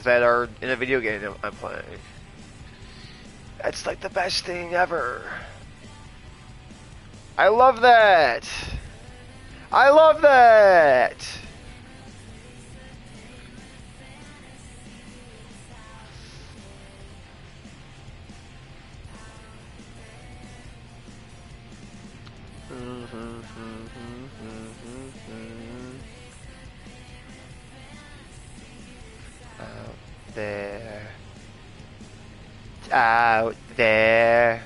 that are in a video game I'm playing. That's like the best thing ever. I love that. I love that. Out there. Out there.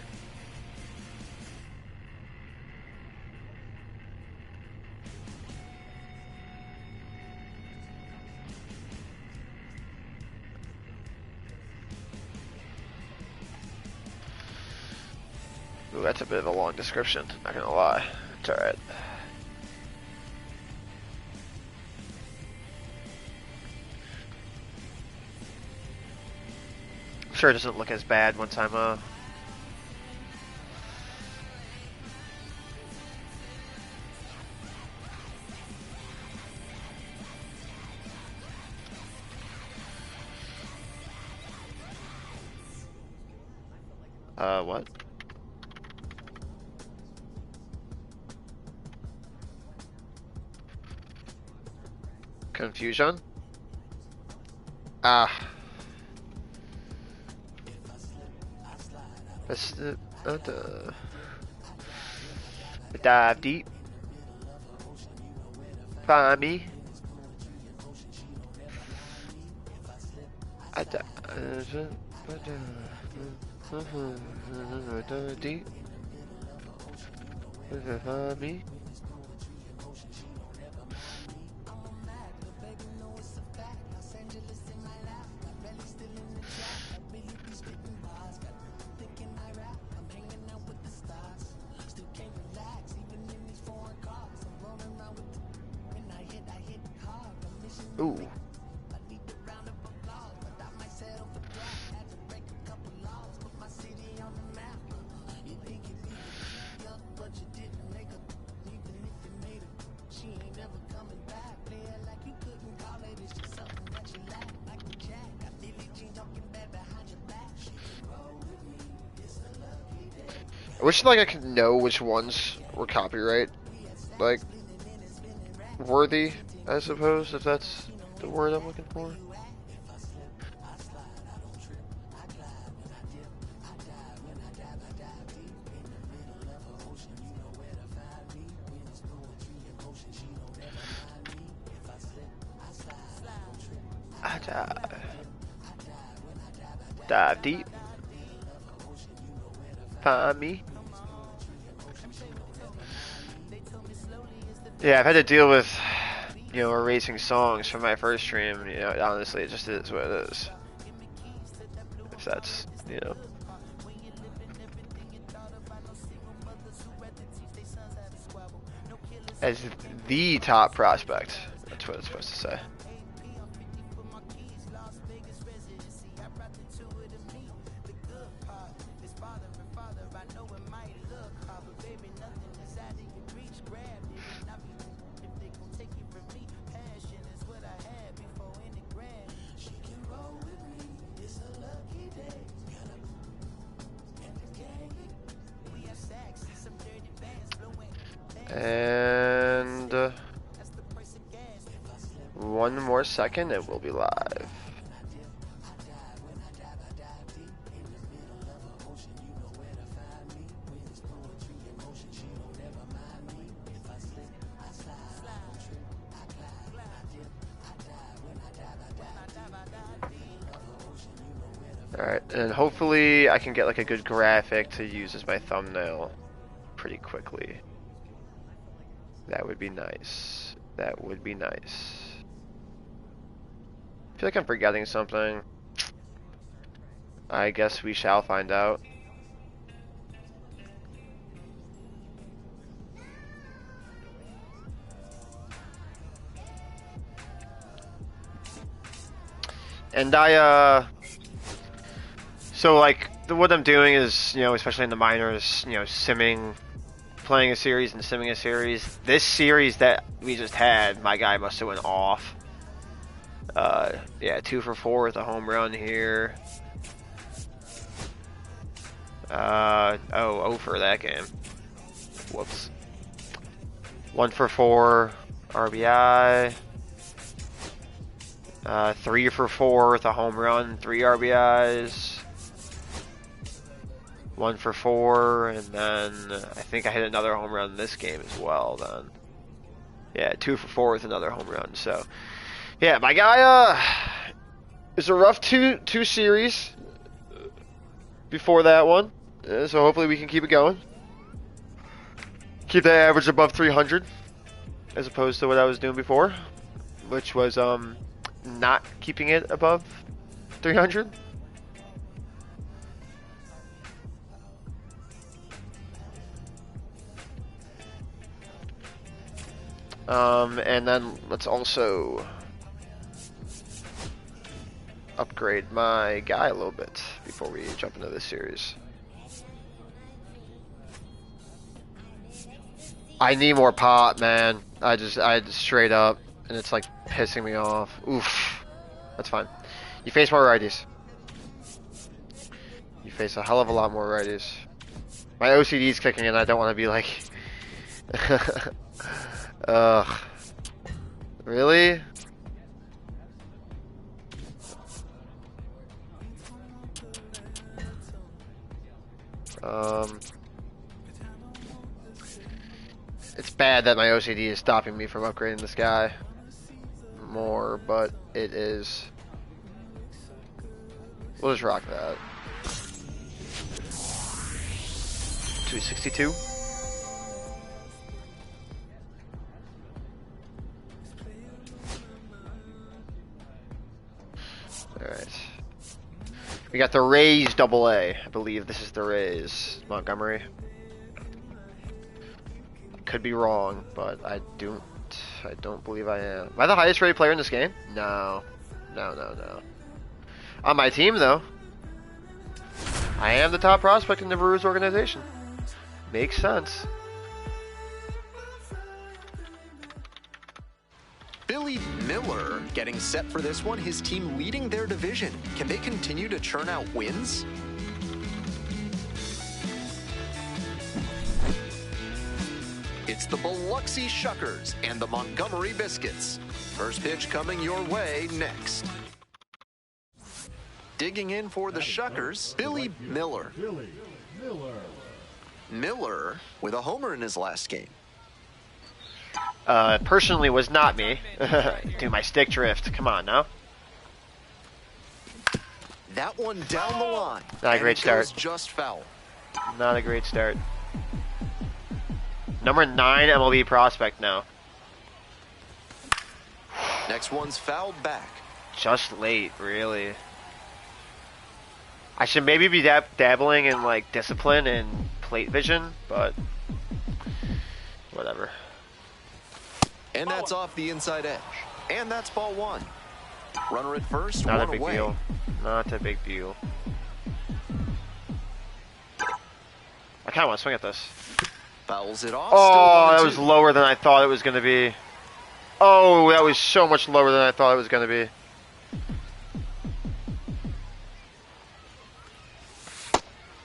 Ooh, that's a bit of a long description, not gonna lie. It's alright. I'm sure it doesn't look as bad once I'm what? Confusion? Ah. That's dive deep. Find me. I dive deep. Find me. Ooh. I wish like I could know which ones were copyright like worthy, I suppose, if that's the word I'm looking for. I dive deep. Find me. Yeah, I've had to deal with, you know, erasing songs from my first stream. You know, honestly, it just is what it is. If that's, you know. As the top prospect. That's what it's supposed to say. And one more second and we'll be live. Alright, and hopefully I can get like a good graphic to use as my thumbnail pretty quickly. That would be nice. That would be nice. I feel like I'm forgetting something. I guess we shall find out. And so like, what I'm doing is, you know, especially in the minors, you know, simming, playing a series and simming a series. This series that we just had, my guy must have went off. Yeah, 2 for 4 with a home run here. 0 for that game. Whoops. 1 for 4 RBI. 3 for 4 with a home run, 3 RBIs. 1 for 4, and then I think I hit another home run in this game as well. Then, yeah, 2 for 4 with another home run. So, yeah, my guy, it's a rough two series before that one. So hopefully we can keep it going. Keep that average above 300, as opposed to what I was doing before, which was not keeping it above 300. And then let's also upgrade my guy a little bit before we jump into this series. I need more pop, man. I just straight up, and it's like pissing me off. Oof. That's fine. You face more righties. You face a hell of a lot more righties. My OCD's kicking in. I don't want to be like... Ugh. Really? It's bad that my OCD is stopping me from upgrading this guy more, but it is. We'll just rock that. 262. Alright. We got the Rays AA. I believe this is the Rays. Montgomery. Could be wrong, but I don't believe I am. Am I the highest rated player in this game? No. No. On my team, though, I am the top prospect in the Brewers organization. Makes sense. Billy Miller getting set for this one. His team leading their division. Can they continue to churn out wins? It's the Biloxi Shuckers and the Montgomery Biscuits. First pitch coming your way next. Digging in for the Shuckers, Billy Miller. Miller with a homer in his last game. Personally was not me. Do my stick drift. Come on now. That one down the line. Not a great start. Just foul. Not a great start. Number 9 MLB prospect now. Next one's fouled back. Just late, really. I should maybe be dabbling in like discipline and plate vision, but whatever. And that's off the inside edge. And that's ball one. Runner at first, Not one a big away. deal. Not a big deal. I kind of want to swing at this. Fouls it off. Oh, that was lower than I thought it was going to be. Oh, that was so much lower than I thought it was going to be.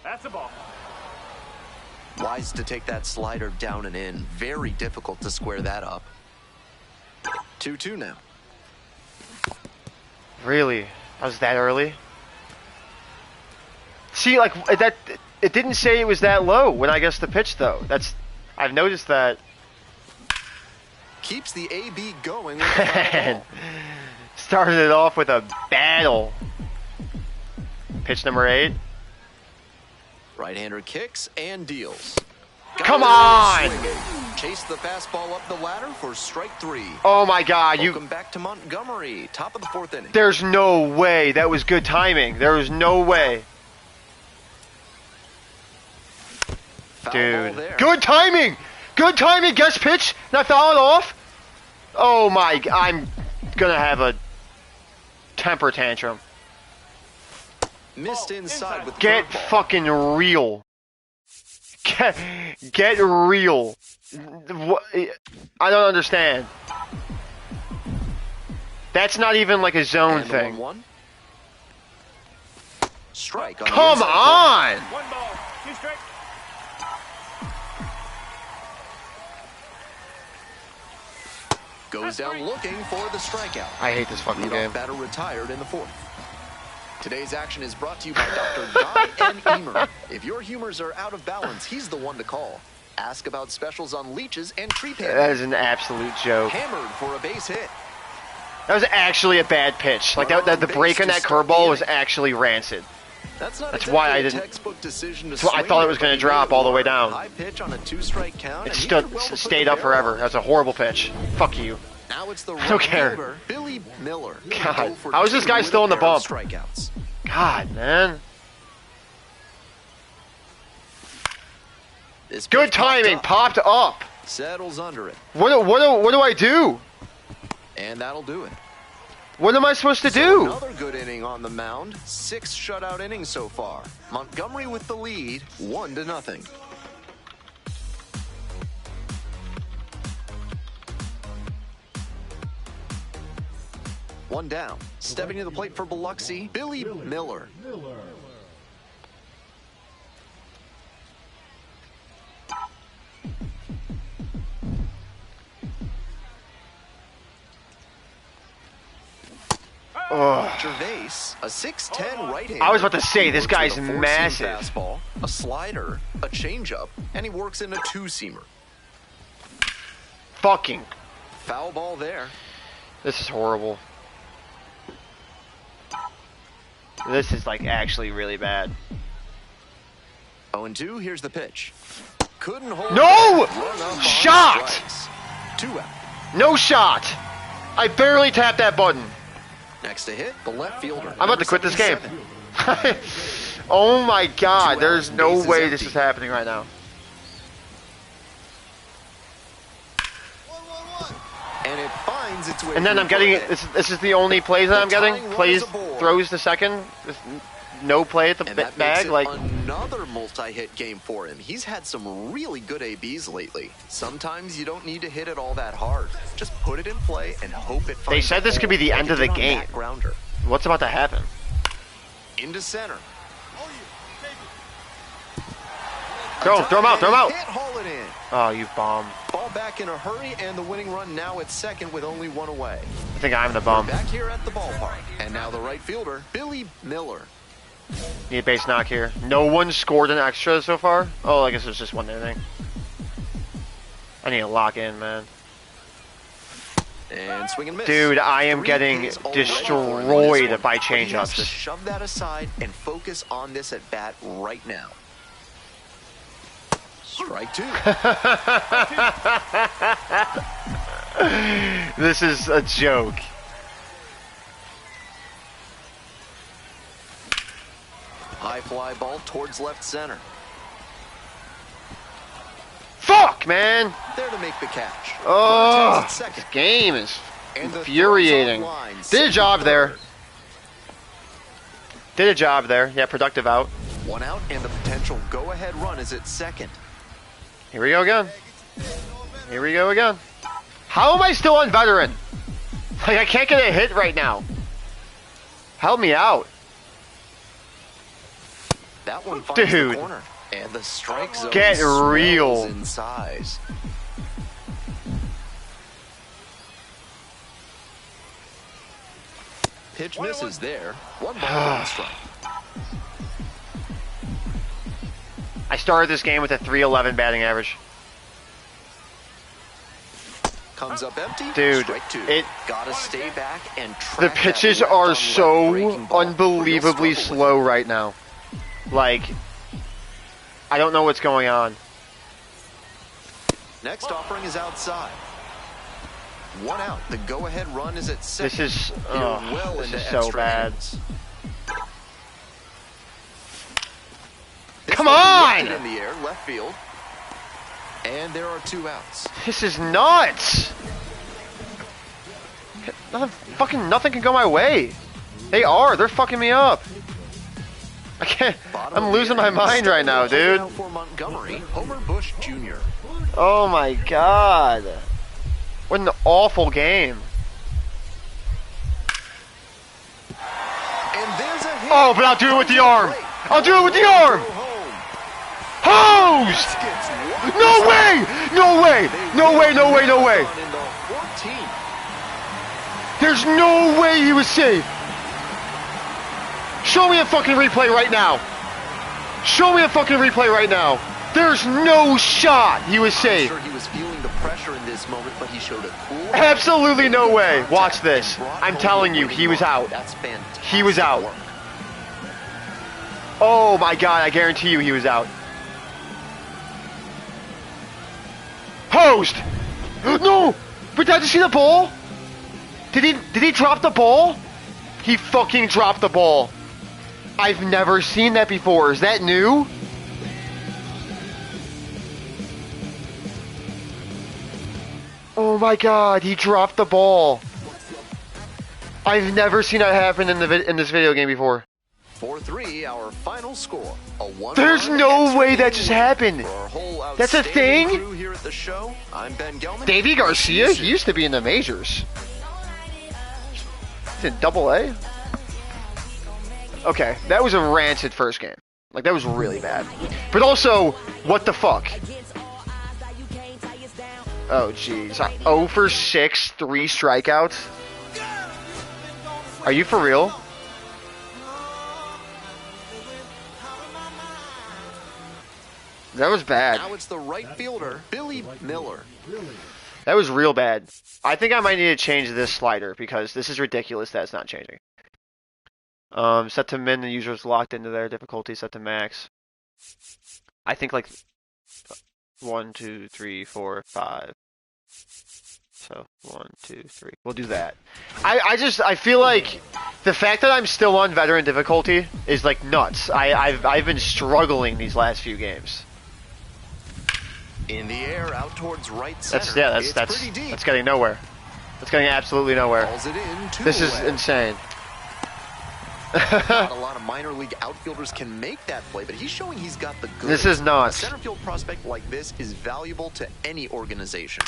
That's a ball. Wise to take that slider down and in. Very difficult to square that up. 2-2 now. Really? I was that early? See, like, that... It didn't say it was that low when I guessed the pitch, though. I've noticed that. Keeps the AB going. With the started it off with a battle. Pitch number 8. Right-hander kicks and deals. Come on! Chase the fastball up the ladder for strike 3. Oh my God! Welcome back to Montgomery. Top of the 4th inning. There's no way that was good timing. There was no way. Dude, good timing! Good timing, guest pitch, not foul it off. Oh my, I'm gonna have a temper tantrum. Missed inside with the Get curveball. fucking real. Get real. I don't understand. That's not even like a zone And the thing. 1-1. Strike on the Come inside on! One ball. Two strike. goes down looking for the strikeout. I hate this fucking Leadoff game. batter retired in the 4th. Today's action is brought to you by Dr. Guy N. Eamer. If your humors are out of balance, he's the one to call. Ask about specials on leeches and tree That panels. is an absolute joke. Hammered for a base hit. That was actually a bad pitch. Like the break on that curveball was actually rancid. That's why I a didn't- textbook decision to that's why I swing thought it there, was but gonna he drop made it all the way work. down. High pitch on a 2-strike count. It and he did well to put stayed the up forever. barrel That's a horrible pitch. Fuck you. up. Now it's the I don't care. reliever, Billy Miller. God, 0 for how is this 2 guy with still a in the pair of bump? Strikeouts. God, man. This Good pitch popped timing. up, Popped up. settles under it, What do I do? and that'll do it. What am I supposed to So do? another good inning on the mound. 6 shutout innings so far. Montgomery with the lead, 1-0. One down. Stepping to the plate for Biloxi, Billy Miller. Ugh. Gervais, a 6'10" right-hander. I was about to say, this Works guy's with a 4-seam massive. Fastball, a slider, a changeup, and he works in a 2-seamer. Fucking. Foul ball there. This is horrible. This is like actually really bad. 0-2, here's the pitch. Couldn't hold No! it. Run up on Shot! strikes. 2 out. No shot. I barely tapped that button. Next to hit, the left fielder. I'm about to quit this game. Oh my god, 2 out, there's no base is way this empty. is happening right now. And it finds its way. And then through I'm getting for a it. hit. This is the only plays that I'm getting. tying run Plays, is aboard. throws to second. No play at the And that makes bag. it Like, another multi-hit game for him. He's had some really good ABs lately. Sometimes you don't need to hit it all that hard. Just put it in play and hope it finds. They said this a could be the hole. end of the Like it did on game. that grounder. what's about to happen? Into center. Go, throw him out, throw him out. Can't haul it in. Oh, you bomb. Ball back in a hurry, and the winning run now at second with only 1 away. I think I'm the bum. Back here at the ballpark. And now the right fielder, Billy Miller. Need a base knock here. No one scored an extra so far. Oh, I guess it's just one inning. I need to lock in, man. And swing and miss. Dude, I am 3 getting Ks already destroyed for this one. by But he has to changeups. shove that aside and focus on this at bat right now. Strike 2. This is a joke. High fly ball towards left center. Fuck, man. There to make the catch. Oh, Runners at second. this game is And the infuriating. throws on line, Did a job there. third. Did a job there. Yeah, productive out. 1 out, and the potential go-ahead run is at second. Here we go again. Here we go again. How am I still on veteran? Like, I can't get a hit right now. Help me out. That one finds Dude. the corner. And the strike zone Get swells real. in size. Pitch misses there. 1 ball, 1 strike. I started this game with a 311 batting average. Comes up empty. Dude, Strike 2. it- Gotta stay back and track The that pitches left are on left so breaking ball. unbelievably Real struggle with slow right now. Like, I don't know what's going on. it. Next offering is outside. 1 out. The go-ahead run is at second. This is, Here oh, well this into is so extra bad. innings. Come This one on! lifted in the air, left field. And there are 2 outs. This is nuts. Nothing can go my way. They're fucking me up. I can't, Bottom I'm of the losing my inning, mind right now, dude. now for Montgomery, Homer Bush Jr. Oh my god. What an awful game. Oh, but I'll do it with the arm. I'll do it with the arm. Hosed! No way! No way! No way, no way, no way. There's no way he was safe. Show me a fucking replay right now. Show me a fucking replay right now. There's no shot he was safe. I'm sure he was feeling the pressure in this moment, but he showed a cool. Absolutely no way. Watch this. I'm telling you, he was out. That's fantastic. He was out. Oh my god, I guarantee you he was out. Hosed! No! But did I just see the ball? Did he drop the ball? He fucking dropped the ball. I've never seen that before. Is that new? Oh my god, he dropped the ball. I've never seen that happen in this video game before. 4-3, our final score. There's no way that just happened. That's a thing? Here at the show, I'm Ben Gelman. Davey Garcia, he used to be in the majors. He's in Double-A. Okay, that was a rancid first game. Like, that was really bad. But also, what the fuck? Oh, jeez. 0 for 6, 3 strikeouts? Are you for real? That was bad. Now it's the right fielder, Billy Miller. That was real bad. I think I might need to change this slider because this is ridiculous that it's not changing. Set to min, the user's locked into their difficulty, set to max. I think like 1, 2, 3, 4, 5. So 1, 2, 3. We'll do that. I feel like the fact that I'm still on veteran difficulty is like nuts. I've been struggling these last few games. In the air, out towards right center. That's getting nowhere. That's getting absolutely nowhere. Calls it in, This is away. insane. Not a lot of minor league outfielders can make that play, but he's showing he's got the goods. This is nuts. A center field prospect like this is valuable to any organization.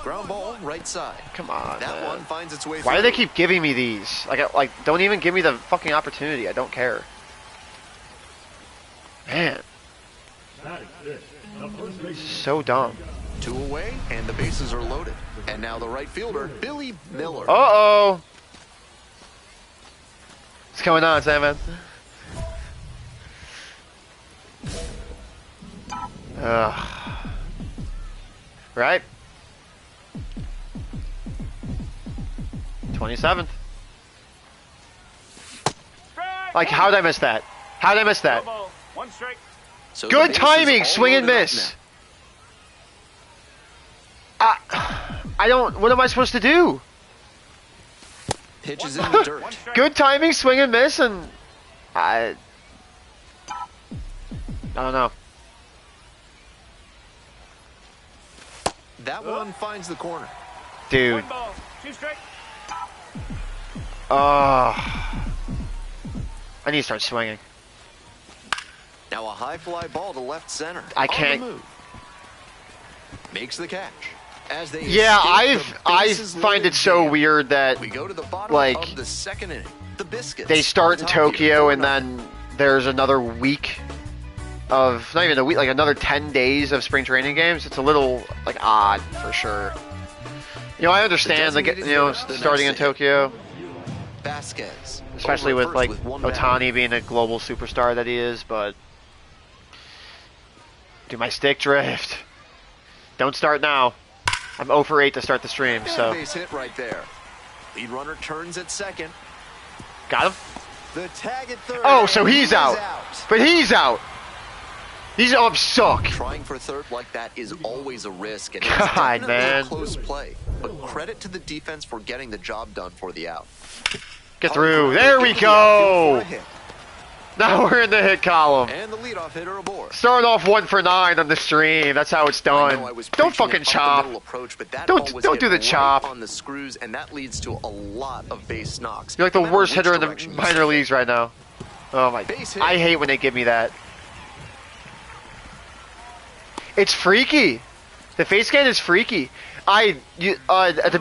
Ground ball, right side. Come on, That man. one finds its way Why do through. they keep giving me these? Like, don't even give me the fucking opportunity. I don't care. Man. So dumb. 2 away, and the bases are loaded. And now the right fielder, Billy Miller. Uh-oh. What's going on, Sam? Right? 27th. Like, how did I miss that? How did I miss that? One strike. So the Good bases timing, all swing and loaded up miss. I don't, what am I supposed to do? now. Pitches in the dirt. Good timing, swing and miss, and I don't know. That one finds the corner. Dude. One ball, 2 strike. I need to start swinging. Now a high fly ball to left center. I On the can't- move. Makes the catch. As they Yeah, escape the I bases find loaded it so game. weird that We go to the bottom like, of the second inning. The Biscuits. they start in on top here, Tokyo and 4-0. then there's another week of, not even a week, like another 10 days of spring training games. It's a little, like, odd for sure. You know, I understand, like, you know, starting in Tokyo, Vasquez. especially over with, like, first one batter. Ohtani being a global superstar that he is, but... Do my stick drift. Don't start now. I'm 0 for 8 to start the stream, And a so... base hit right there. Lead runner turns at second. Got him? The tag at third. Oh, so and he's he is out. But he's out! These all suck. Trying for third like that is always a risk, and it's God, definitely man. a close play. But credit to the defense for getting the job done for the out. Get through. There we go! Now we're in the hit column. And the leadoff hitter aboard. Start off 1 for 9 on the stream. That's how it's I know done. I was Don't preaching fucking an chop. up-the-middle approach, but that Don't- ball was don't hit do the right chop. on the screws, and that leads to a lot of base knocks. You're like the No matter worst which hitter in the direction you minor swing. leagues right now. Oh my... Base hit. I hate when they give me that. It's freaky. The face scan is freaky. At the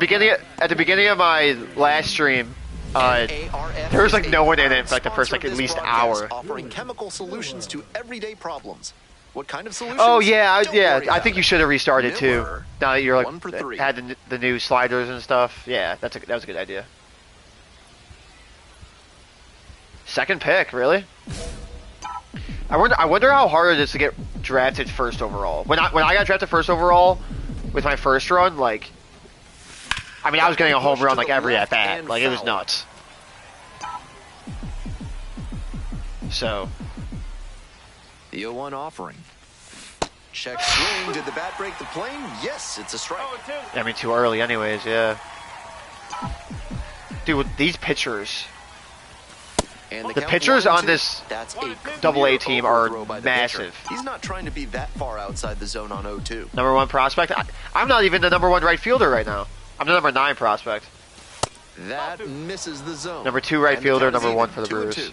beginning of my last stream, NARF there was like is no a one in it proud for like the first sponsor like of at this least broadcast, hour. offering chemical solutions to everyday problems. What kind of solutions? Oh yeah, Don't yeah. worry I about think you it. should have restarted too. Miller, Now that you're 1 for 3. like had the new sliders and stuff. Yeah, that was a good idea. Second pick, really? I wonder how hard it is to get drafted first overall. When I got drafted first overall with my first run, like, I mean, I was getting a home run like every at bat. Like, it was nuts. So, the 0-1 offering. Check swing. Did the bat break the plane? Yes, it's a strike. I mean, too early anyways, yeah. Dude, with these pitchers, And the pitchers on this that's a Double-A team are overthrow by the massive. pitcher. He's not trying to be that far outside the zone on 0-2. number one prospect. I'm not even the number one right fielder right now. I'm the number 9 prospect. That misses the zone. Number 2 right And the fielder, count is number even, 1 for the 2-2. Brewers.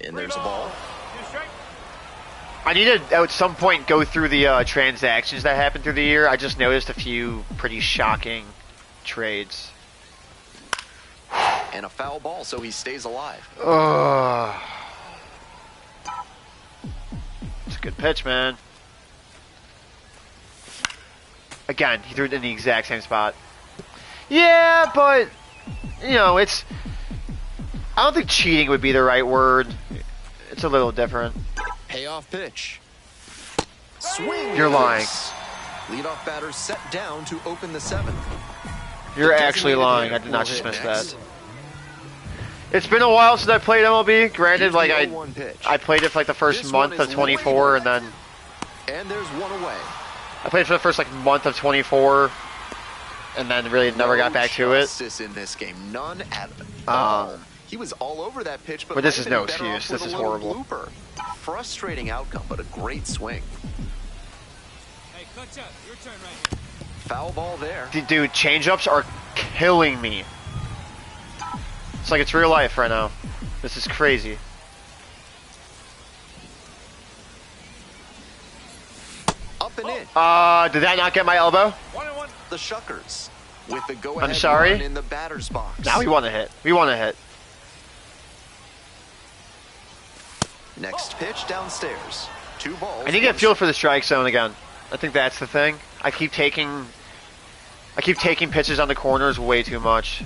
And there's a ball. I need to at some point go through the transactions that happened through the year. I just noticed a few pretty shocking trades. And a foul ball, so he stays alive. Ugh. It's a good pitch, man. Again, he threw it in the exact same spot. Yeah, but, you know, it's... I don't think cheating would be the right word. It's a little different. Payoff pitch. Swing. You're lying. Leadoff batter set down to open the 7th. You're The actually designated lying. I hitter did not will hit dismiss next. that. It's been a while since I played MLB. Granted, like Here's the 0-1 pitch. I played it for like the first This one month of is 24, way and then And there's one away. I played for the first like month of 24, and then really never got back to it. Justice in this game, none at all. He was all over that pitch, but this might is have no been better off excuse. with This a is little horrible. blooper. Frustrating outcome, but a great swing. Hey, clutch up. Your turn right here. Foul ball there. Dude, changeups are killing me. It's like it's real life right now. This is crazy. Up and in. Did that not get my elbow? 1-1. The Shuckers with the go-ahead I'm sorry? run in the batter's box. Now we want to hit. We want to hit. Next pitch downstairs. 2 balls. I need to get a feel for the strike zone again. I think that's the thing. I keep taking pitches on the corners way too much.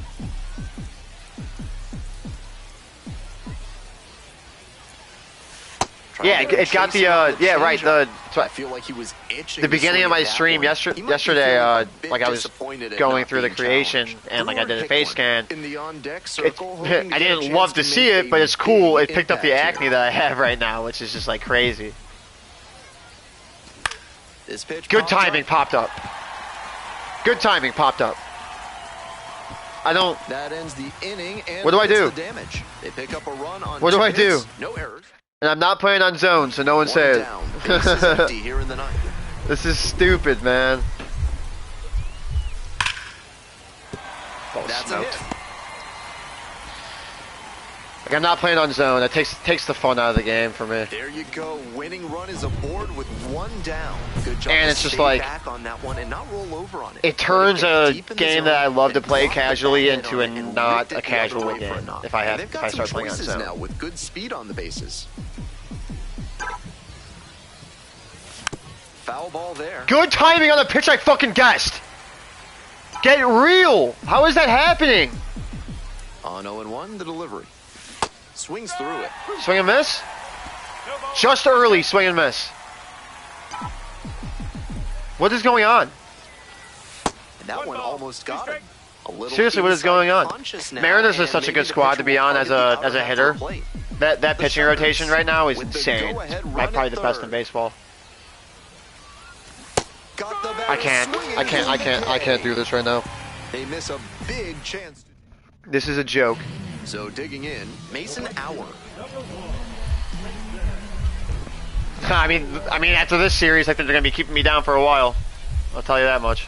Yeah, it got the yeah, right, I feel like he was itching. the beginning of my stream yesterday, like I was going through the creation and like I did a face scan. In the on-deck It, circle, hoping to I get a didn't love chance to see make it, but a it's cool. It big picked up the impact acne here. that I have right now, which is just like crazy. This pitch Good popped up. timing popped up. Good timing popped up. I don't. That ends the inning and What do I hits do? the damage. They pick up a run on What do 2 I do? hits, no errors. And I'm not playing on zone, so no one say One it. down. Bases empty here in the 9th. This is stupid, man. Oh, That's a smoked. hit. Like, I'm not playing on zone. That takes the fun out of the game for me. There you go. Winning run is aboard with 1 down. Good job. And to it's just stay like- back on that one and not roll over on it. It turns Let a get deep in the game zone that I love to and play drop the casually back into a on it and not ripped it a the casual other way game for a knock. if I And they've got some start playing on choices zone. now with good speed on the bases. Foul ball there. Good timing on the pitch I fucking guessed. Get real. How is that happening? On 0-1, the delivery. Swings through it. Swing and miss? No ball. Just early swing and miss. What is going on? And that One one ball, almost 2 got him. strikes. A little Seriously, what is going on? inside conscious now, Mariners are and such a maybe good the squad to pitcher be will on target as the a outer half hitter. of the plate. That The pitching Shuckers rotation right now is with the insane. go-ahead run Probably at the best in third. baseball. Got the I batter can't. swinging I can't. I into can't. the I can't K. do this right now. They miss a big chance. This is a joke. So digging in, Mason Hour. I mean, after this series, I think they're gonna be keeping me down for a while. I'll tell you that much.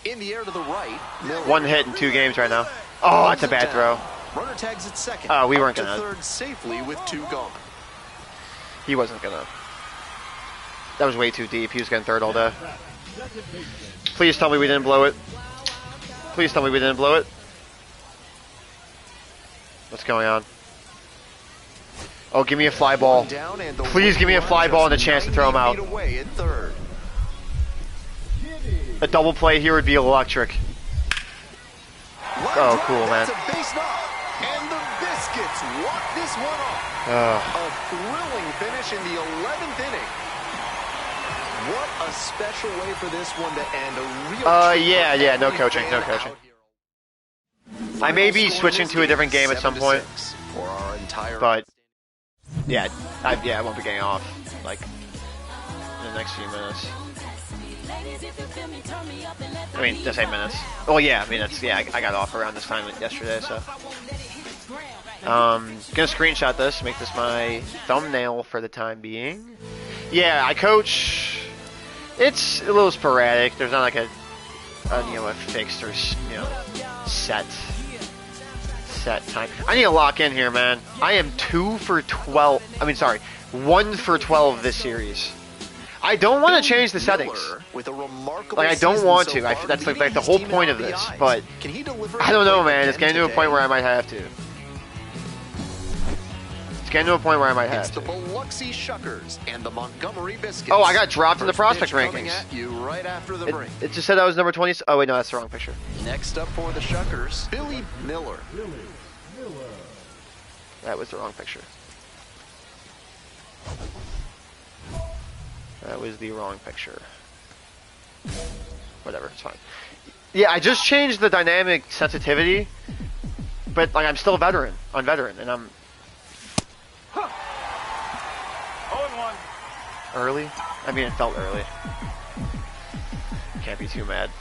In the air to the right. Miller 1 hit in 2 games right now. Oh, that's a bad throw. Runner tags at second. Oh, we Up weren't to gonna. third safely with 2 gone. He wasn't gonna. That was way too deep. He was getting third all day. Please tell me we didn't blow it. Please tell me we didn't blow it. What's going on? Oh, give me a fly ball. Please give me a fly ball and a chance to throw him out. A double play here would be electric. Oh, cool, man. And the Biscuits walk this one off. A thrilling finish in the 11th inning. What a special way for this one to end. A real yeah, no coaching, no coaching. I may be switching to a different game at some point, but yeah, I won't be getting off like in the next few minutes. I mean, just 8 minutes. Well, yeah, I mean I got off around this time yesterday, so gonna screenshot this, make this my thumbnail for the time being. Yeah, I coach. It's a little sporadic. There's not like a fixed or set time. I need to lock in here, man. I am 2 for 12. I mean, sorry, 1 for 12 this series. I don't want to change the settings. Like, I don't want to. That's like the whole point of this. But I don't know, man. It's getting to a point where I might have to. Getting to a point where I might have to. The Biloxi Shuckers and the Montgomery Biscuits. Oh, I got dropped in the prospect rankings. You right after the break. It just said I was number 20. Oh wait, no, that's the wrong picture. Next up for the Shuckers, Billy Miller. That was the wrong picture. That was the wrong picture. Whatever, it's fine. Yeah, I just changed the dynamic sensitivity, but like I'm still on veteran, and I'm. 0-1. Early? I mean, it felt early. Can't be too mad.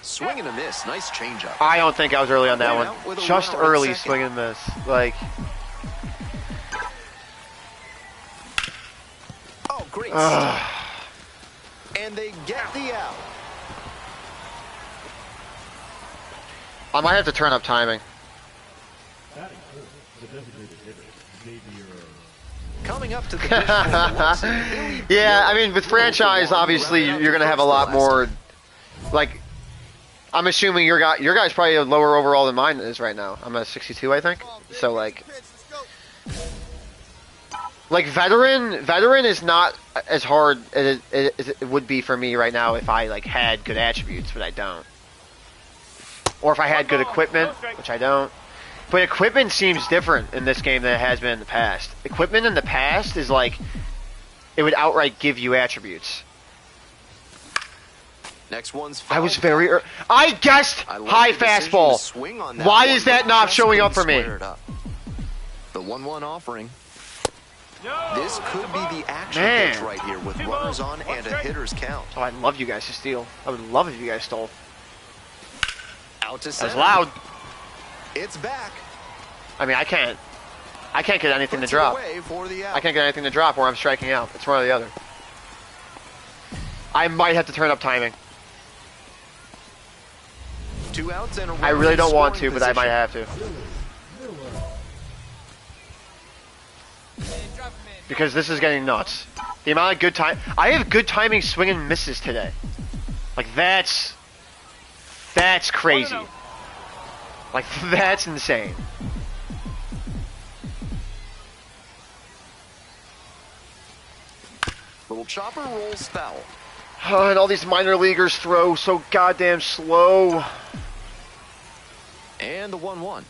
Swing and a miss. Nice changeup. I don't think I was early on that one. Just early swing and miss. Like. Oh, great stop. And they get the out. I might have to turn up timing. Coming up to the dish. Yeah, I mean, with franchise, obviously, you're going to have a lot more, like, I'm assuming your guy's probably a lower overall than mine is right now. I'm at 62, I think. So, like veteran is not as hard as it would be for me right now if I, like, had good attributes, but I don't. Or if I had good equipment, which I don't. But equipment seems different in this game than it has been in the past. Equipment in the past is like, it would outright give you attributes. Next one's I was very I guessed high fastball. Why is that not showing up for me? The 1-1 offering. This could be the action pitch right here with runners on and a hitter's count. Oh, I'd love you guys to steal. I would love if you guys stole. Out to center. That's loud. It's back. I mean, I can't get anything to drop. I can't get anything to drop or I'm striking out. It's one or the other. I might have to turn up timing. 2 outs and a I really don't want to, but I might have to. Because this is getting nuts. The amount of good time... I have good timing swing and misses today. Like, that's crazy. Like, that's insane. Little chopper rolls foul. Oh, and all these minor leaguers throw so goddamn slow. And the 1-1.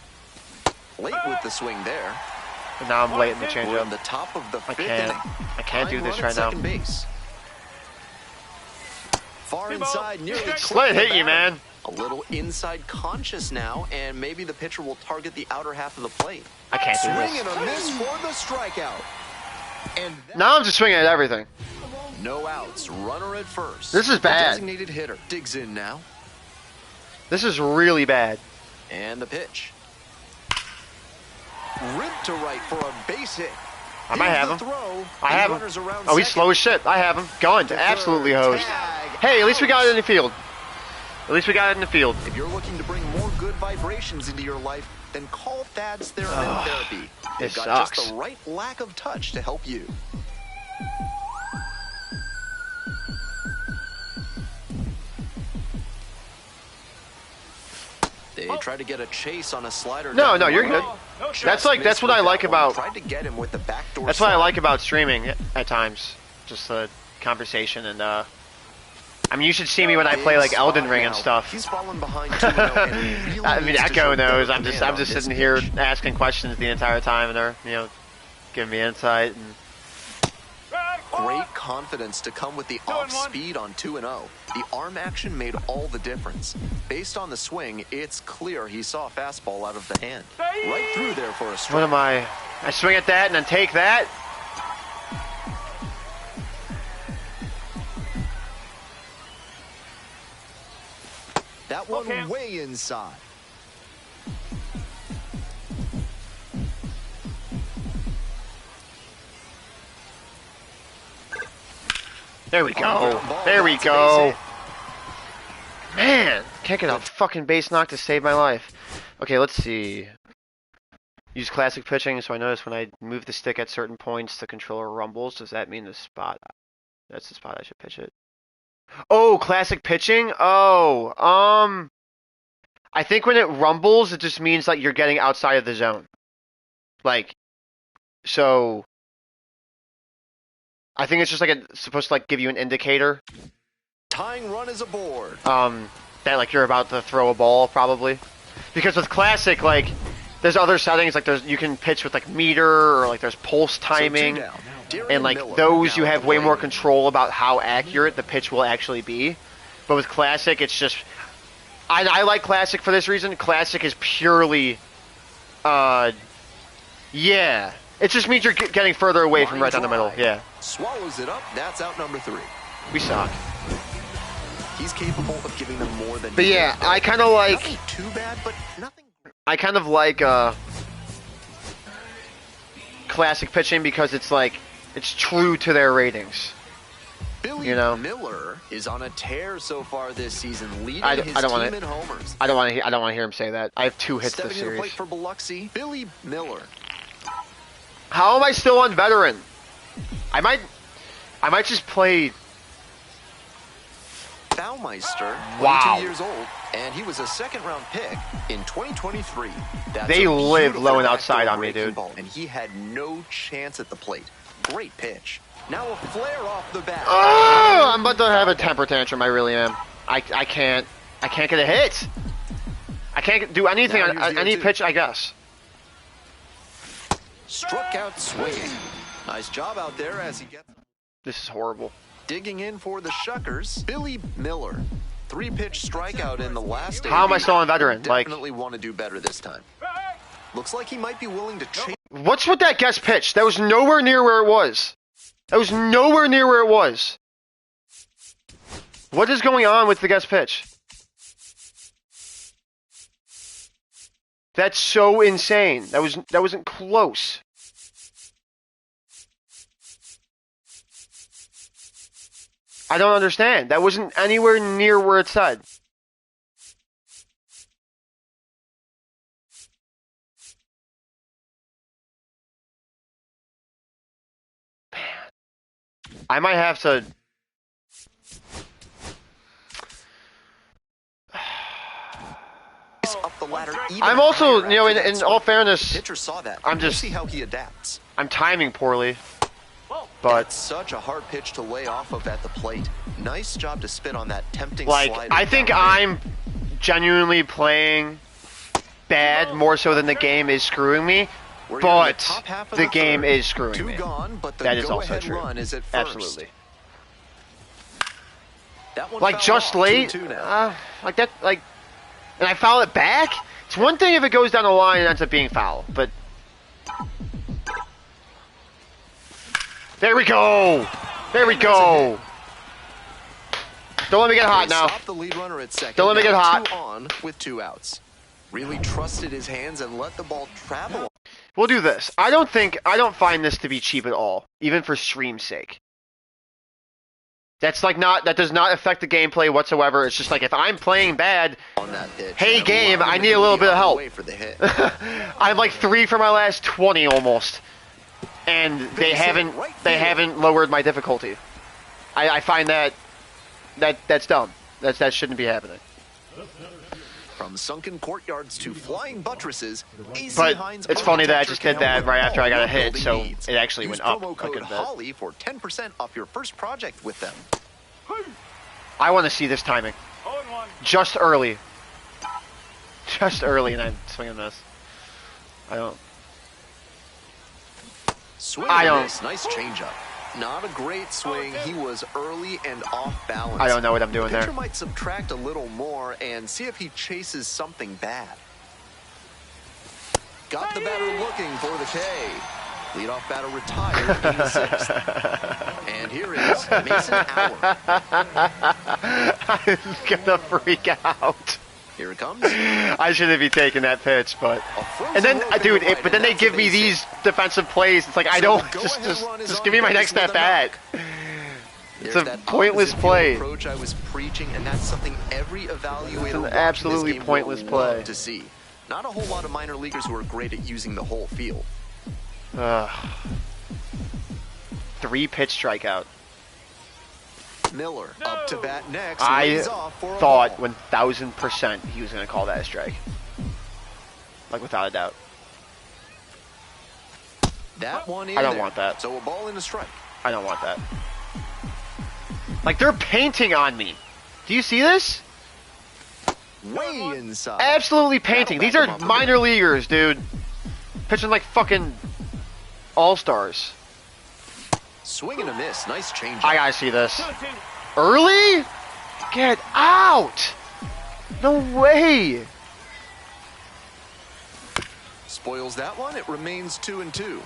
Late with the swing there. And now I'm late in the changeup. On the top of the fifth I can't do this right now. Base. Far inside, nearly Just let it hit you, man. A little inside conscious now, and maybe the pitcher will target the outer half of the plate. I can't do Swing this. and a miss for the strikeout. And now I'm just swinging at everything. No outs, runner at first. This is bad. The designated hitter digs in now. This is really bad. And the pitch. Ripped to right for a base hit. I might have him. I have him. Oh, he's slow as shit. I have him. Gunned. Absolutely hosed. Hey, at least we got it in the field. At least we got it in the field. If you're looking to bring more good vibrations into your life, then call Thad's Theremin Therapy. They've got sucks. just the right lack of touch to help you. They tried to get a chase on a slider. No, you're good. That's what I like about. Tried to get him with the backdoor. That's what I like about streaming at times. Just the conversation and I mean, you should see me when I play like Elden Ring and stuff. He's fallen behind 2-0 and really I mean, Echo knows. I'm just sitting here pitch. asking questions the entire time, and they're giving me insight and. Great confidence to come with the off speed on 2-0. The arm action made all the difference. Based on the swing, it's clear he saw a fastball out of the hand. Right through there for a strike. What am I? I swing at that and then take that? That one way inside. There we go. There we go. Man, can't get a fucking base knock to save my life. Okay, let's see. Use classic pitching, so I notice when I move the stick at certain points, the controller rumbles. Does that mean the spot? That's the spot I should pitch it. Oh, classic pitching? Oh, I think when it rumbles, it just means like you're getting outside of the zone. Like, so... I think it's just like it's supposed to like give you an indicator. Tying run is aboard. That like you're about to throw a ball probably, because with classic like there's other settings like you can pitch with like meter or like there's pulse timing, and like those you have way more control about how accurate the pitch will actually be. But with classic, it's just I like classic for this reason. Classic is purely, yeah. It just means you're getting further away from right down the middle. Yeah. Swallows it up. That's out number 3. We suck. He's capable of giving them more than. But yeah, I kind of like. Nothing too bad, but nothing. I kind of like classic pitching because it's like it's true to their ratings. Billy Miller is on a tear so far this season, leading his team in homers. I don't want to hear him say that. I have 2 hits this series. Stepping to the plate for Biloxi, Billy Miller. How am I still on veteran? I might just play. Baumeister, wow. 22 years old, and he was a second-round pick in 2023. They live low and outside on me, dude. Ball, and he had no chance at the plate. Great pitch. Now a flare off the bat. Oh, I'm about to have a temper tantrum. I really am. I can't get a hit. I can't do anything on any pitch, I guess. Struck out swinging. Nice job out there as he gets. This is horrible. Digging in for the Shuckers, Billy Miller. 3-pitch strikeout in the last. How am I still on veteran? Definitely want to do better this time. Looks like he might be willing to change. What's with that guest pitch? That was nowhere near where it was. That was nowhere near where it was. What is going on with the guest pitch? That's so insane. That wasn't close. I don't understand. That wasn't anywhere near where it said. Man. I might have to... Up the ladder, I'm also, in all fairness, pitcher saw that. I'm just... see how he adapts. I'm timing poorly. But that's such a hard pitch to lay off of at the plate. Nice job to spin on that tempting like, slider. I think I'm genuinely playing bad more so than the game is screwing me. But the game is screwing me. Gone, but the that is also true. Run is at first. Absolutely. That one like just off. late, 2-2 like that, like, and I foul it back. It's one thing if it goes down the line and ends up being foul, but. There we go! There we go! Don't let me get hot now. Stop the lead runner at second. Don't let me get hot. 2 on with 2 outs. Really trusted his hands and let the ball travel. We'll do this. I don't find this to be cheap at all, even for stream's sake. That's like that does not affect the gameplay whatsoever. It's just like if I'm playing bad, on that pitch, hey game, I need a little bit of help. For the hit. I'm like 3 for my last 20 almost. And they haven't lowered my difficulty. I find that's dumb. That shouldn't be happening. From sunken courtyards to flying buttresses, AC But Hines it's funny that I architecture just did can that outfit right after I got all a hit, your so building needs. it actually Use went up promo a code good bit. Holly for 10% off your first project with them. I want to see this timing. Just early. Just early, and I swing and miss. I don't. Swing and miss. Nice changeup. Not a great swing. He was early and off balance. I don't know what I'm doing the pitcher there. might subtract a little more and see if he chases something bad. Got the batter looking for the K. Leadoff batter retired in the sixth. And here is Mason Hour. I'm gonna freak out. Here it comes. I shouldn't be taking that pitch, but and then, dude, but then they give me these defensive plays. It's like I don't just give me my next at bat. It's a pointless play. Approach I was preaching, and that's something every evaluator It's an absolutely pointless play to see. Not a whole lot of minor leaguers who are great at using the whole field. 3-pitch strikeout. Miller up to bat next. I off for a thought ball. 1000% he was going to call that a strike. Like, without a doubt. That one in I don't there. want that. So a ball and a strike. I don't want that. Like, they're painting on me. Do you see this? Way inside. Absolutely painting. These are minor leaguers, dude. Pitching like fucking all-stars. Swing and a miss. Nice change. I gotta see this. Early? Get out! No way! Spoils that one. It remains 2-2.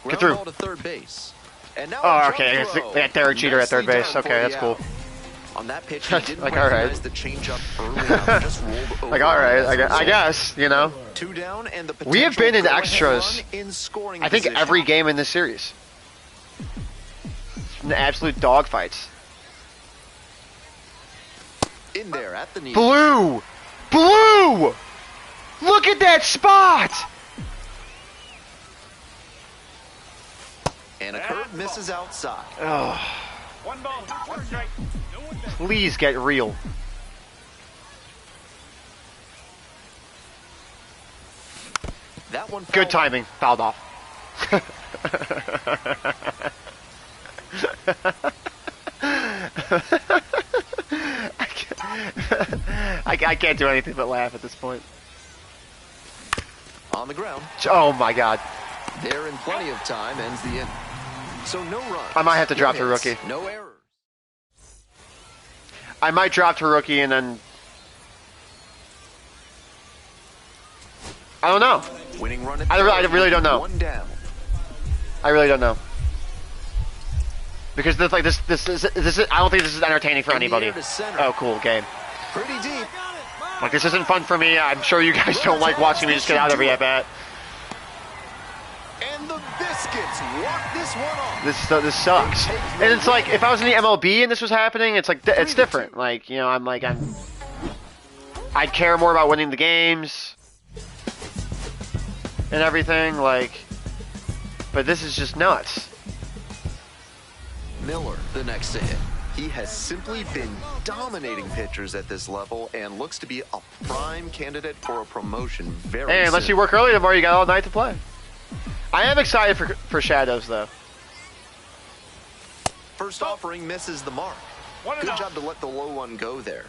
Get through. Ground ball to third base. And now Oh, okay. They got Derek Jeter at third base. Okay, that's cool. On that pitch, he didn't Like, recognize alright. the changeup early enough, just rolled over. Like, alright, I guess, you know. 2 down and the We have been in potential extras, go-ahead run in scoring I think, position. every game in this series. It's been absolute dogfights. In there at the knee. Blue! Blue! Look at that spot! And a curve misses outside. Oh, 1 ball, 1 strike. No one back. please get real. That one Good foul. timing. Fouled off. I can't do anything but laugh at this point. On the ground. Oh my god. There in plenty of time ends the inning. So no runs. I might have to no drop to hits, rookie. No errors. I might drop to rookie and then... I don't know. Winning run at I really don't know. 1 down. I really don't know. Because this, like this is I don't think this is entertaining for In the anybody. air to center. Oh, cool game. Pretty deep. Like, this isn't fun for me. I'm sure you guys don't like watching me just get out every at bat. And the Biscuits walk this one off. This sucks. And it's like, if I was in the MLB and this was happening, it's like it's different. Like, you know, I'd care more about winning the games and everything. Like, but this is just nuts. Miller, the next to hit. He has simply been dominating pitchers at this level and looks to be a prime candidate for a promotion very Hey, unless soon. you work early tomorrow, you got all night to play. I am excited for Shadows, though. First offering misses the mark. Good job to let the low one go there.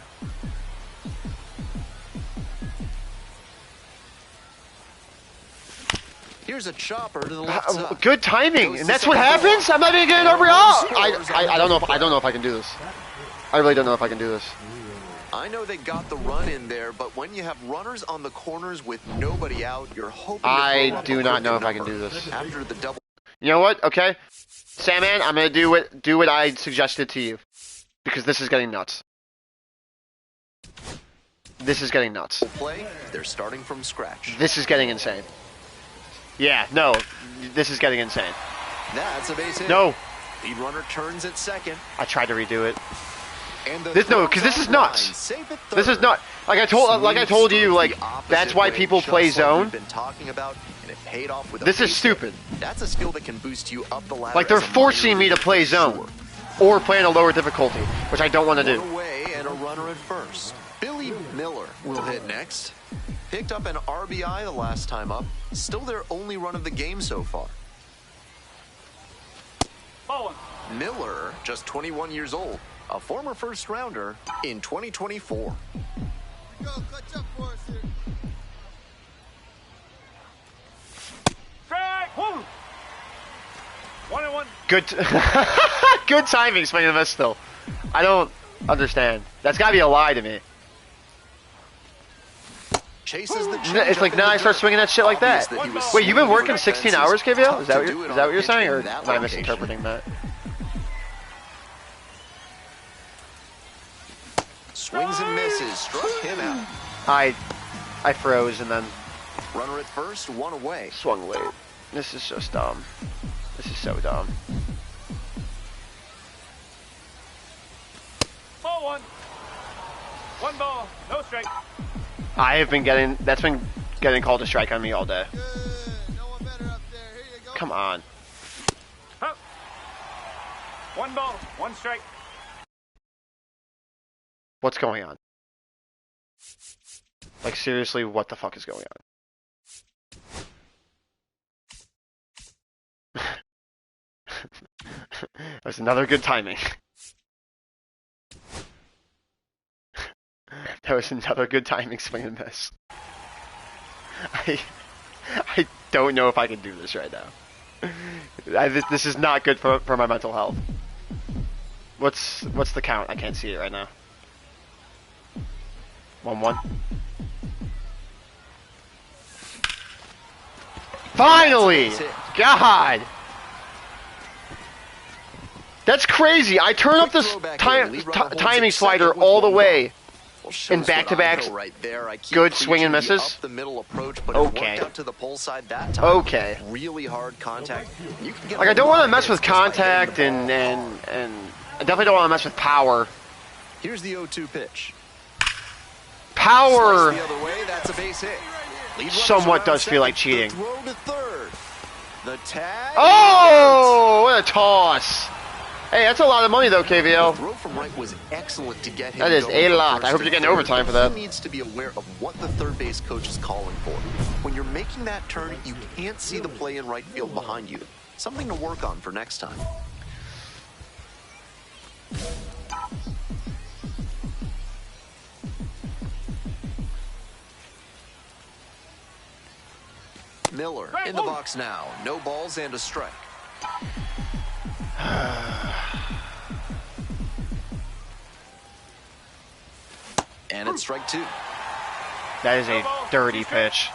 Here's a chopper to the left side. Good timing, and that's what happens. I'm not even getting over I don't know if I can do this. I really don't know if I can do this. I know they got the run in there, but when you have runners on the corners with nobody out, you're hoping to I throw up do a not know if quick I can do number. this. After the double. You know what? Okay, Sandman, I'm gonna do what I suggested to you, because this is getting nuts. This is getting nuts. Play, they're starting from scratch. This is getting insane. Yeah, no, this is getting insane. That's a base hit. No, Lead runner turns at second. I tried to redo it. And the This no, because this is nuts. This is not like I told you. Like, that's why people play zone. Been talking about, And it paid off with a This is base stupid. hit. That's a skill that can boost you up the ladder. Like, they're as a forcing minor me to leaguer play for zone. sure. Or play in a lower difficulty, which I don't want to do. One away and a runner at first. Billy Miller will hit next. Picked up an RBI the last time up. Still their only run of the game so far. Miller, just 21 years old, a former first rounder in 2024. Go, clutch up for us here. Strike! Woo! 1-1. Good, good timing, swinging and miss still. I don't understand. That's gotta be a lie to me. Chases the It's like, now I start swinging that shit like that. Wait, you've been working 16 hours, KVL? Is that what you're saying, or am I misinterpreting that? Swings and misses, struck him out. I froze and then Runner at first, one away. swung late. This is just dumb. This is so dumb. Ball one. One ball, no strike. I have been getting, that's been getting called a strike on me all day. Good. No one better up there. Here you go. Come on. Up. One ball, one strike. What's going on? Like, seriously, what the fuck is going on? That was another good timing. That was another good timing, swing and miss. I don't know if I can do this right now. This is not good for my mental health. What's the count? I can't see it right now. 1-1. Finally! God! That's crazy. I turn up this timing slider all the way. In back-to-backs, good swing and misses. Okay. Okay. Really hard contact. Like, I don't want to mess with contact and I definitely don't want to mess with power. Here's the 0-2 pitch. Power The other way, that's a base hit. Lead somewhat runners does around feel like second, cheating. the throw to third. The tag. Oh, what a toss. Hey, that's a lot of money though, The KVL. throw from right was excellent to get him. That is going a from lot. first I hope to you're getting third. overtime for that. He needs to be aware of what the third base coach is calling for. When you're making that turn, you can't see the play in right field behind you. Something to work on for next time. Miller in the box now. No balls and a strike. And it's strike two. That is a dirty pitch.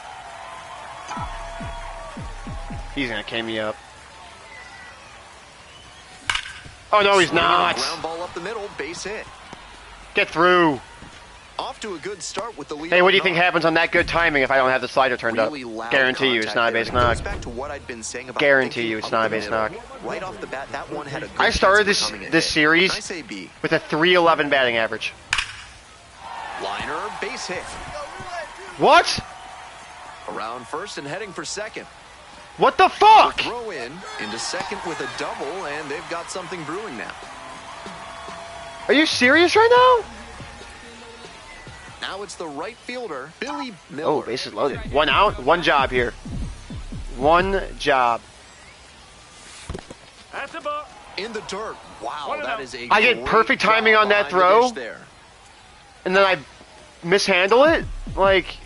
He's gonna K me up. Oh no, he's not. Ground ball up the middle, base hit. Get through. Off to a good start with the lead. Hey, what do you think happens on that good timing if I don't have the slider turned up? Really loud Guarantee you it's not a base knock. Goes back to what I'd been saying about Guarantee thinking you it's up not a the base middle. knock. Right off the bat, that one had a good I started chance of becoming a this hit. series I say B. with a 311 batting average. Liner, base hit. What? Around first and heading for second. What the fuck? Throw into second with a double, and they've got something brewing now. Are you serious right now? Now it's the right fielder, Billy Miller. Oh, bases loaded. One out, one job here. One job. That's a ball. In the dirt. Wow, One that out. is a I get great perfect timing job on that behind the throw. dish there. And then I mishandle it? Like...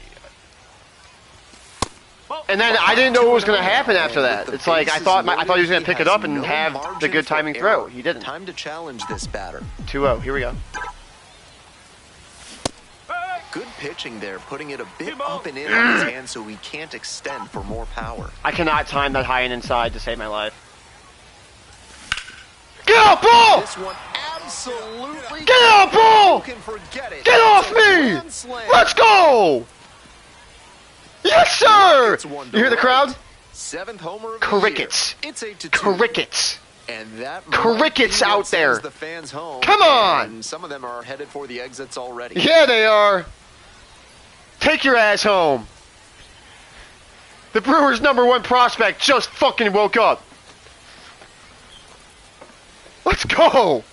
And then I didn't know what was going to happen after that. It's like, I thought he was going to pick it up and have the good timing throw. He didn't. Time to challenge this batter. 2-0, here we go. Good pitching there, putting it a bit up and in on his hand so he can't extend for more power. I cannot time that high and inside to save my life. Get out, ball! This one absolutely. Get out, ball! You can forget it. Get off It's a me! grand slam. Let's go! Yes, sir! It's one to You hear the right. crowd? Seventh homer of the Crickets. year. It's 8-2. Crickets. And that Crickets might be what out there. sends the fans home. Come on! And some of them are headed for the exits already. Yeah, they are. Take your ass home. The Brewers' #1 prospect just fucking woke up. Let's go!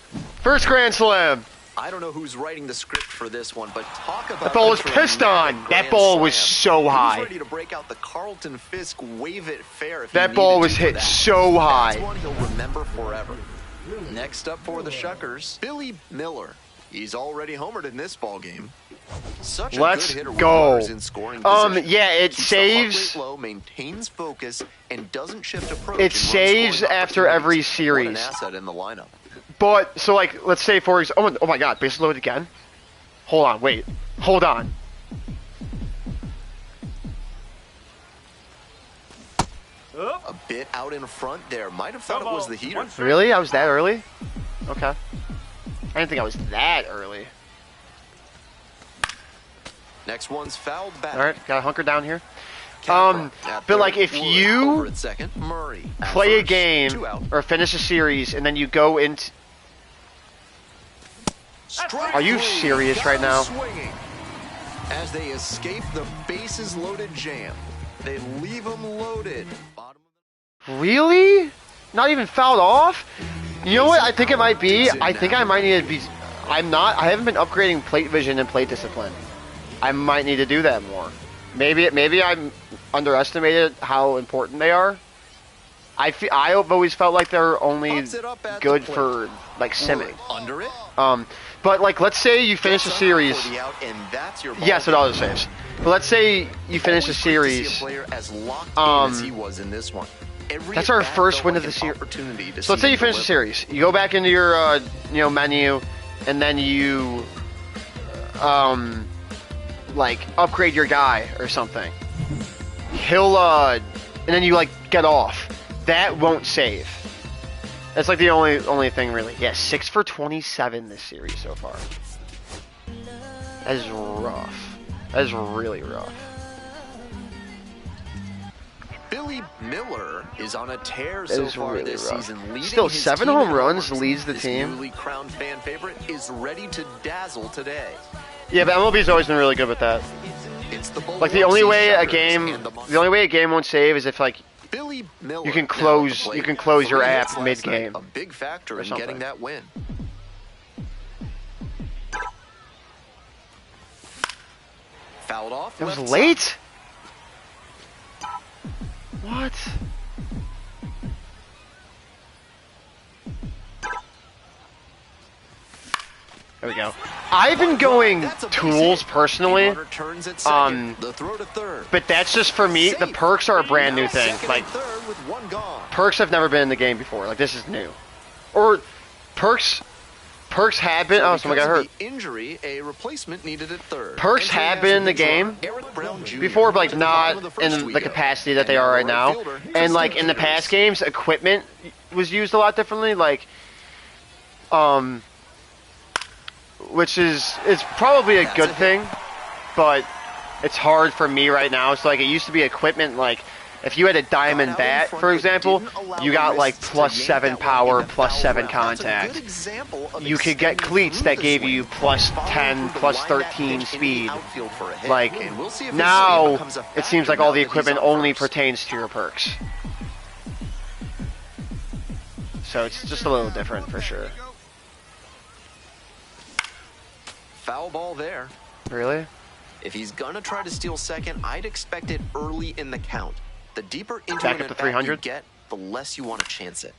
First grand slam. I don't know who's writing the script for this one, but talk about That ball was pissed on. That ball was so high. He was ready to break out the Carlton Fisk wave it fair if he That ball needed was to hit for that. so high. That's one he'll remember forever. Next up for the Shuckers, Billy Miller. He's already homered in this ball game. Such a Let's good hitter with go. runners in scoring position. Yeah, it Keeps the heart rate saves. low, maintains focus, and doesn't shift approach. It in run saves scoring after every opportunities. series. What an asset in the lineup. But, so like, let's say for example, oh my god, base load again? Hold on, wait. Hold on. A bit out in front there. Might have thought it was the heater. Really? I was that early? Okay. I didn't think I was that early. Next one's fouled back. Alright, gotta hunker down here. Capra at But like third, if Wood you over at second, Murray at play a first, game 2 out. or finish a series and then you go into... Strike Are you three. serious Got right him now? swinging. As they escape the bases loaded jam, they leave them loaded. Bottom of Really? Not even fouled off? You know what I think it might be? I think I might need to be... I haven't been upgrading plate vision and plate discipline. I might need to do that more. Maybe I'm underestimated how important they are. I've always felt like they're only Pops it up at good the plate. for like simming. Wood under it. But like let's say you finish a Gets up series. for the out, and that's your ball Yes, with game. all the saves. But let's say you finish a Always great to see series. a player as locked in as he was in this one. Every That's our at-bat first felt win like of the an series. opportunity to So let's see say you him finish the deliver. series. You go back into your menu, and then you like upgrade your guy or something. He'll and then you like get off. That won't save. That's like the only thing really. Yeah, 6 for 27 this series so far. That is rough. That is really rough. Billy Miller is on a tear That so is far really this rough. season. Leading Still, his 7 team in home runs, homers. leads the This team. newly crowned fan favorite is ready to dazzle today. Yeah, but MLB's always been really good with that. It's the Like the only way a Shuckers game, and the the only way a game won't save is if like Billy Miller you can now at the close- plate. you can close your 3 app hits last mid-game night, a big factor or in something. getting that win. Fouled off. it was left late. What? There we go. I've been going That's a base tools hit. personally, The runner turns at second. The throw to third. but that's just for me. The Safe. perks are a brand new Now thing. second Like and third with one gone. perks have never been in the game before. Like this is new. Or perks have been. Oh, someone got Because hurt. of the injury, a replacement needed at third. Perks Entering have as been in the neutral, game Eric Brown Jr. before, but like To the bottom not of the first in we the go. capacity that And they are right right now. fielder, And like Tristan in the Peters. past games, equipment was used a lot differently. Like, which is probably a That's good a hit. thing, but it's hard for me right now. So like it used to be equipment like. If you had a diamond Got out in bat, front, for but example, didn't allow you the got like wrists to plus yank 7 that one power, in the plus foul 7 route. That's a contact. good example of You could get extending cleats through that the gave swing you and plus following 10, through to plus line that 13 pitch into the speed. outfield for a hit. Like, And we'll see if his swing now becomes a it seems factor like all now the that he's equipment on only first. pertains to your perks. So it's just a little different for sure. Foul ball there. Really? If he's gonna try to steal second, I'd expect it early in the count. The deeper into Back an up to at-bat 300? you get, the less you want to chance it.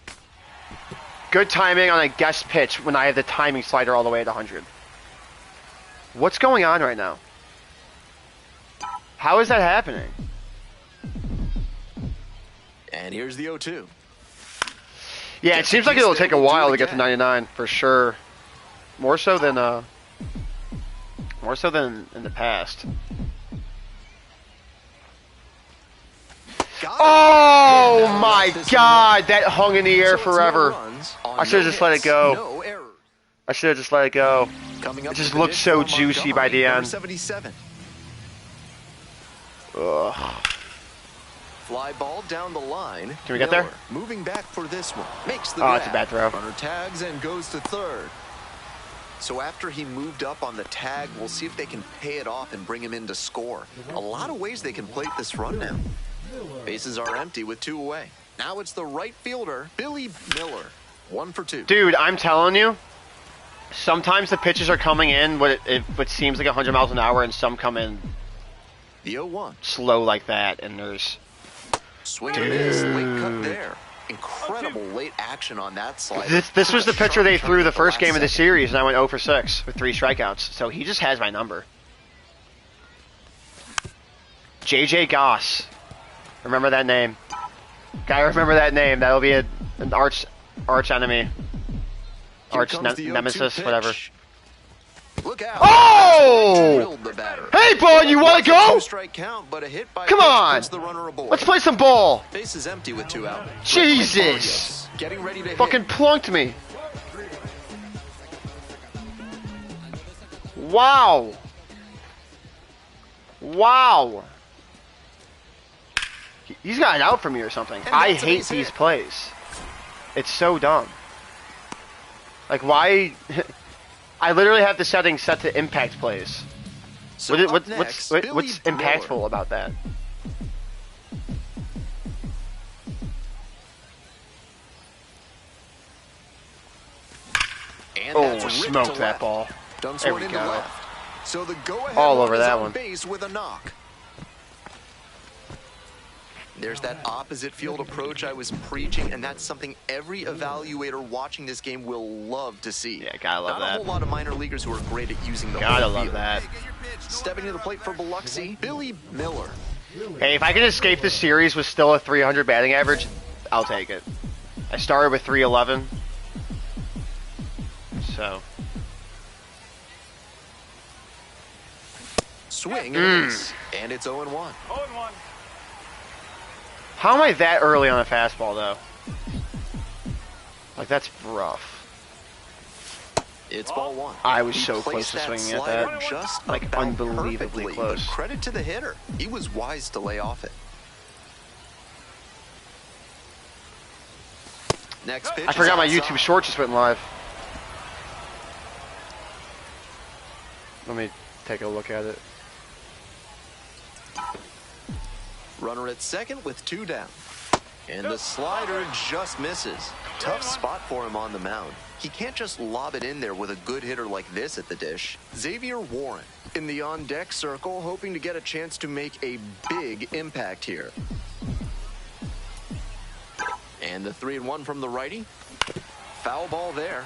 Good timing on a guest pitch when I have the timing slider all the way at 100. What's going on right now? How is that happening? And here's the 0-2. Yeah, it Gets seems a like it'll piece take a there, we'll do while it to get to again. 99 for sure. More so than in the past. Got it. Oh And now my this God, one. that hung in the air So it's no forever. runs on I should've no just let it hits, go. No errors. I should have just let it go. Coming up It just to the looked dish so for juicy by the Montgomery, end. number 77. Ugh. Fly ball down the line. Can we get there? Miller moving back for this one. Makes the Oh, grab. it's a bad throw. Runner tags and goes to third. So after he moved up on the tag, we'll see if they can pay it off and bring him in to score. A lot of ways they can plate this run now. Bases are empty with 2 away. Now it's the right fielder, Billy Miller. 1 for 2. Dude, I'm telling you, sometimes the pitches are coming in what seems like 100 miles an hour, and some come in The 0-1. slow like that, and there's... Swing and a miss, late cut there. Incredible late action on that slide. This was the pitcher they threw the first game of the series, and I went 0 for 6 with 3 strikeouts. So he just has my number. JJ Goss. Remember that name. Guy, remember that name. That'll be an arch enemy. Arch nemesis, whatever. Look out. Oh! Hey, bud, you want to go? Count, but a hit by Come on. the runner aboard. Let's play some ball. Base is empty with 2 out. Jesus. Getting ready to Fucking hit. plunked me. Wow. Wow. He's got it out for me or something. I hate these plays. It's so dumb. Like, why... I literally have the settings set to impact plays. So what's Billy impactful Miller. about that? And Oh, that's ripped smoked to that left. ball. Done There swung we into go. left. So the go-ahead All over run is that on one. base with a knock. There's that opposite field approach I was preaching, and that's something every evaluator watching this game will love to see. Yeah, gotta love Not that. a whole lot of minor leaguers who are great at using the Gotta whole love field. that. Stepping to the plate for Biloxi, Billy Miller. Hey, if I can escape this series with still a 300 batting average, I'll take it. I started with 311. So. Swing and a miss. And it's 0-1. 0-1. How am I that early on a fastball, though? Like, that's rough. It's ball 1. I was He so placed close to swinging at slider that. just Like, about unbelievably perfectly, close. But credit to the hitter. He was wise to lay off it. Next pitch. I forgot my is YouTube outside. short just went live. Let me take a look at it. Runner at second with 2 down. And the slider just misses. Tough spot for him on the mound. He can't just lob it in there with a good hitter like this at the dish. Xavier Warren in the on-deck circle, hoping to get a chance to make a big impact here. And the 3-1 from the righty. Foul ball there.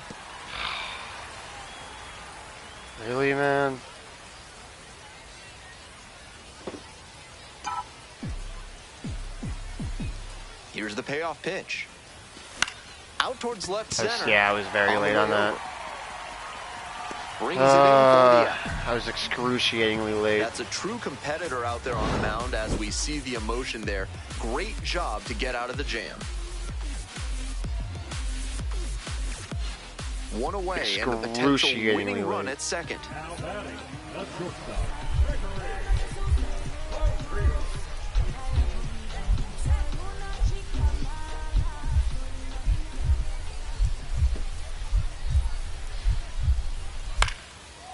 Really, man? Here's the payoff pitch. Out towards left center. Yeah, I was very late on that. Brings it in for the out. I was excruciatingly late. That's a true competitor out there on the mound as we see the emotion there. Great job to get out of the jam. 1 away and a potential Excruciatingly winning run late. at second.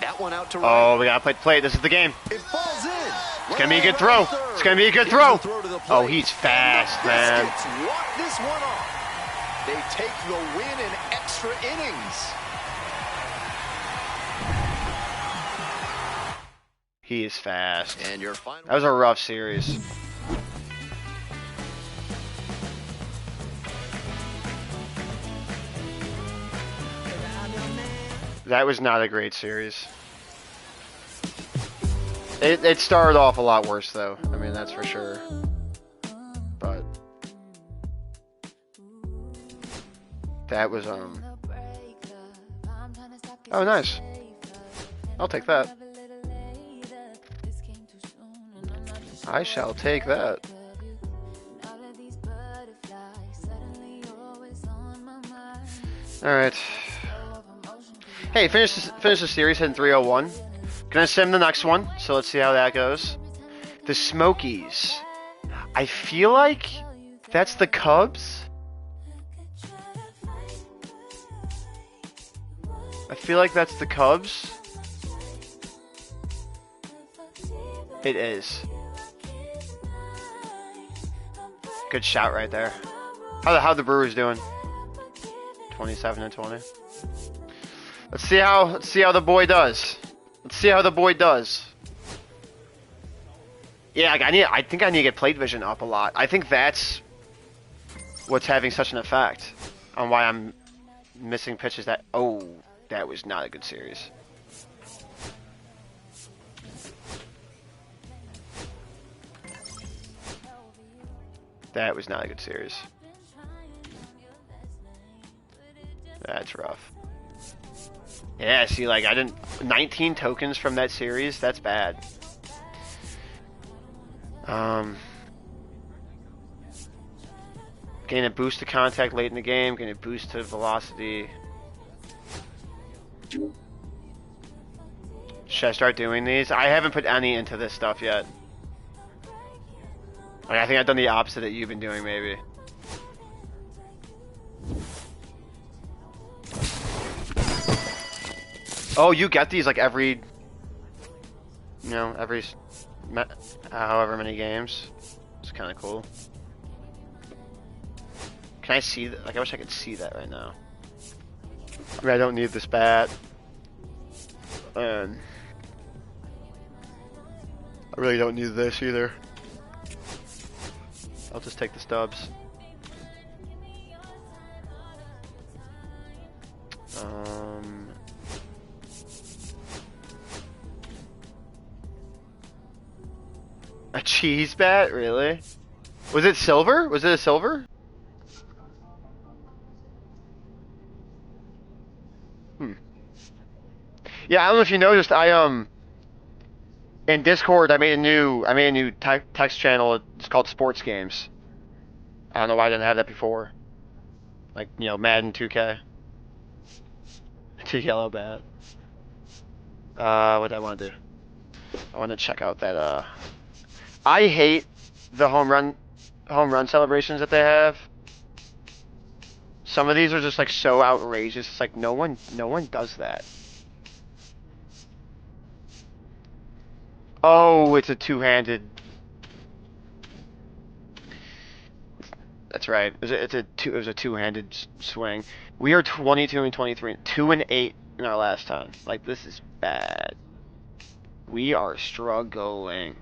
That one out to right. Oh, we gotta play it. This is the game. It falls in. It's gonna be a good throw. It's gonna be a good throw. Oh, he's fast, man. Biscuits walk this one off. They take the win in extra innings. He is fast. And your final. That was a rough series. That was not a great series. It started off a lot worse, though. I mean, that's for sure. But that was oh, nice. I'll take that. I shall take that. All right. Hey, finish the series hitting 301. Gonna sim the next one, so let's see how that goes. The Smokies. I feel like that's the Cubs. I feel like that's the Cubs. It is. Good shout right there. How the Brewers doing? 27-20. Let's see how the boy does. Let's see how the boy does. Yeah, like I think I need to get plate vision up a lot. I think that's what's having such an effect on why I'm missing pitches. That was not a good series. That was not a good series. That's rough. Yeah, see, like, 19 tokens from that series, that's bad. Getting a boost to contact late in the game, getting a boost to velocity. Should I start doing these? I haven't put any into this stuff yet. Like, I think I've done the opposite that you've been doing, maybe. Oh, you get these like every, however many games. It's kind of cool. Can I see that? Like, I wish I could see that right now. I mean, I don't need this bat. And I really don't need this either. I'll just take the stubs. A cheese bat? Really? Was it silver? Was it a silver? Yeah, I don't know if you noticed, in Discord I made a new text channel. It's called Sports Games. I don't know why I didn't have that before. Like, Madden 2K. Two yellow bat. What do I want to do? I want to check out that, I hate the home run celebrations that they have. Some of these are just like so outrageous. It's like no one does that. Oh, it's a two-handed. That's right. It was a two-handed swing. We are 22-23, 2-8 in our last time. Like, this is bad. We are struggling.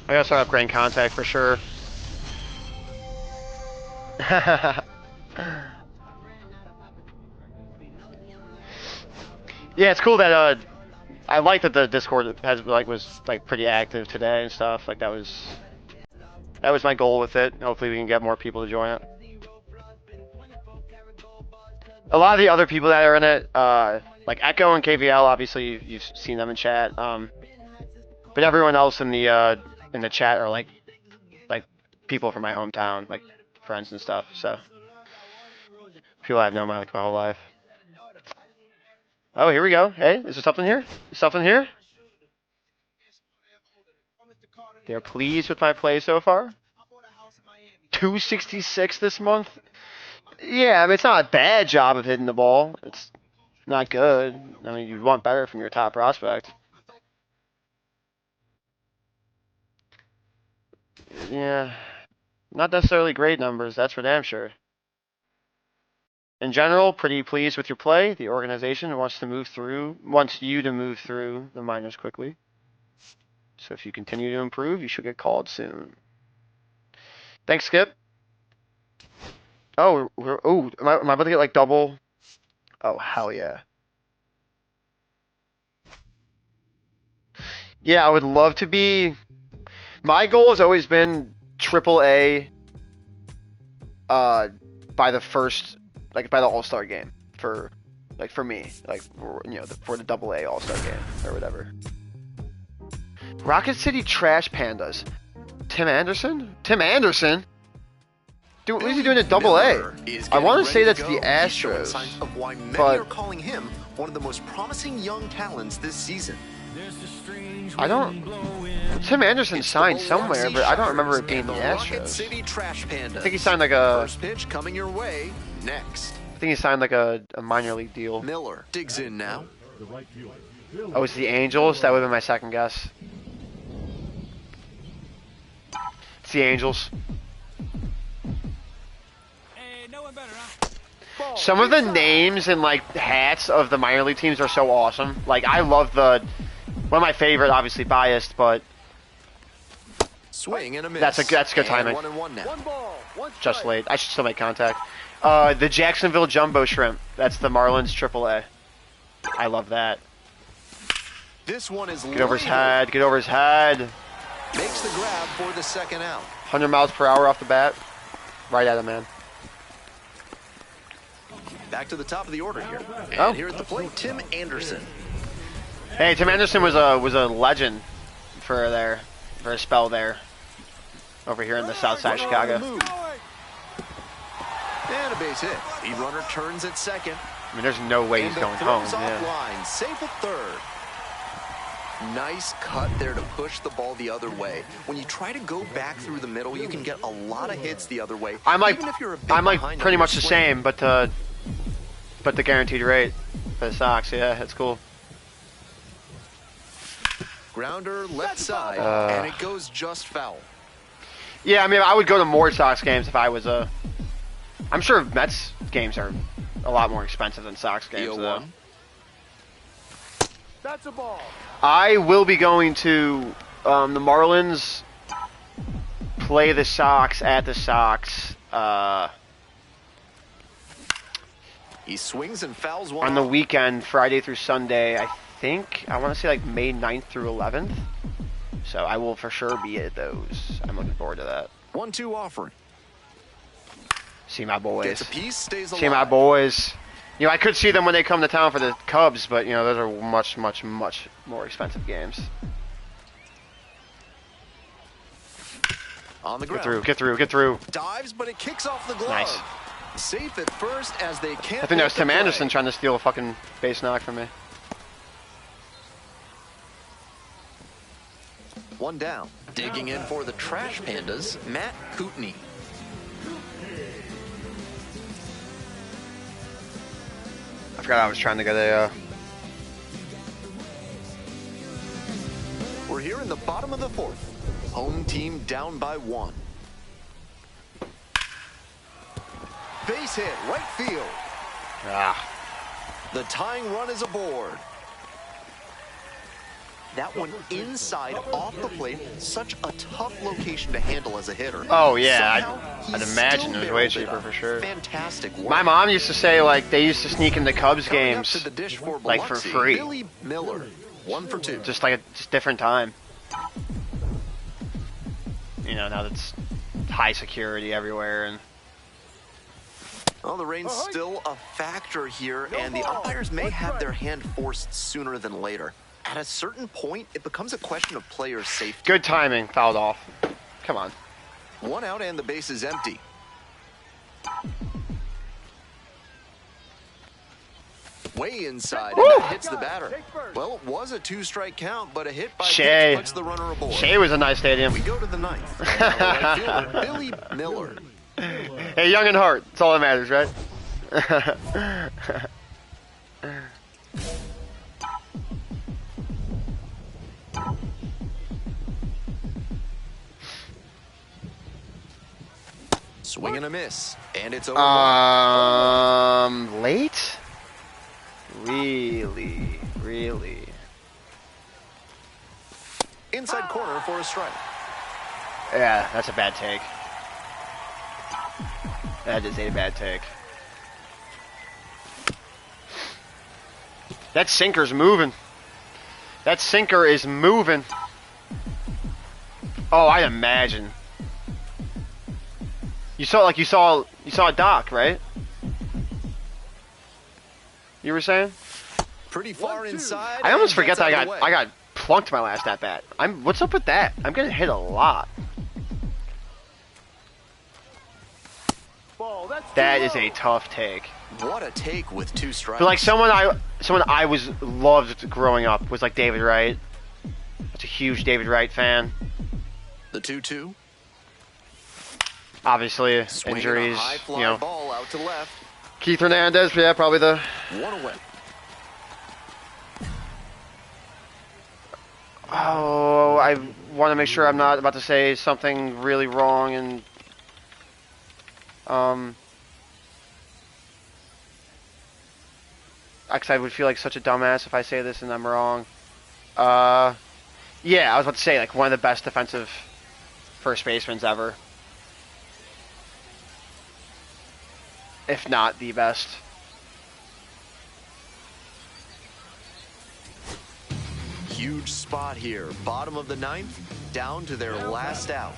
I gotta start upgrading contact for sure. Yeah, it's cool that I like that the Discord was pretty active today and stuff. Like that was my goal with it. Hopefully we can get more people to join it. A lot of the other people that are in it, like Echo and KVL, obviously you've seen them in chat. But everyone else in the chat are like people from my hometown, like friends and stuff. So people I've known my whole life. Oh, here we go. Hey, is there something here? Is something here? They're pleased with my play so far. 266 this month. Yeah, I mean, it's not a bad job of hitting the ball. It's not good. I mean, you'd want better from your top prospect. Yeah, not necessarily great numbers, that's for damn sure. In general, pretty pleased with your play. The organization wants you to move through the minors quickly. So if you continue to improve, you should get called soon. Thanks, Skip. Oh, am I about to get like double? Oh, hell yeah. Yeah, I would love to be. My goal has always been AAA by the All-Star game for me, for the AA All-Star game or whatever. Rocket City Trash Pandas. Tim Anderson? Dude, what is he doing at AA? I want to say that's the Astros, of why many but are calling him one of the most promising young talents this season. I don't Tim Anderson It's the signed somewhere, Milwaukee but I don't remember it Shuckers being and the Rocket Astros. City Trash Pandas. I think he signed like a. First pitch coming your way next. I think he signed like a minor league deal. Miller digs in now. Oh, it's the Angels. That would have been my second guess. It's the Angels. Hey, no one better, huh? Some of the names and like hats of the minor league teams are so awesome. Like I love one of my favorite, obviously biased, but Swing and a miss. that's good timing. 1-1 now. Just late. I should still make contact. The Jacksonville Jumbo Shrimp. That's the Marlins AAA. I love that. This one is Get over his head. Get over his head. Makes the grab for the second out. 100 miles per hour off the bat. Right at him, man. Back to the top of the order here. And Oh. here at the plate, Tim Anderson. Hey, Tim Anderson was a legend for a spell there. Over here in the south side of Chicago. And a base hit. The runner turns at second. I mean, there's no way he's And the going home. throw's Yeah. offline. Safe at third. Nice cut there to push the ball the other way. When you try to go back through the middle, you can get a lot of hits the other way. I'm like even if you're a bit I'm like behind on pretty your much the swing. same, but the guaranteed rate for the Sox. Yeah, that's cool. Grounder left side, and it goes just foul. Yeah, I mean, I would go to more Sox games if I was a. I'm sure Mets games are a lot more expensive than Sox The games, though. 0-1. That's a ball. I will be going to the Marlins play the Sox at the Sox He swings and fouls one on the off. weekend, Friday through Sunday. I want to say like May 9th through 11th. So I will for sure be at those. I'm looking forward to that. 1-2 offering. See my boys. Gets a piece, stays alive. See my boys. You know, I could see them when they come to town for the Cubs, but, you know, those are much, much, much more expensive games. On the Get ground. through, get through, get through. Dives, but it kicks off the glove. Nice. Safe at first as they can't. I think that was make the Tim play. Anderson trying to steal a fucking base knock from me. One down. Digging in for the Trash Pandas, Matt Kootenai. I forgot I was trying to get a... We're here in the bottom of the fourth. Home team down by 1. Base hit, right field. The tying run is aboard. That one inside, off the plate. Such a tough location to handle as a hitter. Oh, yeah, Somehow, I'd he imagine still it was way barreled cheaper up. for sure. Fantastic work. My mom used to say, like, they used to sneak into Cubs Coming up games, to the dish for like, for Biloxi, free. Billy Miller, 1 for 2. Just like a just different time. You know, now that's high security everywhere, and Well, the rain's still a factor here, and the umpires may have their hand forced sooner than later. At a certain point, it becomes a question of player safety. good timing, fouled off. Come on. 1 out and the base is empty. Way inside, and that hits the batter. Well, it was a 2-strike count, but a hit by Shea. pitch puts the runner aboard. Shea was a nice stadium. We go to the 9th. And now the right fielder, Billy Miller. Hey, young and heart. That's all that matters, right? Swing and a miss, and it's over. Late? Really? Inside corner for a strike. Yeah, that's a bad take. That is a bad take. That sinker's moving. That sinker is moving. Oh, I imagine. You saw a dock, right? You were saying? Pretty far inside. I almost and forget gets that out of the I way. got plunked my last at bat. What's up with that? I'm getting hit a lot. Ball. That's That too is a low. tough take. What a take with 2 strikes. But like someone I loved growing up was like David Wright. Just a huge David Wright fan. The 2-2. Obviously, Swinging injuries, a high fly you know. ball out to left. Keith Hernandez, yeah, probably the... One away. Oh, I want to make sure I'm not about to say something really wrong and... Because I would feel like such a dumbass if I say this and I'm wrong. Yeah, I was about to say, like, one of the best defensive first basemen ever. If not the best. Huge spot here. Bottom of the ninth, down to their last out.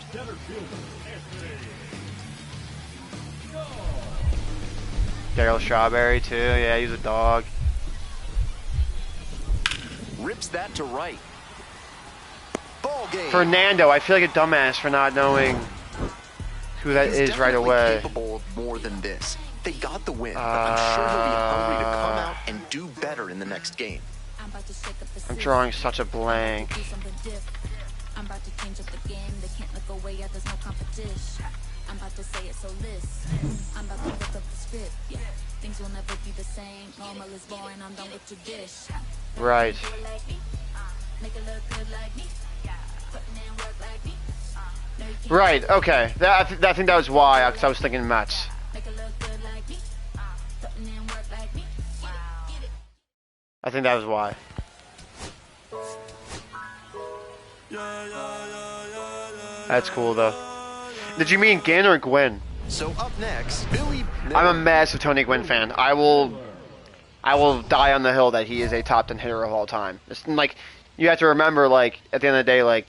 Darryl Strawberry, too. Yeah, he's a dog. Rips that to right. Ball game. Fernando, I feel like a dumbass for not knowing who that He's is right definitely away. capable of more than this. They got the win, but I'm sure he'll be hungry to come out and do better in the next game. I'm drawing such a blank. I'm about to change up the game. They can't look away. There's no competition. I'm about to say it, so listen. I'm about to look up the script. Yeah, things will never be the same. Normal is boring. I'm done with your dish. Right. Make it look good like me. Putting in work like me. Right, okay. I think that was why, because I was thinking Mets. Make it look good like me. Putting in work like me. Get it. I think that was why. That's cool, though. Did you mean Ginn or Gwynn? So up next, Billy Miller. I'm a massive Tony Gwynn fan. I will die on the hill that he is a top 10 hitter of all time. It's like, you have to remember, like, at the end of the day, like,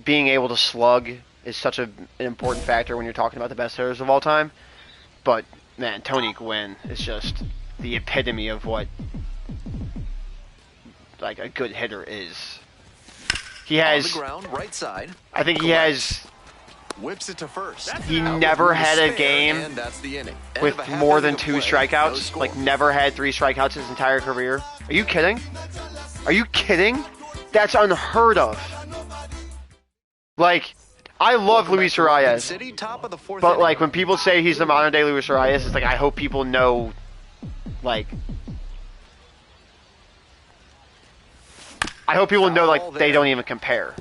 being able to slug is such an important factor when you're talking about the best hitters of all time. But, man, Tony Gwynn is just the epitome of what, like, a good hitter is. He has... On the ground, right side. I think he has... Whips it to first. He never had a game and that's the inning. End with of a half more inning than of 2 play. strikeouts. No score. Like, never had 3 strikeouts his entire career. Are you kidding? Are you kidding? That's unheard of. Like, I love Luis Arias, City, top of the fourth but inning. like when people say he's the modern day Luis Arias, it's like I hope people know, like, I hope people know like they don't even compare,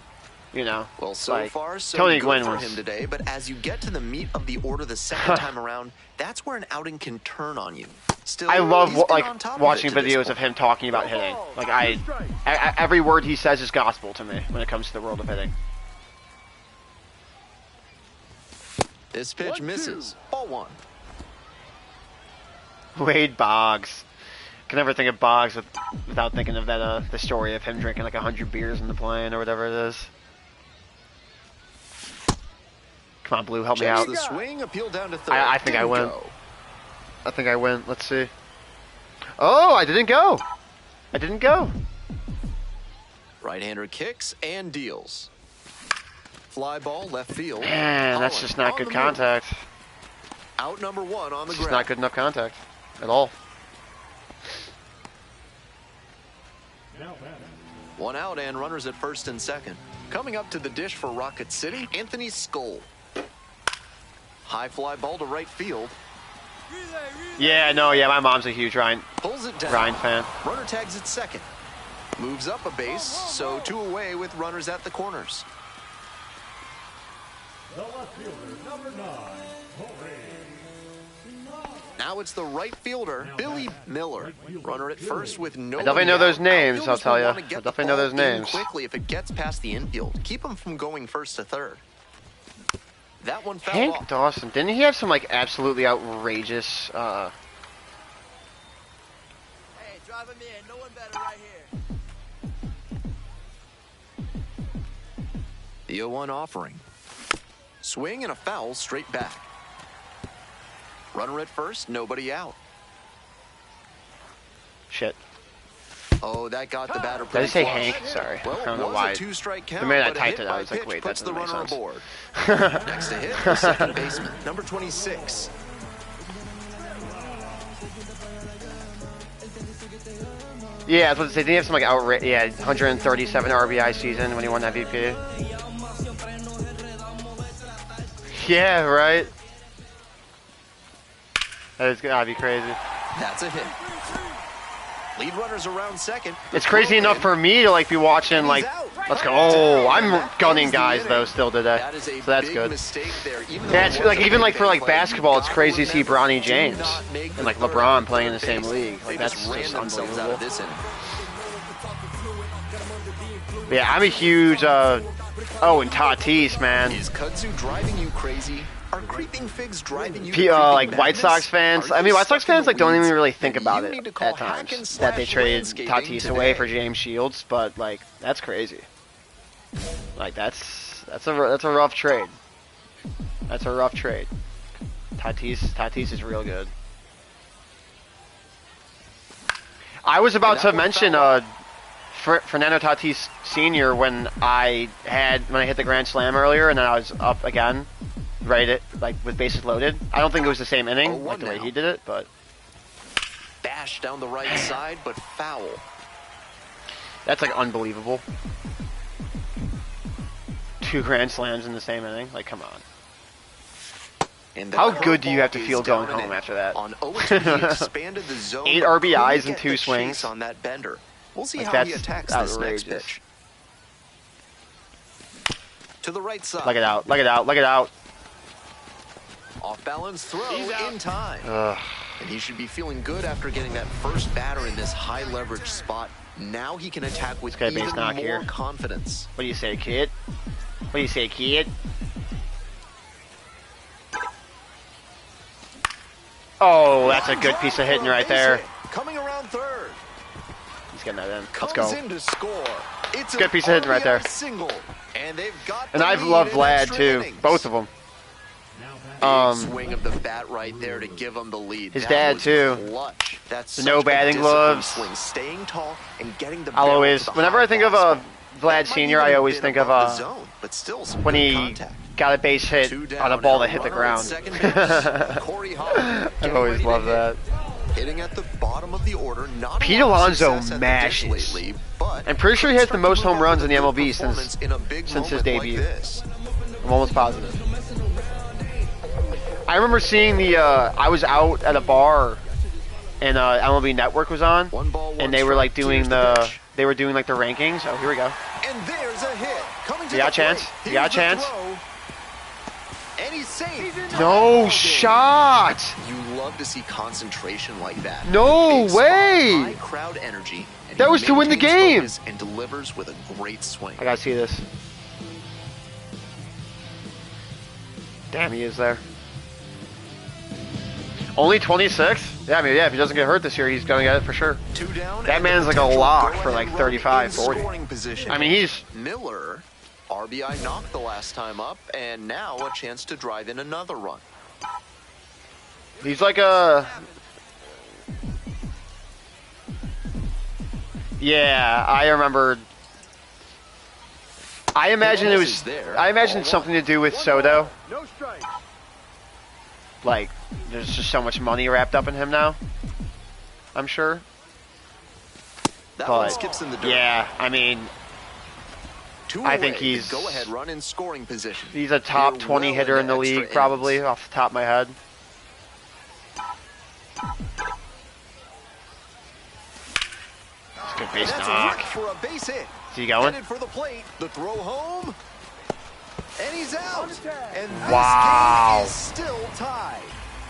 you know. Well, so like, far, so Tony good Gwynn for was. him today. But as you get to the meat of the order the second time around, that's where an outing can turn on you. Still, I love he's been on like top of watching it to this videos of point. him talking about hitting. Like every word he says is gospel to me when it comes to the world of hitting. This pitch misses. Ball 1. Wade Boggs. Can never think of Boggs without thinking of that the story of him drinking like 100 beers in the plane or whatever it is. Come on, Blue, help me Checks out. the swing, appeal down to third. I think I Didn't win. go. I think I win. Let's see. Oh, I didn't go. I didn't go. Right-hander kicks and deals. Fly ball left field. Man, that's just not on good the move. contact. Out number 1 on the It's just ground. not good enough contact at all. One out and runners at first and second. Coming up to the dish for Rocket City, Anthony Skoll. High fly ball to right field. Yeah, no, yeah, my mom's a huge Ryan Pulls it down. Ryan fan. Runner tags at second. Moves up a base, so 2 away with runners at the corners. Now it's the right fielder, Billy Miller. Runner at first with no. I definitely know those names, I'll Outfielders tell will ya. wanna I get the definitely know ball those names. in quickly if it gets past the infield. Keep him from going first to third. That one fell Hank off. Dawson, didn't he have some like absolutely outrageous Hey, drive him in. No one better right here. The 0-1 offering. Swing and a foul straight back. Runner at first, nobody out. shit. Oh, that got the batter Did I pretty say close. Hank? Sorry. Well, I don't it know was why. a 2-strike count, The minute I but a typed hit it, I by was like, pitch wait, that puts the doesn't make runner sense. aboard. Next to hit, the second baseman, number 26. Yeah, I was about to say, didn't he have some like 137 RBI season when he won MVP? Yeah, right. That is gotta be crazy. That's a hit. Lead runners around second. It's crazy enough for me to like be watching like, let's go. Oh, I'm gunning guys though still today, so that's good. Yeah, it's like even like for like basketball, it's crazy to see Bronny James and like LeBron playing in the same league. Like that's just unbelievable. Yeah, I'm a huge. Oh, and Tatis, man. Is kudzu driving you crazy? Are creeping figs driving you like White Sox fans. I mean, White Sox fans like don't even really think about it at times that they traded Tatis away for James Shields, but like that's crazy. Like that's a rough trade. That's a rough trade. Tatis is real good. I was about to mention Fernando Tatis Sr. when I hit the grand slam earlier, and then I was up again. Right, like with bases loaded. I don't think it was the same inning, like the way he did it, but dash down the right side, but foul. That's like unbelievable. 2 grand slams in the same inning, like come on. And how good do you have to feel going home after that? On 0-2, he expanded the zone, 8 RBIs and 2 swings on that bender. We'll see like how he attacks this next pitch. To the right side. Look it out! Look it out! Look it out! Off balance throw in time. And he should be feeling good after getting that first batter in this high leverage spot. Now he can attack with even more confidence. What do you say, kid? What do you say, kid? Oh, that's a good piece of hitting right there. Coming around third. He's getting that in. Let's go. In to score. It's a good piece of hitting right there. Single. And they've got and I've loved Vlad too. Both of them. Swing of the bat right there to give him the lead. His dad too. That's no batting gloves. Swing, staying tall and getting the I'll always, whenever I think of Vlad Sr., I always think of when he got a base hit on a ball that hit the ground. I've always loved that. Hitting at the bottom of the order, not Pete Alonso mashes. I'm pretty sure he has the most home runs in the MLB since his debut. I'm almost positive. I remember seeing I was out at a bar, and MLB Network was on, and they were like doing the rankings. Oh, here we go. And there's a hit. You got a chance? You got a chance? And he's safe. No shot. You love to see concentration like that. No way. High crowd energy. That was to win the game. And delivers with a great swing. I gotta see this. Damn, he is there. Only 26? Yeah, I mean, yeah, if he doesn't get hurt this year, he's going to get it for sure. 2 down. That man's like a lock for like 35, 40. I mean, he's... Miller, RBI knocked the last time up, and now a chance to drive in another run. He's like a... Yeah, I remember... I imagine it was... I imagine it's something to do with Soto. No strike. Like, there's just so much money wrapped up in him now. I'm sure. That one skips in the dirt. Yeah, I mean, I think he's go ahead run in scoring position. He's a top 20 hitter in the league, probably off the top of my head. It's a good base knock. For a base hit. Is he going? For the plate, the throw home. And he's out. And this wow. game is still tied.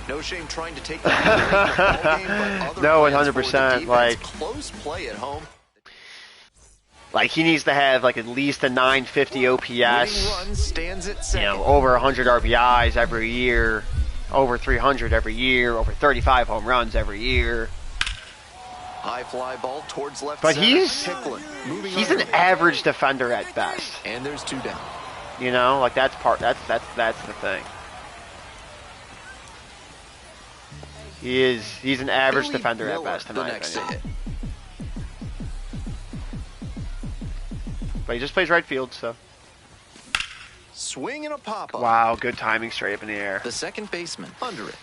No shame trying to take the ball game, but no, 100%. Like close play at home. Like he needs to have like at least a 950 OPS. Run stands at you know, over 100 RBIs every year, over 300 every year, over 35 home runs every year. High fly ball towards left. But center. he's an average defender at best. And there's 2 down. You know, like that's the thing. He's an average defender at best, in my opinion. But he just plays right field, so. Swing and a pop-up. Wow, good timing straight up in the air. The second baseman under it.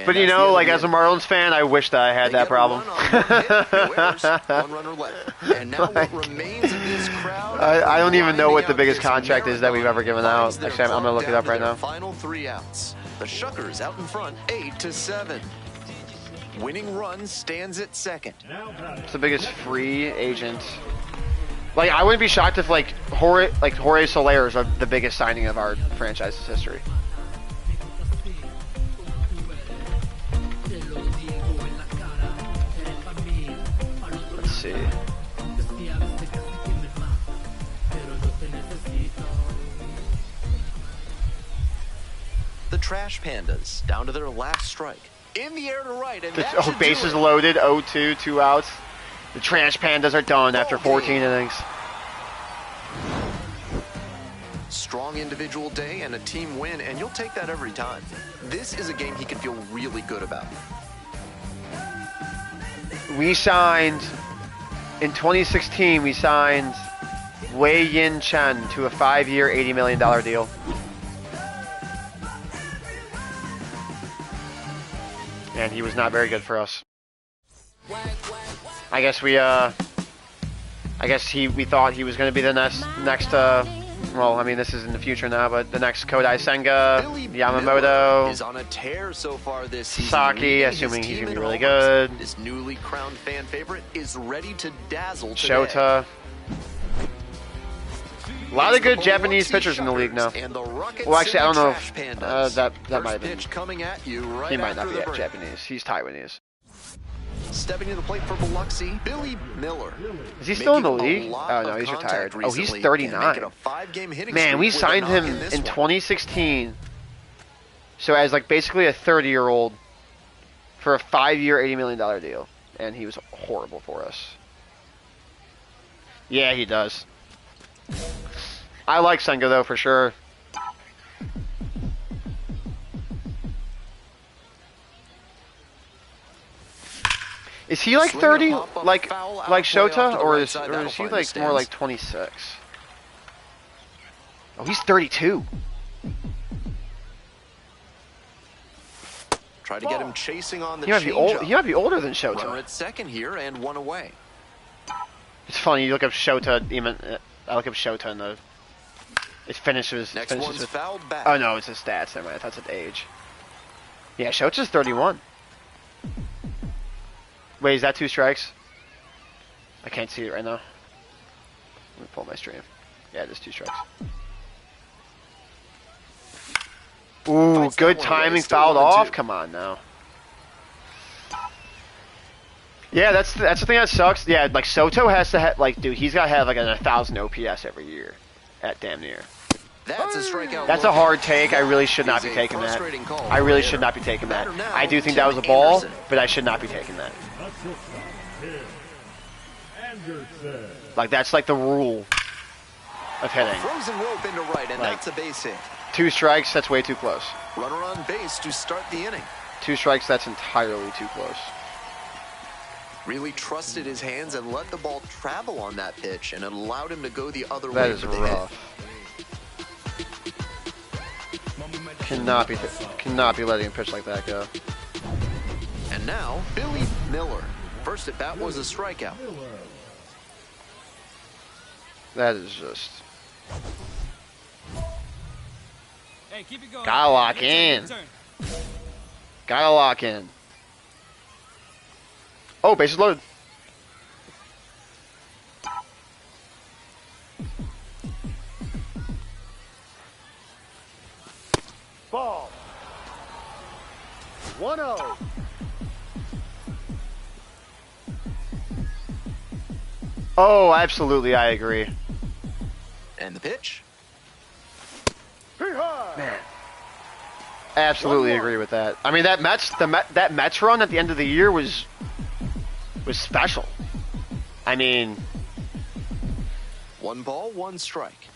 But you know, like as a Marlins fan, I wish that I had that problem. One runner left. And now what remains of this crowd? I don't even know what the biggest contract is that we've ever given out. Actually, I'm gonna look it up right now. Final 3 outs. The Shuckers out in front, 8-7. Winning run stands at second. It's the biggest free agent. Like I wouldn't be shocked if like Jorge Soler is the biggest signing of our franchise's history. Let's see. The Trash Pandas down to their last strike. In the air to right, and that bases loaded, 0-2, 2 outs. The Trash Pandas are done after 14 innings. Strong individual day and a team win, and you'll take that every time. This is a game he can feel really good about. We signed, in 2016, we signed Wei Yin Chen to a 5-year, $80 million deal. And he was not very good for us. I guess we thought he was going to be the next well, I mean, this is in the future now, but the next Kodai Senga, Yamamoto, is on a tear so far this season. Saki, assuming he's going to be really good. This newly crowned fan favorite is ready to dazzle today. Shota. A lot of good Japanese pitchers in the league now. Well, actually, I don't know if that might have been. He might not be Japanese. He's Taiwanese. Stepping to the plate for Biloxi, Billy Miller. Is he still in the league? Oh, no, he's retired. Oh, he's 39. Man, we signed him in 2016. So as like basically a 30-year-old for a 5-year, $80 million deal. And he was horrible for us. Yeah, he does. I like Senga, though, for sure. Is he like 30, like Shota, or is he like more like 26? Oh, he's 32. Try to get him chasing on the he might be older than Shota. Runner at second here and one away. It's funny, you look up Shota, I look up Shota and it finishes with, fouled back. Oh no, it's his stats, never mind, that's his age. Yeah, Shota's 31. Wait, is that 2 strikes? I can't see it right now. Let me pull my stream. Yeah, it is 2 strikes. Ooh, good timing, fouled off. Come on now. Yeah, that's the thing that sucks. Yeah, like Soto has to have, like, dude, he's got to have like 1,000 OPS every year, at damn near. That's a strikeout. That's a hard take. I really should not be taking that. I really should not be taking that. I do think that was a ball, but I should not be taking that. Like, that's like the rule of hitting. Frozen rope into right, and like, that's a base hit. 2 strikes, that's way too close. Runner on base to start the inning. 2 strikes, that's entirely too close. Really trusted his hands and let the ball travel on that pitch, and it allowed him to go the other way. That is for the rough. hit. Cannot be letting him pitch like that go. And now, Billy Miller. First at bat was a strikeout. That is just... Hey, keep it going. Gotta lock in. Gotta lock in. Oh, bases loaded. Ball. 1-0. Oh, absolutely, I agree. And the pitch. Man, absolutely agree with that. I mean, that Mets run at the end of the year was special. I mean, 1 ball, 1 strike.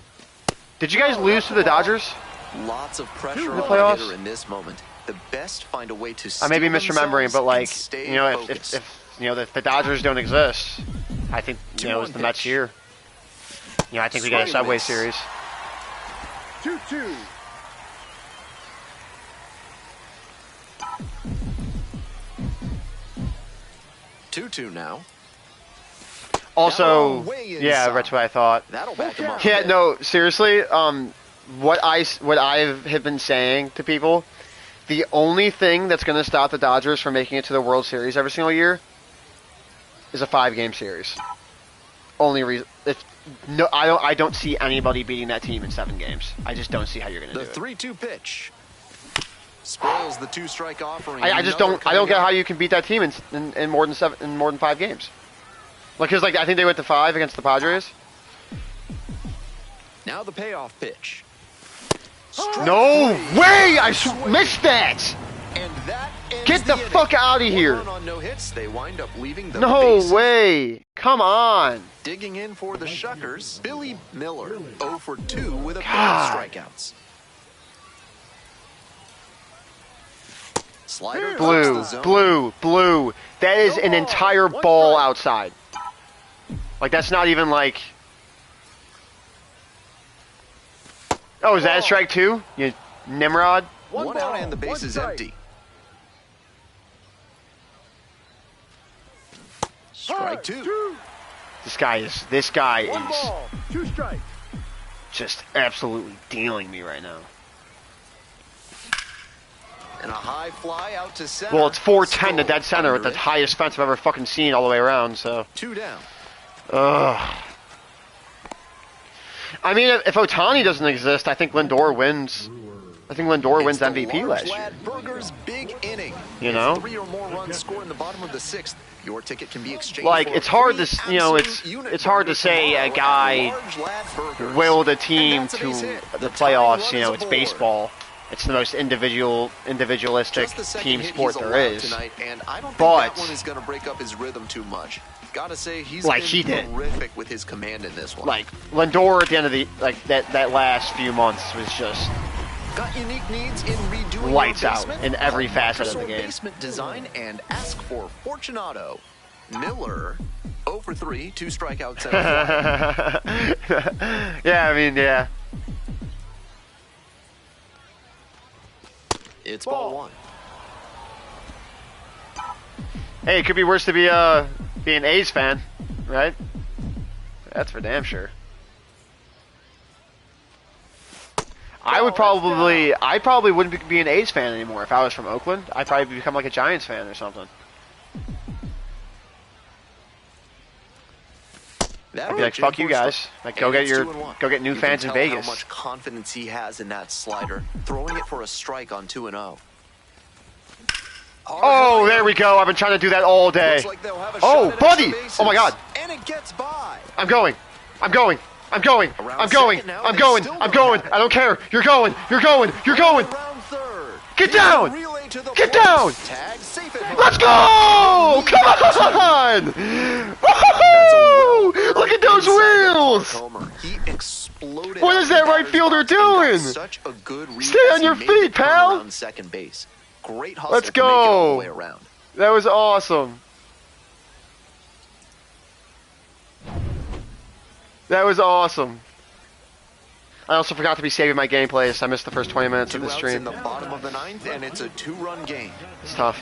did you guys lose to the Dodgers? Lots of pressure on the the playoffs? hitter in this moment. The best find a way to. I may be steel misremembering, but themselves like, and stay you know, focused. if you know the Dodgers don't exist, I think it was the Mets year. You know, I think we get a Subway Series. 2-2. 2-2 now. Also, Way yeah, inside. that's what I thought. That'll back him up. Yeah, no, seriously, what I have been saying to people, the only thing that's going to stop the Dodgers from making it to the World Series every single year is a 5-game series. Only reason, no, I don't see anybody beating that team in 7 games. I just don't see how you're going to do it. The 3-2 pitch spoils the 2-strike offering. I just don't get how you can beat that team in more than 5 games. Like, cause like I think they went to 5 against the Padres. Now the payoff pitch. No way! I missed that. And that Get the fuck out of here! On no hits, they wind up leaving the No bases. way! Come on! Digging in for the Shuckers, Billy Miller, 0 for 2 with a pair God. of strikeouts. Slider Blue, the zone. blue. That is an entire ball outside. Like, that's not even like... Oh, is that a strike 2? You Nimrod? One down and the base is empty. Strike 2. This guy is 2 strikes. just absolutely dealing me right now. And a high fly out to center. Well, it's 410 to dead center at Under the it. highest fence I've ever fucking seen all the way around, so... 2 down. Ugh. I mean, if Ohtani doesn't exist, I think Lindor wins. I think Lindor wins It's the MVP Large last year. Lad Burger's big inning. You know? 3 or more runs scored in the bottom of the 6th. Your ticket can be exchanged Like, for it's hard free to, you know, absolute it's hard to unit say a burgers guy tomorrow at Large Lad Burgers. willed a And team that's a to base hit. the tying playoffs. run You is know, it's aboard. baseball. It's the most individualistic Just the second team hit sport he's there allowed is. tonight, and I don't think But- that one is going to break up his rhythm too much. Gotta say, he's Like been he did. terrific with his command in this one. Like, Lindor at the end of the, like, that last few months was just Got unique needs in redoing lights your out basement? in every Call facet of the Microsoft game. Basement Design and ask for Fortunato. Miller, 0 for 3, 2 strikeouts and a fly. Yeah, I mean, yeah. It's ball 1. Hey, it could be worse to be an A's fan, right? That's for damn sure. I probably wouldn't be an A's fan anymore if I was from Oakland. I'd probably become like a Giants fan or something. That I'd be like, pitch fuck you in for guys. strike. Like, go And get it's your, 2-1. go get new You fans can in tell Vegas. how much confidence he has in that slider, throwing it for a strike on 2-0. Oh, there we go. I've been trying to do that all day. Looks like they'll have a Oh, shot at buddy! extra bases. Oh my God! And it gets by. I'm going. I'm going. I'm going. Around I'm going. second now, I'm they going. still I'm don't going. have it. I don't care. You're going. You're going. You're going. Around third. Get Here's down! the relay to the Get plate. down! Tag safe at home. Let's go! Come on! Woohoo! Look at those wheels! Homer. He exploded. What out is the that right batter's fielder box and got doing? Such a good read Stay as on he your made feet, the pal. turnaround second base. Great hustle Let's to make it all go. the way around. That was awesome. That was awesome. I also forgot to be saving my gameplays. I missed the first 20 minutes of 2 the outs stream. in the bottom of the 9th, and it's a 2-run game. It's tough.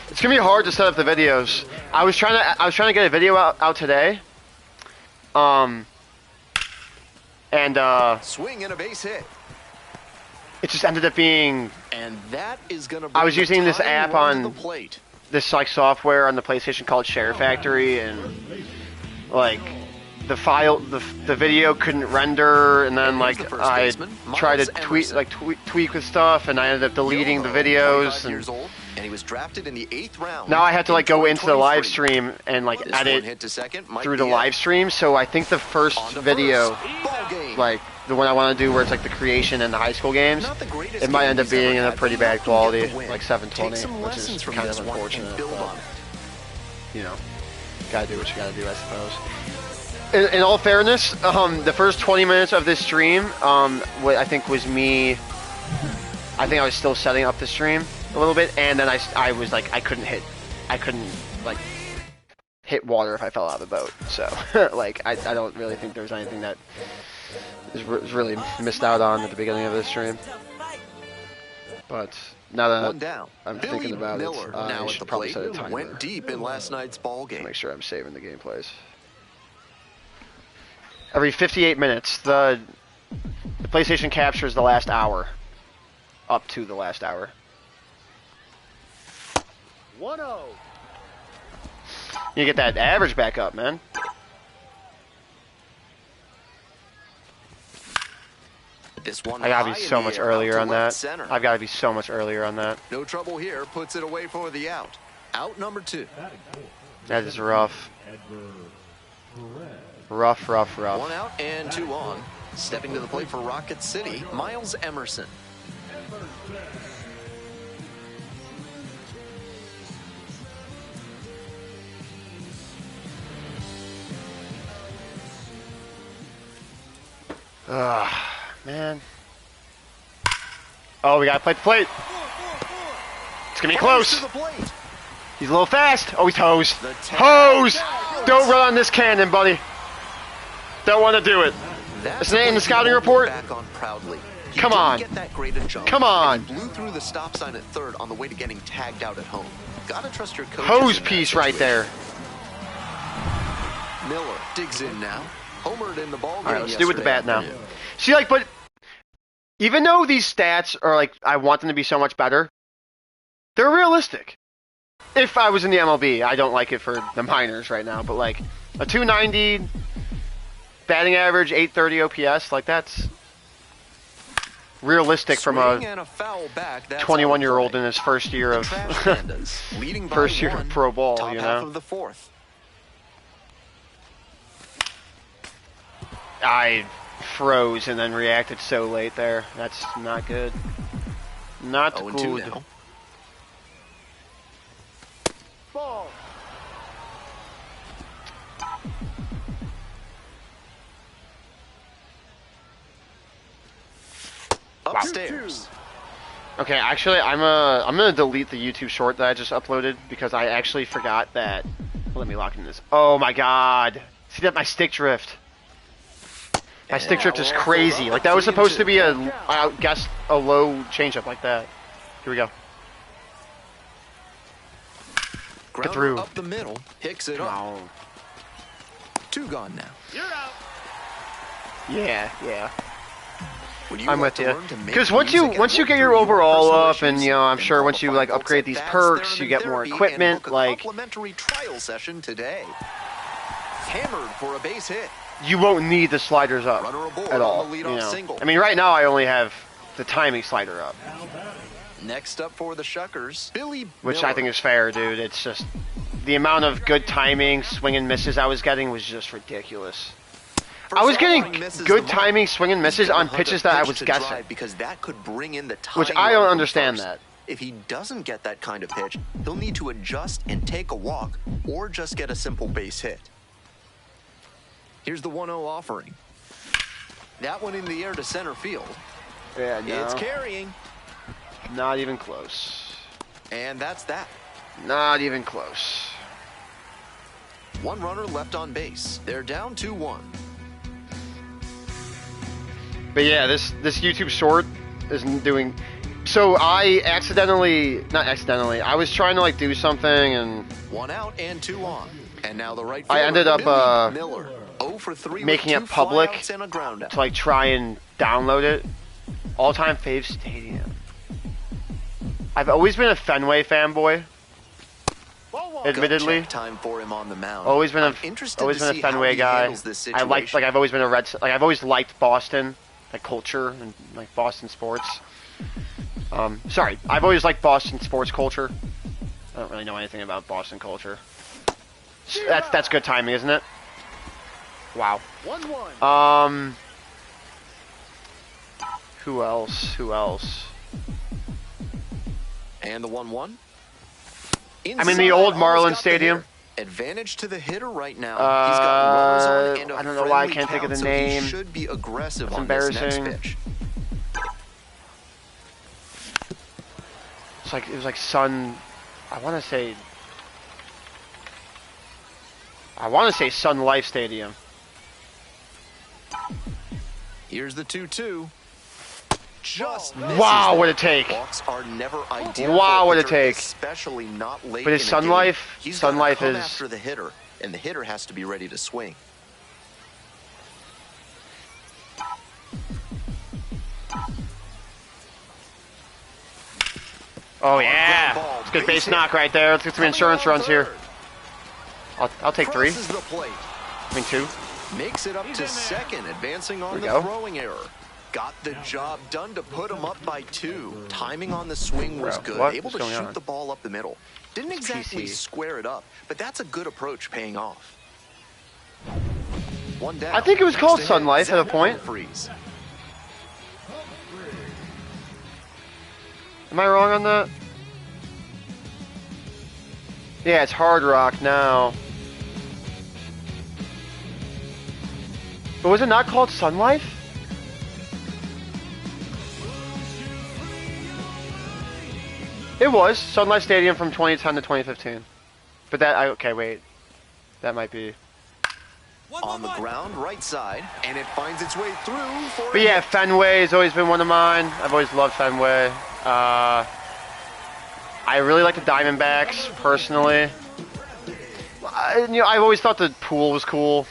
It's gonna be hard to set up the videos. I was trying to get a video out today. Swing and a base hit. It just ended up being And that is going to I was using this app on the plate. this like software on the PlayStation called Share Factory, and like the video couldn't render, and then Here's the like first I baseman, tried to Miles Emerson. tweak with stuff, and I ended up deleting the Yolo, videos, 25 years and old, and he was drafted in the 8th round. now I have to like go into the live 2023. stream and like This one edit hit to second, might through be the it. live stream. So I think the first On to video, first. Ball game. like the one I want to do where it's like the creation and the high school games, Not the greatest it might game end up he's ever being in a had, pretty but bad he can quality, get the win. like 720, Take some which is lessons from kind this of one unfortunate. and build but, on it. you know, gotta do what you gotta do, I suppose. In all fairness, the first 20 minutes of this stream, what I think was me. I think I was still setting up the stream a little bit, and then I was like, I couldn't like hit water if I fell out of the boat. So like I don't really think there was anything that was really missed out on at the beginning of this stream. But Now that One down. I'm Billy thinking about Miller it, now I at should the probably plate. set a timer. Went deep in last night's ball game. Make sure I'm saving the gameplays. Every 58 minutes, the PlayStation captures the last hour. Up to the last hour. 1-0. You get that average back up, man. This one I gotta be high in so the much air, earlier out on to left that. center. I've got to be so much earlier on that. No trouble here. Puts it away for the out. Out number 2. That is rough. Rough. One out and 2 on. Stepping to the plate for Rocket City, Miles Emerson. Man. Oh, we gotta play the plate. It's gonna be close. To the plate. He's a little fast. Oh, he's hosed. The tag. Hosed! Out. Don't run on this cannon, buddy. Don't want to do it. That's Isn't it in the what scouting he won't report? look Back on proudly. He Come didn't on. Get that great a jump, Come on. and he blew through the stop sign at third on the way to getting tagged out at home. Gotta trust your coach. Hose piece right there. Miller digs in now. Homered in the ball game. All right, let's do it with the bat now. afternoon. See, like, but even though these stats are like, I want them to be so much better, they're realistic. If I was in the MLB, I don't like it for the minors right now, but like a 290 batting average, 830 OPS, like that's realistic from Swing a and foul back, that's 21-year-old out of in his first year play. of The Trash Pandas leading by first year 1, of pro ball, top you half know. of the 4th. I froze and then reacted so late there. That's not good. Not 0-2 good. now. Ball. Upstairs. Okay, actually, I'm gonna delete the YouTube short that I just uploaded because I actually forgot that. Well, let me lock in this. Oh my god! See that my stick drift? My stick drift is crazy. Like that was supposed to be a, I guess, a low changeup like that. Here we go. Grounder through. up the middle, picks it up. Oh. 2 gone now. You're out. Yeah. Would you I'm like with to you. learn to make Because once music you and get work your through overall personal up, and issues? you know, I'm sure once you Qualify like folks upgrade at these Babs perks, you Therapy get more and equipment. book a Like complimentary trial session today. Hammered for a base hit. you won't need the sliders up Runner aboard at all. on the You leadoff know? single. I mean, right now I only have the timing slider up, Next up for the Shuckers, Billy which Miller. I think is fair, dude. It's just the amount of good timing, swing and misses I was getting was just ridiculous. For I was someone getting who misses good the mark, timing, swing and misses he's gonna on hunt pitches a that I pitch was to guessing. drive because that could bring in the Which tying I don't run from understand first. that. If he doesn't get that kind of pitch, he'll need to adjust and take a walk or just get a simple base hit. Here's the 1-0 offering. That one in the air to center field. Yeah, no, It's carrying, not even close. and that's that. Not even close. 1 runner left on base. They're down 2-1. But yeah, this YouTube short isn't doing. So I not accidentally. I was trying to like do something and 1 out and 2 on. And now the right I fielder, ended up, Billy Miller. 0 for 3 making with it 2 public flyouts and a ground out. to like try and download it. All-time fave stadium. I've always been a Fenway fanboy. Admittedly, Gut check time for him on the mound. always been I'm interested a to see how Fenway he guy. handles this I like situation. I've always been a I've always liked Boston, like culture and like Boston sports. Sorry, I've always liked Boston sports culture. I don't really know anything about Boston culture. That's good timing, isn't it? Wow. 1-1. Who else? And the 1-1. I'm in the old Marlins Stadium. Advantage to the hitter right now. He's got runners on and a I don't know why I friendly can't think of the count, so name. He should be aggressive It's on this next embarrassing. pitch. It's like it was like Sun. I want to say Sun Life Stadium. Here's the 2-2. just misses. Wow, what a take. Walks are never ideal. Wow, what a take. Especially not late But his in a Sun game. Life, He's Sun gotta Life come is after the hitter, and the hitter has to be ready to swing. Oh yeah, it's a good base knock right there. Let's get some insurance runs here. I'll take 3. Crosses the plate. I mean 2. Makes it up to second, advancing on the go. throwing error. Got the job done to put him up by 2. Timing on the swing was good. What Able is to going shoot on? the ball up the middle. Didn't exactly PC. square it up, but that's a good approach paying off. One down. I think it was called Next to Sun hit, Life at a Zach point. Humphreys. Am I wrong on that? Yeah, it's Hard Rock now. But was it not called Sun Life? It was Sun Life Stadium from 2010 to 2015. But okay, wait. That might be. On the ground, right side, and it finds its way through for But yeah, Fenway has always been one of mine. I've always loved Fenway. I really like the Diamondbacks, personally. I've always thought the pool was cool.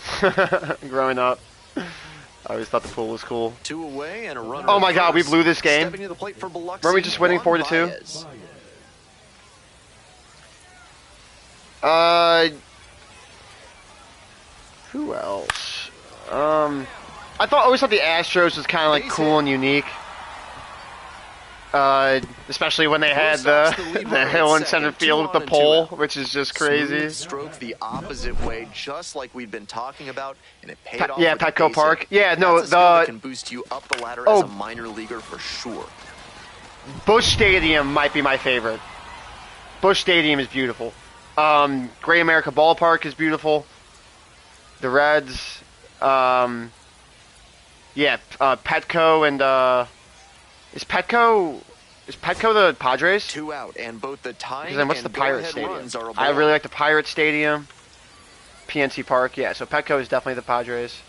Growing up, I always thought the pool was cool. 2 away and a run. Oh my God, we blew this game. Stepping to the plate for Biloxi, Weren't we just winning Juan 4-2? Baez. Who else? I always thought the Astros was kind of like cool and unique. Especially when they had the hill in center field with the pole, which is just crazy. Smooth stroke the opposite way, just like we've been talking about, and it paid off. Yeah, with the Petco base Park. hit. Yeah, no, That's a skill that can boost you up the ladder as a minor leaguer for sure. Busch Stadium might be my favorite. Busch Stadium is beautiful. Great America Ballpark is beautiful. The Reds. Petco and is Petco the Padres? 2 out, and both the tying Then what's the and Pirate go-ahead Stadium? runs are I aboard. really like the Pirate Stadium. PNC Park, yeah. So Petco is definitely the Padres.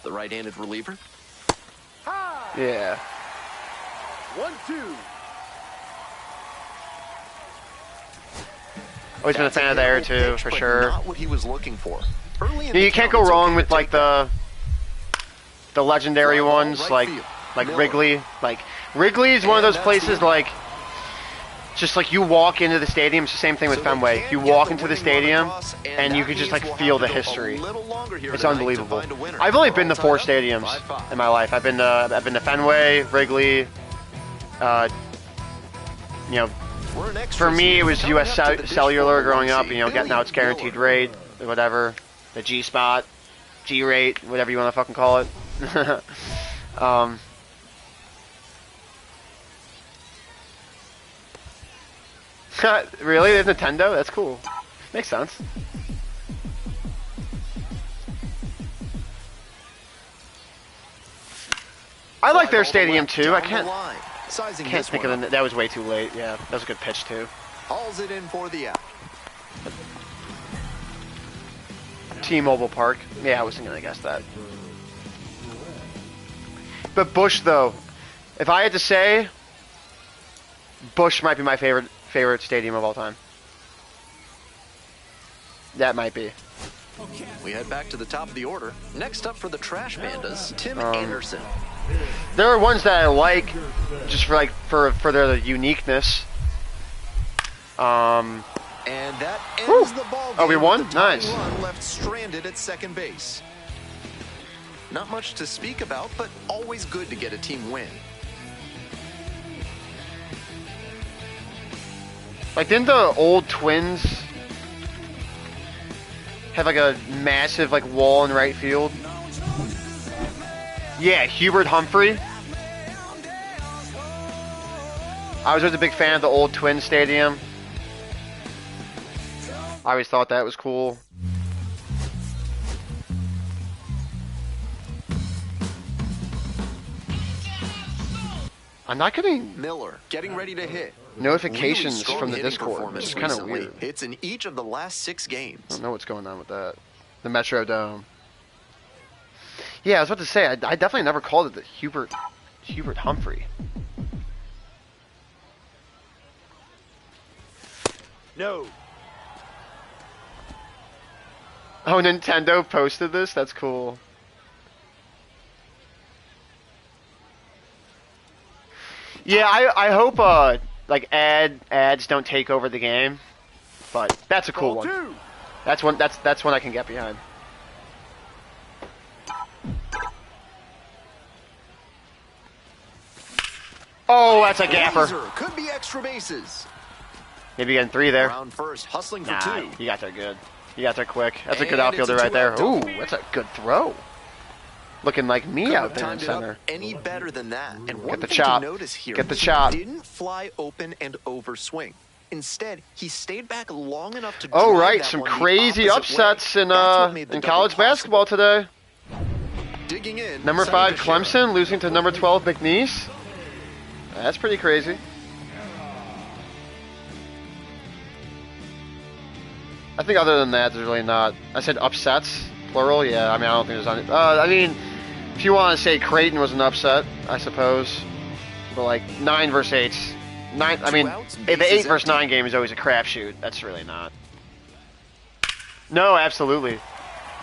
The right-handed reliever. High. Yeah. 1-2. Always been a fan of the air too, for sure. Not what he was looking for. Early in Yeah, the you can't count, go it's wrong okay with to like take that. the legendary Fly ball, ones, right like field. Miller. Wrigley. Like Wrigley is one of And those that's places the- like. Just like you walk into the stadium, it's the same thing with So they Fenway. can't You get walk the into the winning run stadium, across, and you that could just means like we'll feel have the to go a history. little longer here It's tonight to unbelievable. find a winner. I've only We're been all to 4 tied up, stadiums 5-5. in my life. I've been to Fenway, Wrigley. We're an extra For me, it team was coming U.S. up to the dish Cellular for growing up. Biloxi. Getting now it's Billy guaranteed Miller. rate, whatever. The G spot, G rate, whatever you want to fucking call it. Really? There's Nintendo? That's cool. Makes sense. I like their stadium too. I can't think of the. That was way too late. Yeah, that was a good pitch too. Hauls it in for the out. T-Mobile Park. Yeah, I wasn't gonna guess that. But Busch, though, if I had to say, Busch might be my favorite stadium of all time. That might be. We head back to the top of the order. Next up for the Trash Pandas, Tim Anderson. There are ones that I like, just for their uniqueness. And that ends the ball game. Oh, we won? with the tying Nice. Run left stranded at second base. Not much to speak about, but always good to get a team win. Like, didn't the old Twins have like a massive like wall in right field? Yeah, Hubert Humphrey. I was always a big fan of the old Twins stadium. I always thought that was cool. I'm not getting Miller getting ready to hit. notifications Really strong from the hitting Discord, performance which is kind of recently. weird. Hits in each of the last 6 games. I don't know what's going on with that. The Metro Dome. Yeah, I was about to say, I definitely never called it the Hubert Humphrey. No. Oh, Nintendo posted this? That's cool. Yeah, I hope like ads don't take over the game, but that's a cool one. Two. That's one I can get behind. Oh, that's a gapper. Could be extra bases. Maybe getting 3 there. Round first, hustling for Nah, 2. you got there good. You got there quick. That's a good And outfielder it's a right there. Ooh, two-out double. that's a good throw. Looking like me Couldn't out have there in timed it up center. any better than that. And one the thing chop. to notice here, Get the he chop. didn't fly open and overswing. Instead, he stayed back long enough to Oh drive right, that some one the crazy opposite way. upsets in That's what made the double college basketball today. Digging in, Number Sonny 5 Bichero. Clemson losing to number 12 McNeese. That's pretty crazy. I think other than that, there's really not. I said upsets, plural. Yeah, I mean I don't think there's any. I mean, if you want to say Creighton was an upset, I suppose. But like 9 versus 8. 9. I mean, the 8 versus 9 game is always a crapshoot. That's really not. No, absolutely.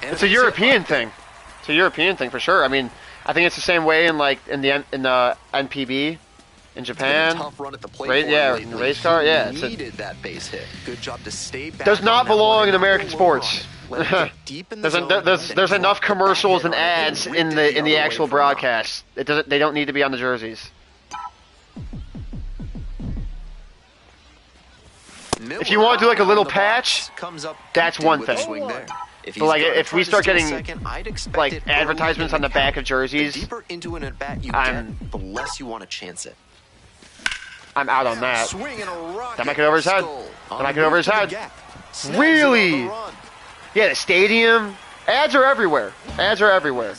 And It's a European thing. It's a European thing for sure. I mean, I think it's the same way in like in the NPB in Japan. Tough run at the plate Right, for yeah, him in the lately. race car, yeah, He it's a- needed that base hit. Good job to stay back. Does not on that belong one in and American not go low sports. run. Let it get deep in the zone, then There's enough drop the commercials and backhand on it ads and in ripped the it in the other way actual from out. broadcast. It doesn't. They don't need to be on the jerseys. Miller If you want to do like a little on the patch, box, comes up that's empty one with a thing. swing there. If But like he's gonna if try we to start steal getting second, I'd expect like it early advertisements in on the back count. of jerseys, The deeper into an at-bat you I'm- get, the less you want to chance it. I'm out on that. Swing and a rocket. That might get over his head. Skull. That might get over his On the head. gap. Snags it Really? on the run. Yeah, the stadium. Ads are everywhere. Ads are everywhere.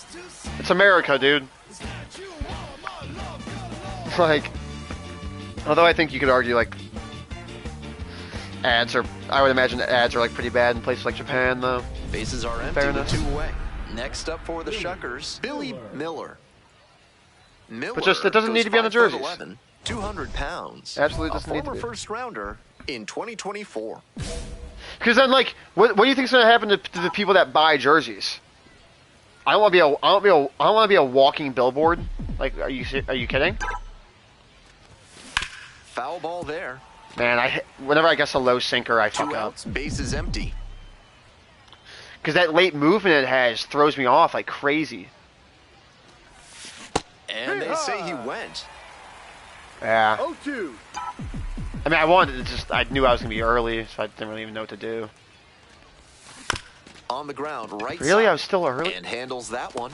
It's America, dude. Like, although I think you could argue like ads are. I would imagine ads are like pretty bad in places like Japan, though. Bases are empty Fair with enough. 2 away. Next up for the Shuckers, Billy Miller. Miller, But just- it doesn't goes need to be on the 5'11", jerseys. 200 pounds. Absolutely doesn't a need to former be. first rounder in 2024. Because then, like, what do you think's gonna happen to the people that buy jerseys? I don't want to be a walking billboard. Like, are you kidding? Foul ball there. Man, whenever I guess a low sinker, I fuck 2 up. outs, bases empty. Because that late movement it has throws me off like crazy. And they say he went. Yeah. 0-2. I mean, I wanted to I knew I was gonna be early, so I didn't really even know what to do. On the ground, right Really, side. I was still early. And handles that one.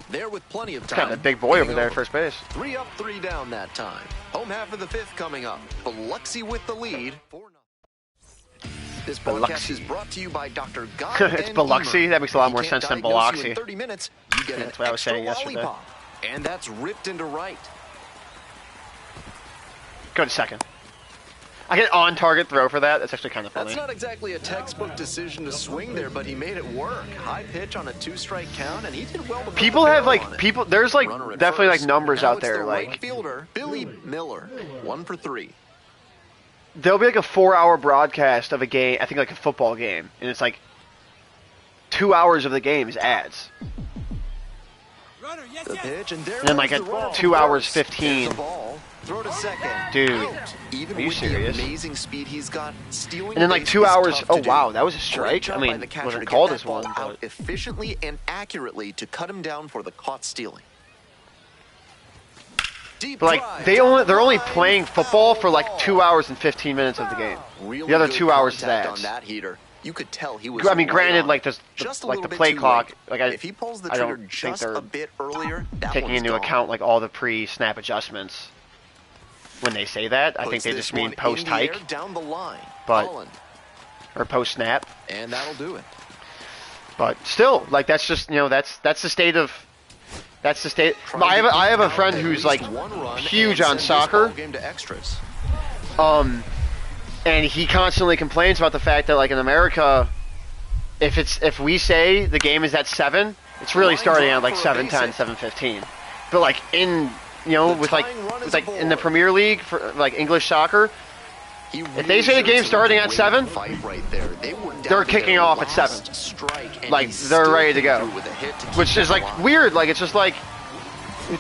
There with plenty of time. Kind of a big boy over Hitting there at first base. 3 up, 3 down that time. Home half of the 5th coming up. Biloxi with the lead. 4-0. This broadcast Biloxi. is brought to you by Dr. God. It's Biloxi? That makes a lot more sense than Biloxi. In 30 minutes, you get That's an what I was extra saying yesterday. lollipop. And that's ripped into right. Go to second. I get on target throw for that. That's actually kind of funny. That's not exactly a textbook decision to swing there, but he made it work. High pitch on a 2-strike count, and he did well to put People the have barrel on like it. people. There's like Runner at definitely like first. numbers Now out it's there. the Like right fielder, Billy Miller, 1 for 3. there'll be like a 4-hour broadcast of a game. I think like a football game, and it's like 2 hours of the game is ads. Runner, yes, The yes. pitch, and there And then, like, goes at the run 2 from hours first. 15. There's the ball. Throw to second. Dude, Out. Even are you with serious? the amazing speed he's got, stealing And then a like base 2 is hours. tough Oh to do. wow, that was a Great strike. job I by mean, the it catcher wasn't to get called that as one, ball out but efficiently and accurately to cut him down for the caught stealing. Deep but like drive they're down the only line, playing football for like foul 2 hours and 15 minutes of the game. Really The other good 2 hours is contact on ads. that heater. You could tell he was. I mean, right granted, on like it. the Just a like little the bit play too clock. late. Like if he pulls the I trigger don't think just they're a bit earlier, that taking one's into gone. account like all the pre-snap adjustments. When they say that, I think Puts they this just mean one in the post-hike air down the line. But- Holland. or post-snap. And that'll do it. But still, like that's just that's the state of. That's the state. I have a friend who's like huge on soccer. Game to extras. And he constantly complains about the fact that like in America, if we say the game is at 7, it's really starting at like 7:10, 7:15. But like in you know, with like in the Premier League for like English soccer. If they say the game's starting at 7, they're kicking off at 7. Like, they're ready to go. Which is, like, weird. Like, it's just like,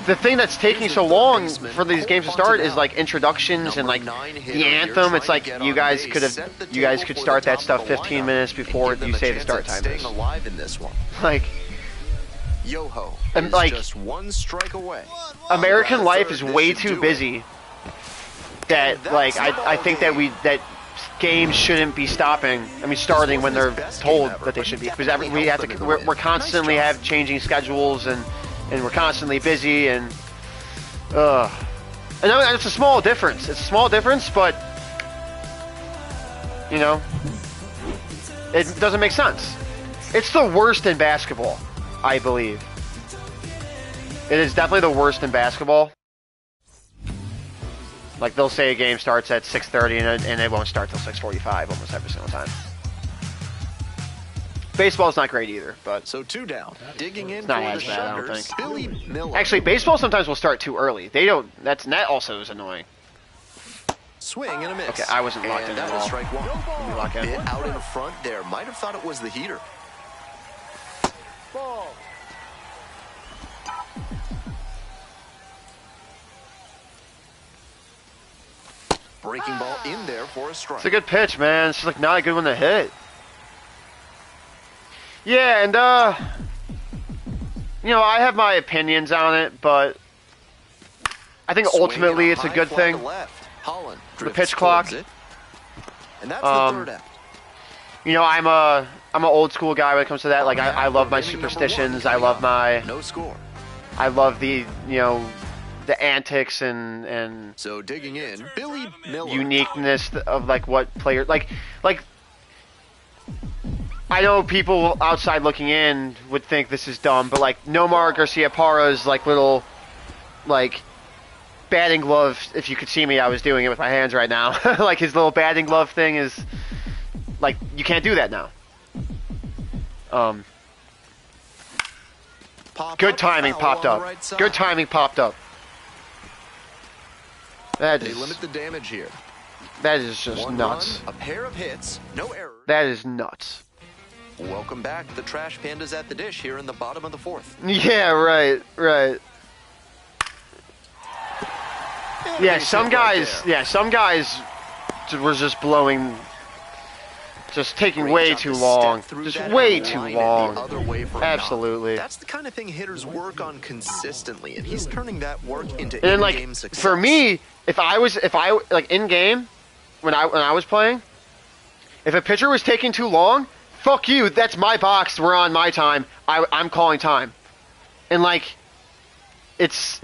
the thing that's taking so long for these games to start is, like, introductions and, like, the anthem. It's like, you guys could start that stuff 15 minutes before you say the start time is. Like, and, like, American life is way too busy. That like I think that games shouldn't be starting when they're told that they should be, because we're constantly have changing schedules and we're constantly busy and it's a small difference. It's a small difference, but you know, it doesn't make sense. It's the worst in basketball, I believe. It is definitely the worst in basketball. Like, they'll say a game starts at 6:30 and it won't start till 6:45 almost every single time. Baseball's not great either, but so 2 down. Digging in it's not for as the bad, I don't Shutters, think. Billy Miller. Actually, baseball sometimes will start too early. They don't. That also is annoying. Swing and a miss. Okay, I wasn't locked in at all. Strike one. Let me lock in. Bit out in front there. Might have thought it was the heater. Ball. Breaking ball in there for a strike. It's a good pitch, man. It's just like not a good one to hit. Yeah, and you know, I have my opinions on it, but I think ultimately it's a good thing for the pitch clock. And that's the third out. You know, I'm an old school guy when it comes to that. Like I love my superstitions. I love my no score. I love the, you know, the antics and so digging in, Billy Miller. Uniqueness of like what player like I know people outside looking in would think this is dumb, but like Nomar Garciaparra's like little like batting glove, if you could see me, I was doing it with my hands right now. Like his little batting glove thing is like, you can't do that now. Good timing popped up. Good timing popped up. They limit the damage here. That is just One nuts. Run, a pair of hits, no errors. That is nuts. Welcome back. The Trash Pandas at the dish here in the bottom of the 4th. Yeah, right. Yeah, some guys were just blowing, just taking way too long. Just way too long. Absolutely. That's the kind of thing hitters work on consistently, and he's turning that work into and like in-game success. for me, if I like in game when I was playing, if a pitcher was taking too long, fuck you. That's my box. We're on my time. I'm calling time. And like, it's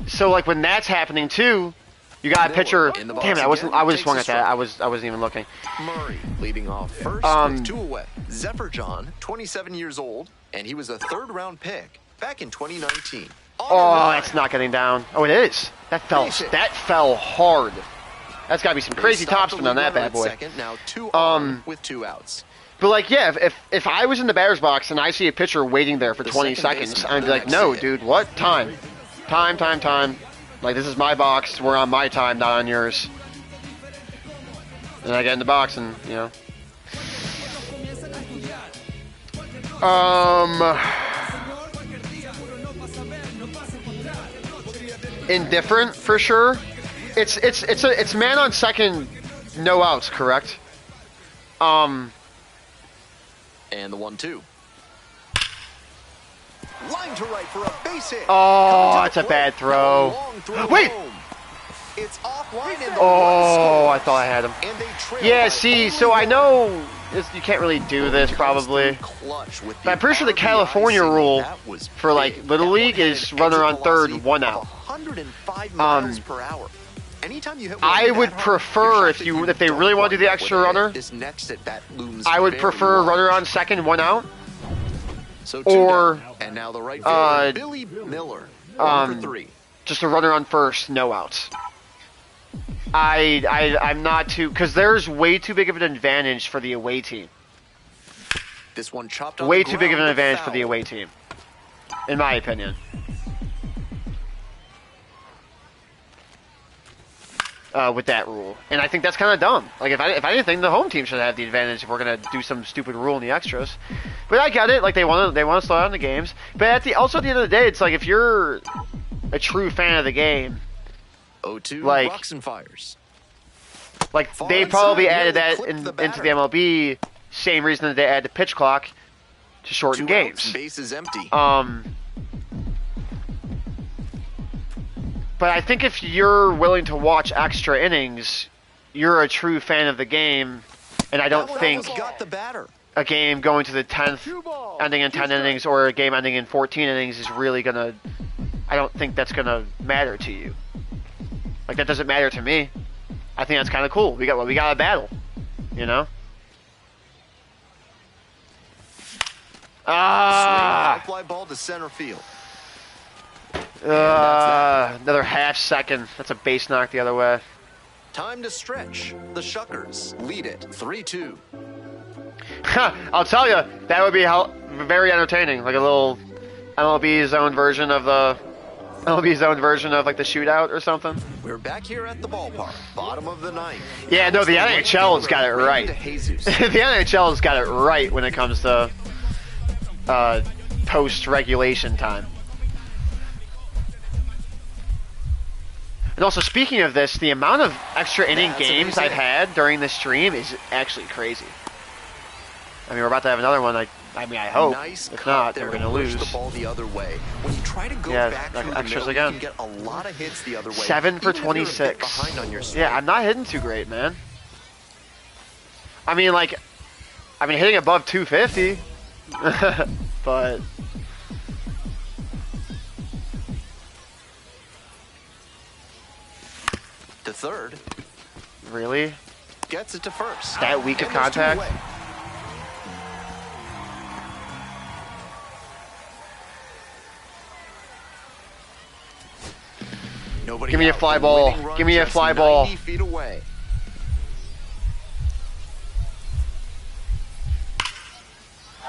so like when that's happening too, you got a pitcher. Damn it! I was swung at that. I wasn't even looking. Murray leading off first with 2 away. Zephyr John, 27 years old, and he was a 3rd-round pick back in 2019. Oh, that's not getting down. Oh, it is. That fell hard. That's got to be some crazy topspin on that bad boy. Second, now 2 on with 2 outs. But like, yeah, if I was in the batter's box and I see a pitcher waiting there for 20 seconds, I'd be like, no, dude, what? Time. Like, this is my box. We're on my time, not on yours. And I get in the box and, you know. Indifferent for sure. It's man on second, no outs, correct? And the 1-2. Line to right for a base hit. Oh, it's a bad throw. Wait. It's offline in the I thought I had him. Yeah, see, so I know you can't really do this probably. But I'm pretty sure the California rule for like Little League is runner on third, 1 out. 105 miles per hour. Anytime you hit I would prefer if they really want to do the extra runner, I would prefer runner on second, 1 out. Or and now the right fielder, Billy Miller, 1 for 3. Just a runner on first, no outs. I'm not too, because there's way too big of an advantage for the away team. This one chopped on way the too big of an ground, advantage foul. for the away team, in my opinion. with that rule, and I think that's kind of dumb. Like if anything, the home team should have the advantage if we're gonna do some stupid rule in the extras. But I get it. Like they want to slow down the games, but also at the end of the day, it's like if you're a true fan of the game, 0-2 like rocks and fires. Like Far they inside, probably added nearly that clipped into batter. the MLB. Same reason that they added the pitch clock to shorten 2 outs, games. base is empty. But I think if you're willing to watch extra innings, you're a true fan of the game, and I don't That one think almost got the batter. a game going to the 10th, ending in 10 innings, or a game ending in 14 innings is really gonna. I don't think that's gonna matter to you. Like that doesn't matter to me. I think that's kind of cool. We got a battle, you know. Swing, fly ball to center field. Another half second. That's a base knock the other way. Time to stretch. The Shuckers lead it 3-2. I'll tell you, that would be very entertaining. Like a little MLB zone version of like the shootout or something. We're back here at the ballpark, bottom of the ninth. Yeah, no, the NHL has got it right. To Jesus. The NHL has got it right when it comes to post-regulation time. And also, speaking of this, the amount of extra inning games I've had during this stream is actually crazy. I mean, we're about to have another one. I hope. Nice if not, then there we're to going to push lose. the ball the other way. When you try to go Yeah, back like through the extras middle, again. you can get a lot of hits the other way. 7 for even if you're a bit 26. behind on your swing. Yeah, I'm not hitting too great, man. I mean, hitting above 250, but To third, really, gets it to first. that weak of And there's 2 contact. away. Nobody Give me a out. fly The ball. winning run Give me a just fly ball. 90 feet away.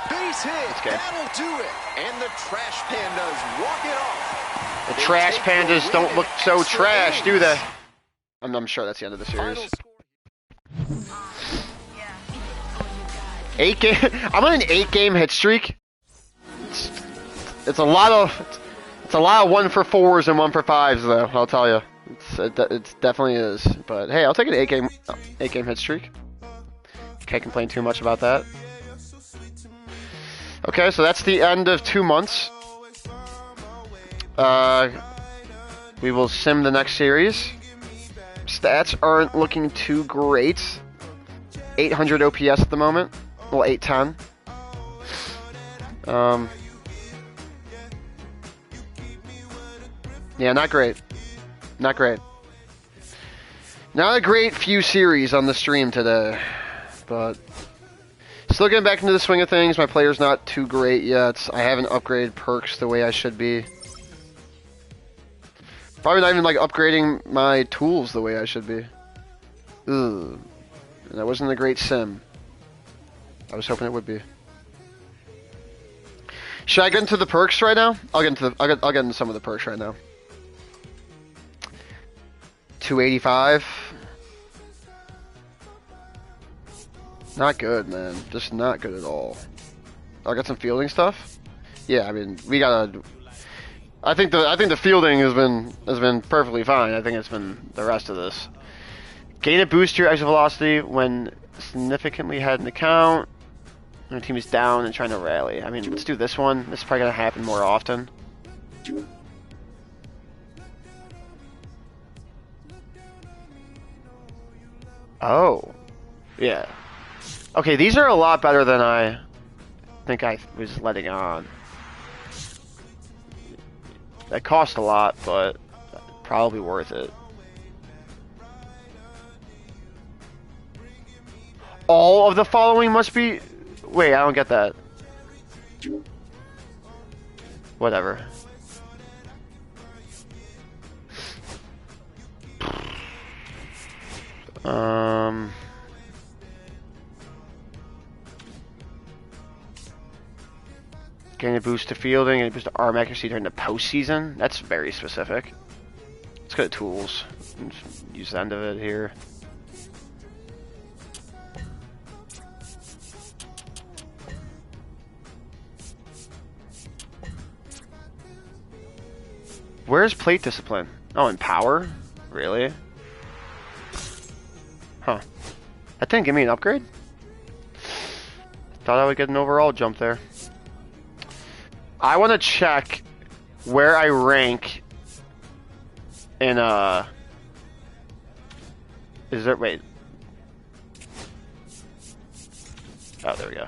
Base hit. Okay. That'll do it. And the Trash Pandas walk it off. The They trash take the pandas win don't in look so extra trash, do innings. they? I'm sure that's the end of the series. Final score. 8 game. I'm on an 8-game hit streak. It's a lot of 1-for-4s and 1-for-5s though. I'll tell you, it definitely is. But hey, I'll take an 8-game hit streak. Can't complain too much about that. Okay, so that's the end of 2 months. We will sim the next series. Stats aren't looking too great. 800 OPS at the moment. Well, 810. Yeah, not great. Not great. Not a great few series on the stream today. But still getting back into the swing of things. My player's not too great yet. I haven't upgraded perks the way I should be. Probably not even upgrading my tools the way I should be. Ugh. That wasn't a great sim. I was hoping it would be. Should I get into the perks right now? I'll get into some of the perks right now. 285. Not good, man. Just not good at all. I got some fielding stuff. Yeah, I mean, we gotta. I think the fielding has been perfectly fine. I think it's been the rest of this. Gain a boost to your exit velocity when significantly ahead in the count. When the team is down and trying to rally. I mean, let's do this one. This is probably gonna happen more often. Oh, yeah. Okay, these are a lot better than I think I was letting on. That cost a lot, but probably worth it. All of the following must be... Wait, I don't get that. Whatever. Getting a boost to fielding and a boost to arm accuracy during the postseason. That's very specific. Let's go to tools. Use the end of it here. Where's plate discipline? Oh, in power? Really? Huh. That didn't give me an upgrade? Thought I would get an overall jump there. I want to check where I rank in, is there, wait. Oh, there we go.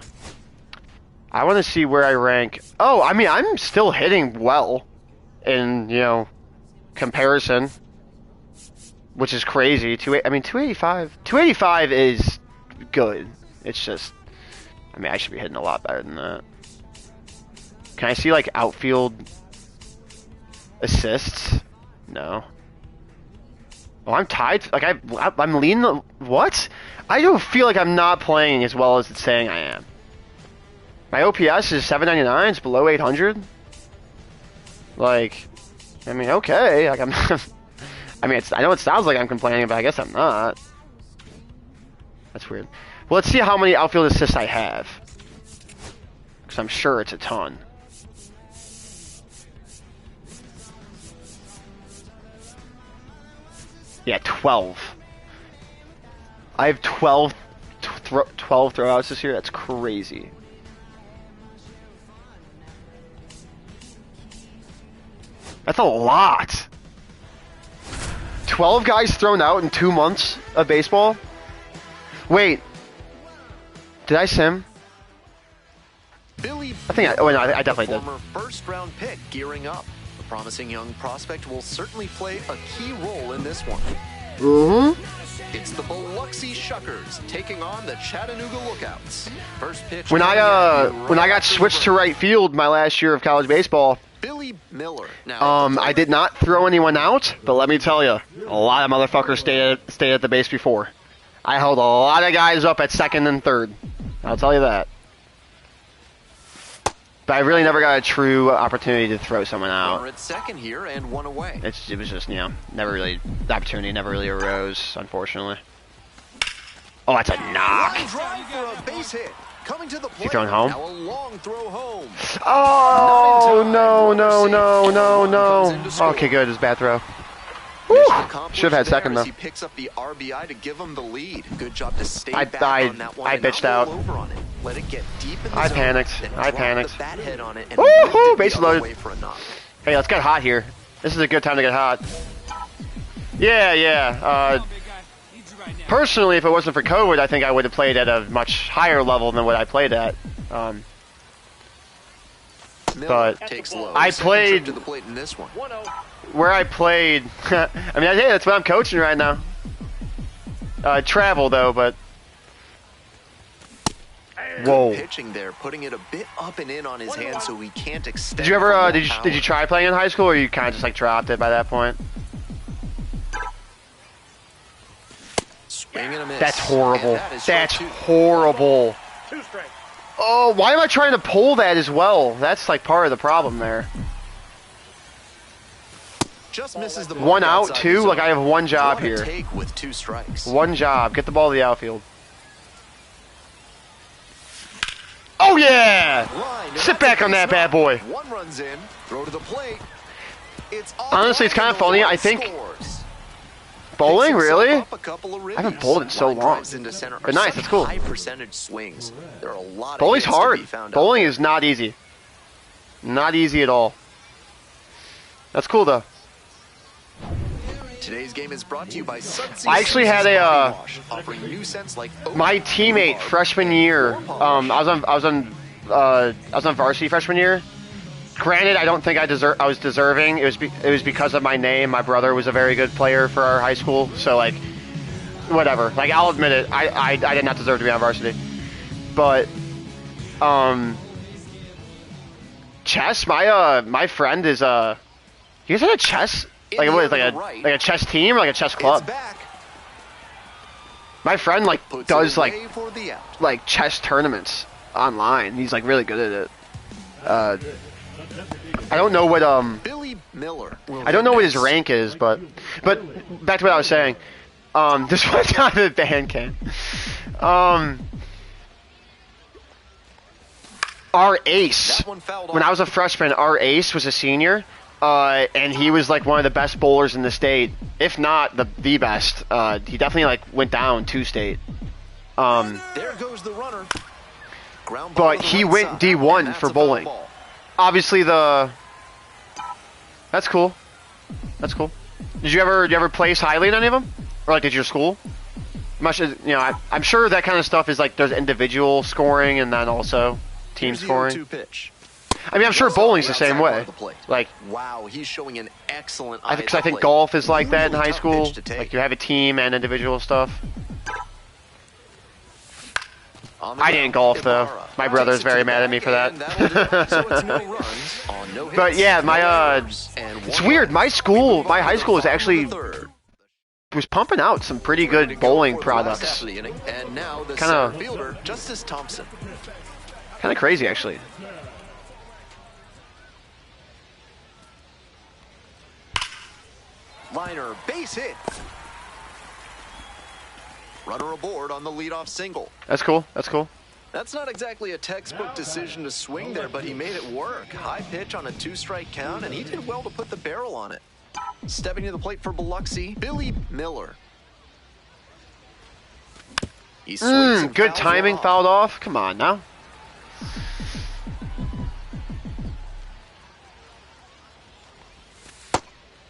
I want to see where I rank. Oh, I mean, I'm still hitting well in, you know, comparison, which is crazy. 285. 285 is good. It's just, I mean, I should be hitting a lot better than that. Can I see, like, outfield assists? No. Oh, I'm tied. Like, I'm leaning. What? I don't feel like I'm not playing as well as it's saying I am. My OPS is 799. It's below 800. Like, I mean, okay. Like, I'm. I mean, I know it sounds like I'm complaining, but I guess I'm not. That's weird. Well, let's see how many outfield assists I have, because I'm sure it's a ton. Yeah, 12. I have 12 throwouts this year. That's crazy. That's a lot. 12 guys thrown out in 2 months of baseball? Wait. Did I sim? Billy I think I definitely did. Former first-round pick gearing up. The promising young prospect will certainly play a key role in this one. Mm-hmm. It's the Biloxi Shuckers taking on the Chattanooga Lookouts. First pitch. When I got switched to right field my last year of college baseball, Billy Miller. I did not throw anyone out, but let me tell you, a lot of motherfuckers stayed at the base before. I held a lot of guys up at second and third. I'll tell you that. But I really never got a true opportunity to throw someone out. We're at second here and one away. It was just, you know, the opportunity never really arose, unfortunately. Oh, that's a knock. Drive for a base hit. Coming to the plate. You throwing home? Now a long throw home. Oh, no. Okay, good. It's a bad throw. Should have had second, though. He picks up the RBI to give him the lead. Good job to stay I bitched out. Let it get deep in the I zone, panicked. then I drop panicked. the bat head on it and Woohoo! Base the other loaded. way for a knock. Hey, let's get hot here. This is a good time to get hot. Yeah. Personally, if it wasn't for COVID, I think I would have played at a much higher level than what I played at. But I played to the plate in this one. where I played. I mean, yeah, that's what I'm coaching right now. Travel though, but whoa. Pitching there, putting it a bit up and in on his hand so he can't extend. Did you ever did you try playing in high school, or you kind of just like dropped it by that point? Swing and a miss. That's horrible. That's two. horrible. Oh, why am I trying to pull that as well? That's like part of the problem there. Just misses the One mark out, outside two. the Like I have one job zone. Draw to here. take with 2 strikes. One job. Get the ball to the outfield. Oh yeah! Line, Sit back on that bad boy. One runs in, throw to the plate. It's Honestly, it's kind of funny. I think bowling, really? I haven't bowled in so long. But nice, that's cool. High percentage swings. There are a lot of Bowling's hits to hard. be found Bowling out is not easy. Not easy at all. That's cool though. there. Today's game is brought to you by Sudsy I actually had a offering new scents like my teammate freshman year. I was on varsity freshman year. Granted, I don't think I was deserving. It was because of my name. My brother was a very good player for our high school, so like, whatever. Like, I'll admit it. I did not deserve to be on varsity. But, chess. My friend is you guys had a chess? Like what is like a chess team or like a chess club? My friend like does like chess tournaments online. He's like really good at it. I don't know what Billy Miller. I don't know what his rank is, but back to what I was saying. This one time the band came. Our ace, when I was a freshman, our ace was a senior, and he was like one of the best bowlers in the state, if not the best. He definitely like went down 2 state. There goes the runner. But he went D1 for bowling. Obviously that's cool. That's cool. Did you ever place highly in any of them, or like did your school? I'm sure that kind of stuff is like there's individual scoring and then also team scoring. I mean, I'm sure bowling's the same way. Like, wow, he's showing an excellent. I think golf is like that in high school. Like you have a team and individual stuff. I didn't golf though. My brother's very mad at me for that. But yeah, it's weird. My high school was actually was pumping out some pretty good bowling products. Kind of crazy actually. Liner, base hit. Runner aboard on the leadoff single. That's cool. That's cool. That's not exactly a textbook decision to swing there, but he made it work. High pitch on a 2-strike count, and he did well to put the barrel on it. Stepping to the plate for Biloxi, Billy Miller. Good timing, fouled off. Come on now.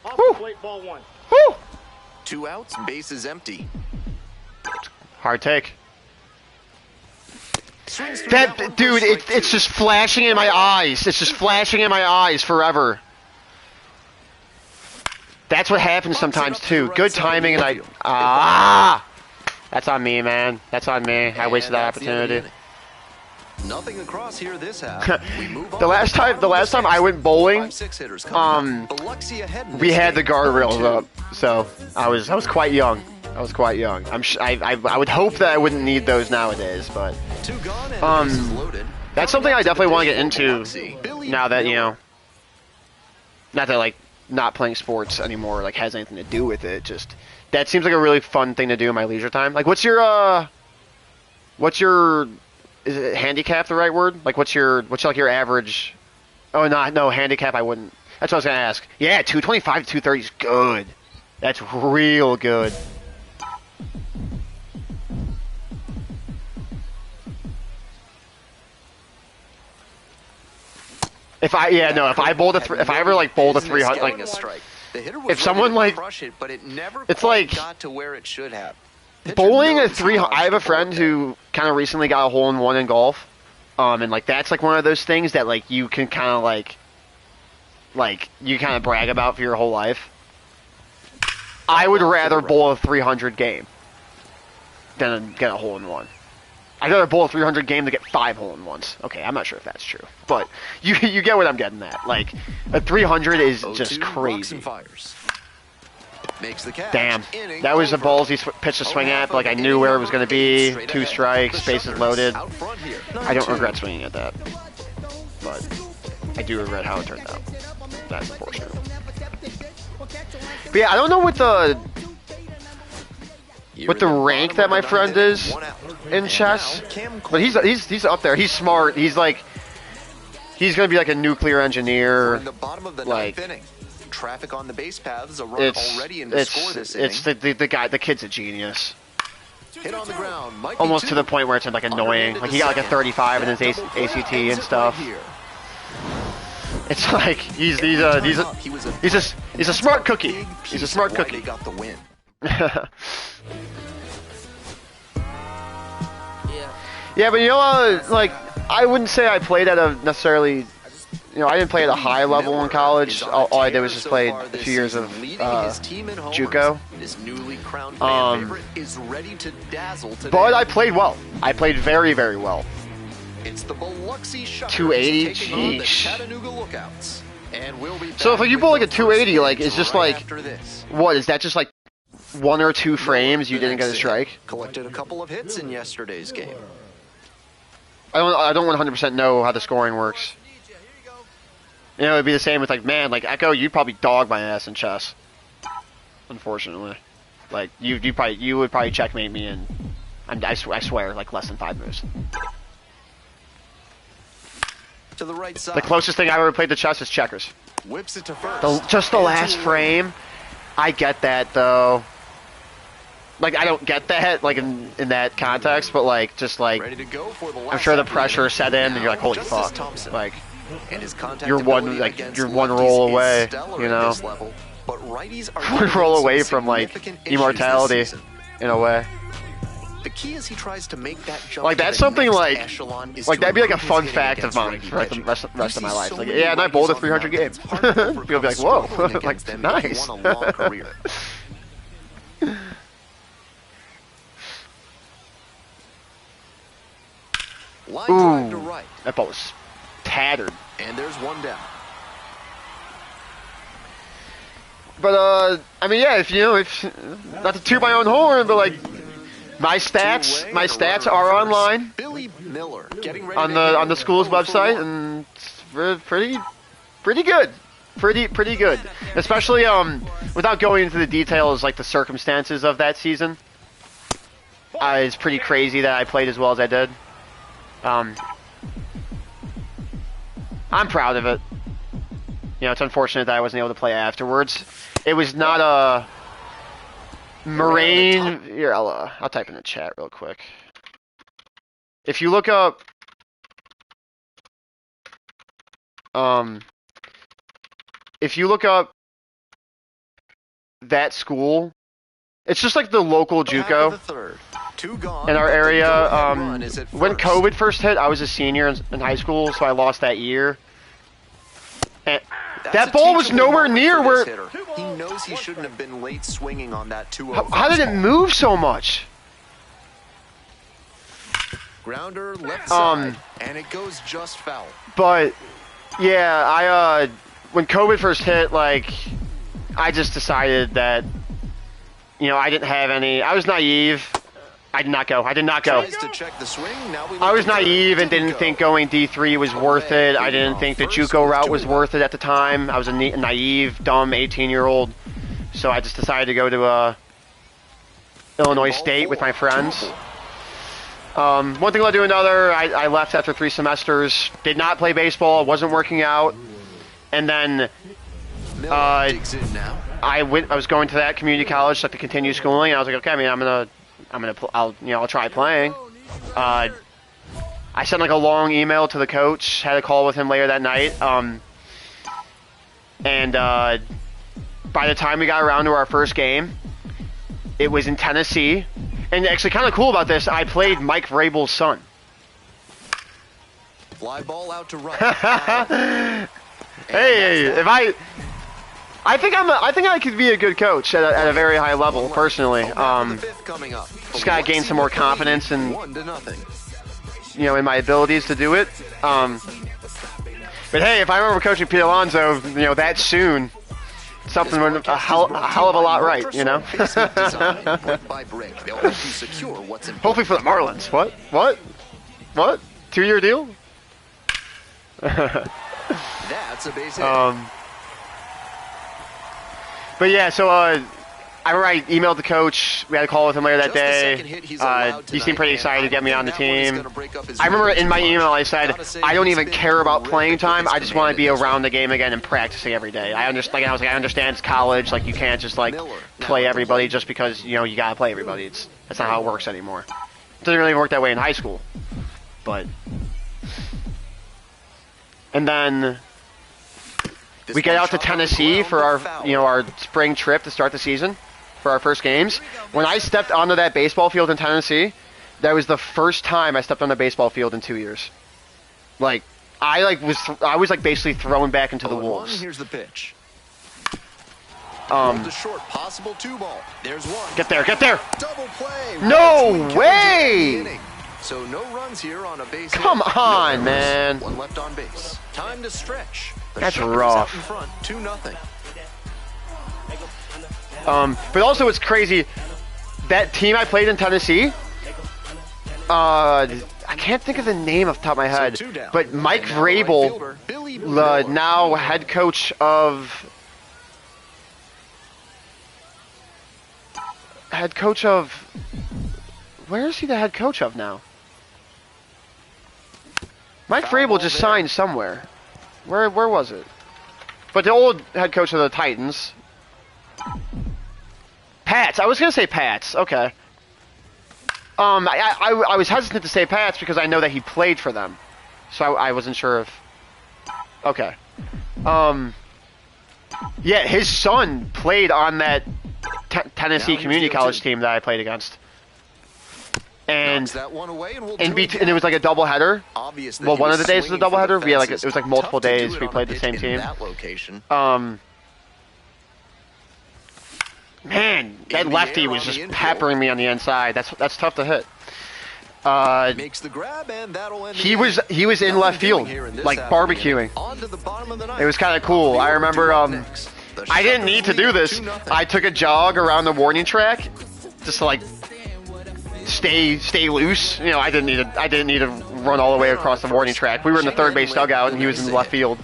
Off the plate, ball 1. Woo! 2 outs, bases empty. Hard take. That dude, it's just flashing in my eyes. It's just flashing in my eyes forever. That's what happens sometimes too. Good timing, and that's on me, man. That's on me. I wasted that opportunity. Nothing across here this half. The last time I went bowling, we had the guardrails up, so I was quite young. I would hope that I wouldn't need those nowadays, but that's something I definitely want to get into now that not that like not playing sports anymore like has anything to do with it. Just that seems like a really fun thing to do in my leisure time. Like, what's your is it handicap the right word? Like, what's your average? Oh, no, handicap I wouldn't. That's what I was gonna ask. Yeah, 225 to 230 is good. That's real good. If I ever like bowled a 300, like if someone like it's like got to where it should have. Bowling a 300. I have a friend who kind of recently got a hole-in-one in golf, and like that's like one of those things that like you can kind of like you kind of brag about for your whole life. I would rather bowl a 300 game than get a hole-in-one. I'd rather bowl a 300 game to get 5 hole-in-ones. Okay, I'm not sure if that's true, but you get what I'm getting at. Like a 300 is just crazy. Makes the catch. Damn, that was a ballsy pitch to swing at, but like I knew where it was going to be. 2 strikes, bases loaded. I don't regret swinging at that, but I do regret how it turned out. That's unfortunate. But yeah, I don't know what the rank that my friend is in chess, but he's up there. He's smart. He's going to be like a nuclear engineer. Like. Traffic on the base paths, a runner already in to score this inning. It's the kid's a genius. Hit on the ground, almost to the point where it's like annoying. Like he got like a 35 in his ACT and stuff. It's like he's a smart cookie. He's a smart cookie. Got the win. Yeah, but like I wouldn't say I played at a necessarily. I didn't play at a high level in college. All I did was just play a few years of JUCO. But I played well. I played very, very well. It's the Biloxi 280, jeez. So if you bowl like a 280, like it's just like, what is that? Just like 1 or 2 frames you didn't get a strike? Collected a couple of hits in yesterday's game. I don't 100% know how the scoring works. You know, it'd be the same with like, man, like Echo, you'd probably dog my ass in chess. Unfortunately, like you would probably checkmate me in, I swear, like less than 5 moves. To the right side. The closest thing I ever played to chess is checkers. Whips it to first. Just the last frame. I get that though. Like I don't get that like in that context, but like just like Ready to go for the last I'm sure the pressure set in, and you're like, holy fuck, like you're one roll away, you know, one roll away from like immortality, in a way. The key is he tries to make that jump. Like that's something like that'd be like a fun fact of mine for like, the rest of my life. Like yeah, and I bowled a 300 game. People be like, whoa, like nice. Ooh, that ball was tattered. And there's one down. But I mean, yeah, if not to toot my own horn, but like my stats are online Billy Miller getting ready on the school's website, and it's pretty good, pretty good. Especially without going into the details, like the circumstances of that season. It's pretty crazy that I played as well as I did. I'm proud of it. You know, it's unfortunate that I wasn't able to play afterwards. It was not a Moraine. Here, I'll type in the chat real quick. If you look up, that school, it's just like the local JUCO in our area. When COVID first hit, I was a senior in high school, so I lost that year. And that ball was nowhere near where. He knows he shouldn't have been late swinging on that 2-0. How did it move so much? Grounder left side, and it goes just foul. But yeah, when COVID first hit, like I just decided that, you know, I didn't have any. I was naive. I did not go. I was naive and didn't think going D3 was worth it. I didn't think the JUCO route was worth it at the time. I was a naive, dumb 18-year-old. So I just decided to go to Illinois State with my friends. One thing led to another. I left after 3 semesters. Did not play baseball. Wasn't working out. And then I was going to that community college to continue schooling. And I was like, okay, I mean, I'll try playing. I sent like a long email to the coach, had a call with him later that night. And by the time we got around to our first game, it was in Tennessee. And actually kind of cool about this, I played Mike Vrabel's son. Fly ball out to right. Hey, I think I could be a good coach at a very high level, personally. Just gotta gain some more confidence and, you know, in my abilities to do it. But hey, if I remember coaching Pete Alonso, you know, that soon, something went a hell of a lot right, you know. Hopefully for the Marlins. What? 2-year deal? That's a base hit. But yeah, so I remember I emailed the coach. We had a call with him later that day. He seemed pretty excited to get me on the team. I remember in my email I said, I don't even care about playing time. I just want to be around the game again and practicing every day. I understand it's college. Like you can't just like play everybody just because, you know, you gotta play everybody. That's not how it works anymore. It doesn't really work that way in high school. But and then we get out to Tennessee for our spring trip to start the season for our first games. When I stepped onto that baseball field in Tennessee, that was the first time I stepped on a baseball field in 2 years. Like I was basically thrown back into the wolves. Here's the pitch. The short possible 2-ball. There's one. Get there. Double play. No way. So no runs here on a base. Come on, man. One left on base. Time to stretch. That's rough. In front, 2-0. But also it's crazy. That team I played in Tennessee, I I can't think of the name off the top of my head, So 2 down. but Mike And now the right Vrabel, fielder, Billy the Miller. now head coach of where is he the head coach of now? Mike Foul Vrabel ball just there. signed somewhere. Where was it? But the old head coach of the Titans. Pats. I was gonna say Pats. Okay. I was hesitant to say Pats because I know that he played for them, so I wasn't sure if. Okay. Yeah, his son played on that Tennessee Now Community infield College two. team that I played against, and Knocks that one away, and we'll and do it it was like a doubleheader. Obvious that Well, he one of was the days was a swinging for the doubleheader. We had like it fences. was like multiple Tough to do days. it We on a played the pitch same in team. that location. Man, that In the lefty air was on just the infield. peppering me on the inside. That's tough to hit. Makes the grab, and that'll end He the was inning. in Nothing left doing field, here in this like half of the barbecuing. inning. On to the bottom of the ninth. It was kind of cool. I remember I didn't need to do this. I took a jog around the warning track just to like stay loose. You know, I didn't need to run all the way across the warning track. We were in the third base dugout and he was in the left field.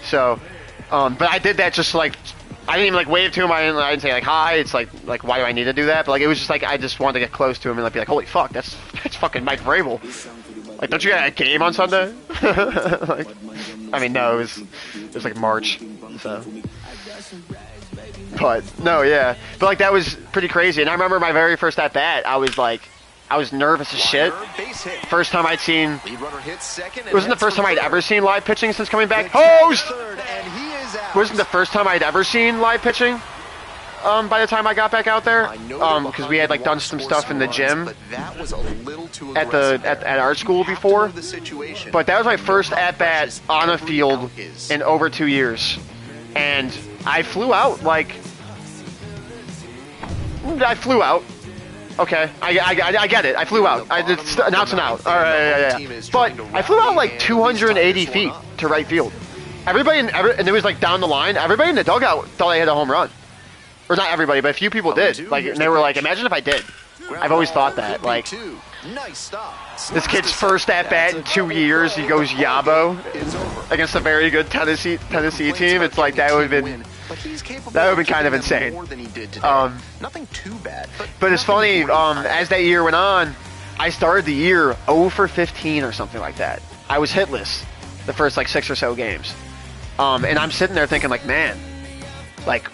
So, but I did that just like I didn't even like wave to him. I didn't say like hi. It's like why do I need to do that? But like it was just like I just wanted to get close to him and like be like holy fuck, that's fucking Mike Vrabel. Like, don't you got a game on Sunday? Like, I mean, no, it was like March, so. But no, yeah, but like that was pretty crazy. And I remember my very first at bat, I was nervous as shit. Base hit. First time I'd seen. Lead runner hits second. It wasn't the first time I'd ever seen live pitching since coming back. Host. Wasn't the first time I'd ever seen live pitching. By the time I got back out there, because we had like done some stuff in the gym at our school before. But that was my first at bat on a field in over 2 years, and I flew out like I flew out. Okay, I get it. I flew out. It's an out's an out. All right, yeah. But I flew out like 280 feet to right field. Everybody and it was like down the line. Everybody in the dugout thought I hit a home run. Or not everybody, but a few people did. Like, and they were like, imagine if I did. I've always thought that. Like, this kid's first at-bat in 2 years, he goes Yabo against a very good Tennessee team. It's like, that would have been kind of insane. Nothing too bad. But it's funny, as that year went on, I started the year 0 for 15 or something like that. I was hitless the first, like, 6 or so games. And I'm sitting there thinking, like, man, like,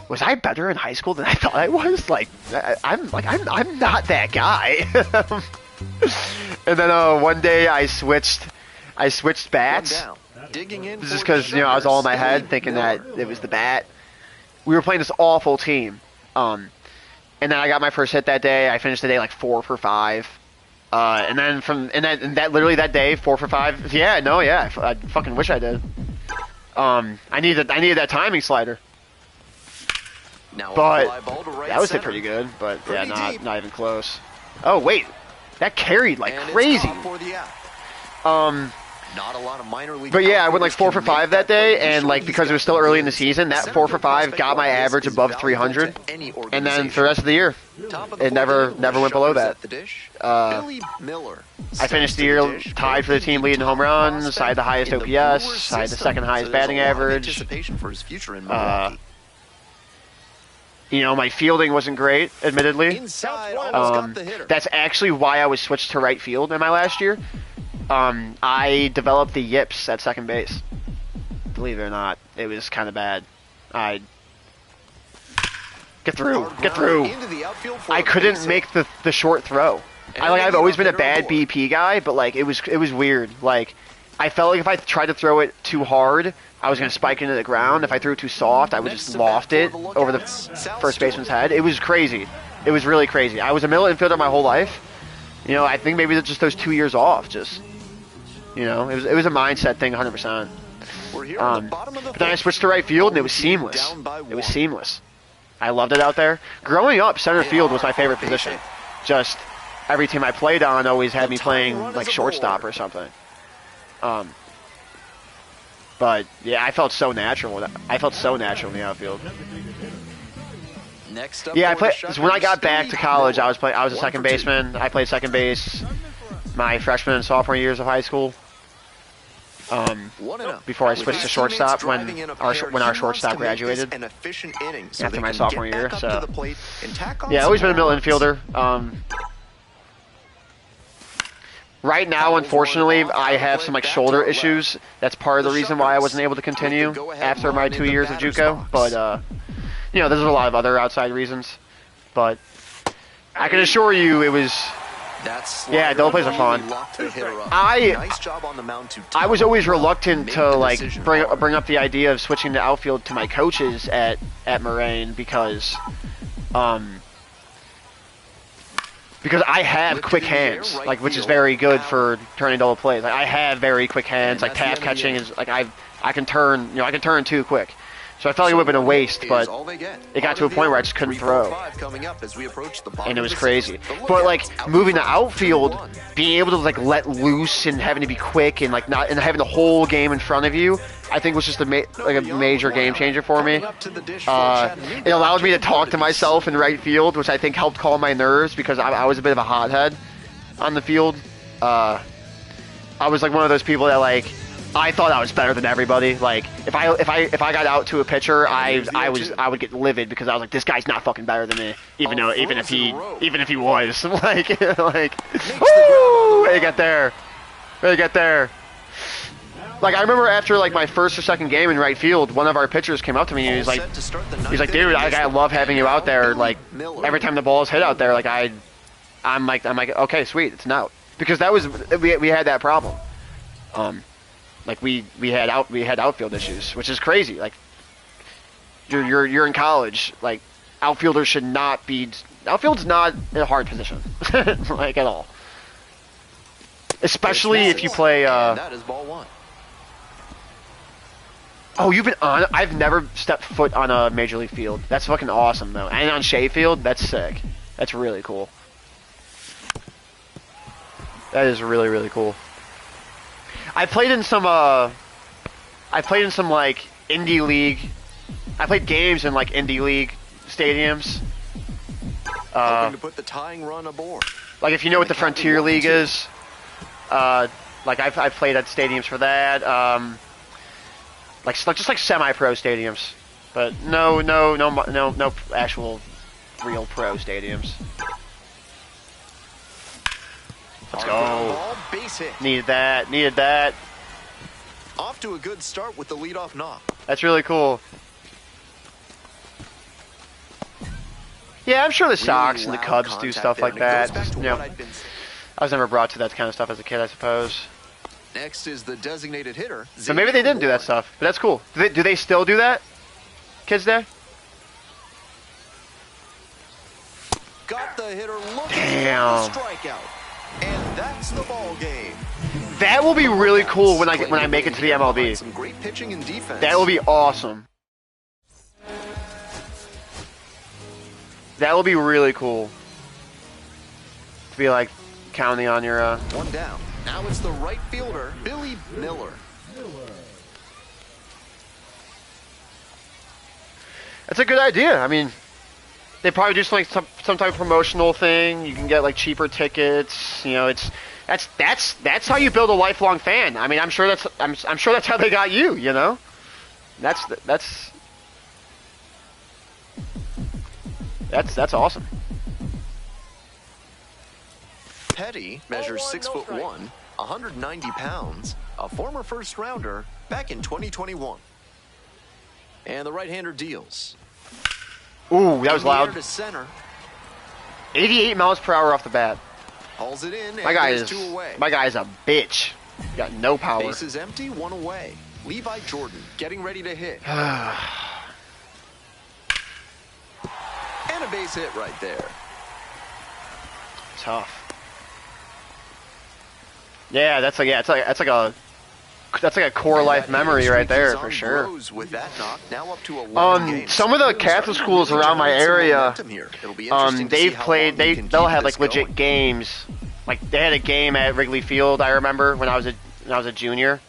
was I better in high school than I thought I was? Like, I'm not that guy. And then one day I switched bats. This is because I was all in my head thinking that it was the bat. We were playing this awful team, and then I got my first hit that day. I finished the day like 4 for 5, and then that literally that day 4 for 5. Yeah, I fucking wish I did. I needed that timing slider. But that was hit pretty good, but yeah, not even close. Oh wait, that carried like crazy. Not a lot of minor league. But yeah, I went like 4 for 5 that day, and like because it was still early in the season, that 4 for 5 got my average above 300, and then for the rest of the year, it never went below that. I finished the year tied for the team lead in home runs. I had the highest OPS. I had the second highest batting average. My fielding wasn't great, admittedly. That's actually why I was switched to right field in my last year. I developed the yips at second base. Believe it or not, it was kind of bad. Get through. I couldn't make the short throw. I've always been a bad BP guy, but like it was weird. Like I felt like if I tried to throw it too hard, I was going to spike into the ground. If I threw it too soft, I would just loft it over the first baseman's head. It was crazy. It was really crazy. I was a middle infielder my whole life. I think maybe just those 2 years off. Just, it was a mindset thing, 100%. But then I switched to right field, and it was seamless. It was seamless. I loved it out there. Growing up, center field was my favorite position. Just every team I played on always had me playing like shortstop or something. But yeah, I felt so natural. I felt so natural in the outfield. Next up, yeah, I played. So when I got back to college, I was a second baseman. I played second base my freshman and sophomore years of high school. Before I switched to shortstop when our shortstop graduated after my sophomore year. So yeah, always been a middle infielder. Right now, unfortunately, I have some like shoulder issues. That's part of the reason why I wasn't able to continue after my 2 years of JUCO. But you know, there's a lot of other outside reasons. But I can assure you, it was. Yeah, double plays are fun. I was always reluctant to like bring up the idea of switching to outfield to my coaches at Moraine because I have quick hands, like which is very good for turning double plays. Like, I have very quick hands. Like pass catching is like I can turn too quick. So I felt like it would have been a waste, but it got to a point where I just couldn't throw. And it was crazy. But like moving to outfield, being able to like let loose and having to be quick and like not and having the whole game in front of you, I think was just a major game changer for me. It allowed me to talk to myself in right field, which I think helped calm my nerves because I was a bit of a hothead on the field. I was like one of those people that like I thought I was better than everybody. Like if I got out to a pitcher, I would get livid because I was like, this guy's not fucking better than me, even if he was like woo, they get there. Like I remember after like my first or second game in right field, one of our pitchers came up to me and he's like, dude, I love having you out there. Like every time the ball is hit out there, like I'm like okay, sweet, it's an out because that was we had that problem. Like we had outfield issues, which is crazy. Like you're in college. Like outfielders should not be. Outfield's not a hard position, like at all. Especially if you play. That is ball one. Oh, you've been on. I've never stepped foot on a major league field. That's fucking awesome though. And on Shea Field, that's sick. That's really cool. That is really really cool. I played in some like indie league. I played games in like indie league stadiums. Hoping to put the tying run aboard. Like if you know what the Frontier League is, like I've played at stadiums for that. Like just like semi-pro stadiums, but no actual real pro stadiums. Let's go. Needed that. Off to a good start with the leadoff knock. That's really cool. Yeah, I'm sure the Sox and the Cubs do stuff like that. Just, you know, I was never brought to that kind of stuff as a kid, I suppose. Next is the designated hitter. So maybe they didn't do that stuff, but that's cool. Do they still do that? Kids there? Got the hitter looking Damn. for a strikeout. And that's the ball game. That will be really cool when I make it to the MLB. Some great pitching and defense. That will be awesome. That will be really cool. To be like counting on your one down. Now it's the right fielder, Billy Miller. That's a good idea. I mean, they probably do some type of promotional thing. You can get like cheaper tickets. You know, that's how you build a lifelong fan. I mean, I'm sure that's how they got you. You know, that's awesome. Petty measures 6'1", 190 pounds, a former first rounder back in 2021. And the right-hander deals. Ooh, that was loud. To center. 88 miles per hour off the bat. Hauls it in. My guy is a bitch. Got no power. Base is empty, one away. Levi Jordan getting ready to hit. And a base hit right there. Tough. Yeah, that's like a core life memory right there for sure. With that knock, now up to some of the Catholic schools around my area, they'll have like legit games. Like they had a game at Wrigley Field. I remember when I was a junior.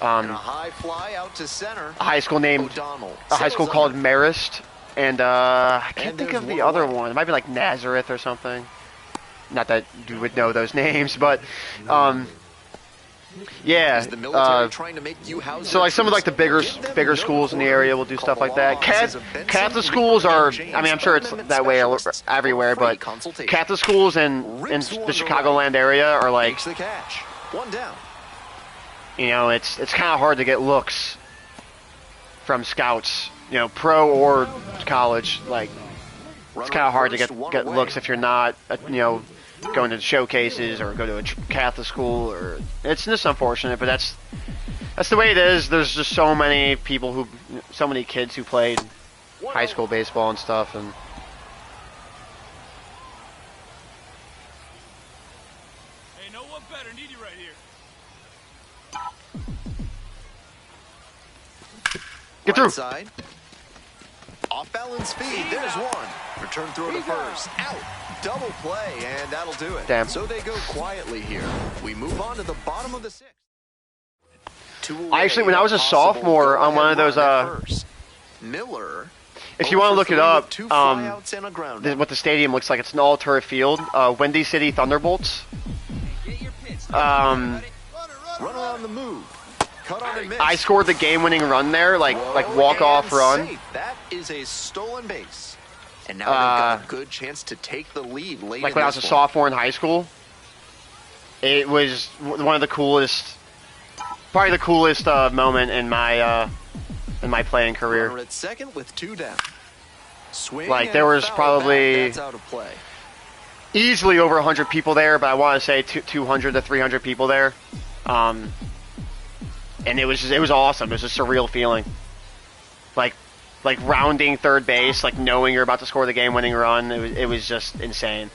And a high fly out to center. A high school called Marist, and I can't think of the other one. It might be like Nazareth or something. not that you would know those names, but yeah. Is the military trying to make you house So like some of like the bigger schools in the area will do stuff like that. Catholic schools are, I mean, I'm sure it's that way everywhere, but Catholic schools in the Chicagoland area are like, the catch. One down. you know, it's kind of hard to get looks from scouts, you know, pro or college. Like it's kind of hard to get looks if you're not, you know, going to showcases or go to a Catholic school, or it's just unfortunate, but that's the way it is. There's just so many kids who played high school baseball and stuff, and Hey, no one better. Need you right here. get through. Side. Off balance speed. There's one. Return throw to first. Out. Double play, and that'll do it. Damn. So they go quietly here. We move on to the bottom of the sixth. Actually, when I was a sophomore on one of those, Miller. if you want to look it up, what what the stadium looks like, it's an all-turf field. Windy City Thunderbolts. Get your pitch. Run around the move. Cut on and miss. I scored the game-winning run there, like walk-off run. Safe. That is a stolen base. And now they've got a good chance to take the lead late. Like when I was a sophomore in high school. It was one of the coolest, probably the coolest moment in my playing career. Runner at second with 2 down. Swing Like there was probably that's out of play. easily over 100 people there, but I want to say 200 to 300 people there. And it was awesome. It was a surreal feeling. Like rounding third base, like knowing you're about to score the game-winning run. It was just insane.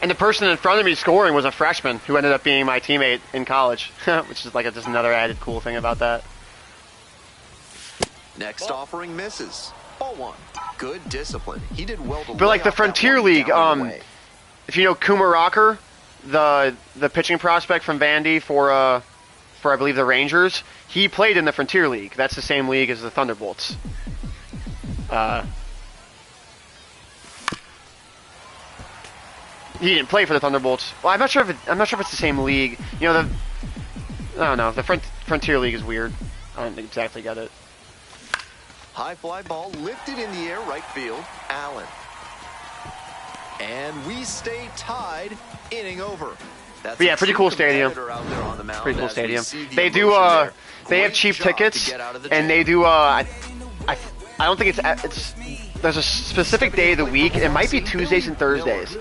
And the person in front of me scoring was a freshman who ended up being my teammate in college, which is like just another added cool thing about that. Next offering misses. Ball 1. Good discipline. He did well to But like lay the off that Frontier one League, down and away. if you know Kuma Rocker, the pitching prospect from Vandy for I believe the Rangers, he played in the Frontier League. That's the same league as the Thunderbolts. He didn't play for the Thunderbolts. Well, I'm not sure if it's the same league. You know, I don't know. The Frontier League is weird. I don't exactly get it. High fly ball lifted in the air, right field. Allen. And we stay tied, inning over. That's But yeah, pretty cool stadium. Pretty cool stadium. They do. They have cheap tickets, and they do. I don't think it's. There's a specific day of the week. It might be Tuesdays and Thursdays.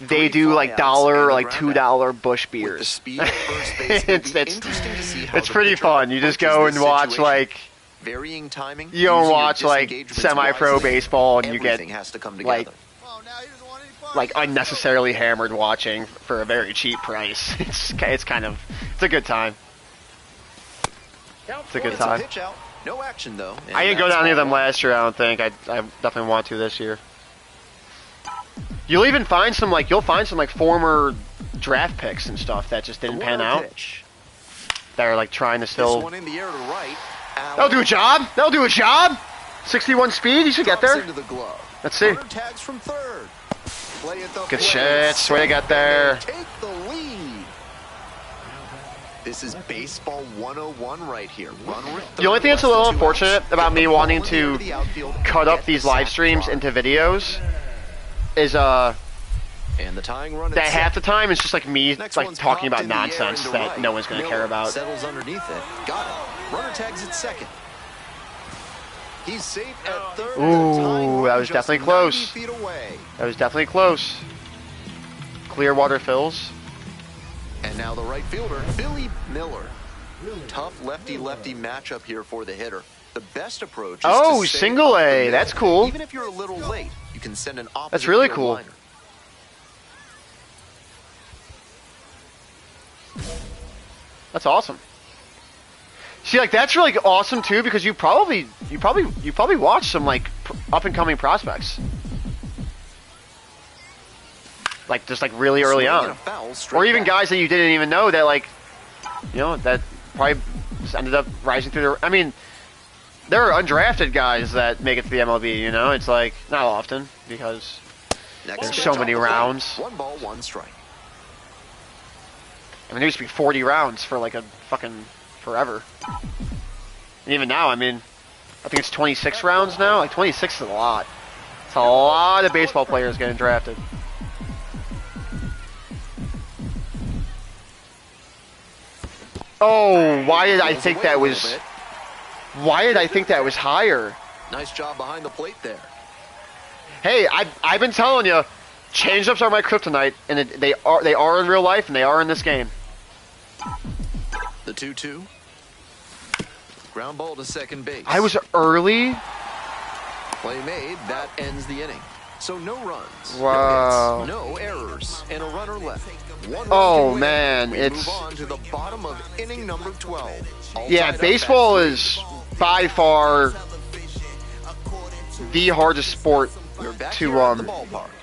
They do like $1 or like $2 Busch beers. It's pretty fun. You just go and watch like. Varying timing. You go and watch like semi-pro baseball, and you get like unnecessarily hammered watching for a very cheap price. It's a good time. It's a good time. No action though. I didn't go down any of them last year. I don't think. I definitely want to this year. You'll find some former draft picks and stuff that just didn't pan out. That are like trying to still. This one in the air to right. That'll do a job. 61 speed. You should get there. Let's see. Tags from third. Good shit. Way to get there. Take the lead. This is baseball 101 right here. The only thing that's a little unfortunate about me wanting to cut up these live streams into videos is and the tying run that half the time it's just like me like talking about nonsense that no one's going to care about. Settles underneath it. Got it. Runner tags at second. He's safe at third. Ooh, that was definitely close. That was definitely close. Clearwater fills. And now the right fielder, Billy Miller. Tough lefty-lefty matchup here for the hitter. The best approach is to stay single A. That's cool. Even if you're a little late, you can send an opposite. That's really cool. Liner. That's awesome. See, like that's really awesome too because you probably watch some like up and coming prospects, like just like really early on, or even guys that you didn't even know that like, you know, that probably just ended up rising through the. I mean, there are undrafted guys that make it to the MLB. You know, it's like not often because there's so many rounds. 1 ball, 1 strike. I mean, there used to be 40 rounds for like a fucking forever. And even now, I mean, I think it's 26 rounds now. Like 26 is a lot. It's a lot of baseball players getting drafted. Oh, why did I think that was? Why did I think that was higher? Nice job behind the plate there. Hey, I've been telling you, changeups are my kryptonite, and they are in real life, and they are in this game. The 2-2. Ground ball to second base. I was early. Play made. That ends the inning. So no runs, Wow. no hits, no errors, and a runner left. Oh man, we it's move on to the bottom of inning number 12. yeah. Baseball is by far the hardest sport to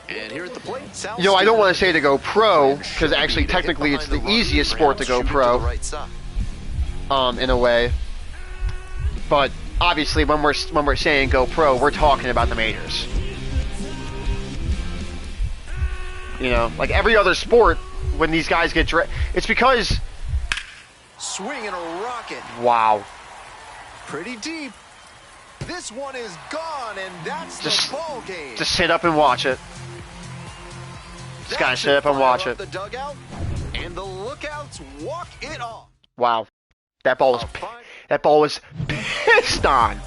And here at the plate, you know, I don't want to say to go pro because actually technically it's the easiest sport to go pro. In a way, but obviously when we're saying go pro, we're talking about the majors. You know, like every other sport, when these guys get it's because swing and a rocket. Wow. Pretty deep. This one is gone, and that's the ball game. Just sit up and watch it. Just gotta sit up and watch it. The dugout, and the lookouts walk it off. Wow. That ball was pissed on.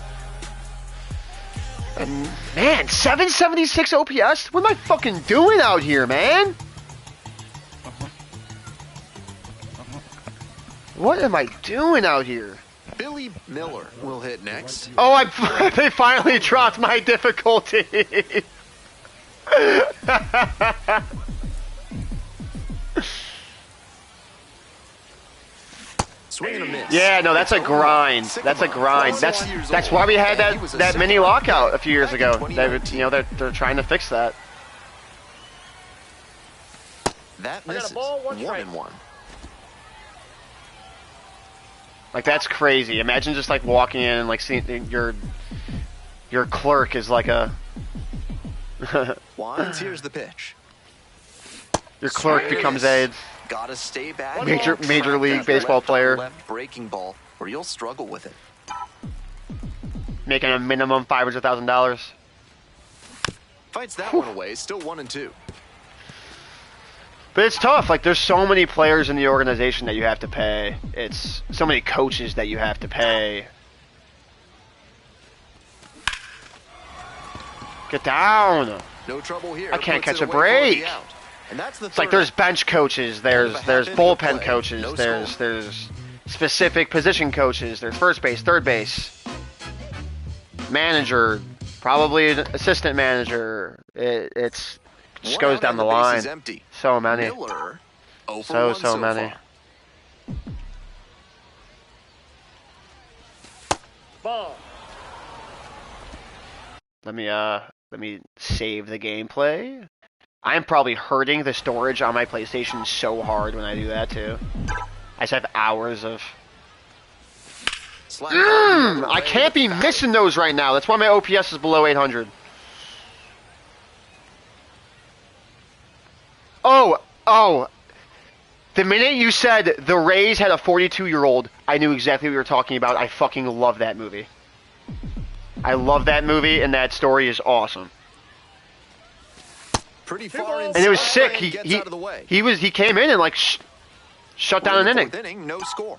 And man, 776 OPS? What am I fucking doing out here, man? What am I doing out here? Billy Miller will hit next. Oh, they finally dropped my difficulty. Swing and a miss. Yeah, no, that's a grind. That's a grind. That's why we had that mini lockout a few years ago. They're trying to fix that. That misses. 1-1. Like that's crazy. Imagine just like walking in and like seeing your clerk is like a Winds, here's the pitch. Your clerk becomes a Gotta stay back. major league baseball player. Left breaking ball, or you'll struggle with it. Making a minimum $500,000. Fights that one away. Still 1-2. But it's tough. Like there's so many players in the organization that you have to pay. It's so many coaches that you have to pay. Get down. No trouble here. I can't catch a break. And that's the It's like there's bench coaches, there's bullpen coaches, there's specific position coaches, there's first base, third base, manager, probably an assistant manager. It just goes down the line. So many. So many. Ball. Let me save the gameplay. I'm probably hurting the storage on my PlayStation so hard when I do that too. I just have hours of... I can't be missing those right now. That's why my OPS is below 800. Oh. The minute you said the Rays had a 42-year-old, I knew exactly what you were talking about. I fucking love that movie. I love that movie, and that story is awesome. Pretty far and it was sick. He came in and like shut down an inning. No score.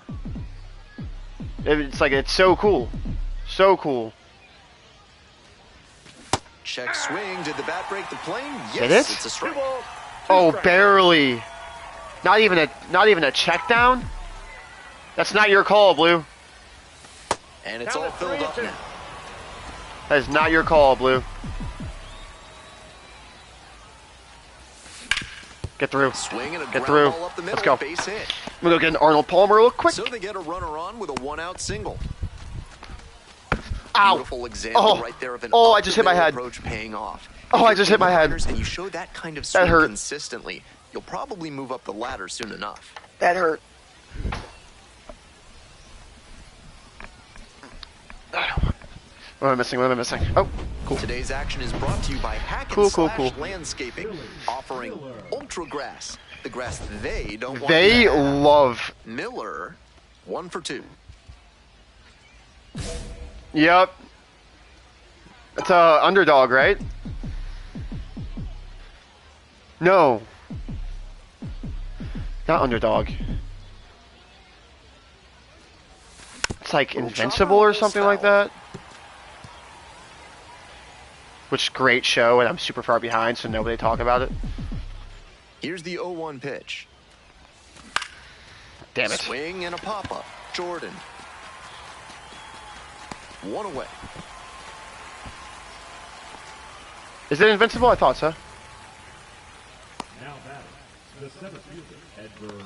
It's like it's so cool, so cool. Check swing. Did the bat break the plane? Yes, Did it? It's a strike. Oh, barely. Not even a check down. That's not your call, Blue. And it's all filled up now. That is not your call, Blue. Get through. Get through. Let's go. I'm gonna go get an Arnold Palmer real quick. So they get a runner on with a one-out single. Ow. Beautiful example right there of an I just hit my head. approach paying off. I just hit my head. And you show that kind of swing consistently, you'll probably move up the ladder soon enough. That hurt. What am I missing? What am I missing? Oh, cool. Today's action is brought to you by Hack Cool, and cool, Slash cool. Landscaping, offering ultra grass, the grass they don't want. They to have. love. Miller, 1 for 2. Yep. It's a underdog, right? No. Not underdog. It's like Invincible or something like that. Which great show, and I'm super far behind, so nobody talk about it. Here's the 0-1 pitch. Damn it. Swing and a pop-up. Jordan. 1 away. Is it Invincible? I thought so. Now batting, the seventh fielder, Edgar.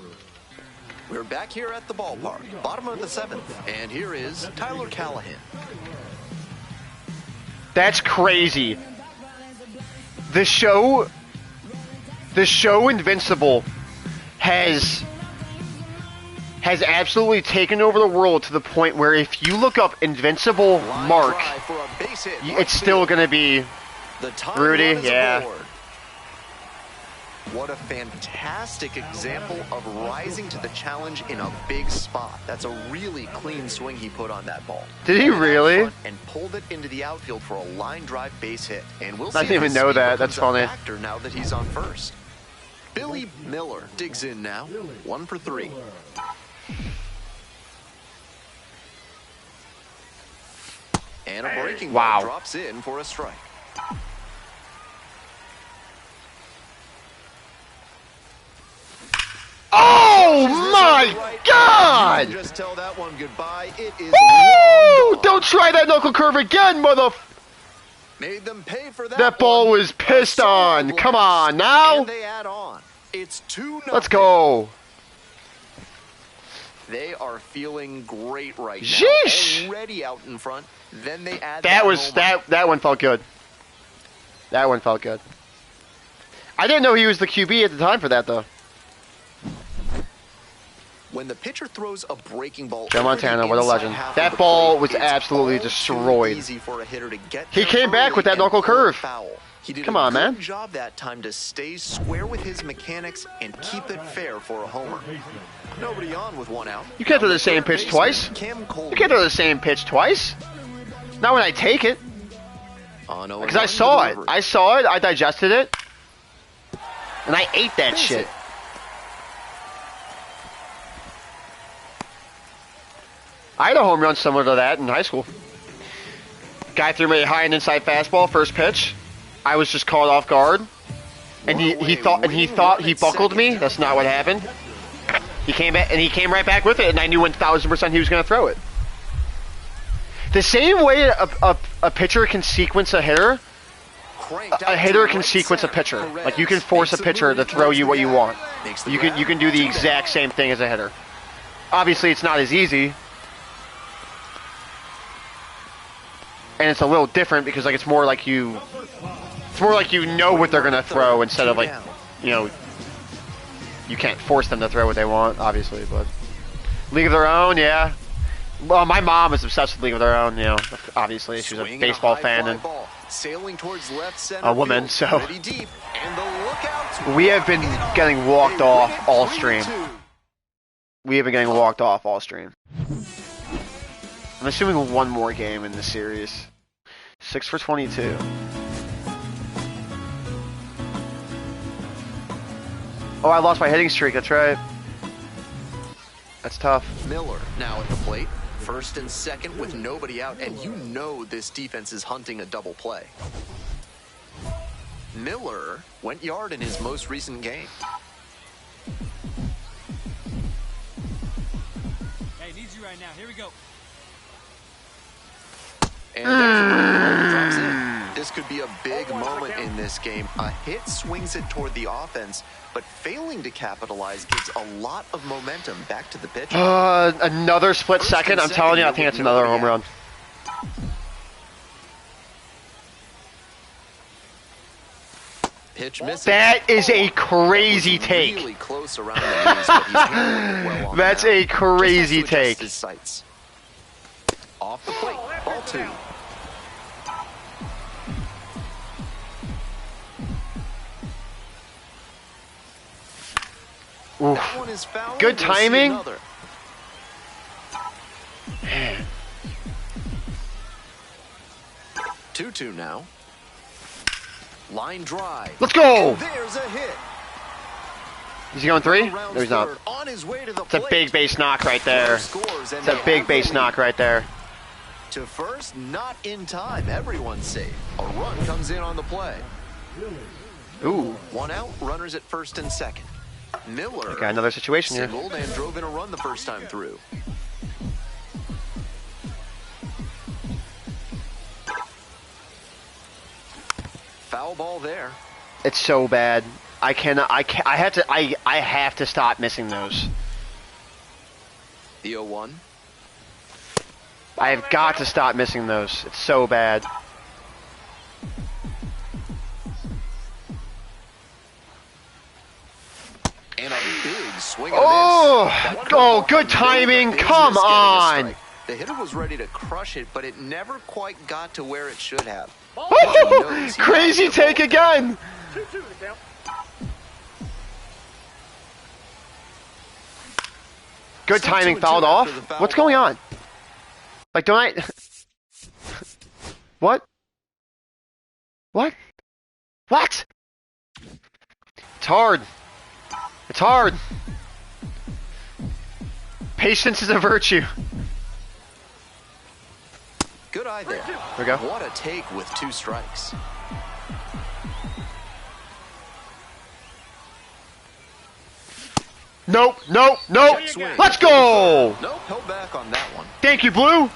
We're back here at the ballpark, bottom of the 7th, and here is Tyler Callahan. That's crazy. The show Invincible has absolutely taken over the world to the point where if you look up Invincible Line Mark, drive for a base hit, right it's still field. going to be The time Rudy, run is yeah. aboard. What a fantastic example of rising to the challenge in a big spot. That's a really clean swing he put on that ball. Did he Went out really? front and pulled it into the outfield for a line drive base hit. And we'll see I didn't if even his know speed that. That's becomes a funny. factor now that he's on first. Billy Miller digs in now, 1 for 3. And a breaking Wow. ball drops in for a strike. Oh my God! You can just tell that one goodbye. It is Woo! long gone. Don't try that knuckle curve again, mother. Made them pay for that. That ball one. was pissed A on. solid Come blast. on now. And they add on. It's 2-0. Let's go. They are feeling great right now. Sheesh. Already out in front. Then they add That was homer. that one felt good. That one felt good. I didn't know he was the QB at the time for that though. When the pitcher throws a breaking ball, Joe over Montana, the what a inside legend. half That of the ball plate, was it's absolutely all too destroyed. easy for a hitter to get He there came back early with that and knuckle pull it curve. foul. He did Come a on, good man. job that time to stay square with his mechanics and keep it fair for a homer. Nobody on with 1 out. You can't throw Now the same third pitch baseman, twice. Cam You Coleman. can't throw the same pitch twice. Not when I take it. On 0-1 Because I saw it. delivery. I saw it. I digested it. And I ate that Base shit. hit. I had a home run similar to that in high school. Guy threw me a high and inside fastball, first pitch. I was just caught off guard. And he thought he buckled me. That's not what happened. He came back and he came right back with it, and I knew 1,000% he was going to throw it. The same way a pitcher can sequence a hitter, Cranked a out hitter to can right sequence a center. pitcher. Perez Like you can force a makes the pitcher move to throw towards you the what you gap. want. Makes the You grab. can do the 2 exact down. same thing as a hitter. Obviously, it's not as easy, and it's a little different because like it's more like you know what they're gonna throw instead of like you can't force them to throw what they want, obviously. But League of Their Own, yeah. Well, my mom is obsessed with League of Their Own. Obviously she was a Swing baseball high fan fly and ball, sailing towards left center a woman, field, so pretty deep, and the lookouts we have been walk it off. getting walked They off win it all 3-2. stream. We have been getting walked off all stream. I'm assuming one more game in this series. 6 for 22. Oh, I lost my hitting streak. That's right. That's tough. Miller now at the plate, first and second with nobody out, and you know this defense is hunting a double play. Miller went yard in his most recent game. Hey, needs you right now. Here we go. And that's drops in. This could be a big moment in this game. A hit swings it toward the offense, but failing to capitalize gives a lot of momentum back to the pitcher. Another split First second. and I'm telling you, I second, think it's nobody another home out. run. Pitch misses. That is a That crazy was take. Really close around the knees, but he's handling it well on That's the mound. a crazy Just has to adjust take. his sights. Off the plate, ball 2. Oof. That one is foul. Good timing. Man. 2-2 now. Line drive. Let's go. And there's a hit. Is he going 3? No, he's not. On his way to the It's a big base knock right there. It's a big base knock right there. To first, not in time. Everyone's safe. A run comes in on the play. Ooh. 1 out, runners at first and second. Miller got another situation here. singled and drove in a run the first time through. Foul ball there. It's so bad. I have to stop missing those. The 0-1. I have got to stop missing those. It's so bad. And a big swing. Oh, good timing. Come on. The hitter was ready to crush it, but it never quite got to where it should have. Crazy take again. 2-2 to count. Good timing, fouled off. What's going on? Like, don't I? What? What? What? It's hard. It's hard. Patience is a virtue. Good eye there. There we go. What a take with 2 strikes. Nope, nope, nope. Let's go. Nope, held back on that one. Thank you, Blue.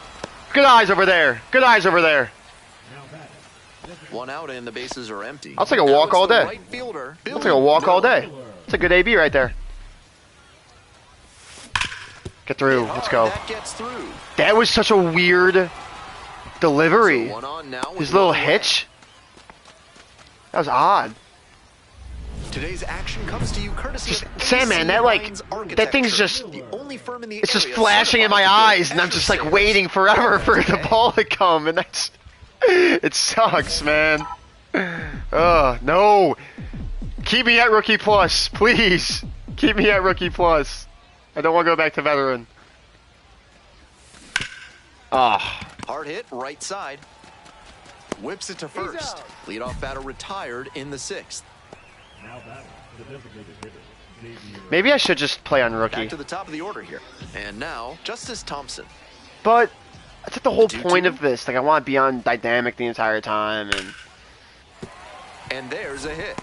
Good eyes over there. Good eyes over there. 1 out and the bases are empty. I'll take a walk all day. Right fielder, I'll take a walk all day. It's a good AB right there. Get through. Let's go. That gets through. That was such a weird delivery. So 1 on now with His little one away. hitch. That was odd. Today's action comes to you courtesy Just, of Sandman, AC that Architecture, thing's just, the only firm in the it's just area flashing in my certified to build eyes, and I'm just like extra waiting forever for the ball to come, and that's, it sucks, man. No. Keep me at Rookie Plus, please. Keep me at Rookie Plus. I don't want to go back to Veteran. Hard hit, right side. Whips it to first. Leadoff batter retired in the 6th. Now batting, the designated hitter, Xavier. Maybe I should just play on Rookie. Back to the top of the order here. And now, Justice Thompson. But that's the whole 2-2. point of this. Like, I want to be on dynamic the entire time, and And there's a hit.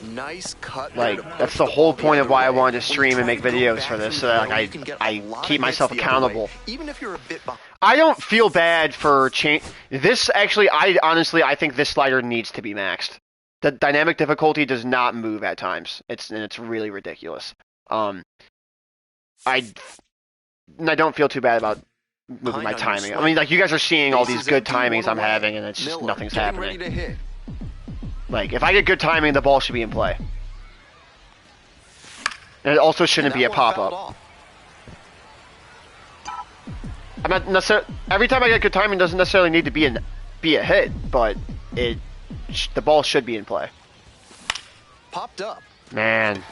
Nice cut. like, that's the whole point of why I wanted to stream and make videos for this, so that like I keep myself accountable. Even if you're a bit behind. I don't feel bad for change. This actually, I think this slider needs to be maxed. The dynamic difficulty does not move at times. It's really ridiculous. I don't feel too bad about moving my timing. I mean, like, you guys are seeing all these good timings I'm having, and it's just nothing's happening. Like, if I get good timing, the ball should be in play. And it also shouldn't be a pop-up. I'm not necessarily, every time I get good timing doesn't necessarily need to be a hit, but the ball should be in play. Popped up. Man,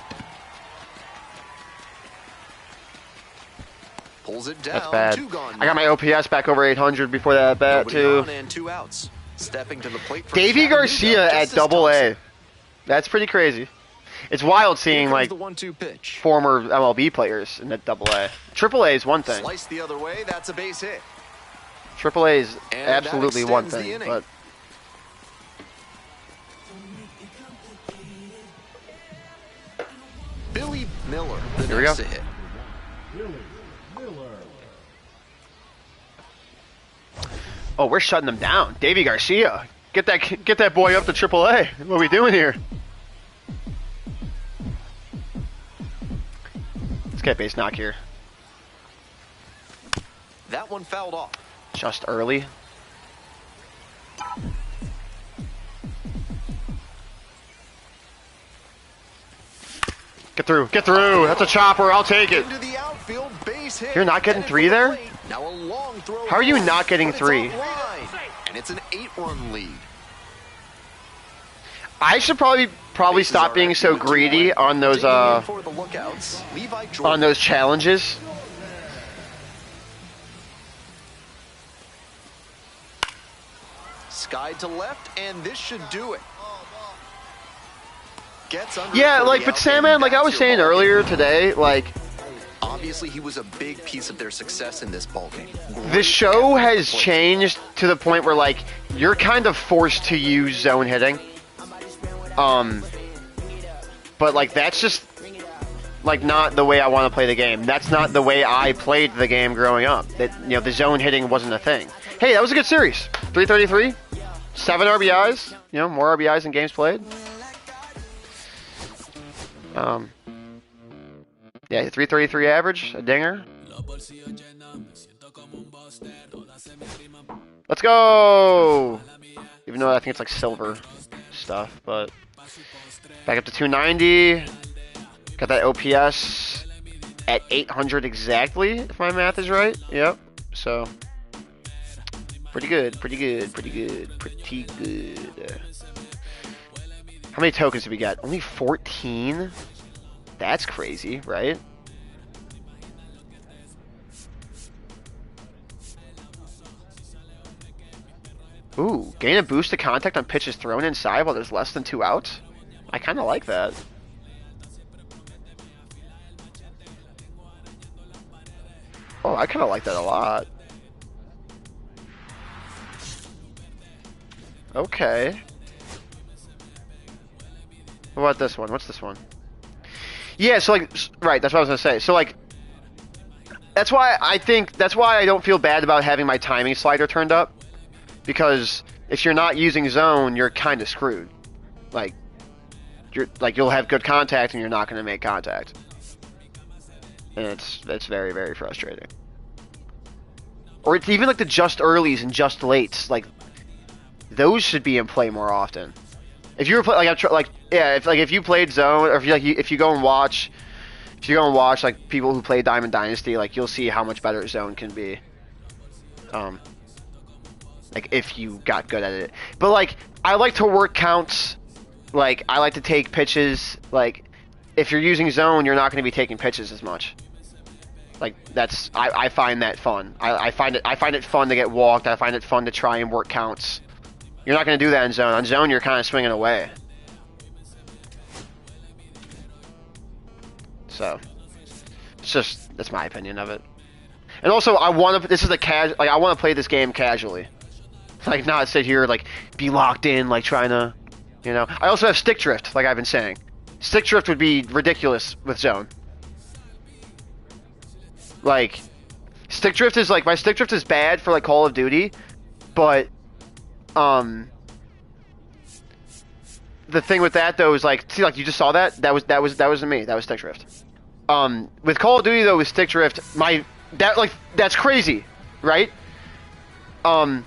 Pulls it down. that's bad. 2 gone I got my OPS back over 800 before that bat Nobody too. on and 2 outs. Stepping to the plate for Davey Chattanooga, Garcia at Justice Double Thompson. A. That's pretty crazy. It's wild Here seeing comes like the 1-2 pitch. former MLB players in the Double A. Triple A is one thing. Slice the other way. That's a base hit. Triple A is And that absolutely one extends the thing, inning. but Billy Miller, the Here we next go. to hit. Billy Miller. oh, we're shutting them down. Davey Garcia, get that boy up to Triple A. What are we doing here? Let's get base knock here. That one fouled off. Just early. Get through. Get through. That's a chopper. I'll take it. Into the outfield, base hit. You're not getting Headed 3 for the there? plate. Now a long throw. How are you home, not getting but it's 3? offline. And it's an 8-run lead. I should probably stop being so greedy on those challenges. Sky to left, and this should do it. Yeah, like, but Sandman, like I was saying earlier today, like, obviously he was a big piece of their success in this ballgame. The show has changed to the point where, like, you're kind of forced to use zone hitting. But, like, that's just, like, not the way I want to play the game. That's not the way I played the game growing up. That, you know, the zone hitting wasn't a thing. Hey, that was a good series. 333, 7 RBIs, you know, more RBIs than games played. Yeah, 333 average, a dinger. Let's go! Even though I think it's like silver stuff, but back up to 290. Got that OPS at 800 exactly, if my math is right. Yep. So pretty good, pretty good, pretty good, pretty good. How many tokens did we get? Only 14? That's crazy, right? Ooh, gain a boost to contact on pitches thrown inside while there's less than 2 outs? I kind of like that. Oh, I kind of like that a lot. Okay. What about this one? What's this one? Yeah, so like, right, that's what I was gonna say. So like, that's why I don't feel bad about having my timing slider turned up, because if you're not using zone, you're kind of screwed. Like, you'll have good contact and you're not gonna make contact, and it's very, very frustrating. Or it's even like the just earlies and just lates, like those should be in play more often. If you were if you played zone, or if you go and watch like people who play Diamond Dynasty, like you'll see how much better zone can be. Like if you got good at it. But like I like to work counts. Like I like to take pitches. Like if you're using zone, you're not going to be taking pitches as much. Like I find that fun. I find it fun to get walked. I find it fun to try and work counts. You're not going to do that in zone. On zone, you're kind of swinging away. So, that's my opinion of it. And also, I want to play this game casually. Like, not sit here, like, be locked in, like, trying to, you know. I also have stick drift, like I've been saying. Stick drift would be ridiculous with zone. Like, stick drift is, like, my stick drift is bad for, like, Call of Duty, but the thing with that though is like, see, like you just saw that was me. That was stick drift. With Call of Duty though, with stick drift, that's crazy, right? My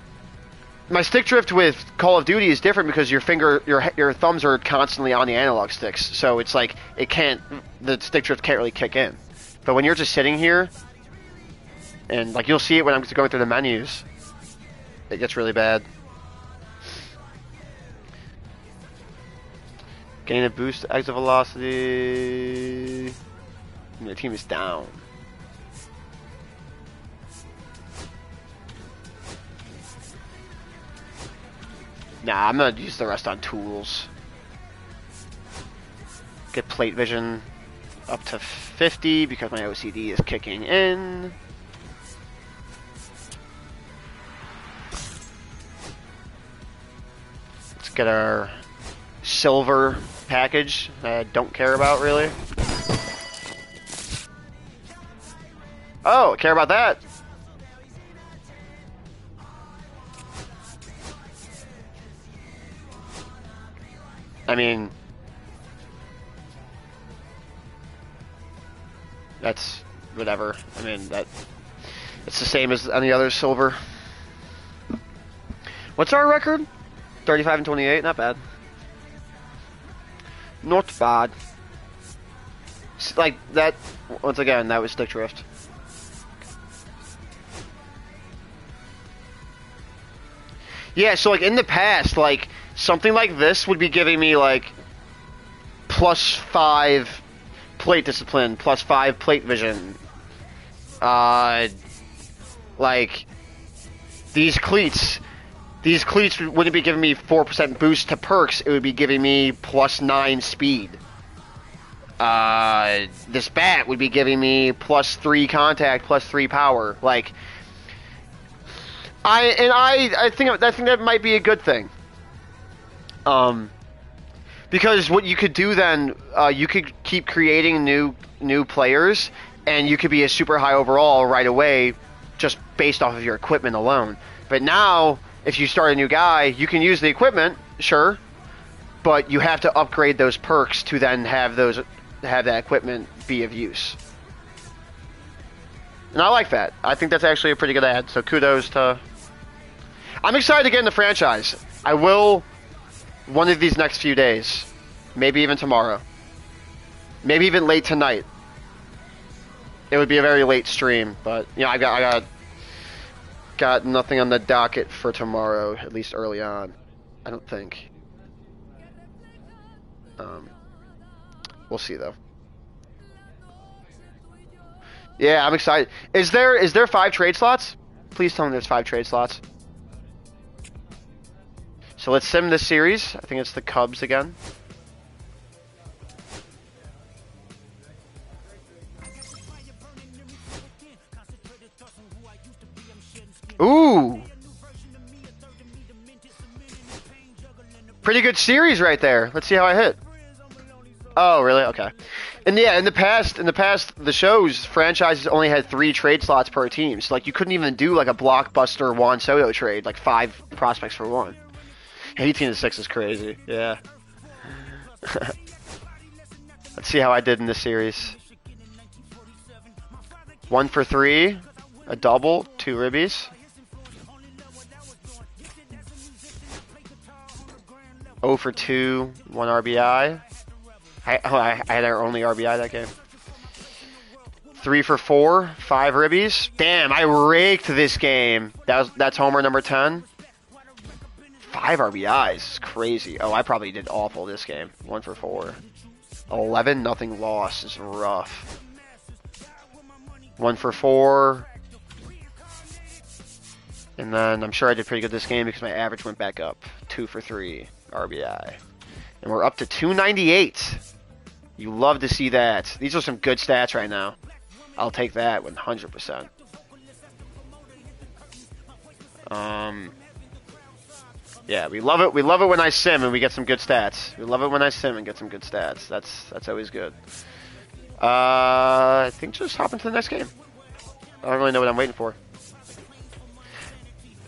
stick drift with Call of Duty is different because your thumbs are constantly on the analog sticks, so it's like the stick drift can't really kick in. But when you're just sitting here, and like you'll see it when I'm going through the menus, it gets really bad. Gain a boost to exit velocity. And the team is down. Nah, I'm gonna use the rest on tools. Get plate vision up to 50 because my OCD is kicking in. Let's get our silver package I don't care about really. Oh, care about that. I mean, that's whatever. I mean, it's the same as any other silver. What's our record? 35 and 28, not bad. Not bad. Like that, once again, that was stick drift. Yeah, so like in the past, like something like this would be giving me like +5 plate discipline, +5 plate vision. Like these cleats wouldn't be giving me 4% boost to perks. It would be giving me +9 speed. This bat would be giving me +3 contact, +3 power. Like, I think that might be a good thing. Because what you could do then, you could keep creating new players, and you could be a super high overall right away, just based off of your equipment alone. But now, if you start a new guy, you can use the equipment, sure, but you have to upgrade those perks to then have that equipment be of use. And I like that. I think that's actually a pretty good ad, so kudos to... I'm excited to get in the franchise. I will one of these next few days. Maybe even tomorrow. Maybe even late tonight. It would be a very late stream, but you know, I got nothing on the docket for tomorrow, at least early on. I don't think. We'll see though. Yeah, I'm excited. Is there 5 trade slots? Please tell me there's 5 trade slots. So let's sim this series. I think it's the Cubs again. Ooh! Pretty good series right there. Let's see how I hit. Oh, really? Okay. And yeah, in the past, the shows, franchises only had 3 trade slots per team. So, like, you couldn't even do, like, a blockbuster Juan Soto trade, like 5 prospects for 1. 18-6 is crazy. Yeah. Let's see how I did in this series. 1 for 3, a double, 2 ribbies. 0 for 2, 1 RBI. I had our only RBI that game. 3 for 4, 5 ribbies. Damn, I raked this game. That's homer number 10. 5 RBIs. It's crazy. Oh, I probably did awful this game. 1 for 4. 11, nothing lost. Is rough. 1 for 4. And then I'm sure I did pretty good this game because my average went back up. 2 for 3 RBI. And we're up to 298. You love to see that. These are some good stats right now. I'll take that 100%. Yeah, we love it. We love it when I sim and we get some good stats. We love it when I sim and get some good stats. That's always good. I think just hop into the next game. I don't really know what I'm waiting for.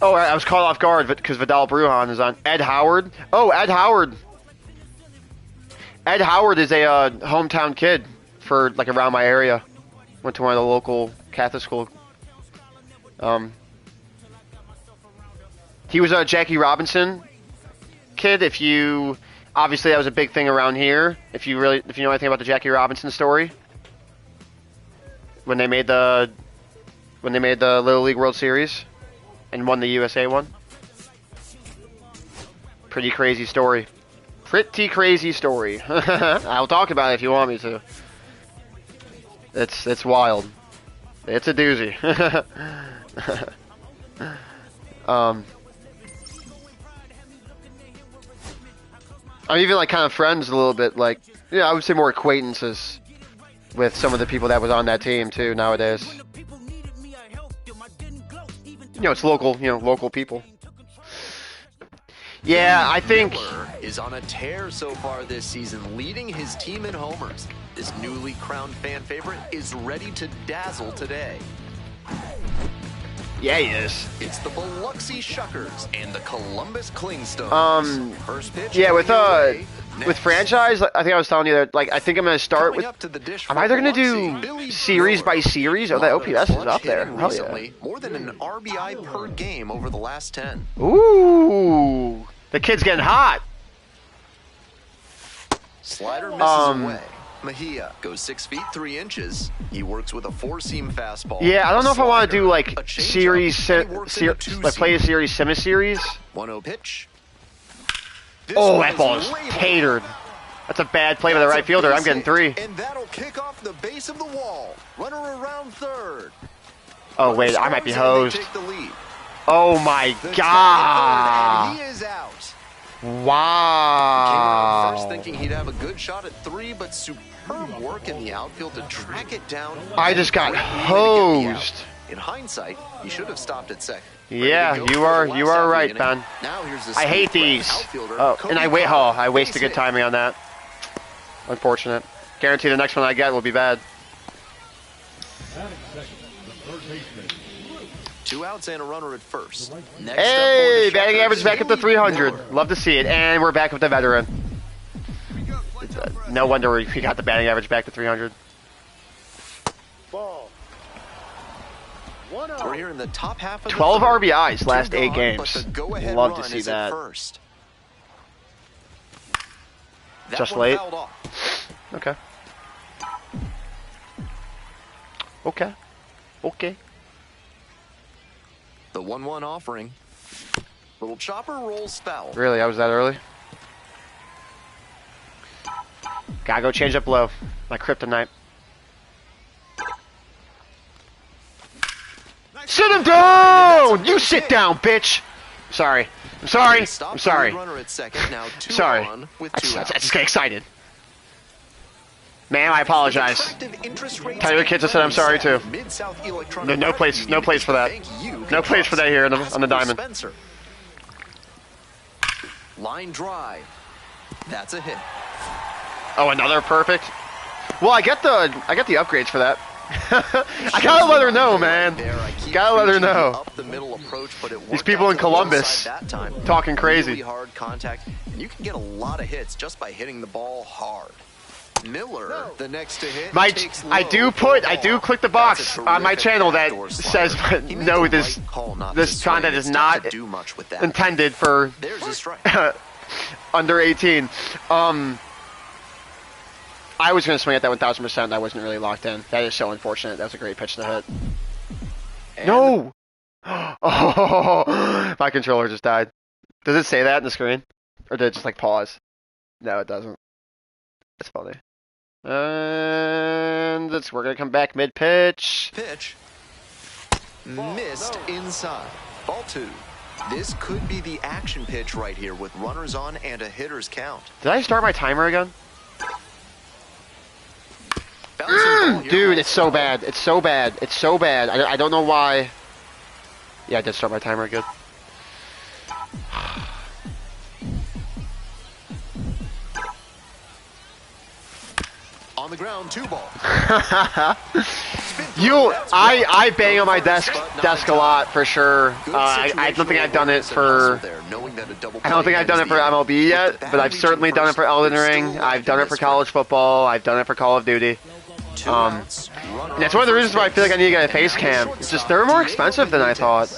Oh, I was caught off guard because Vidal Brujan is on. Ed Howard. Oh, Ed Howard. Ed Howard is a hometown kid for like around my area. Went to one of the local Catholic school. He was a Jackie Robinson kid. Obviously that was a big thing around here. If you know anything about the Jackie Robinson story, when they made the Little League World Series and won the USA one. Pretty crazy story. Pretty crazy story. I'll talk about it if you want me to. It's wild. It's a doozy. I'm even like kind of friends a little bit. Like, yeah, I would say more acquaintances with some of the people that was on that team too nowadays. You know, it's local. You know, local people. Yeah, I think Miller is on a tear so far this season, leading his team in homers. This newly crowned fan favorite is ready to dazzle today. Yeah, he is. It's the Biloxi Shuckers and the Columbus Clingstones. First pitch. Yeah, with franchise, I think I was telling you that. Like, I think I'm gonna start with. I'm either gonna do series by series. Oh, that OPS is up there. Hell yeah. More than an RBI per game over the last 10. Ooh, the kid's getting hot. Slider misses away. Mejia goes 6 feet 3 inches. He works with a 4-seam fastball. Yeah, I don't know if I want to do like series, like play a series, sim a series. 1-0 pitch. This Oh, one that ball is labeled. tatered. That's a bad play by the That's right a fielder. I'm base getting hit, 3. And that'll kick off the base of the wall. Runner around third. Oh, wait, I Runner might be scores and hosed. they take the lead. Oh, my The God. and he is out. Came out Wow. first thinking he'd have a good shot at 3, but superb work in the outfield to track it down. I just got Great move to get the out. hosed. In hindsight, he should have stopped at second. Yeah, Ready to go you for are the last you half are of the right, inning. Ben. Now here's the I hate speed these. outfielder, Oh, Cody and I wait. Carter, I wasted base good hit. timing on that. Unfortunate. Guarantee the next one I get will be bad. Batting second, the third baseman. 2 outs and a runner at first. Next Hey, up for the batting Shockers, average back up to Milwaukee 300. Brewers. Love to see it. And we're back with the veteran. No wonder we got the batting average back to 300. Ball. 1-0. We're here in the top half of 12 the third. RBIs last 2 8 gone, games. but the go-ahead Love to run see is at that. first. That Just one late. fouled off. Okay. Okay. Okay. The 1-1 offering. Little chopper rolls foul. Really? I was that early? Gotta go change up low. My kryptonite. Sit him down! You sit down, bitch! Sorry. I'm sorry. Stop I'm the sorry. lead runner at second. Now 2 Sorry. on with I 2 just, I outs. just get excited. Ma'am, I apologize. Attractive interest rates Tell your kids I said I'm sorry, too. Mid-South Electronic No place- Credit no Union place is for the that. bank you No can place for that here on the- trust. on the Ask for diamond. Spencer. Line drive. That's a hit. Oh, another perfect? Well, I get the upgrades for that. I gotta let her know, man. There, I keep Gotta let her preaching the know. up the middle approach, but it These worked people out in to the Columbus outside that time. talking crazy. Really hard contact, and you can get a lot of hits just by hitting the ball hard. Miller, the next to hit, takes I low do for a ball. click the That's box a on my terrific channel that backdoor says slider. He made no, the this right call not this to swing. content It's is tough not to do much with that. intended for There's a strike. under 18. I was gonna swing at that 1000%. I wasn't really locked in. That is so unfortunate. That was a great pitch to hit. And No. Oh, my controller just died. Does it say that in the screen, or did it just like pause? No, it doesn't. That's funny. And we're gonna come back mid pitch. pitch missed inside. Ball 2. This could be the action pitch right here with runners on and a hitter's count. Did I start my timer again? Bouncing ball here Dude, rolls it's so foul. bad. It's so bad. It's so bad. I don't know why. Yeah, I did start my timer good. On the ground, 2 ball. I bang on my desk a lot for sure. I don't think I've done it for. I don't think I've done it for MLB yet, but I've certainly done it for Elden Ring. I've done it for college football. I've done it for Call of Duty. And that's one of the reasons why I feel like I need to get a face cam. It's just they're more expensive than I thought.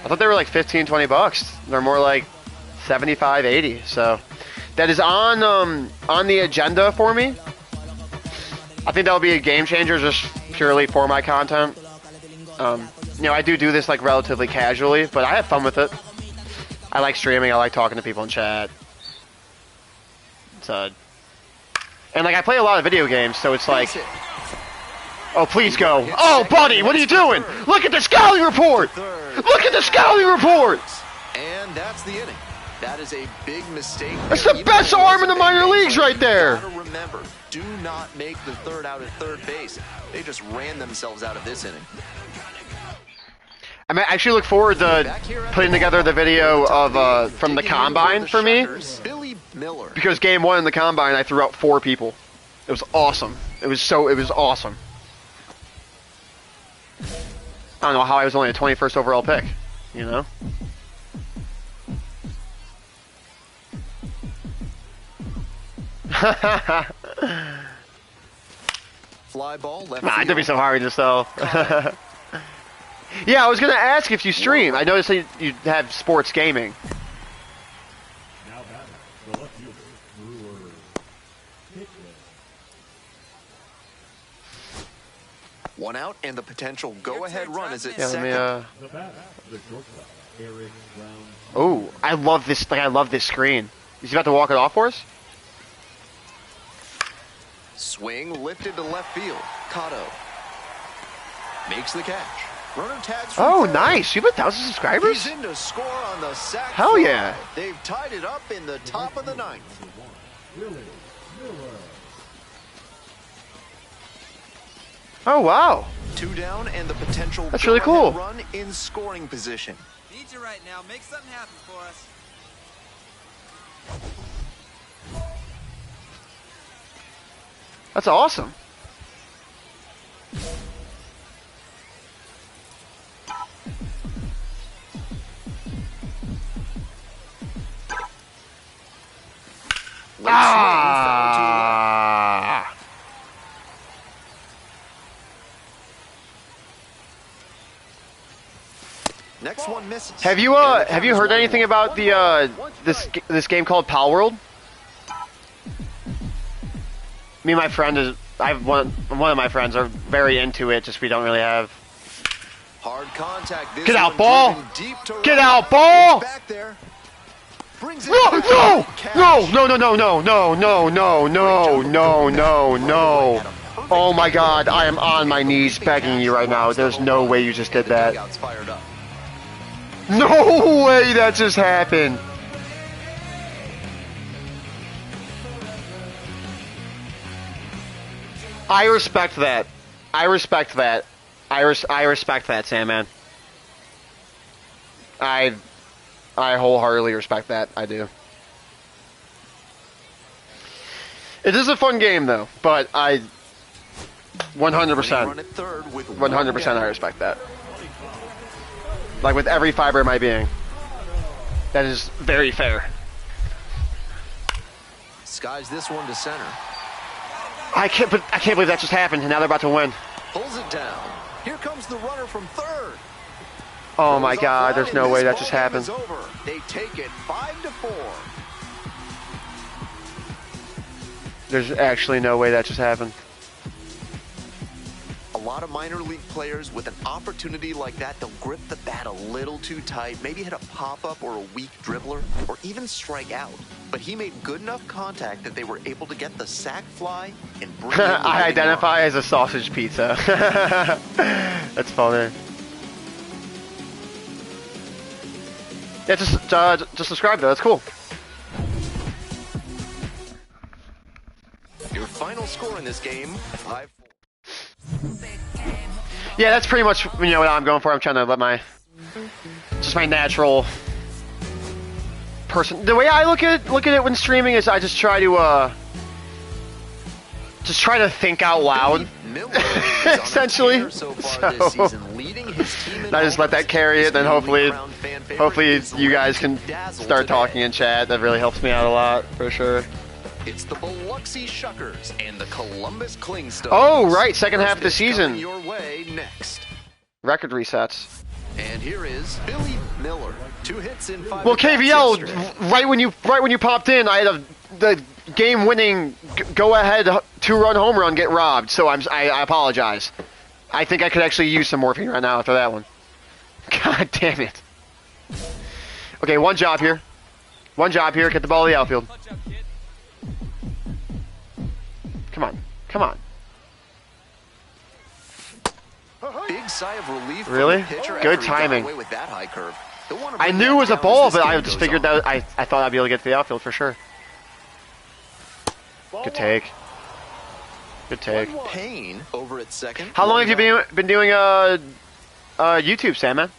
I thought they were like 15, 20 bucks. They're more like 75, 80. So that is on the agenda for me. I think that'll be a game changer just purely for my content. I do this like relatively casually, but I have fun with it. I like streaming. I like talking to people in chat. And like I play a lot of video games, so it's like, oh please go. Oh buddy, what are you doing? Look at the scouting report. Look at the scouting report. And that's the inning. That is a big mistake. That's the best arm in the minor leagues right there. Gotta remember, do not make the third out at third base. They just ran themselves out of this inning. I actually look forward to putting together the video of from the combine for me, Billy Miller. because game 1 in the combine I threw out 4 people. It was awesome. It was awesome. I don't know how I was only a 21st overall pick, you know? Fly ball left Nah, field. it'd be so hard to sell. Yeah, I was gonna ask if you stream. I noticed that you have sports gaming. Now batting, the left fielder, Brewers. Hit One out and the potential go-ahead run is at Yeah, let second. me the batter, the shortstop, Eric Brown. Oh, I love this. Like, I love this screen. Is he about to walk it off for us? Swing lifted to left field. Cotto makes the catch. Runner tags. Oh, nice. You have 1,000 subscribers? He's in to score on the sac Hell fly. yeah. They've tied it up in the top of the ninth. Oh, wow. 2 down and the potential That's really cool. run in scoring position. Need you right now. Make something happen for us. That's awesome. Ah! Next one misses. Have you heard anything about the this game called Pal World? Me and my friend one of my friends are very into it. Just we don't really have. Hard contact. This Get out, one ball! driven deep to Get right. out, ball! Back there. Brings it No! back. No! Catch. No! No! No! No! No! No! No! No! No! No! No! No! Oh my God! I am on my knees begging you right now. There's no way you just did that. Dugout's fired up. No way that just happened. I respect that. I respect that. I respect that, Sandman. I wholeheartedly respect that. I do. It is a fun game though, but I 100%. 100% I respect that. Like with every fiber of my being. That is very fair. Skies this one to center. I can't believe that just happened, and now they're about to win. Pulls it down. Here comes the runner from third. Oh my Goes God, offline, there's and no this way that ball just game happened. is over. They take it 5-4. There's actually no way that just happened. A lot of minor league players with an opportunity like that, they'll grip the bat a little too tight, maybe hit a pop-up or a weak dribbler, or even strike out. But he made good enough contact that they were able to get the sac fly and bring in the I winning identify run. as a sausage pizza. That's funny. Yeah, just subscribe though. That's cool. Your final score in this game, 5-4. Yeah, that's pretty much what I'm going for. I'm trying to let my natural person. The way I look at it when streaming is I just try to think out loud. Essentially. So I just let that carry it, and hopefully you guys can start talking in chat. That really helps me out a lot for sure. It's the Biloxi Shuckers and the Columbus Clingstones. Oh, right, second half of the season. Your way next. Record resets. And here is Billy Miller. 2 hits in 5. Well, KVL, right when you popped in, I had the game-winning go-ahead 2-run home run get robbed. So I apologize. I think I could actually use some morphine right now after that one. God damn it. Okay, one job here. Get the ball in the outfield. Come on. Big sigh of relief. Really? From the pitcher Good after he got timing. away with that high curve. I knew it was a ball, but I just figured that I thought I'd be able to get to the outfield for sure. Good take. Payne over at second. How long have you been doing YouTube, Sandman?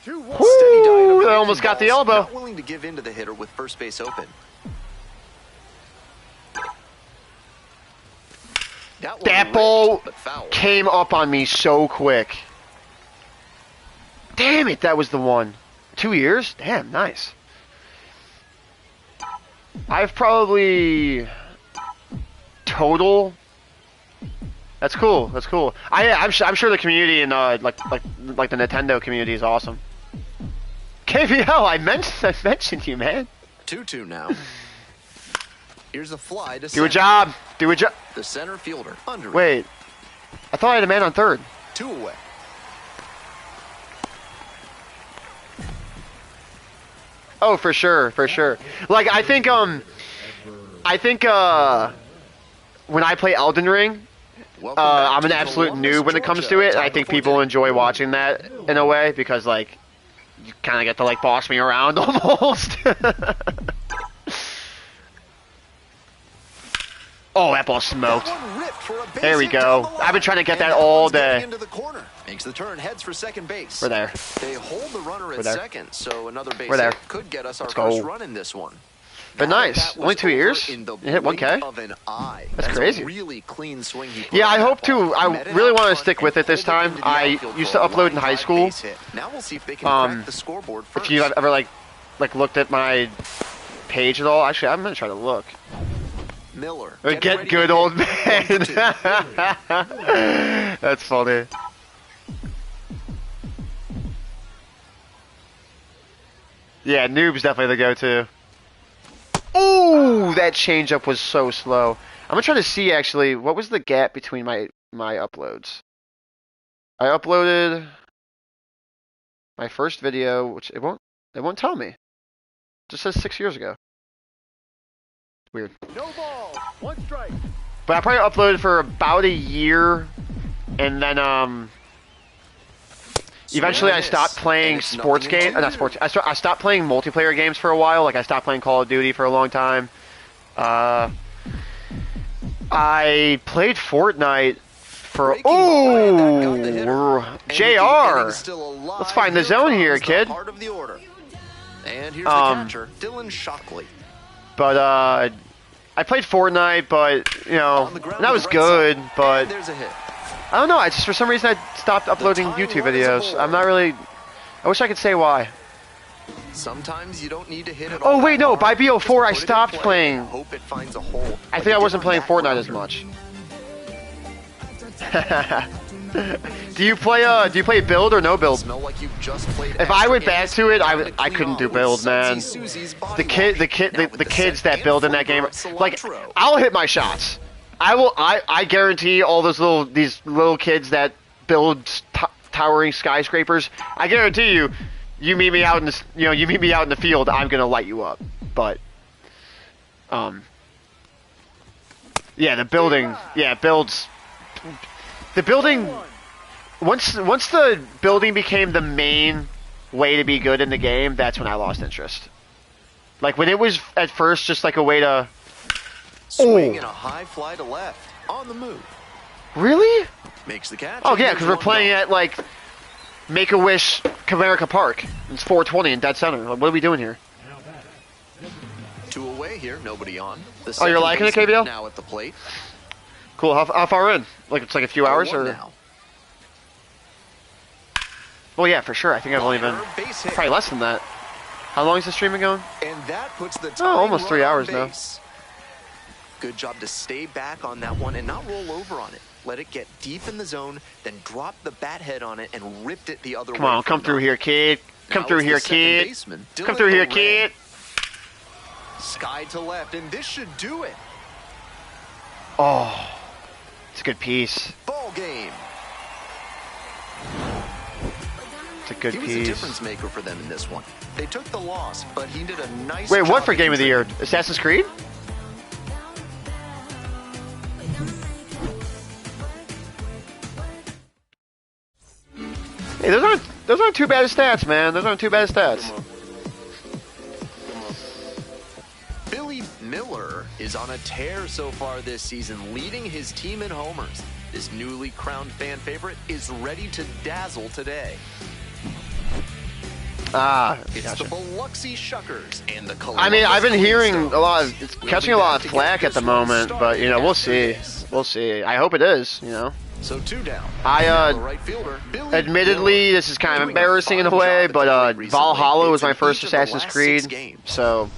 Ooh, that almost got the elbow. Not willing to give in to the hitter with first base open. That ball came up on me so quick. Damn it, that was the one. 2 years? Damn, nice. I've probably total. That's cool. I'm sure the community and like the Nintendo community is awesome. KVL, I mentioned you, man. 2-2 now. Here's a fly to Do a job. The center fielder under. Wait, I thought I had a man on third. 2 away. Oh, for sure, for sure. Like I think when I play Elden Ring, I'm an absolute noob when it comes to it. I think people enjoy watching that in a way because like you kind of get to like boss me around almost. Oh, that ball smoked. There we go. I've been trying to get that all day. Makes the turn, heads for second base. We're there. They hold the runner at second, so another base We're there. hit could get us our Let's first go. run in this one. But nice. Only 2 years. You hit 1K. That's crazy. A really clean swing he put Yeah, on I that hope to. ball. I Met it really out want to front stick and with it this pulled time. into the I outfield used for to a upload in line high drive school. base hit. Now we'll see if they can crack the scoreboard first. If you ever like looked at my page at all, actually, I'm gonna try to look. Miller. Get good, old man. That's funny. Yeah, noob's definitely the go-to. Ooh, that changeup was so slow. I'm gonna try to see actually what was the gap between my uploads. I uploaded my first video, which it won't tell me. It just says 6 years ago. Weird. No ball. 1 strike. But I probably uploaded for about a year, and then eventually I stopped playing sports games. Not sports. I stopped playing multiplayer games for a while. Like I stopped playing Call of Duty for a long time. I played Fortnite for JR. Let's find the zone here, kid. And here's the catcher, Dylan Shockley. But I played Fortnite, but you know that was good. But I don't know. I just for some reason I stopped uploading YouTube videos. I'm not really. I wish I could say why. Sometimes you don't need to hit it. Oh wait, no. By BO4 I stopped playing. Hope it finds a hole. I think I wasn't playing Fortnite as much. Do you play build or no build? If I went back to it, I couldn't do build, man. The kids that build in that game, like I'll hit my shots. I guarantee all these little kids that build towering skyscrapers. I guarantee you, you meet me out in the field, I'm gonna light you up. But yeah, the building, builds. The building, once the building became the main way to be good in the game, that's when I lost interest. Like when it was at first just like a way to swing in a high fly to left on the move. Really? Makes the catch. Oh yeah, because we're playing at like Make-A-Wish Comerica Park. It's 420 in dead center. Like, what are we doing here? 2 away here, nobody on. Oh, you're liking it, KBL? Now at the plate. Cool. How far in? Like it's like a few hours or? Now. Well, yeah, for sure. I think I've only been probably less than that. How long is the stream been going? And that puts the almost 3 hours now. Good job to stay back on that one and not roll over on it. Let it get deep in the zone, then drop the bat head on it and ripped it the other way. Come on, come through here, kid. Come through here, kid. Come through here, kid. Sky to left, and this should do it. Oh, it's a good piece. Ball game. It's a good piece. He was a difference maker for them in this one. They took the loss, but he did a nice Wait, job. what for game of the year? Assassin's Creed? Hey, those aren't too bad of stats, man. Those aren't too bad of stats. Billy Miller is on a tear so far this season, leading his team in homers. This newly crowned fan favorite is ready to dazzle today. It's gotcha. the Biloxi Shuckers and the I mean, I've been hearing a lot of, it's catching a lot of flack at the moment, but you know, we'll see. We'll see. I hope it is, you know. So 2 down. Admittedly, this is kind of embarrassing in a way, but Valhalla was my first Assassin's Creed, so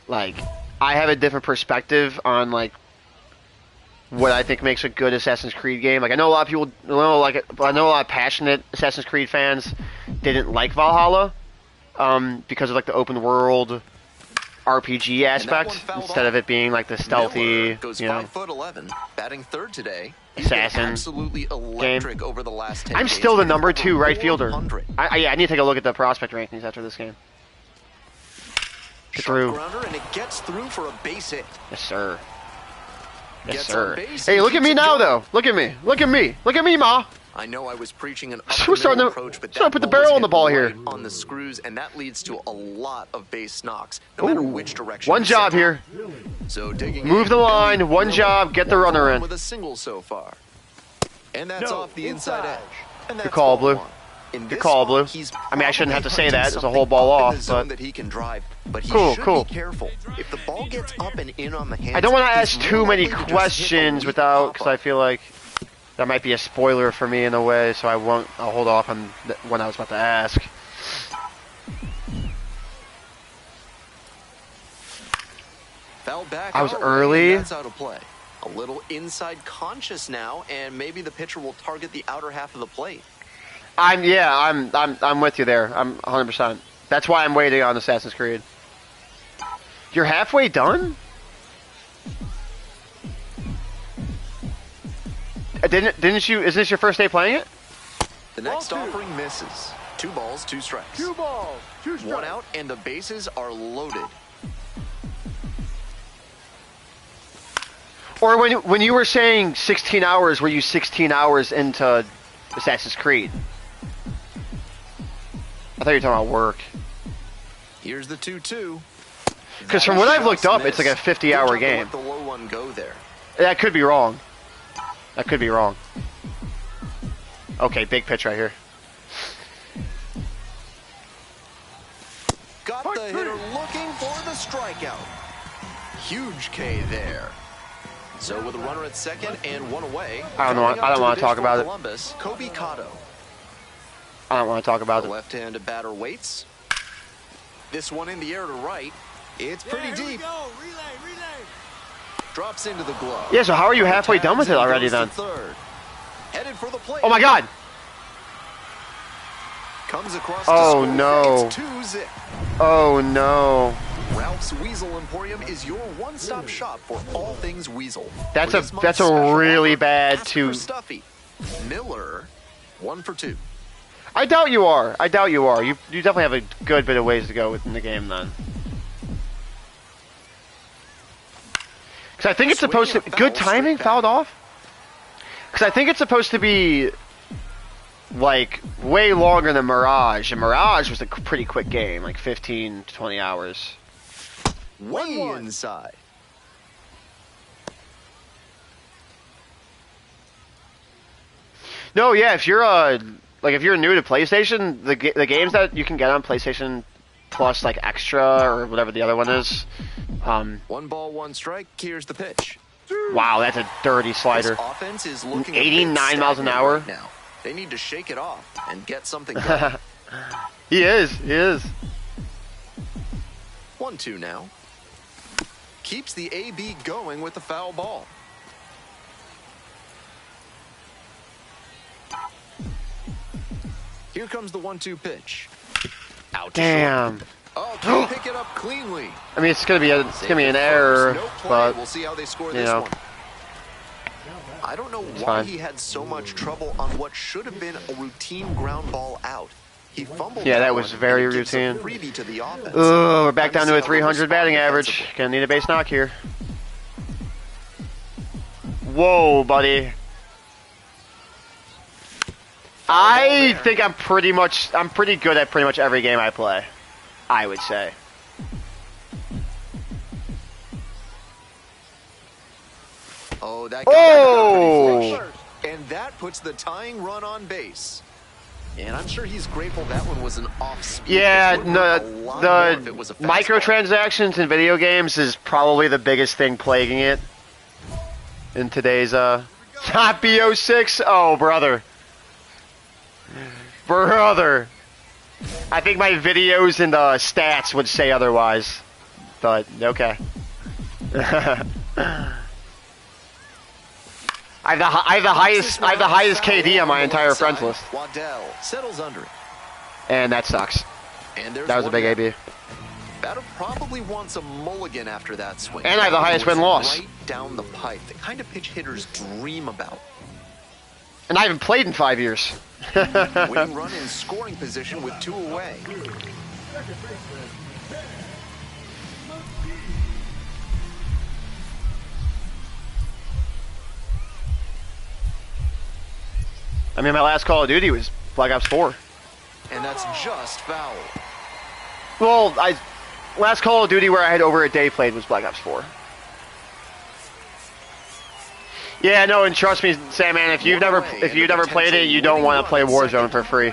like I have a different perspective on like what I think makes a good Assassin's Creed game. Like I know a lot of people, I know a lot of passionate Assassin's Creed fans didn't like Valhalla because of like the open world RPG aspect instead of it being like the stealthy, goes you know, 5'11", batting third today. Assassin absolutely electric game. Over the last 10 I'm still the number 2 right fielder. Yeah, I need to take a look at the prospect rankings after this game. Get Sharp through. grounder, and it gets through for a base hit. Yes, sir. Yes, Gets sir. on base Hey, and look at keeps me it now, going. though. Look at me. Look at me. Look at me, Ma. I know I was preaching an We're up starting to- approach, but starting to that put the ball barrel was on the hit ball right here. on the screws, and that leads to a lot of base knocks, no matter Ooh. which direction. One you job send it. here. So digging Move in, the line, Billy one Miller, job, get the 1 for runner 1 in. with a single so far. And that's No, off the inside inside. edge. And Good that's call, ball Blue. one. In Good this call, spot, Blue. he's I mean, I shouldn't have to say probably that. hunting It's a whole ball something up off, in the zone but- that he can drive, but he Cool, should cool. be careful. If the ball gets up and in on the hands, I don't want to he's ask more too many likely to just hit a questions weak without, because I pop-up. feel like that might be a spoiler for me in a way, so I'll hold off on what I was about to ask. Foul back I was our way, early. and that's out of play. A little inside conscious now, and maybe the pitcher will target the outer half of the plate. I'm with you there. I'm 100%. That's why I'm waiting on Assassin's Creed. You're halfway done? Didn't you? Isn't this your first day playing it? The next Ball two. offering misses. 2 balls, 2 strikes. 2 balls, 2 strikes. 1 out, and the bases are loaded. Or when you were saying 16 hours, were you 16 hours into Assassin's Creed? I thought you were talking about work. Here's the 2-2. Because from what I've looked up, it's like a 50-hour game. Let the low one go there. That could be wrong. That could be wrong. Okay, big pitch right here. Got the hitter looking for the strikeout. Huge K there. So with a runner at second and 1 away. I don't want to talk about it. Columbus, Kobe Cotto. I don't want to talk about The it. left-handed batter waits. This one in the air to right. It's pretty Here we deep. go. Relay. Drops into the glove. Yeah, so how are you halfway done with it already then? Third. Headed for the plate. Oh my god! Comes across Oh, to score. no. It's 2-zip. Oh no. Ralph's Weasel Emporium is your one-stop shop for all things Weasel. That's For a- this month's that's a special really offer, bad ask two. for Stuffy. Miller, 1 for 2. I doubt you are. I doubt you are. You definitely have a good bit of ways to go within the game then. Because I think it's supposed to... Swinging a Good foul, timing? straight back. Fouled off? Because I think it's supposed to be... like, way longer than Mirage. And Mirage was a pretty quick game. Like 15 to 20 hours. Way 1-1. inside. No, yeah, if you're if you're new to PlayStation, the games that you can get on PlayStation Plus, like Extra or whatever the other one is. 1 ball, 1 strike. Here's the pitch. Wow, that's a dirty slider. This offense is looking 89 miles an hour. right now. They need to shake it off and get something going. He is. 1-2 now. Keeps the AB going with the foul ball. Here comes the 1-2 pitch. Out to Damn. short. Oh, can pick it up cleanly. I mean, it's gonna be an error, No play. but We'll see how they score you this know. one. I don't know why fine. he had so much trouble on what should have been a routine ground ball out. He fumbled. Yeah, that was one, very and it gives a routine. freebie to the offense. Ugh, we're back Time down to a see how they'll 300 batting respond average. defensively. Gonna need a base knock here. Whoa, buddy. I think I'm pretty good at pretty much every game I play. I would say. Oh, that got pretty Oh! close. And that puts the tying run on base. And I'm sure he's grateful that one was an off speed. Yeah, It would work a lot more if it was the a fastball. microtransactions in video games is probably the biggest thing plaguing it in today's top BO6. Oh, brother. I think my videos and stats would say otherwise, but okay. I have the highest KD on my entire friends list, Waddell settles under it. and that sucks. And there's That was a one big down. AB. Batter probably wants a mulligan after that swing. And I have the That highest was win-loss. Right down the pipe. The kind of pitch hitters dream about. And I haven't played in 5 years. Winning run in scoring position with 2 away. I mean, my last Call of Duty was Black Ops 4. And that's just foul. Well, last Call of Duty where I had over a day played was Black Ops 4. Yeah, no, and trust me, Sandman, if you've never played it, you don't want to play Warzone for free.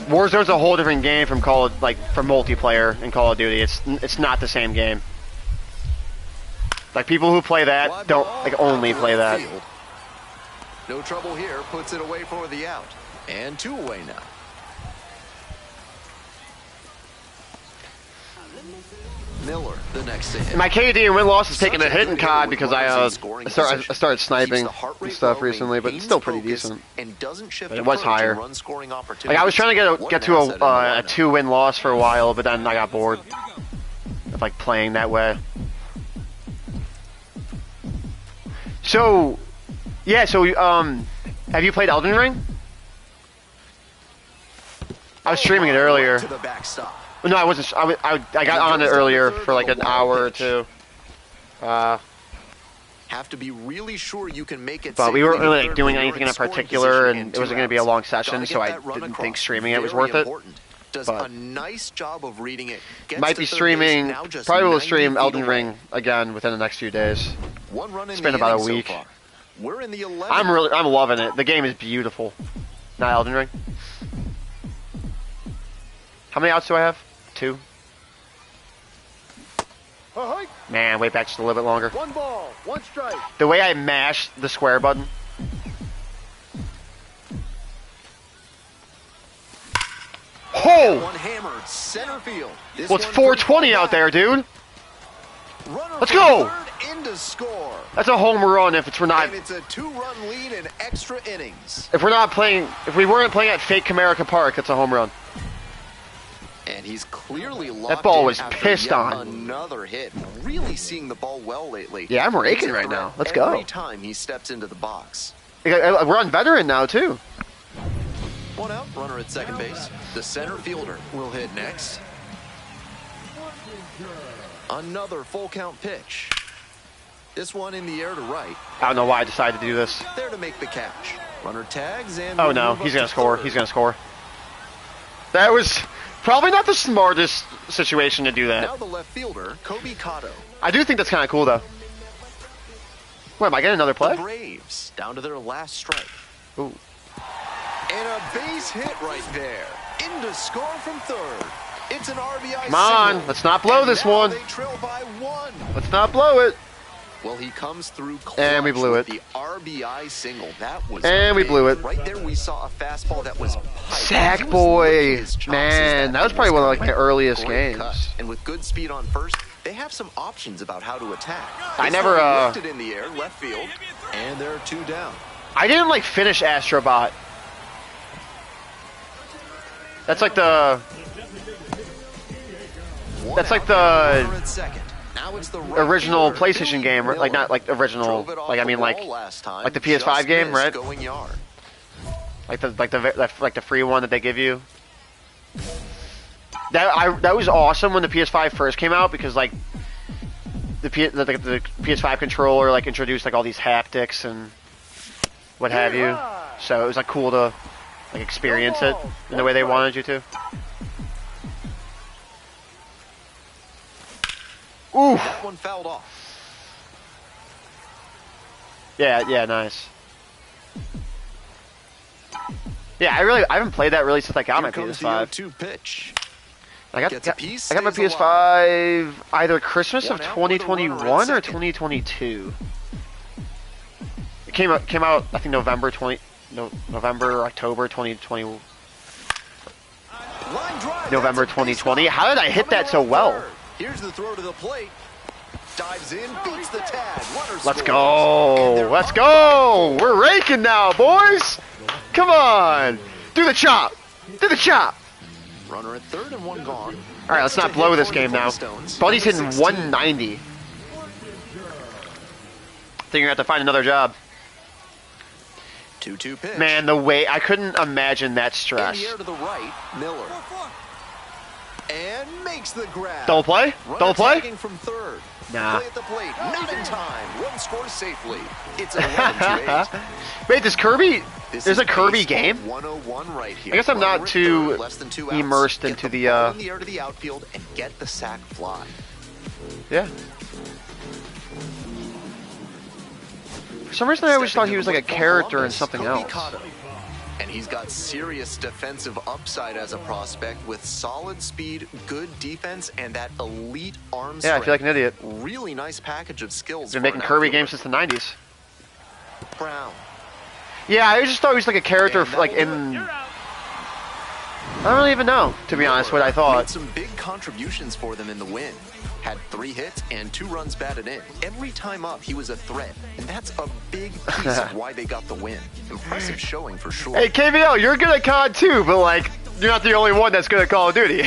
Warzone's a whole different game from from multiplayer in Call of Duty. It's not the same game. Like people who play that don't only play that. No trouble here, puts it away for the out. And 2 away now. Miller, the next hit. My KD and win-loss is taking a hit in COD because I started sniping and stuff recently, but it's still pretty decent. But it was higher. Like I was trying to get to a 2-win loss for a while, but then I got bored of playing that way. So, yeah. So, have you played Elden Ring? I was streaming it earlier. No, I wasn't. I got on it earlier for like an hour or two. Have to be really sure you can make it. But we weren't really doing anything in particular, and it wasn't going to be a long session, so I didn't think streaming it was worth it. Does a nice job of reading it. Might be streaming. Probably will stream Elden Ring again within the next few days. It's been about a week. We're in the 11th. I'm loving it. The game is beautiful. Not Elden Ring. How many outs do I have? 2. Man, wait back just a little bit longer. 1 ball, 1 strike. The way I mash the square button. Oh! One hammered center field. Well, it's 420 out there, dude. Let's go. That's a home run if we're not. And it's a 2-run lead in extra innings. If we weren't playing at fake Comerica Park, it's a home run. And he's clearly locked that ball in was pissed on. Another hit. Really seeing the ball well lately. Yeah, I'm raking right now. Let's go. Every time he steps into the box. We're on veteran now too. 1 out, runner at second base. The center fielder will hit next. Another full count pitch. This one in the air to right. I don't know why I decided to do this. There to make the catch. Runner tags and. Oh no, he's gonna score. He's gonna score. That was probably not the smartest situation to do that. Now the left fielder, Kobe Cotto. I do think that's kind of cool though. Wait, am I getting another play? The Braves down to their last strike. Ooh. And a base hit right there. In to score from third. It's an RBI. Come on, single. let's not blow this one. They trail by 1. Let's not blow it. Well, he comes through and we blew it. The RBI single. That was and we blew it. Right there we saw a fastball that was Sack boy. Man, that was probably one of my earliest games. Cut. And with good speed on first, they have some options about how to attack. I never lifted in the air, left field, and there are 2 down. I didn't finish Astrobot. That's like the original PlayStation game, like not like original, like I mean like the PS5 game, right? Like the free one that they give you. That was awesome when the PS5 first came out because like the PS5 controller introduced all these haptics and what have you. So it was cool to experience it in the way they wanted you to. Ooh. That one fouled off. Yeah, nice. Yeah, I haven't played that really since I got my PS5. 2 pitch. I got my PS5 either Christmas of 2021 or 2022. It came out I think November, October 2020. November 2020. How did I hit that so well? Here's the throw to the plate. Dives in, beats the tag. Let's go. Let's go. We're raking now, boys. Come on. Do the chop. Do the chop. Runner at third and 1 gone. All right, let's not blow this game now. Buddy's hitting 190. I think you're going to have to find another job. 2-2 pitch. Man, the way I couldn't imagine that stress. In the air to the right, Miller. And makes the grab. Double play? Runner Double play? tagging from third. Nah. Play at the plate. Not in time. One scores safely. It's 11-8. Wait, does Kirby... There's a Kirby baseball game? 101 right here. I guess I'm not Runner at too third, less than 2 outs. immersed Get into the the, ball in the air to the outfield and get the sac fly. Yeah. For some reason, I always thought he was like a character in something else. And he's got serious defensive upside as a prospect with solid speed, good defense, and that elite arm strength. Yeah, I feel like an idiot. Really nice package of skills. Been making Kirby games since the 90s. Brown. Yeah, I just thought he was like a character, like in... I don't really even know, to be honest, what I Made thought. some big contributions for them in the win. Had 3 hits and 2 runs batted in. Every time up, he was a threat. And that's a big piece of why they got the win. Impressive showing for sure. Hey, KVL, you're good at COD too, but like, you're not the only one that's good at Call of Duty.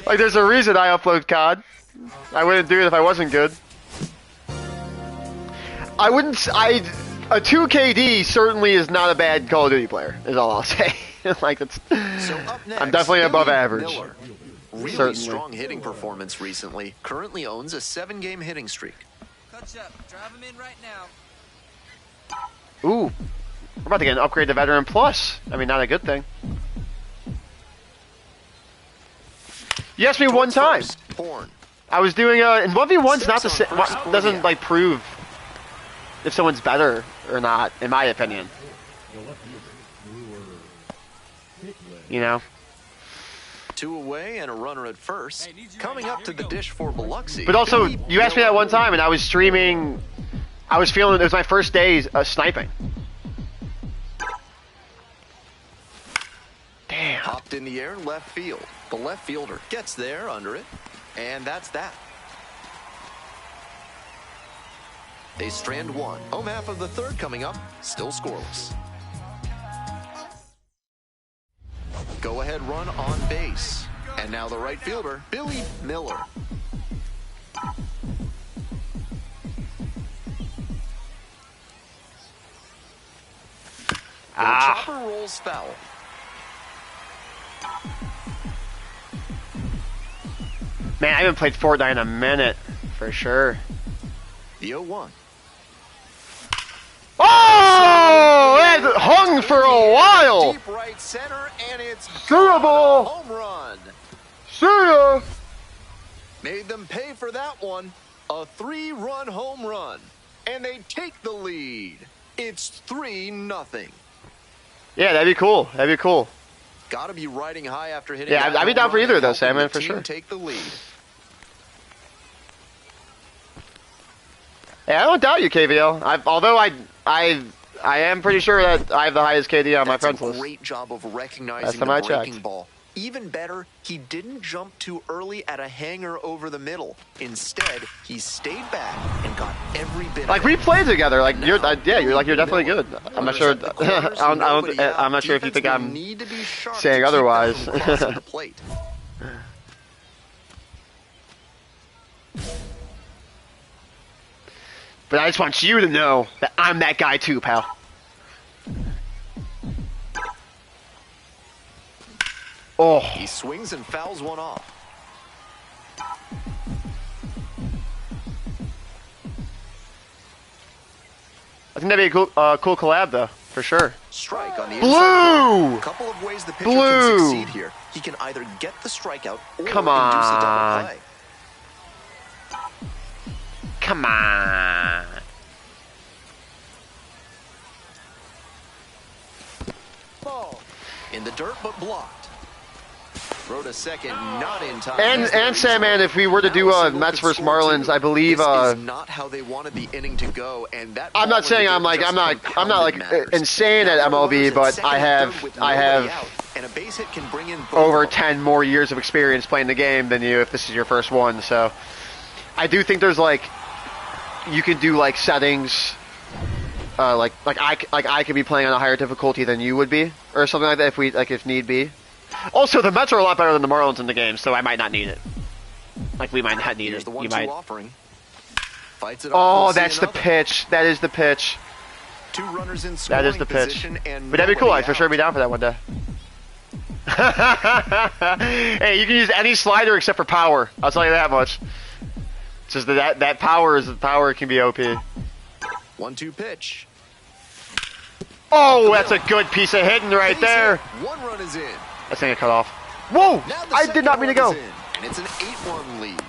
Like, there's a reason I upload COD. I wouldn't do it if I wasn't good. I wouldn't... A 2KD certainly is not a bad Call of Duty player, is all I'll say. Like, it's... So up next, I'm definitely above Billy average. Miller. Really Certainly. strong hitting performance recently. Currently owns a 7-game hitting streak. Catch up. Drive him in right now. Ooh. We're about to get an upgrade to Veteran Plus. I mean, not a good thing. You asked me one time. Horn. I was doing in 1v1's not the same. Doesn't like prove if someone's better or not, in my opinion. You know. 2 away and a runner at first. Coming up to the dish for Biloxi. But also, you asked me that one time, and I was streaming. I was feeling it was my first day sniping. Damn. Hopped in the air in left field. The left fielder gets there under it, and that's that. They strand 1. Home half of the third coming up, still scoreless. Go ahead run on base. And now the right fielder, Billy Miller. The chopper rolls foul. Man, I haven't played Fortnite in a minute, for sure. The 0-1. Oh! It hung for a while! Deep right center, and it's Terrible! home run. See ya! Made them pay for that one. A 3-run home run. And they take the lead. It's 3-0. Yeah, that'd be cool. That'd be cool. Gotta be riding high after hitting. Yeah, that I'd be home down for run either of and those, helping Salmon, the for team sure. Take the lead. Yeah, I don't doubt you, KVL. Although I am pretty sure that I have the highest KD on my friends That's a list. great job of Last recognizing time the I breaking checked. ball. Even better, he didn't jump too early at a hanger over the middle. Instead, he stayed back and got every bit. Like, of it. we played together. Like, Now, you're definitely Miller. good. I'm not sure. Runners at the corners, nobody out. I'm not sure if you Defense think will I'm need to be sharp saying to keep them otherwise. from crossing the plate. But I just want you to know that I'm that guy too, pal. Oh. He swings and fouls one off. I think that'd be a cool collab, though, for sure. Strike on the Blue! inside corner. A couple of ways the pitcher Blue! can succeed here. He can either get the strikeout or Come induce a double on. play. Come on. Ball. In the dirt, but blocked. Throw to second, not in time. And Sandman, if we were to do Mets versus Marlins, I believe. This is not how they wanted the inning to go, and that. I'm not saying I'm like insane at MLB, but I have and a base hit can bring in over 10 more years of experience playing the game than you if this is your first one. So I do think there's like you can do like settings. Like I could be playing on a higher difficulty than you would be, or something like that if need be. Also, the Mets are a lot better than the Marlins in the game, so I might not need it. Like we might not need Here's it. the You 1-2 might. offering. Fights it Oh, off. that's the pitch. That is the pitch. 2 runners in That scoring is the pitch. position and But that'd be cool. nobody I'd for sure out. be down for that one day. Hey, you can use any slider except for power. I'll tell you that much. It's just that power can be OP. 1-2 pitch. Oh, that's a good piece of hitting right there. One run is in. That thing got cut off. Whoa! I did not mean to go. And it's an 8-1 lead.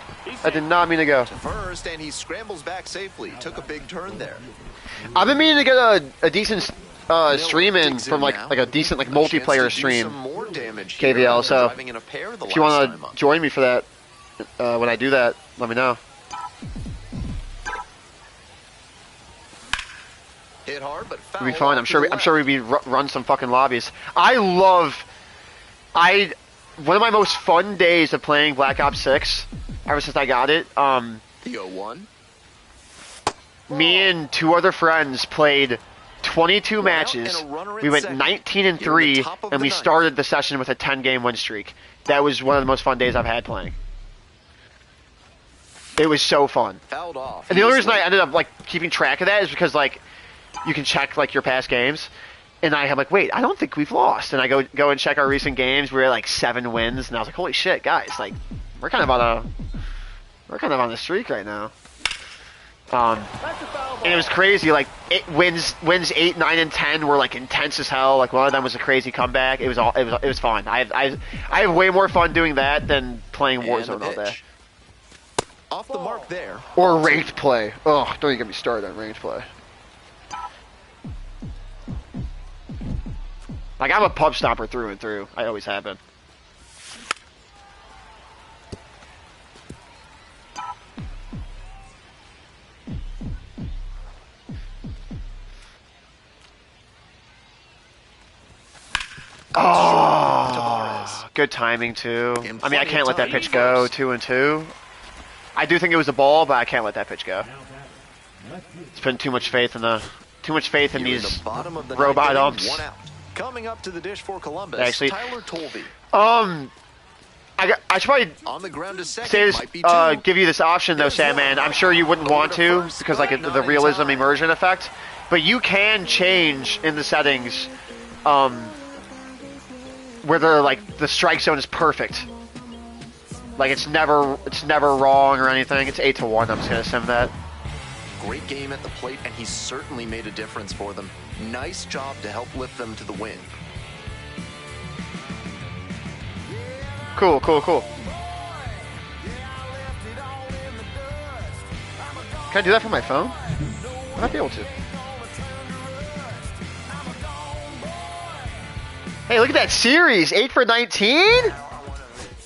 I did not mean to go. First, and he scrambles back safely. Took a big turn there. I've been meaning to get a decent stream in from like a decent like multiplayer stream, KVL. So if you want to join me for that, when I do that, let me know. Hit hard, but It'll be fun. I'm sure we'd be run some fucking lobbies. One of my most fun days of playing Black Ops 6, ever since I got it. The 0-1. Me and 2 other friends played 22 matches. We went 19-3, and we started the session with a 10-game win streak. That was one of the most fun days I've had playing. It was so fun. And the only reason I ended up like keeping track of that is because like you can check like your past games, and I am like, wait, I don't think we've lost. And I go and check our recent games. We were at like 7 wins, and I was like, holy shit, guys, like we're kind of on a streak right now. And it was crazy. Like wins 8, 9, and 10 were like intense as hell. Like one of them was a crazy comeback. It was fun. I have way more fun doing that than playing Warzone all day. Off the mark there. Or ranked play. Oh, don't even get me started on ranked play. Like I'm a pub stopper through and through. I always have been. Oh, good timing too. I mean, I can't let that pitch go. 2-2. I do think it was a ball, but I can't let that pitch go. It's putting too much faith in these robot umps. Coming up to the dish for Columbus. Actually, Tyler Tolby. I should probably on the ground to second, say this, give you this option though, Sandman. I'm sure you wouldn't want to because like the realism immersion effect, but you can change in the settings. Where they're like the strike zone is perfect, like it's never wrong or anything. It's 8-1. I'm just gonna sim that. Great game at the plate, and he's certainly made a difference for them. Nice job to help lift them to the win. Cool. Can I do that from my phone? I might be able to. Hey, look at that series. 8 for 19?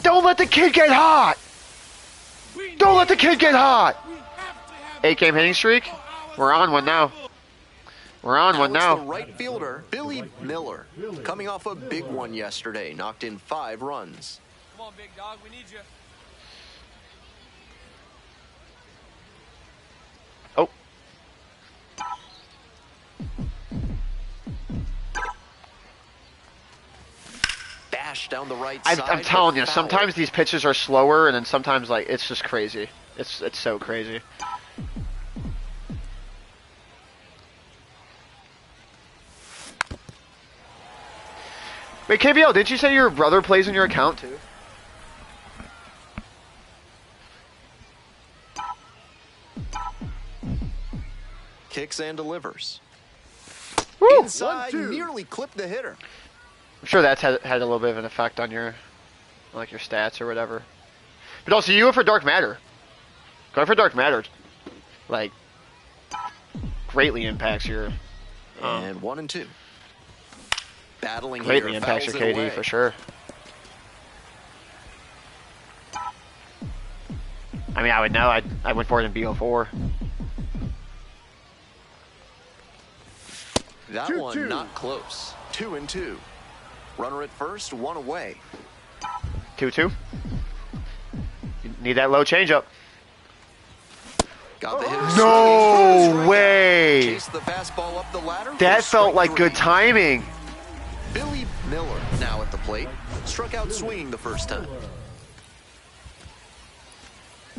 Don't let the kid get hot. Don't let the kid get hot. 8-game hitting streak. We're on one now. The right fielder, Billy Miller, coming off a big one yesterday. Knocked in 5 runs. Come on, big dog. We need you. Oh. Bash down the right side. I'm telling you, sometimes these pitches are slower, and then sometimes like it's just crazy. It's so crazy. Wait, KBL, didn't you say your brother plays in your account too? Kicks and delivers. Woo! Inside, nearly clipped the hitter. I'm sure that's had a little bit of an effect on your stats or whatever. But also, you went for Dark Matter. Going for Dark Matter, like, greatly impacts your... and 1 and 2. Battling greatly here, impacts your KD away. for sure. I mean, I would know. I went for it in BO4. That 2-2. One not close. 2 and 2. Runner at first, 1 away. 2-2. You need that low changeup. Got the hitter. No way! Chased the fastball up the ladder. That felt like good timing. Billy Miller now at the plate. Struck out swinging the first time.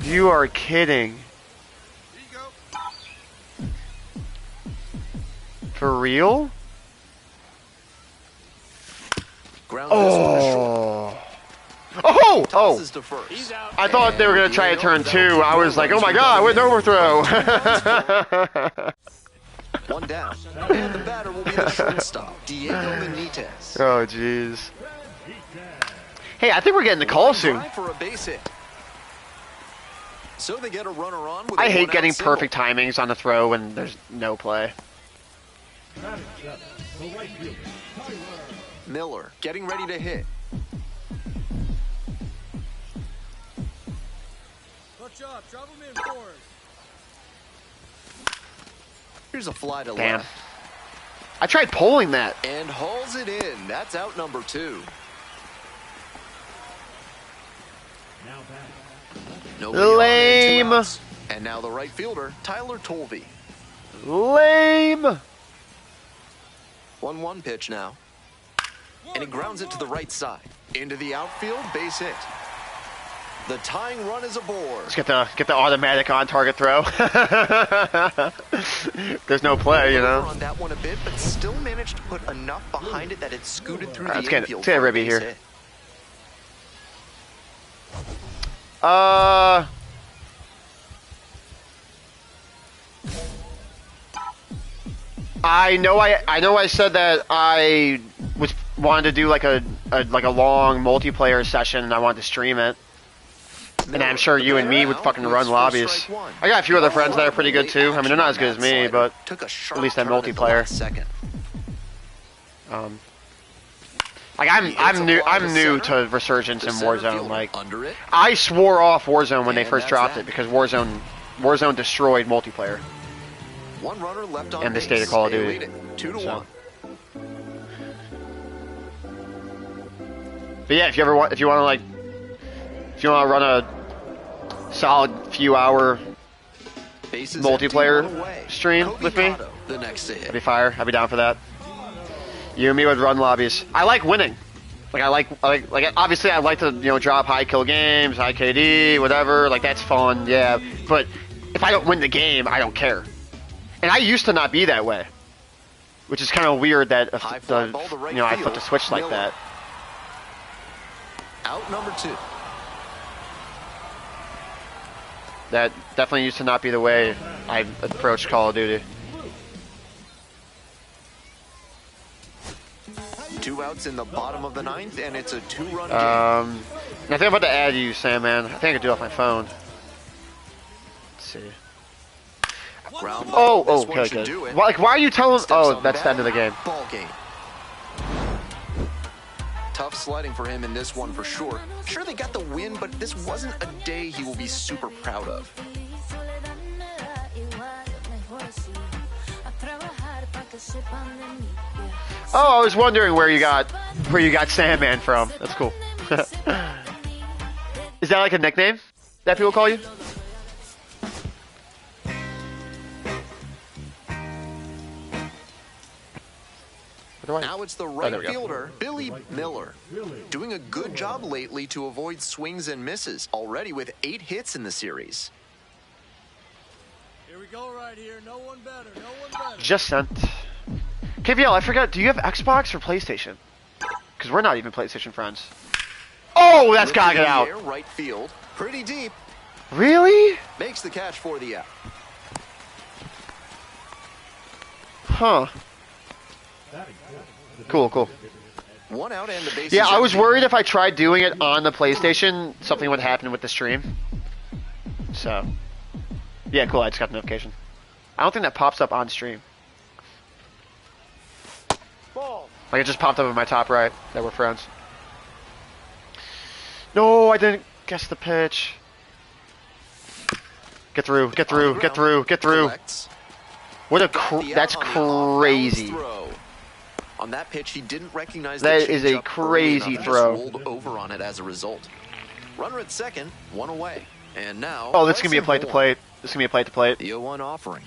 You are kidding. For real? Grounds this one to short. Oh! Tosses Oh! to first. I thought they were going to try a turn 2. I was like, oh my god, with an overthrow. One down. And the batter will be the shortstop, Diego Benitez. Oh, jeez. Hey, I think we're getting the call soon. For a base hit. So they get a runner on with I a hate one-out getting single. perfect timings on the throw when there's no play. Miller getting ready to hit. Clutch up. Drop him in forward. Here's a fly to Damn. left. I tried pulling that. And hauls it in. That's out number 2. Now back. Nobody on and 2 Lame. outs. And now the right fielder, Tyler Tolvey. Lame. 1-1 pitch now. And he grounds it to the right side. Into the outfield, base hit. The tying run is aboard. Let's get the automatic on target throw. There's no play, you know. On that one a bit, but still managed to put enough behind it that it scooted through Alright, the let's infield. get a for a ribby base here. hit. I know I said that I wanted to do like a long multiplayer session and I wanted to stream it. And I'm sure you and me would fucking run lobbies. I got a few other friends that are pretty good too. I mean, they're not as good as me, but at least at multiplayer. Like I'm new to Resurgence and Warzone. Like I swore off Warzone when they first dropped it because Warzone destroyed multiplayer. One runner left on And the base. state of Call of They Duty. lead it 2-1. But yeah, if you want to run a solid few hour Bases multiplayer empty, one away. stream Kobe with me, Cotto, the next to hit. I'd be fire. I'd be down for that. You and me would run lobbies. I like winning. Like I like obviously I like to drop high kill games, high KD, whatever. Like that's fun, yeah. But if I don't win the game, I don't care. And I used to not be that way, which is kind of weird that I flipped a switch like that. Out number 2. That definitely used to not be the way I approached Call of Duty. 2 outs in the bottom of the 9th, and it's a 2-run game. I think I'm about to add you, Sandman. I think I can do it off my phone. Let's see. Ground ball. Oh, This one okay, should good. do it. Why are you telling? Steps Oh, on that's the back. end of the game. Ball game. Tough sledding for him in this one for sure. Sure, they got the win, but this wasn't a day he will be super proud of. Oh, I was wondering where you got Sandman from. That's cool. Is that like a nickname that people call you? Now it's the right fielder, Billy Miller, doing a good job lately to avoid swings and misses, already with 8 hits in the series. Here we go right here. No one better. No one better. Just sent. KVL, I forgot. Do you have Xbox or PlayStation? Because we're not even PlayStation friends. Oh, that's gotta get out. Right field, pretty deep. Really? Makes the catch for the out. Huh. Cool. 1 out and the base. Yeah, I was worried if I tried doing it on the PlayStation, something would happen with the stream. So, yeah, cool. I just got the notification. I don't think that pops up on stream. Ball. Like it just popped up in my top right that we're friends. No, I didn't guess the pitch. Get through. Collects. What a Got the out that's on the off-balance crazy. throw. On that pitch, he didn't recognize That the is a changeup early crazy enough, throw. just rolled over on it as a result. Runner at second, 1 away. And now, Oh, this is gonna be a plate to Bryson plate. Horn, the 0-1 offering.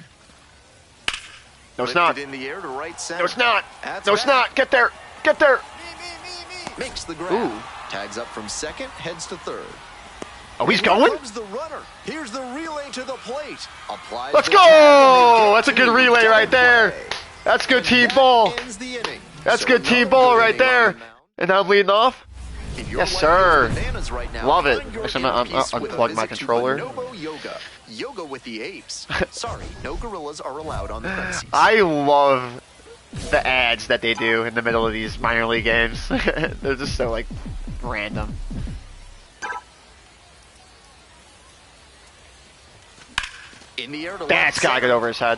No, it's Lifted not. in the air to right center. No, it's not. That's No, it's back. not. Get there. Makes the grab. Ooh. Tags up from second, heads to third. Oh, he's Here going? comes the runner. Here's the relay to the plate. Applies Let's the go! tag, and they get That's a good to relay double right there. play. That's good And team that ball. ends the inning. That's So good team no ball good right inning on there. the mound. And I'm leading off? If you're Yes, like sir. bananas right now, Love it. find your Actually, inner I'm peace with a unplug my visit to controller. Bonobo Yoga. Yoga with the apes. Sorry, no gorillas are allowed on the premises. I love the ads that they do in the middle of these minor league games. They're just so, like, random. In the air to That's left gotta center. get over his head.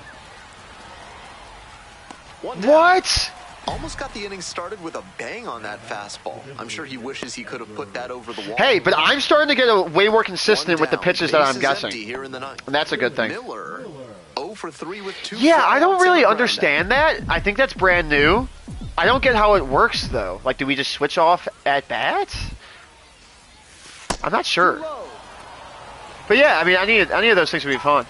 One down. What? Almost got the inning started with a bang on that fastball. I'm sure he wishes he could have put that over the wall. Hey, but I'm starting to get way more consistent with the One down. pitches that I'm Bases guessing. empty here in the ninth. And that's a good thing. Miller, 0 for 3 with 2. Yeah, I don't strikeouts really and a understand that. I think that's brand new. I don't get how it works, though. Like, do we just switch off at bats? I'm not sure. But yeah, I mean, any of those things would be fun.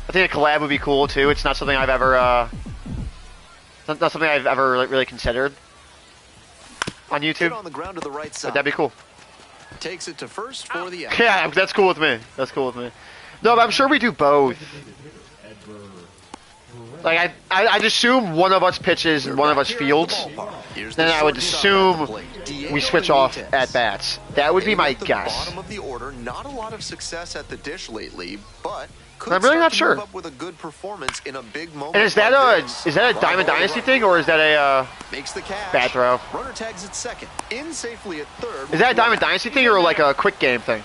I think a collab would be cool, too. It's not something I've ever, not something I've ever really considered on Hit YouTube. on the ground to the right But side. that'd be cool. Takes it to first for the out. Yeah, that's cool with me. That's cool with me. No, but I'm sure we do both. Like, I'd assume one of us pitches and one of us fields. Here's the Then I would shortstop at the assume plate, Diego we switch off Benitez. at bats. That would be my At the guess. Bottom of the order, not a lot of success at the dish lately, but could I'm really start not to sure. move up with a good performance in a big moment. And is that like this. a Diamond Bravo Dynasty run. thing, or is that a Makes the catch. bad throw? Runner tags at second. In safely at third. Is that a Diamond Dynasty thing or like a quick game thing?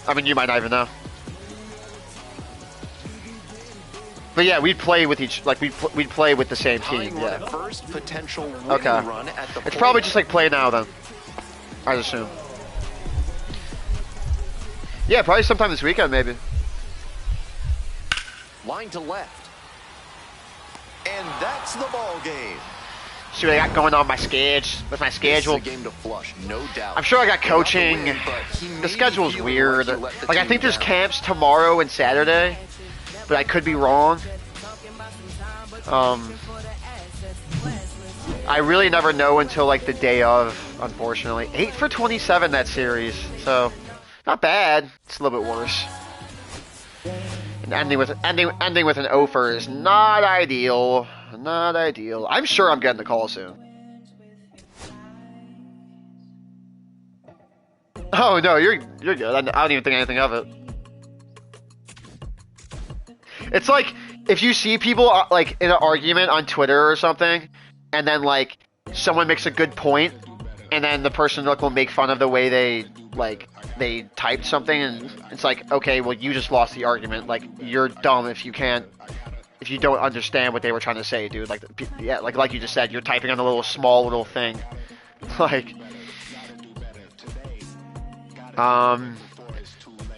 I mean, you might not even know. But yeah, we'd play with we'd play with the same team. Tying run Yeah. at first, potential winning Okay. run at the It's plate. probably just like play now then. I'd assume. Yeah, probably sometime this weekend maybe. Line to left. And that's the ball game. See what I got going on my with my This schedule. is a game to flush, no doubt. I'm sure I got They got coaching. win, but he may The be schedule's feeling weird. like he let the Like I team think there's down. camps tomorrow and Saturday, but I could be wrong. I really never know until like the day of, unfortunately. 8 for 27 that series, so not bad. It's a little bit worse. And ending with an offer is not ideal. Not ideal. I'm sure I'm getting the call soon. Oh no, you're good. I don't even think anything of it. It's like if you see people like in an argument on Twitter or something, and then like someone makes a good point, and then the person like will make fun of the way they typed something, and it's like, okay, well you just lost the argument. Like you're dumb if you don't understand what they were trying to say, dude. Like yeah, like you just said, you're typing on a little small little thing, like.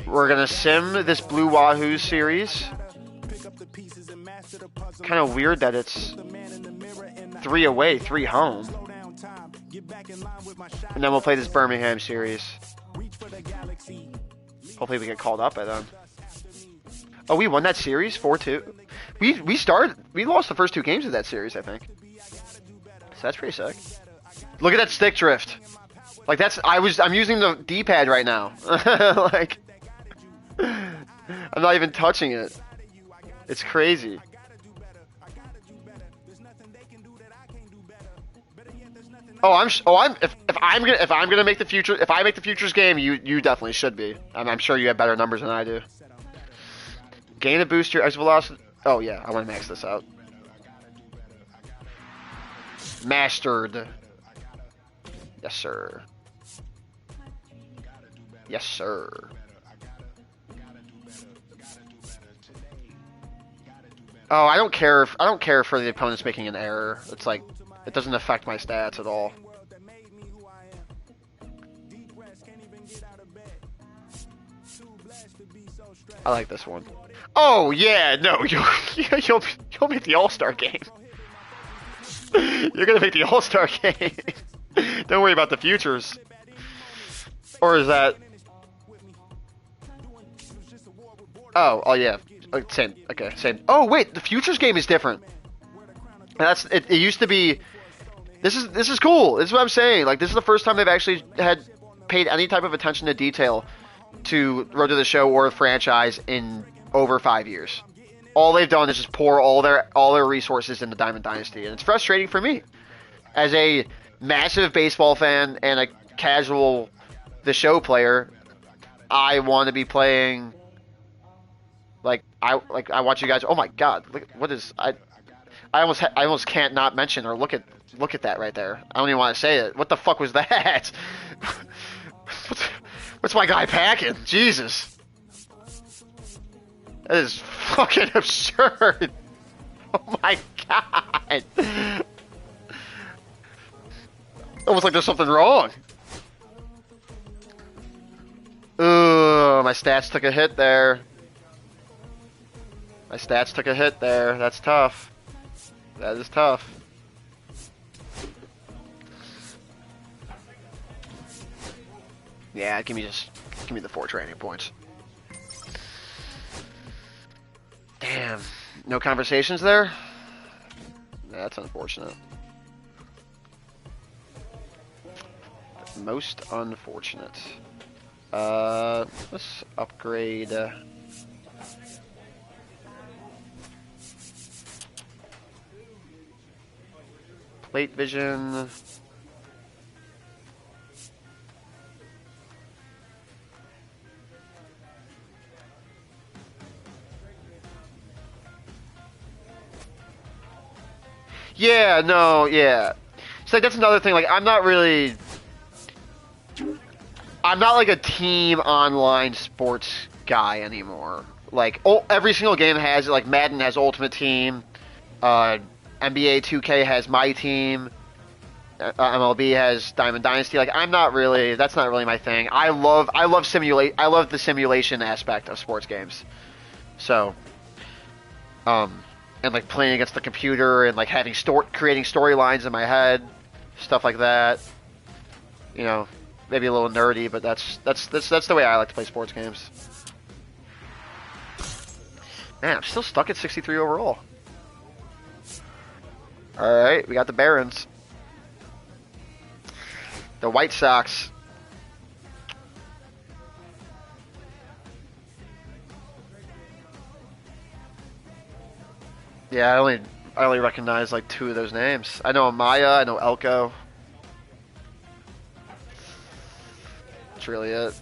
We're gonna sim this Blue Wahoo series. Kind of weird that it's 3 away, 3 home. And then we'll play this Birmingham series. Hopefully we get called up by then. Oh, we won that series 4-2. We lost the first 2 games of that series, I think. So that's pretty sick. Look at that stick drift. Like I'm using the D-pad right now. Like I'm not even touching it. It's crazy. If I'm gonna make the future, if I make the futures game, you definitely should be. I'm sure you have better numbers than I do. Gain a boost your exit velocity. Oh yeah, I want to max this out. Mastered. Yes, sir. Yes, sir. Oh, I don't care for the opponents making an error. It's like it doesn't affect my stats at all. I like this one. Oh yeah, no, you'll make the All-Star game. You're gonna make the All-Star game. Don't worry about the futures. Or is that? Oh yeah. Same. Okay, same. Oh wait, the futures game is different. That's it. It used to be. This is cool. This is what I'm saying. Like this is the first time they've actually had paid any type of attention to detail to Road to the Show or the franchise in over 5 years. all they've done is just pour all their resources into Diamond Dynasty, and it's frustrating for me as a massive baseball fan and a casual the show player. I want to be playing I watch you guys. Oh my God! Look, what is I almost can't not mention or look at that right there. I don't even want to say it. What the fuck was that? What's my guy packing? Jesus. That is fucking absurd. Oh my God. Almost like there's something wrong. Ooh, my stats took a hit there. That's tough. That is tough. Yeah, give me the 4 training points. Damn. No conversations there? That's unfortunate. Most unfortunate. Let's upgrade. Plate vision. Yeah, no, yeah. So like, that's another thing. Like, I'm not like a team online sports guy anymore. Like, every single game has, like, Madden has Ultimate Team, NBA 2K has My Team, MLB has Diamond Dynasty. Like, that's not really my thing. I love the simulation aspect of sports games. So, and like playing against the computer and like creating storylines in my head, stuff like that. You know, maybe a little nerdy, but that's the way I like to play sports games. Man, I'm still stuck at 63 overall. All right, we got the Barons, the White Sox. Yeah, I only recognize like 2 of those names. I know Amaya, I know Elko. That's really it.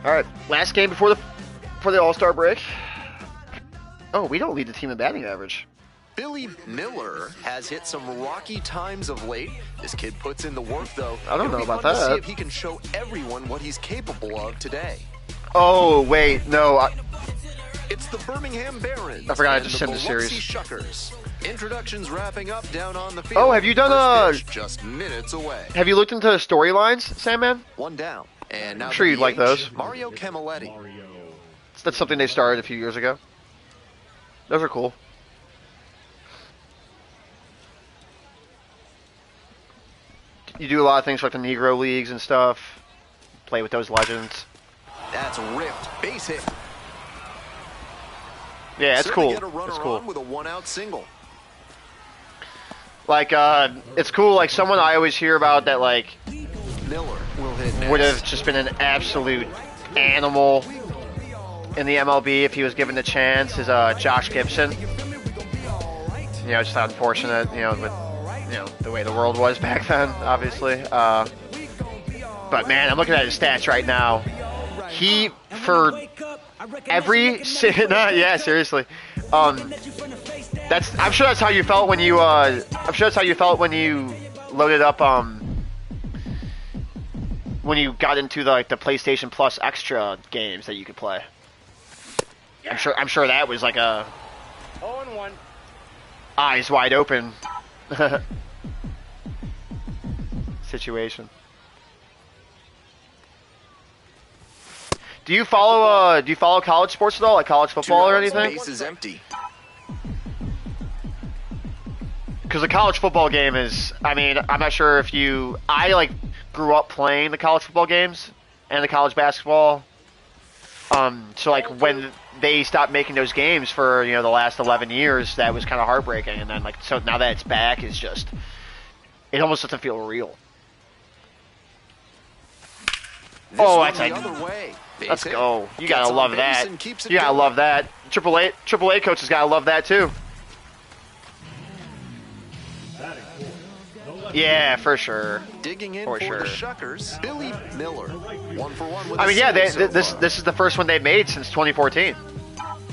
All right, last game before the All-Star break. Oh, we don't lead the team in batting average. Billy Miller has hit some rocky times of late. This kid puts in the work, though. I don't know about that. See that. if he can show everyone what he's capable of today. Oh wait, no. It's the Birmingham Barons. I forgot I and just sent the series. Shuckers. Introductions wrapping up down on the field. Oh, have you done just minutes away. Have you looked into storylines, Sandman? One down. And now I'm sure you'd like those. Mario Camilletti. That's something they started a few years ago. Those are cool. You do a lot of things like the Negro Leagues and stuff. Play with those legends. That's ripped. Base hit. Yeah, it's cool. It's cool. With a 1-out single. Like, it's cool. Like, someone I always hear about that, like, Miller will hit next. Would have just been an absolute animal in the MLB if he was given the chance is Josh Gibson. You know, just unfortunate, you know, with the way the world was back then, obviously. But man, I'm looking at his stats right now. He for every yeah, seriously. I'm sure that's how you felt when you loaded up when you got into the PlayStation Plus extra games that you could play. I'm sure that was like a 0-1. eyes wide open situation. Do you follow college sports at all, like college football or anything? Base is empty. Because the college football game is, I mean, I'm not sure if I grew up playing the college football games and the college basketball. So like when they stopped making those games for, the last 11 years, that was kind of heartbreaking. And then so now that it's back, it's just, it almost doesn't feel real. This Oh, one that's the a- other way. Base Let's hit. go. You Gets gotta on love base that. and keeps it You gotta going. love that. Triple A coaches gotta love that too. Batting fourth. No left Yeah, for sure. Digging in For for sure. the Shuckers, Billy Miller. 1-for-1 with I a mean, yeah, single so this far. this is the first one they've made since 2014.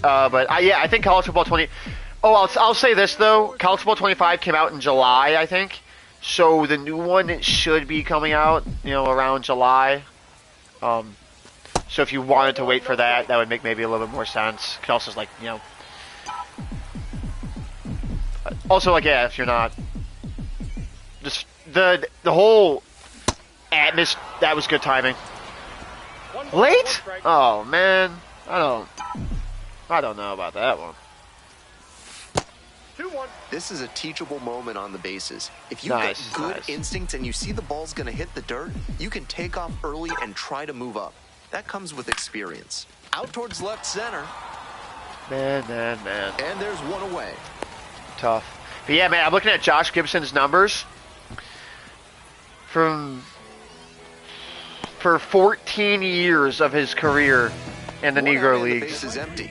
But I think college football 20. Oh, I'll say this though. College football 25 came out in July, I think. So the new one should be coming out, around July. So if you wanted to wait for that, that would make maybe a little bit more sense. Could also also if you're not just the whole atmosphere, that was good timing. Late? Oh man, I don't know about that one. 2-1. This is a teachable moment on the bases. If you've Nice, got good nice. instincts and you see the ball's going to hit the dirt, you can take off early and try to move up. That comes with experience. Out towards left center, Man. and there's one away. Tough. But yeah, man, I'm looking at Josh Gibson's numbers for 14 years of his career in the One out Negro and the Leagues. base is empty.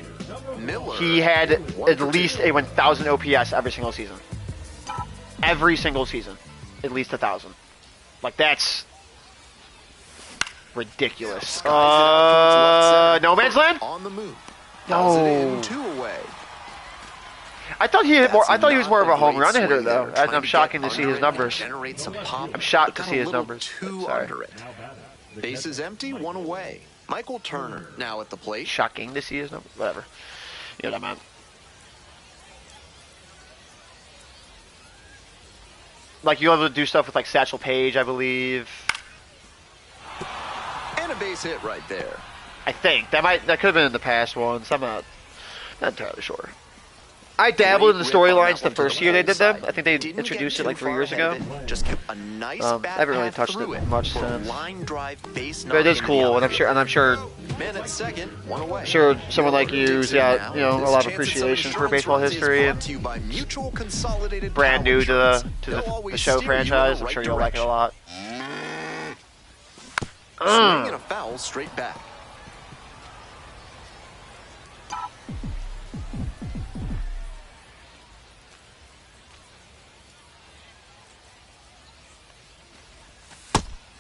Miller. He had one at for least two. a 1,000 OPS every single season. Every single season. At least 1,000. Like, that's ridiculous. Skies it out towards left center. No man's land? On the move. Fouls it in, No. 2 away. I thought he hit more. I thought he was more of a Not home great run hitter, swing there, though. trying I'm to shocking get to see under his it and numbers. generate some pop. I'm shocked It to got see a his little numbers. Too Sorry. under it. now batting. The Base catcher. is empty, 1 away. Michael Turner now at the plate. Shocking to see his numbers. Whatever. You know what I meant. Like, you'll be able to do stuff with, like, Satchel Paige, I believe. And a base hit right there. I think. That could have been in the past ones. I'm not entirely sure. I dabbled in the Great rip on storylines that the one to first year they did them. side. I think they Didn't introduced get it like too 3 far years ahead ago. of it, just kept a nice bat haven't really path touched through it much for a since. line drive base But it is knock cool, into and the I'm sure man at second, 1 away. someone like Your you's digs in got now. a This lot of chance at some appreciation for insurance baseball runs is history brought and to you by Mutual Consolidated brand Power new Insurance. to They'll the always show steer you in the franchise. I'm right sure you'll like it a direction. lot. Swing and a foul straight back.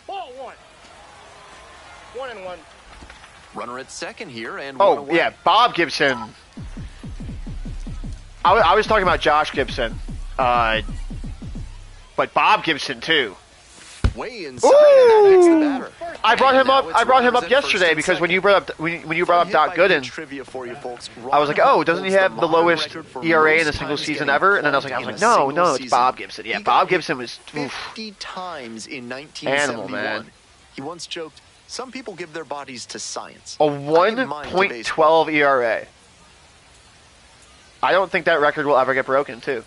Ball 1. 1-1. Runner at second here and 1 Oh away. yeah, Bob Gibson. I was talking about Josh Gibson, but Bob Gibson too. Way inside and that hits the batter. I brought him And now up. it's I brought him runners up at first yesterday and because when second. you brought up when you brought up Hit Doc by Gooden, pitch trivia for you folks. I was like, Ron oh, doesn't he holds have the modern lowest record for ERA in a most single times season getting ever? And then I was caught like, in a no, single it's season. Bob Gibson. Yeah, He Bob got hit Gibson was oof. 50 times in Animal, 1971. man. He once joked, some people give their bodies to science. A I give mine to baseball. 1.12 ERA. I don't think that record will ever get broken, too.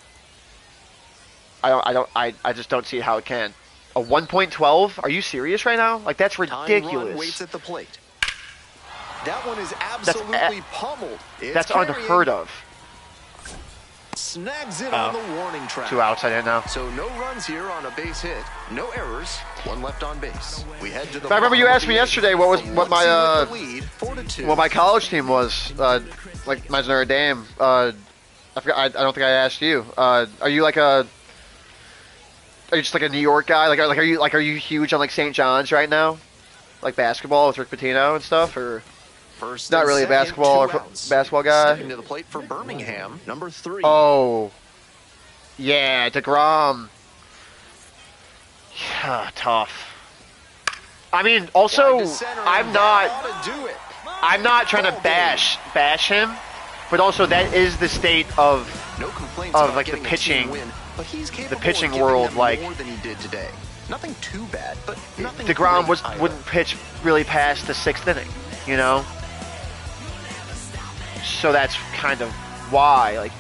I just don't see how it can. A 1.12? Are you serious right now? Like, that's Tying run ridiculous. waits at the plate. That one is absolutely pummeled. It's That's carried. unheard of. Snags it on the warning track. 2 outs, I didn't know. So no runs here on a base hit, no errors, 1 left on base. We head to the. But I remember you asked me yesterday what my college team was. Like my Notre Dame. I forgot. I don't think I asked you. Are you just like a New York guy? Are you huge on like St. John's right now? Like basketball with Rick Pitino and stuff, or First not and really a second, basketball 2 or outs. basketball guy? Stepping to the plate for Birmingham, number 3. Oh, yeah, DeGrom. Yeah, tough. I mean, also, Wide to center, I'm and not. that ought to do it. I'm not trying to bash him, but also that is the state of No complaints of, about like, the getting a pitching- team win, but he's capable pitching of giving world, them like- more than he did today. Nothing too bad, but nothing DeGrom great either. wouldn't pitch really past the 6th inning, you know. So that's kind of why, like,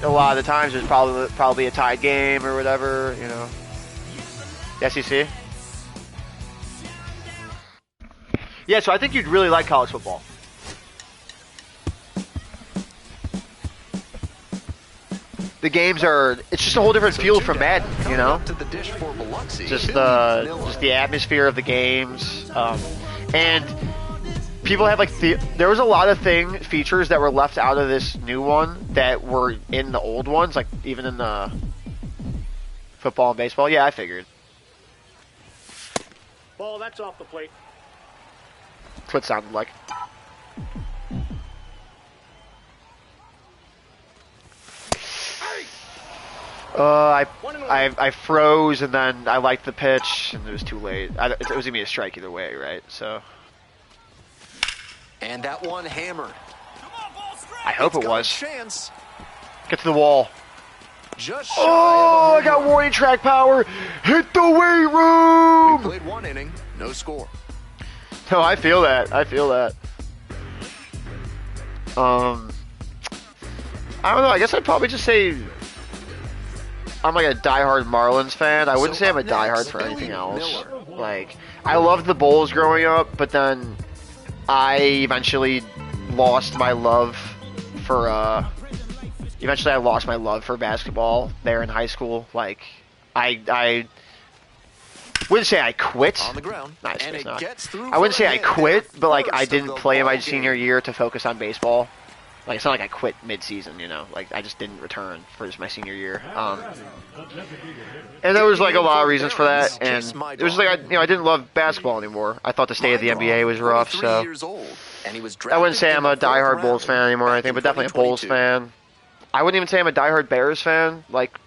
a lot of the times there's probably a tied game or whatever, you know. The SEC. Yeah, so I think you'd really like college football. The games it's just a whole different feel from Madden, you know? To the dish for Biloxi. Just Billy Miller. the atmosphere of the games. And people have like there was a lot of features that were left out of this new one that were in the old ones, like even in the football and baseball. Yeah, I figured. Ball, that's off the plate. That's what it sounded like. I froze and then I liked the pitch and it was too late. It was gonna be a strike either way, right? So. And that one hammered. I hope it was. Chance. Get to the wall. Just I got warning track power. Hit the weight room. We played 1 inning, no score. No, I feel that. I feel that. I don't know. I guess I'd probably just say I'm like a diehard Marlins fan. I wouldn't say I'm a diehard for anything else. Like, I loved the Bulls growing up, but then I eventually lost my love for basketball there in high school. Like, I wouldn't say I quit. On the ground. Nice, and it gets through. I wouldn't say I quit, but like I didn't play my senior year to focus on baseball. Like, it's not like I quit mid-season, you know. Like, I just didn't return for just my senior year. And there was like a lot of reasons for that, and it was like I didn't love basketball anymore. I thought the state of the NBA was rough, so I wouldn't say I'm a diehard Bulls fan anymore, I think, but definitely a Bulls fan. I wouldn't even say I'm a diehard Bears fan. Like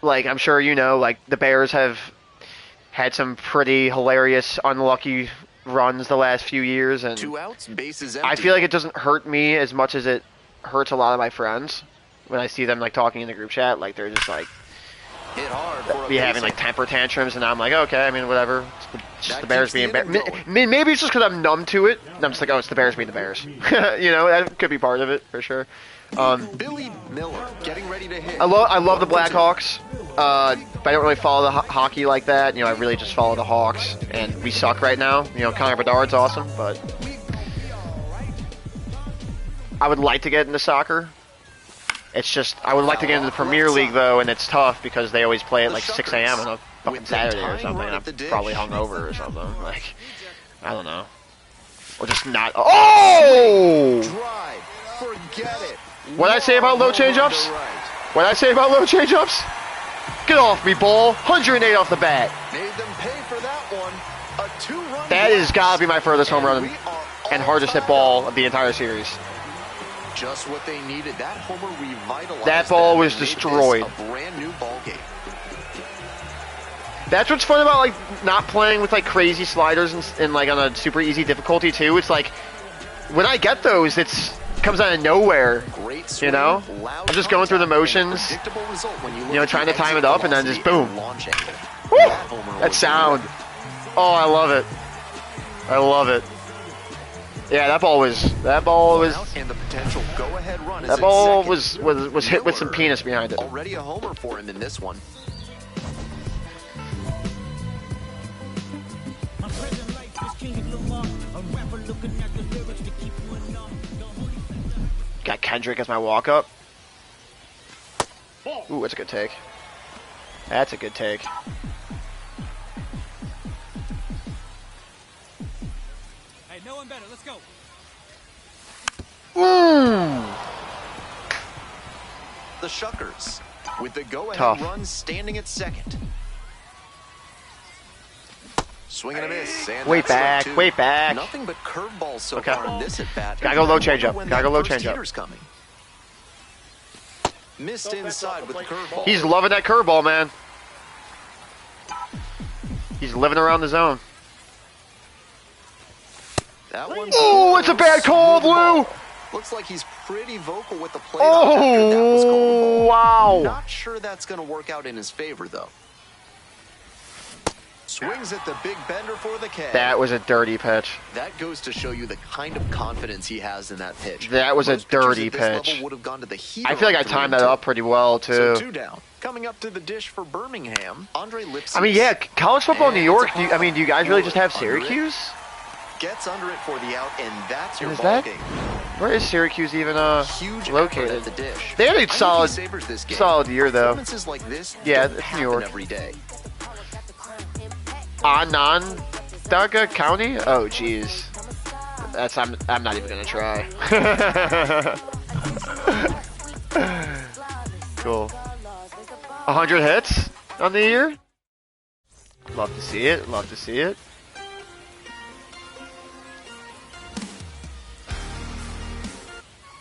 I'm sure you know, like the Bears have had some pretty hilarious, unlucky runs the last few years, and 2 outs, bases empty. I feel like it doesn't hurt me as much as it hurts a lot of my friends when I see them like talking in the group chat. Like they're just like hit hard for be having like temper tantrums, and I'm like, okay, I mean, whatever. It's just the Bears being Bears. Maybe it's just because I'm numb to it. And I'm just like, oh, it's the Bears being the Bears. You know, that could be part of it for sure. Billy Miller getting ready to hit. I love the Blackhawks, but I don't really follow the hockey like that. You know, I really just follow the Hawks, and we suck right now. You know, Connor Bedard's awesome, but I would like to get into soccer. It's just I would like to get into the Premier League though, and it's tough because they always play at like 6 a.m. on a fucking Saturday or something. And I'm probably hungover or something. Like, I don't know, or just not. Oh! Drive. Forget it. What'd I say about low changeups? What'd I say about low changeups? Get off me, ball. 108 off the bat. Made them pay for that one. A 2-run. That has got to be my furthest home run and hardest hit ball of the entire series. Just what they needed. That homer revitalized. That ball was destroyed. A brand new ball game. That's what's fun about like not playing with like crazy sliders and like on a super easy difficulty too. It's like when I get those, it comes out of nowhere. Great swing, you know, I'm just going through the motions, you know, trying to time it up, and then just boom. Woo! That sound. Oh, I love it. I love it. Yeah, that ball was. And the potential go-ahead run is that ball was hit with some penis behind it. Already a homer for him in this one. Got Kendrick as my walk-up. Ooh, that's a good take. That's a good take. Hey, no one better. Let's go. Ooh. The Shuckers with the go-ahead run standing at second. Swing and a miss. And wait back. Nothing but curveballs so far in this at bat. Gotta go low changeup. Coming. Missed inside with the curveball. He's loving that curveball, man. He's living around the zone. That one's it's a bad call, Blue. Looks like he's pretty vocal with the plate. Oh, wow. Not sure that's going to work out in his favor, though. Swings at the big bender for the K. That was a dirty pitch. That goes to show you the kind of confidence he has in that pitch. That was a dirty pitch. I feel like I timed that up pretty well, too. So 2 down. Coming up to the dish for Birmingham, Andre Lipsy. I mean, yeah, college football in New York, do you guys really just have Syracuse? Gets under it for the out, and that's your ball game. Where is Syracuse even located? The dish. They had a solid year, though. Like this yeah, it's New York. Every day. Anand Onondaga County? Oh, jeez. That's I'm not even gonna try. Cool. 100 hits on the year? Love to see it. Love to see it.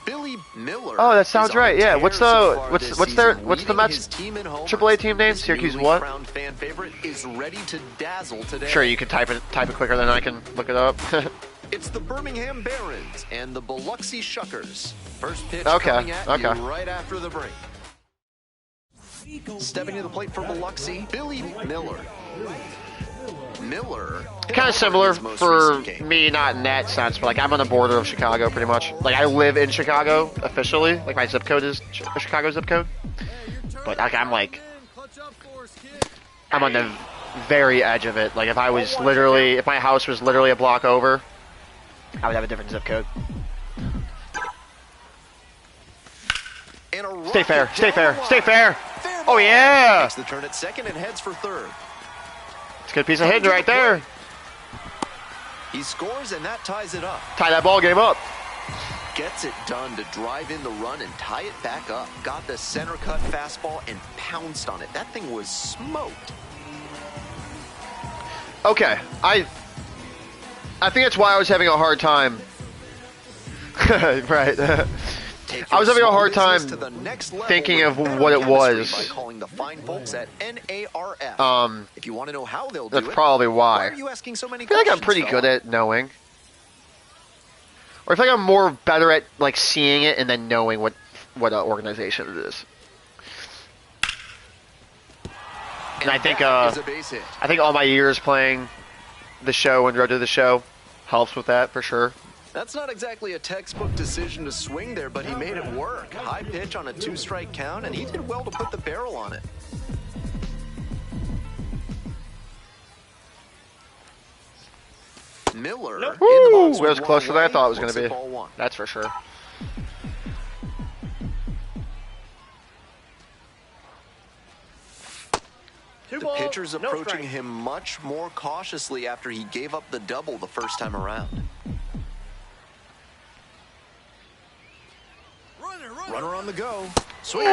Billy Miller. Oh, that sounds right. Yeah. What's the Mets AAA team name? Syracuse what? Fan favorite is ready to dazzle today. Sure, you can type it quicker than I can look it up. It's the Birmingham Barons and the Biloxi Shuckers. First pitch Okay, coming at okay. you right after the break. Stepping to the plate for Biloxi, Billy Miller. Miller. Kind of similar for me, not in that sense, but like I'm on the border of Chicago pretty much. Like I live in Chicago officially. Like my zip code is a Chicago zip code. But like I'm on the very edge of it. Like if my house was literally a block over, I would have a different zip code. Stay fair, stay fair, stay fair. Oh yeah. Makes the turn at second and heads for third. It's a good piece of hitting right there. He scores and that ties it up. Tie that ball game up. Gets it done to drive in the run and tie it back up. Got the center cut fastball and pounced on it. That thing was smoked. Okay, I think that's why I was having a hard time. Right. I was having a hard time thinking of what it was. By calling the fine folks at NARF. If you want to know how they'll do that's probably why. Why are you asking so many I feel like I'm questions, pretty good at knowing. Or I feel like I'm more better at like seeing it and then knowing what organization it is. And I think all my years playing the show and Road to the Show helps with that for sure. That's not exactly a textbook decision to swing there, but he made it work. High pitch on a 2-strike count, and he did well to put the barrel on it. Miller. Nope. Woo! It was closer than I thought it was going to be. That's for sure. The pitcher's approaching him much more cautiously after he gave up the double the first time around. Runner on the go. Swing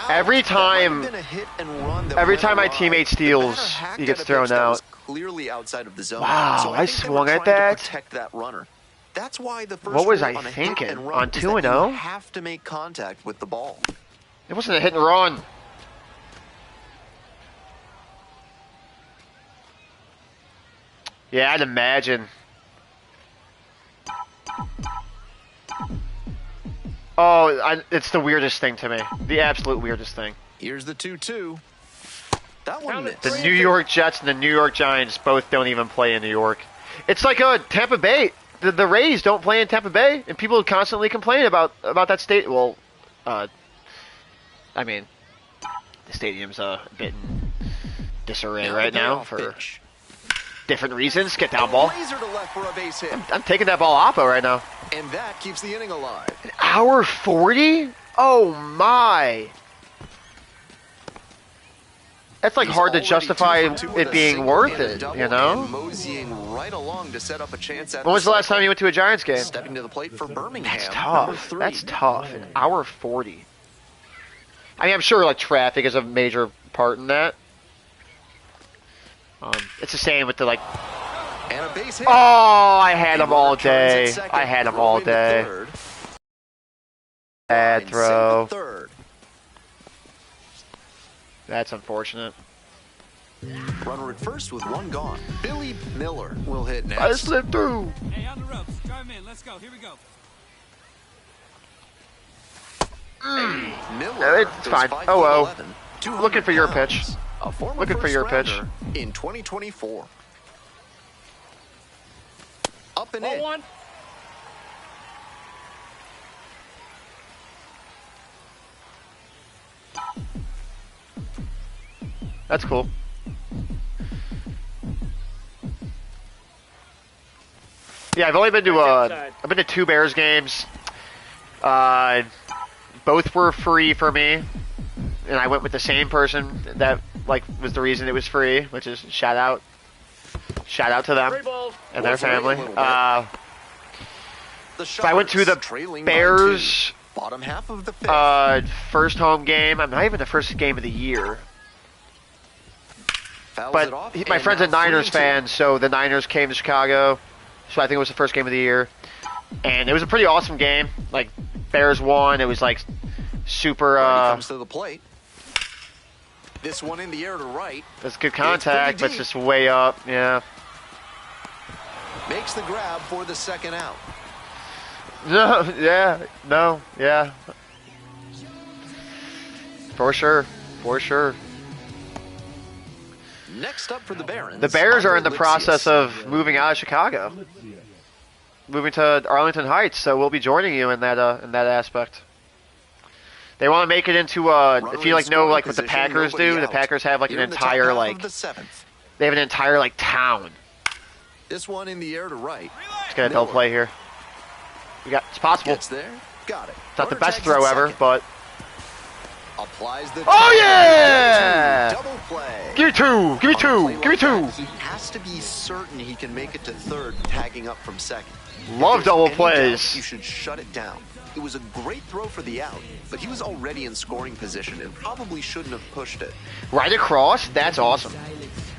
every time my teammate steals, he gets thrown out. Clearly outside of the zone. Wow, so I swung at that. Protect that runner. That's why the first what was I on thinking? On 2-0, 2-0? you have to make contact with the ball. It wasn't a hit and run. Yeah, I'd imagine. Oh, it's the weirdest thing to me. The absolute weirdest thing. Here's the 2-2. That one missed. The New York Jets and the New York Giants both don't even play in New York. It's like Tampa Bay. The Rays don't play in Tampa Bay, and people constantly complain about that state. Well, I mean, the stadium's a bit in disarray right now for different reasons. Get down, ball. I'm taking that ball oppo right now. And that keeps the inning alive. An hour 40? Oh my! That's like hard to justify it being worth it, you know? Moseying right along to set up a chance at when was the last time you went to a Giants game? Stepping to the plate for Birmingham. That's tough. That's tough. An hour 40. I mean, I'm sure like traffic is a major part in that. It's the same with the like. And a base hit. Oh, I had him all day. I had him all day. Bad throw. That's unfortunate. Runner at first with one gone. Billy Miller will hit next. I slipped through. Hey, on the ropes. Drive him in. Let's go. Here we go. Miller it's fine. Oh well. Looking for your pitch. Looking for your pitch. In 2024. Up and in. One. That's cool. Yeah, I've only been to 2 Bears games. Both were free for me, and I went with the same person that like was the reason it was free, which is shout out to them and their family. If I went to the Bears bottom half of the first home game, I'm not even the first game of the year. But my friend's a Niners fan, so the Niners came to Chicago, so I think it was the first game of the year. And it was a pretty awesome game. Like, Bears won. It was, like, super... comes to the plate. This one in the air to right. It's good contact, but it's just way up, yeah. Makes the grab for the second out. No, yeah. For sure. Next up for the Barons. The Bears are in the process of moving out of Chicago, moving to Arlington Heights. So we'll be joining you in that aspect. They want to make it into if you know what the Packers do. The Packers have like an entire they have an entire town. This one in the air to right. Just gonna double play here. It's possible. Gets there. Got it. It's not the best throw ever, but. Applies the yeah! Double play. Give me two. He has to be certain he can make it to third, tagging up from second. Love double plays. You should shut it down. It was a great throw for the out, but he was already in scoring position and probably shouldn't have pushed it. Right across? That's awesome.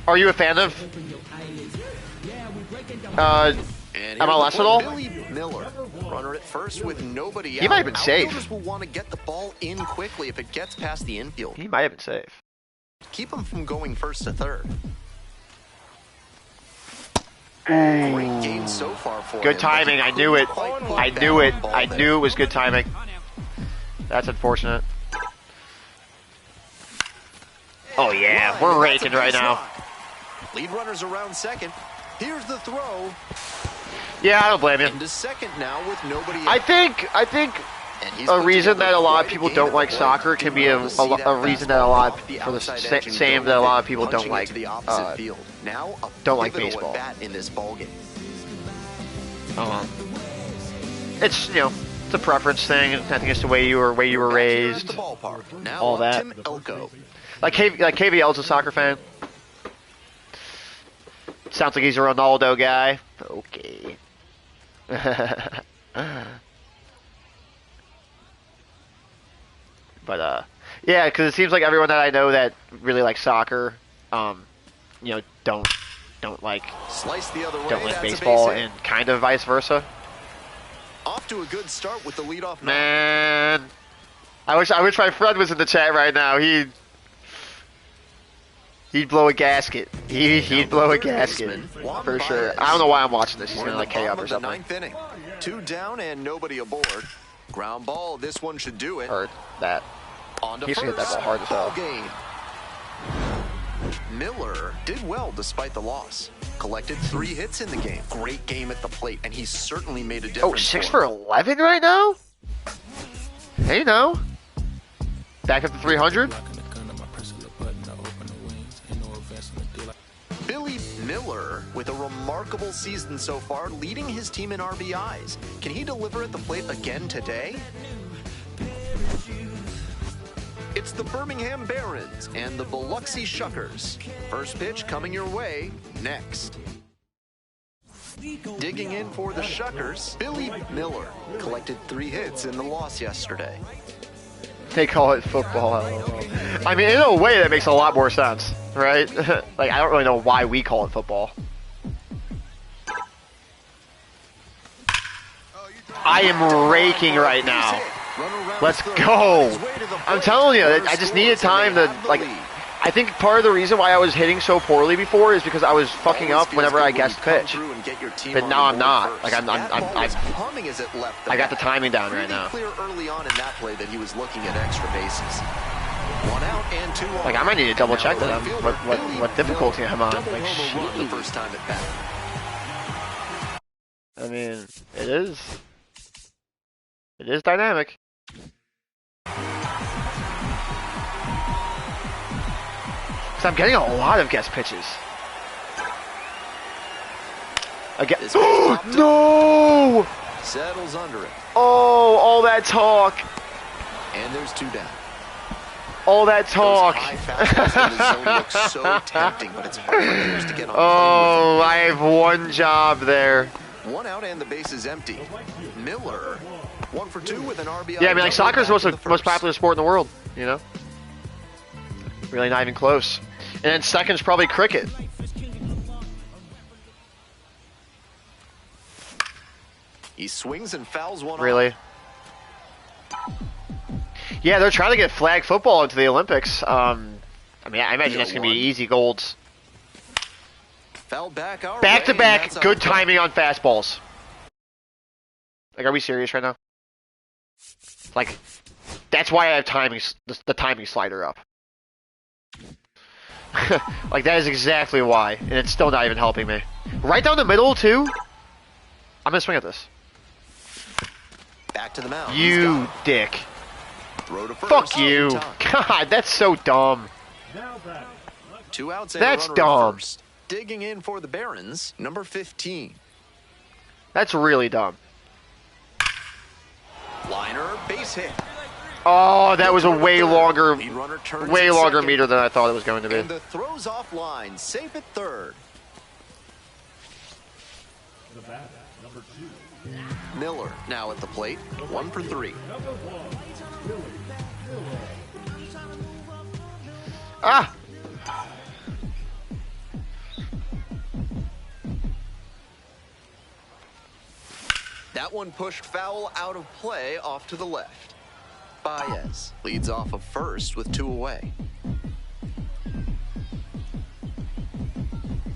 Are you a fan of MLS at all? Billy Miller, runner at first with nobody out. He might have been safe. Outfielders will want to get the ball in quickly if it gets past the infield. He might have been safe. Keep him from going first to third. Ooh. Great game so far for good him, timing. I knew it. I knew it was good timing. That's unfortunate. Oh yeah, we're raking right now. Lead runners around second. Here's the throw. Yeah, I don't blame you. Into second now with nobody out. I think a reason that a lot of people don't like soccer can be a reason that a lot for the same that a lot of people don't like baseball. In this ball game. It's it's a preference thing. I think it's the way you were raised. All that. Tim Elko. Like KVL's a soccer fan. Sounds like he's a Ronaldo guy. Okay. But yeah, because it seems like everyone that I know that really likes soccer, don't like baseball, and kind of vice versa. Off to a good start with the leadoff. Man, I wish my friend was in the chat right now. He'd blow a gasket. He'd blow a gasket for sure. I don't know why I'm watching this. He's gonna K up or something. Ninth inning. 2 down and nobody aboard. Ground ball. This one should do it. Heard that. He should hit that ball hard as hell. Miller did well despite the loss. Collected 3 hits in the game. Great game at the plate, and he certainly made a difference. Oh, 6 for 11 right now? Hey, back up to 300. Billy Miller with a remarkable season so far, leading his team in RBIs. Can he deliver at the plate again today? It's the Birmingham Barons and the Biloxi Shuckers. First pitch coming your way next. Digging in for the Shuckers, Billy Miller collected 3 hits in the loss yesterday. They call it football. I mean, in a way, that makes a lot more sense, right? Like, I don't really know why we call it football. I am raking right now. Let's go. I'm telling you, I just needed time to, I think part of the reason why I was hitting so poorly before is because I was fucking up whenever I guessed pitch. But now I'm not. Like, I got the timing down right now. Clear early on in that play that he was looking at extra bases. 1 out and 2 on. Like, I might need to double check that what difficulty I'm on. Like, the first time at bat. I mean, it is dynamic. So I'm getting a lot of guess pitches. Again. No! Settles under it. Oh, all that talk. And there's 2 down. All that talk. Those high fastballs in the zone look so tempting, but it's hard for hitters to get on Oh, I have one job there. One out and the base is empty. Miller, 1 for 2 with an RBI. Yeah, I mean, like, soccer is the most popular sport in the world, you know? Really not even close. And then second's probably cricket. He swings and fouls one Really? off. Yeah, they're trying to get flag football into the Olympics. I mean, I imagine that's going to be 0-1. easy golds. Fouled back our Back to way, back, and that's good out. timing on fastballs. Like, are we serious right now? Like, that's why I have the timing slider up. Like, that is exactly why, and it's still not even helping me. Right down the middle, too? I'm going to swing at this. Back to the mound. He's You got it. dick. Throw to first. Fuck you. In time. God, that's so dumb. 2 outs and That's a runner dumb. at first. Digging in for the Barons, number 15. That's really dumb. Liner, base hit. Oh, that was a way longer, Lead runner turns way at longer second. meter than I thought it was going to be. And the throw's offline, safe at third. Miller now at the plate, 1 for 3. Ah! That one pushed foul out of play off to the left. Baez leads off of first with 2 away.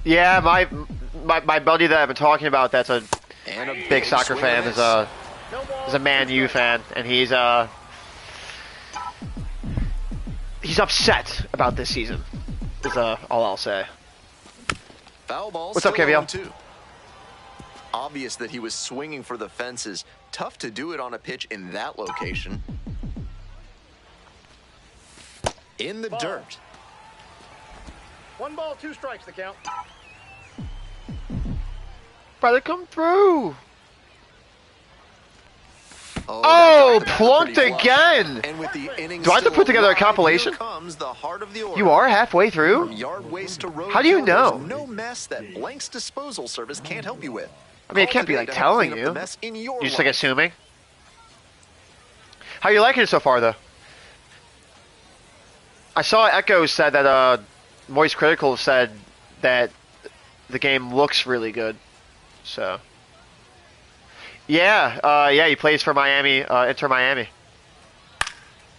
Yeah, my buddy that I've been talking about, that's a And a big soccer swing fan, and is miss. a Man U fan, and he's upset about this season. Is all I'll say. Foul ball. What's up, still KVL? 0-2. Obvious that he was swinging for the fences. Tough to do it on a pitch in that location. In the dirt. 1 ball, 2 strikes, the count. Brother, come through. Oh, that got the bat plunked pretty flush. again. And with the innings Do I have to still put together a alive, compilation? here comes the heart of the order. You are halfway through? From yard waste to road How do you kill, know? there's no mess that Blank's disposal service can't help you with. I mean, it Call can't be today like to help telling clean up you. the mess in your You're just like life. assuming. How you liking it so far, though? I saw Echo said that Moist Critical said that the game looks really good. So yeah, he plays for Miami, Inter Miami,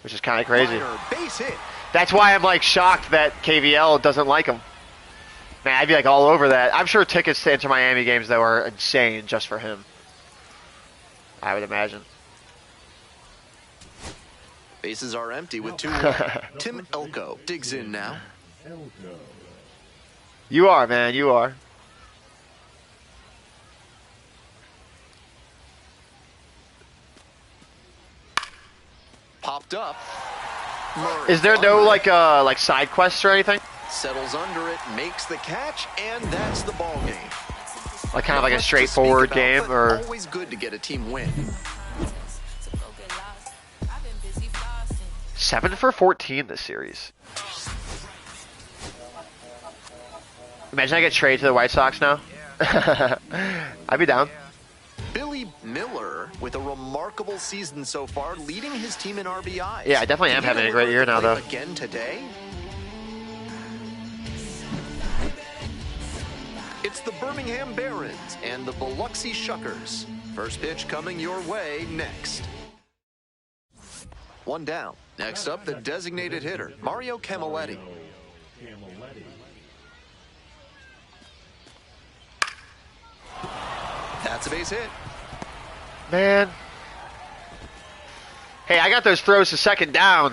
which is kind of crazy. Liner, base hit. That's why I'm like shocked that KVL doesn't like him. Man, I'd be like all over that. I'm sure tickets to Inter Miami games though are insane just for him. I would imagine. Bases are empty with 2 away. Tim Elko digs in now. You are, man. You are. Popped up. Murray Is there no under it. like side quests or anything? Settles under it, makes the catch, and that's the ball game. Like kind of like a Much to straightforward speak about, game, but or always good to get a team win. 7 for 14 this series. Imagine I get traded to the White Sox now. I'd be down. Billy Miller with a remarkable season so far, leading his team in RBIs. Yeah, I definitely am Can he having a deliver great year at the now, plate though. Again today. It's the Birmingham Barons and the Biloxi Shuckers. First pitch coming your way next. 1 down. Next up, the designated hitter, Mario Camilletti. That's a base hit. Man. Hey, I got those throws to second down.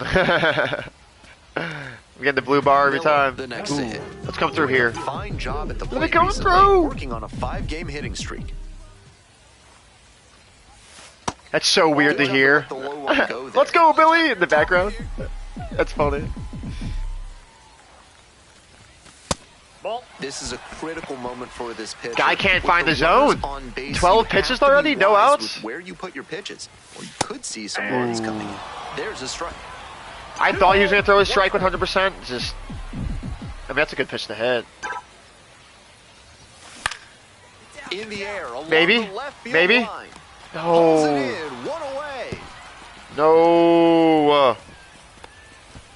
We get the blue bar every Miller, time. the next to hit. Let's come through here. Fine job at the Let me plate come recently, through. working on a 5-game hitting streak. That's so weird to hear. Let the low one go there. Let's go, Billy, in the background. That's funny. Ball. This is a critical moment for this pitcher. Guy can't With find the runners zone. on base, 12 you pitches have to be already? No wise outs? with where you put your pitches, or you could see some runs coming. There's a strike. I thought he was going to throw a strike 100%. Just, I mean, that's a good pitch to hit. In the air, along Maybe? the left field Maybe? line. Pulls it No. in, one away. No.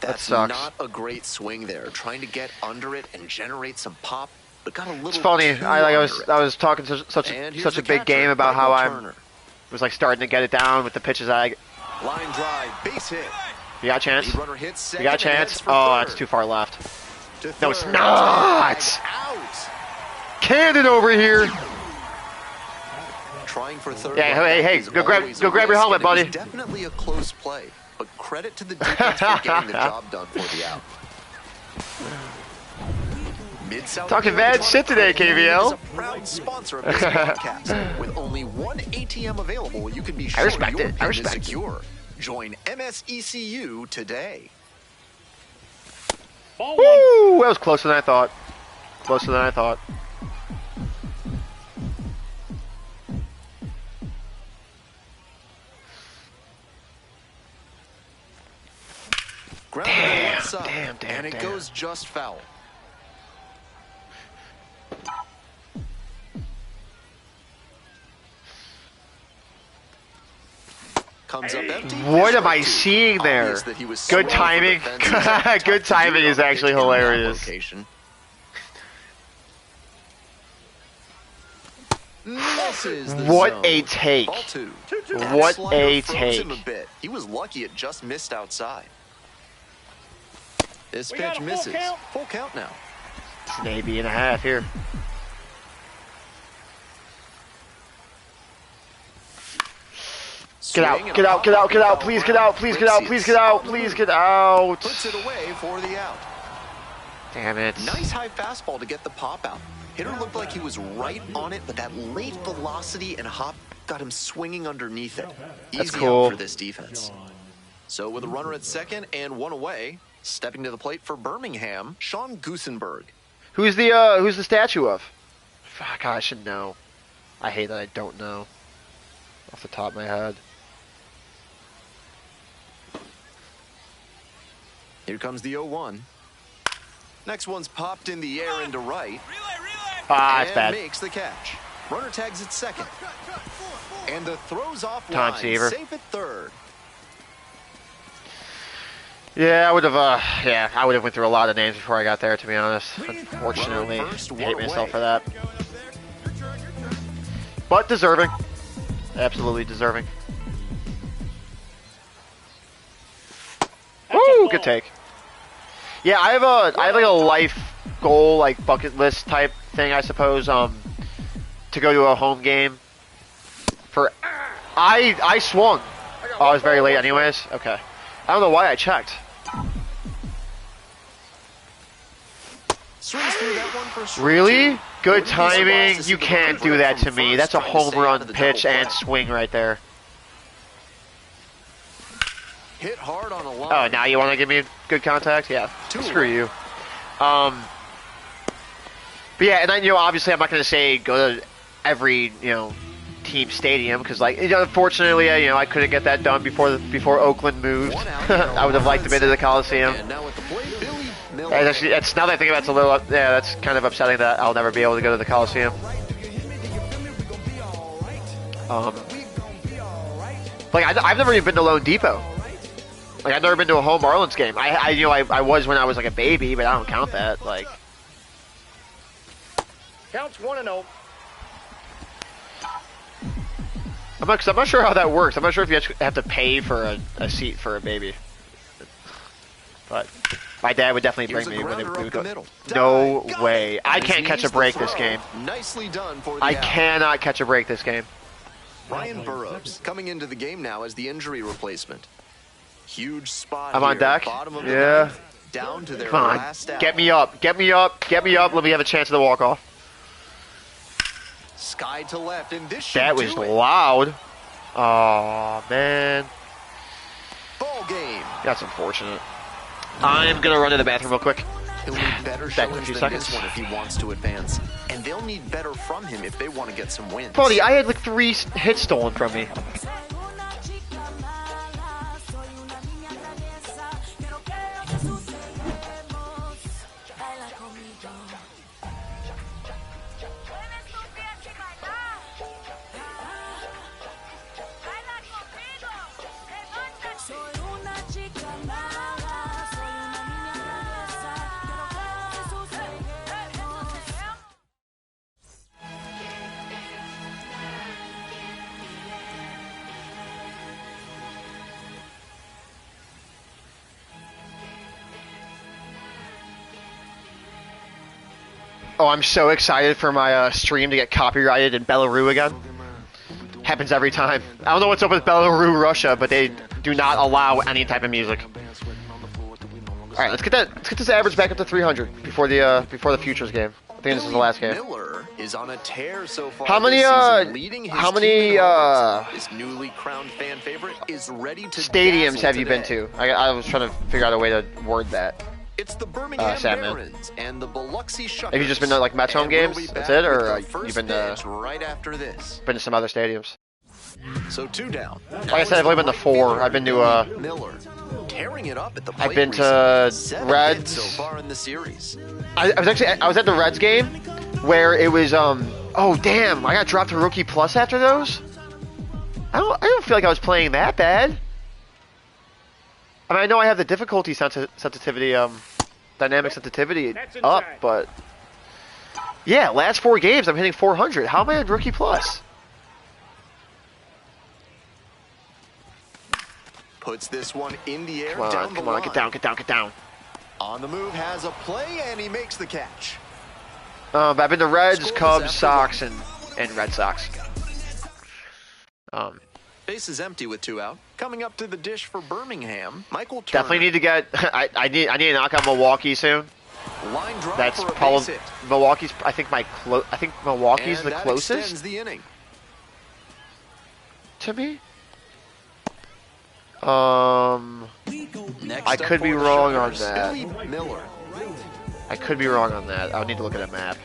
That's sucks. not a great swing there. Trying to get under it and generate some pop, but got a little. It's funny. too I under it. was talking such And a here's the big catcher, game about how Michael I Turner. was like starting to get it down with the pitches. Line drive, base hit. You got a chance? Lead runner hits You second got a and chance? heads for Oh, third. that's too far left. To No, it's third. not. Tag out. Cannon over here. Trying for third. Yeah, run hey, back hey, is go grab always your a risk, helmet, and it was buddy. Definitely a close play, but credit to the defense for getting the job done for the out. Mid-South Talking New bad York shit today, is KVL. a proud sponsor of this podcast. With only one ATM available, you can be sure respect your it. I pin is respect it. secure. Join MSECU today. Ball one. Woo! That was closer than I thought. Closer than I thought. Ground on the left side, damn, and it damn. goes just foul. Comes up empty. What am I Strike two. seeing there? Obvious that he was Good swung for timing. defenses and tough Good to timing do is on a actually pitch in that hilarious. location. Misses the What zone. a take. Ball two. What Slider a froze take. him a bit. He was lucky it just missed outside. This We got pitch a full misses. count. Full count now. It's an AB and a half here. Get out, Swing and get a out, get out, get out, pop-up please foul get out, ground. please get out, please get out, please get out. Puts it away for the out. Damn it. Nice high fastball to get the pop out. Hitter looked like he was right on it, but that late velocity and hop got him swinging underneath it. That's Easy cool. out for this defense. So with a runner at second and one away, stepping to the plate for Birmingham, Sean Gusenberg. Who's the statue of? Fuck, I should know. I hate that I don't know. Off the top of my head. Here comes the 0-1. Next one's popped in the air into right. Ah, it's and bad. makes the catch. Runner tags at second. And the throws off Time line, saver. safe at third. Yeah, I would have went through a lot of names before I got there, to be honest. Unfortunately, Runner first, I one hate myself away. for that. But deserving. Absolutely deserving. Woo, good take. Yeah, I have like a life goal, like bucket list type thing, I suppose. To go to a home game. I swung. Oh, I was very late, anyways. Okay. I don't know why I checked. Swings through that one for strike Really? two. Good Wouldn't be surprised timing. to see You the can't runner do that from to me. first That's a trying to home stay out run of the pitch double and play. swing right there. Hit hard on a line. Oh, now you want to give me good contact? Yeah. Two Screw away. you. But yeah, and then, obviously I'm not going to say go to every, team stadium because, like, unfortunately, I couldn't get that done before Oakland moved. One out, I would have liked to be to the Coliseum. And now at the plate, Billy Miller. And actually, it's now that I think about it, it's a little, that's kind of upsetting that I'll never be able to go to the Coliseum. Like, I've never even been to Lone Depot. Like, I've never been to a home Marlins game. I was when I was like a baby, but I don't count that. Like, Counts 1-0. I'm not sure how that works. I'm not sure if you actually have to pay for a seat for a baby. But my dad would definitely Here's bring a me when grounder we up would the go. middle. No Got way. it. I And can't he catch a needs the break this throw. game. Nicely done for the I out. cannot catch a break this game. Ryan Burroughs coming into the game now as the injury replacement. Huge spot I'm on here, deck? bottom of the Yeah. ninth, down to their Come on. last out. Get me up. Get me up. Get me up. Let me have a chance at the walk-off. Sky to left, and this should That was do it. loud. Oh, man. Ball game. That's unfortunate. I'm going to run to the bathroom real quick. He'll need better Back in a showings few than this seconds. one if he wants to advance. And they'll need better from him if they want to get some wins. Buddy, I had like 3 hits stolen from me. Oh, I'm so excited for my stream to get copyrighted in Belarus again. Happens every time. I don't know what's up with Belarus, Russia, but they do not allow any type of music. All right, let's get this average back up to 300 before the futures game. I think this is the last game. Miller is on a tear so far. How many his newly crowned fan favorite is ready to stadiums have you been to? I was trying to figure out a way to word that. It's the Birmingham Sandman. Barons and the Biloxi Shuckers. Have you just been to like Mets home games? That's it, or you've been to right after this. Been to some other stadiums? So 2 down. Like I said, I've only been to 4. I've been to Miller tearing it up at the plate. I've been to Reds so far in the series. I was at the Reds game where it was oh damn, I got dropped to Rookie Plus after those. I don't feel like I was playing that bad. I mean, I know I have the difficulty sensitivity dynamic sensitivity up, but yeah, last 4 games I'm hitting 400. How am I at Rookie Plus? Puts this one in the air. Come on, get down. On the move, has a play, and he makes the catch. I've been to Reds, Cubs, Sox, and Red Sox. Base is empty with 2 out. Coming up to the dish for Birmingham, Michael Turner. Definitely need to get. I need to knock out Milwaukee soon. Line drive That's for a probably base hit. Milwaukee's. I think Milwaukee's And the that closest extends the inning. to me. Next I up could be for the wrong on Shuckers, that. Billy Miller. I could be wrong on that. I would need to look at a map.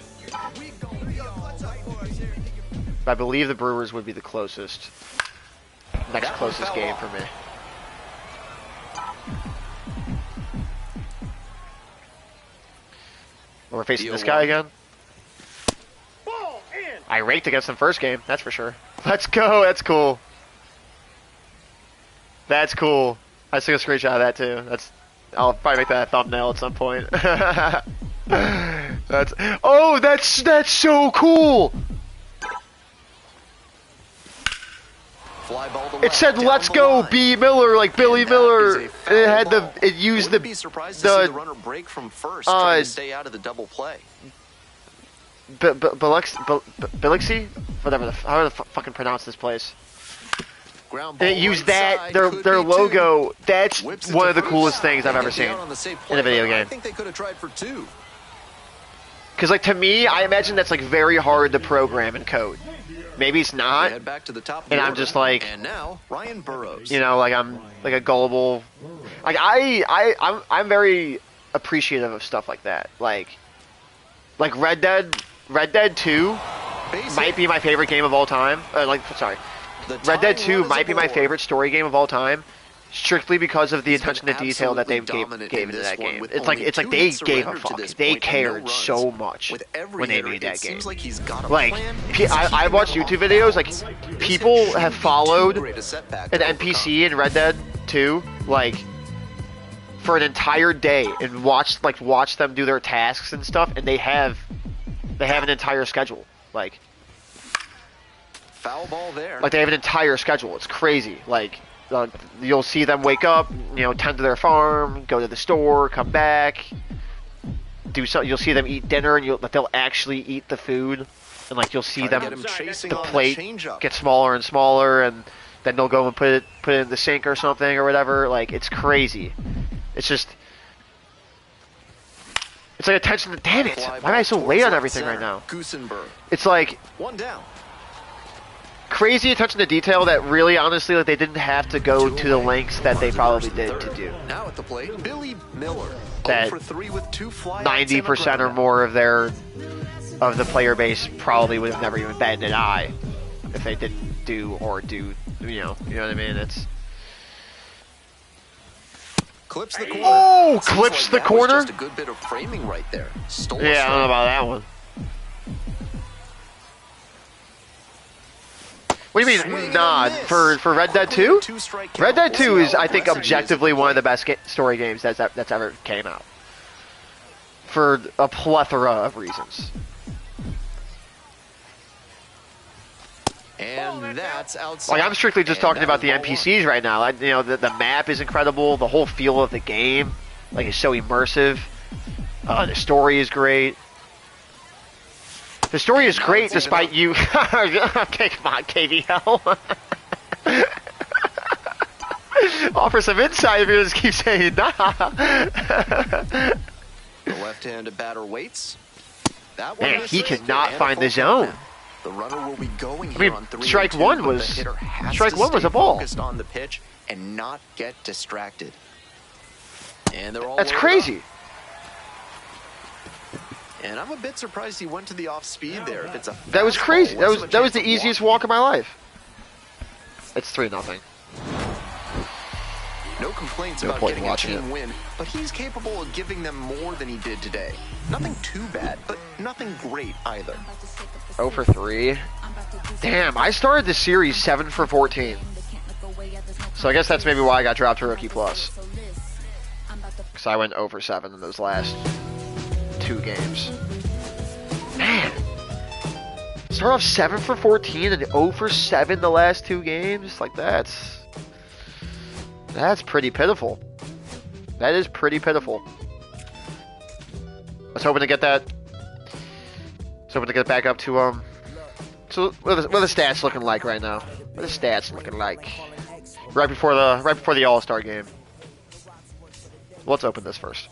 But I believe the Brewers would be the closest. Next That one closest fell game off. for me. We're facing Deal this guy one. again. Ball in. I raked against him first game, that's for sure. Let's go, that's cool. That's cool. I took a screenshot of that too. I'll probably make that a thumbnail at some point. That's so cool. Fly ball to It left, said down "Let's the go, line. B Miller," like Billy And that Miller. is a foul It had ball. it used Wouldn't the be surprised to see the runner break from first, trying to stay out of the double play. Biloxi, whatever how to fucking pronounce this place. Ground ball And it used right that side, their could their be logo. two. That's Whips it one to of the first. coolest things I've They ever get the seen out on the safe in play, a video but I game. think they could have tried for 2. Because like to me, I imagine that's like very hard to program in code. Maybe it's They not. head back to the top of And the I'm order. just like- And now Ryan Burrows. You know, like I'm like a gullible. Like I'm very appreciative of stuff like that. Like Red Dead 2 Base might hit. be my favorite game of all time. The Red Dead tying 2 run is might be my aboard. favorite story game of all time, strictly because of the He's been attention to detail that they absolutely gave dominant into in this that one, game. with It's like only 2 they hits gave a surrendered to fuck. this They point and no cared runs. so much With every when they hitter, made that it game. seems like he's got a Like plan. I watched YouTube videos. Like people have followed an NPC in Red Dead 2 like for an entire day and watch them do their tasks and stuff, and they have an entire schedule. Like Foul ball there. they have an entire schedule. It's crazy. Like you'll see them wake up, tend to their farm, go to the store, come back, do so. You'll see them eat dinner, and they'll actually eat the food, and like you'll see Trying to them get him chasing the on plate changeup. get smaller and smaller, and then they'll go and put it in the sink or something or whatever. Like it's crazy. It's just. It's like attention to. Damn it! Fly Why am I so ball late on towards everything center. right now? Goosenberg. It's like One down. crazy attention to detail that really, honestly, like they didn't have to go to the lengths that they probably did to do. Now at the plate, Billy Miller. That 0 for 3 with 2 flyouts 90% and a or groundout. more of the player base probably would have never even batted an eye if they didn't do. You know what I mean? It's Clips the corner. Oh, Seems clips like the that corner? Was just a good bit of framing right there. Stole a yeah, I don't know strike. about that one. What do you Swing mean and nod a miss. for Red Dead Quickly 2? a 2-strike Red count. Dead We'll 2 see is, how I think, aggressive he is objectively at the one of the plate. best story games that's ever came out. For a plethora of reasons. And that's outside. Like I'm strictly just And talking that about is the ball one. NPCs right now. The map is incredible. The whole feel of the game, like, is so immersive. The story is great. The story is great despite you. Okay, come on, KVL. Offer some insight if you just keep saying nah. The left-handed batter waits. That one Man, he misses, cannot and find a the full zone. count. The runner will be going I here mean, on 3 strike and 2, one but was- the hitter has strike to one was stay a ball. focused on the pitch and not get distracted. And they're all That's loaded crazy. up. And I'm a bit surprised he went to the off speed there. If it's a That was fastball, crazy. what's That was chance the of easiest walking? walk of my life. It's 3-0. No complaints No about point in getting a watching team it. win, but he's capable of giving them more than he did today. Nothing too bad, but nothing great either. 0 for 3. Damn, I started the series 7 for 14. So I guess that's maybe why I got dropped to Rookie Plus. Because I went 0 for 7 in those last 2 games. Man. Start off 7 for 14 and 0 for 7 the last 2 games? Like, that's pretty pitiful. That is pretty pitiful. I was hoping to get that. I was hoping to get back up to, So what are the stats looking like right now? What are the stats looking like? Right before the All-Star game. Let's open this first.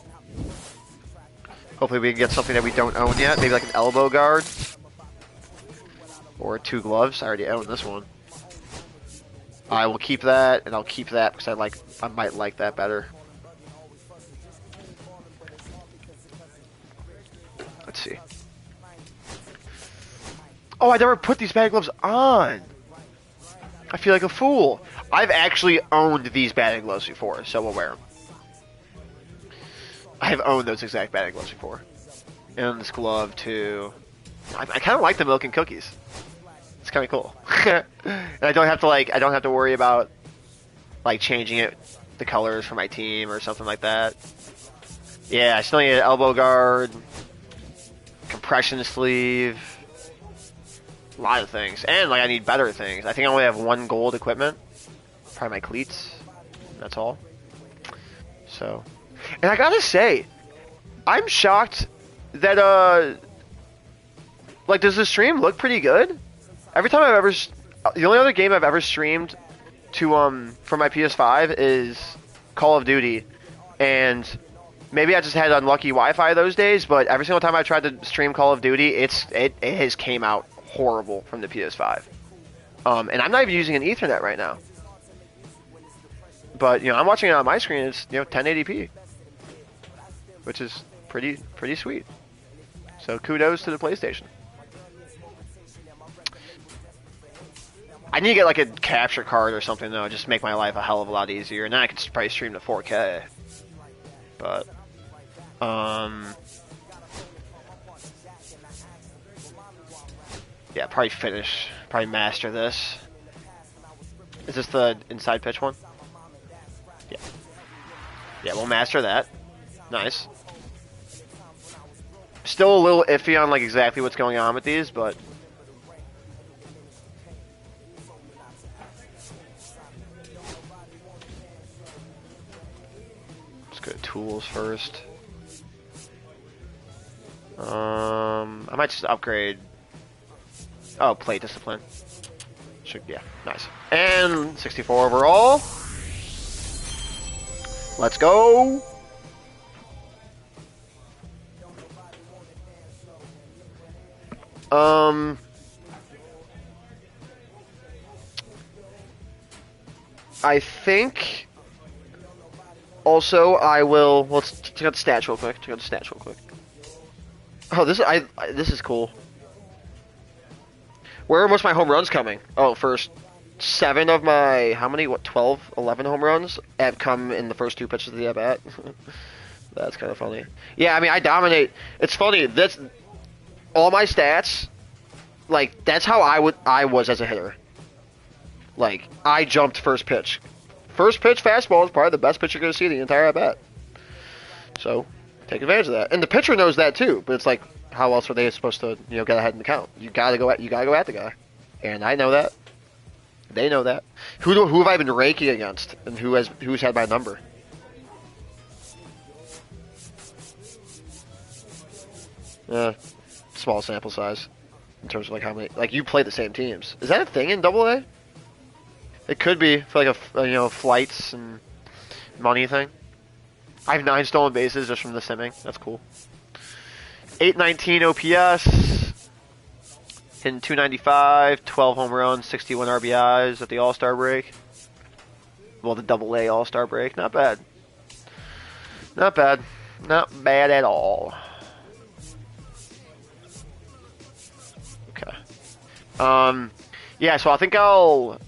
Hopefully we can get something that we don't own yet. Maybe like an elbow guard. Or 2 gloves. I already own this one. I will keep that, and I'll keep that because I might like that better. Let's see. Oh, I never put these batting gloves on. I feel like a fool. I've actually owned these batting gloves before, so we'll wear them. I have owned those exact batting gloves before. And this glove too. I kind of like the milk and cookies. It's kind of cool. And I don't have to worry about like changing the colors for my team or something like that. Yeah, I still need an elbow guard, compression sleeve, a lot of things, and like I need better things. I think I only have 1 gold equipment, probably my cleats. That's all. So, and I gotta say, I'm shocked that like, does the stream look pretty good? Every time the only other game I've ever streamed to for my PS5 is Call of Duty, and maybe I just had unlucky Wi-Fi those days. But every single time I tried to stream Call of Duty, it has came out horrible from the PS5, and I'm not even using an Ethernet right now. But I'm watching it on my screen. It's 1080p, which is pretty sweet. So kudos to the PlayStation. I need to get like a capture card or something though, just to make my life a hell of a lot easier, and then I could probably stream to 4K. But yeah, probably master this. Is this the inside pitch one? Yeah. Yeah, we'll master that. Nice. Still a little iffy on like exactly what's going on with these, but let's go to tools first. I might just upgrade. Oh, plate discipline. Yeah, nice. And 64 overall. Let's go. I think also I will. Let's check out the stats real quick. Oh, this is cool. Where are most of my home runs coming? Oh, first 7 of my, how many, 12, 11 home runs have come in the first 2 pitches of the at-bat. That's kind of funny. Yeah, I mean, I dominate. It's funny, that's, all my stats, like, that's how I was as a hitter. Like, I jumped first pitch. First pitch fastball is probably the best pitch you're going to see the entire at-bat. So, take advantage of that. And the pitcher knows that too, but it's like, how else are they supposed to, get ahead in the count? You gotta go at the guy. And I know that. They know that. Who have I been raking against, and who's had my number? Small sample size. in terms of like how many. Like you play the same teams. Is that a thing in AA? It could be for like a flights and money thing. I have 9 stolen bases just from the simming. That's cool. 819 OPS, hitting 295, 12 home runs, 61 RBIs at the All-Star break. Well, the AA All-Star break. Not bad. Not bad. Not bad at all. Okay. Yeah, so I think I'm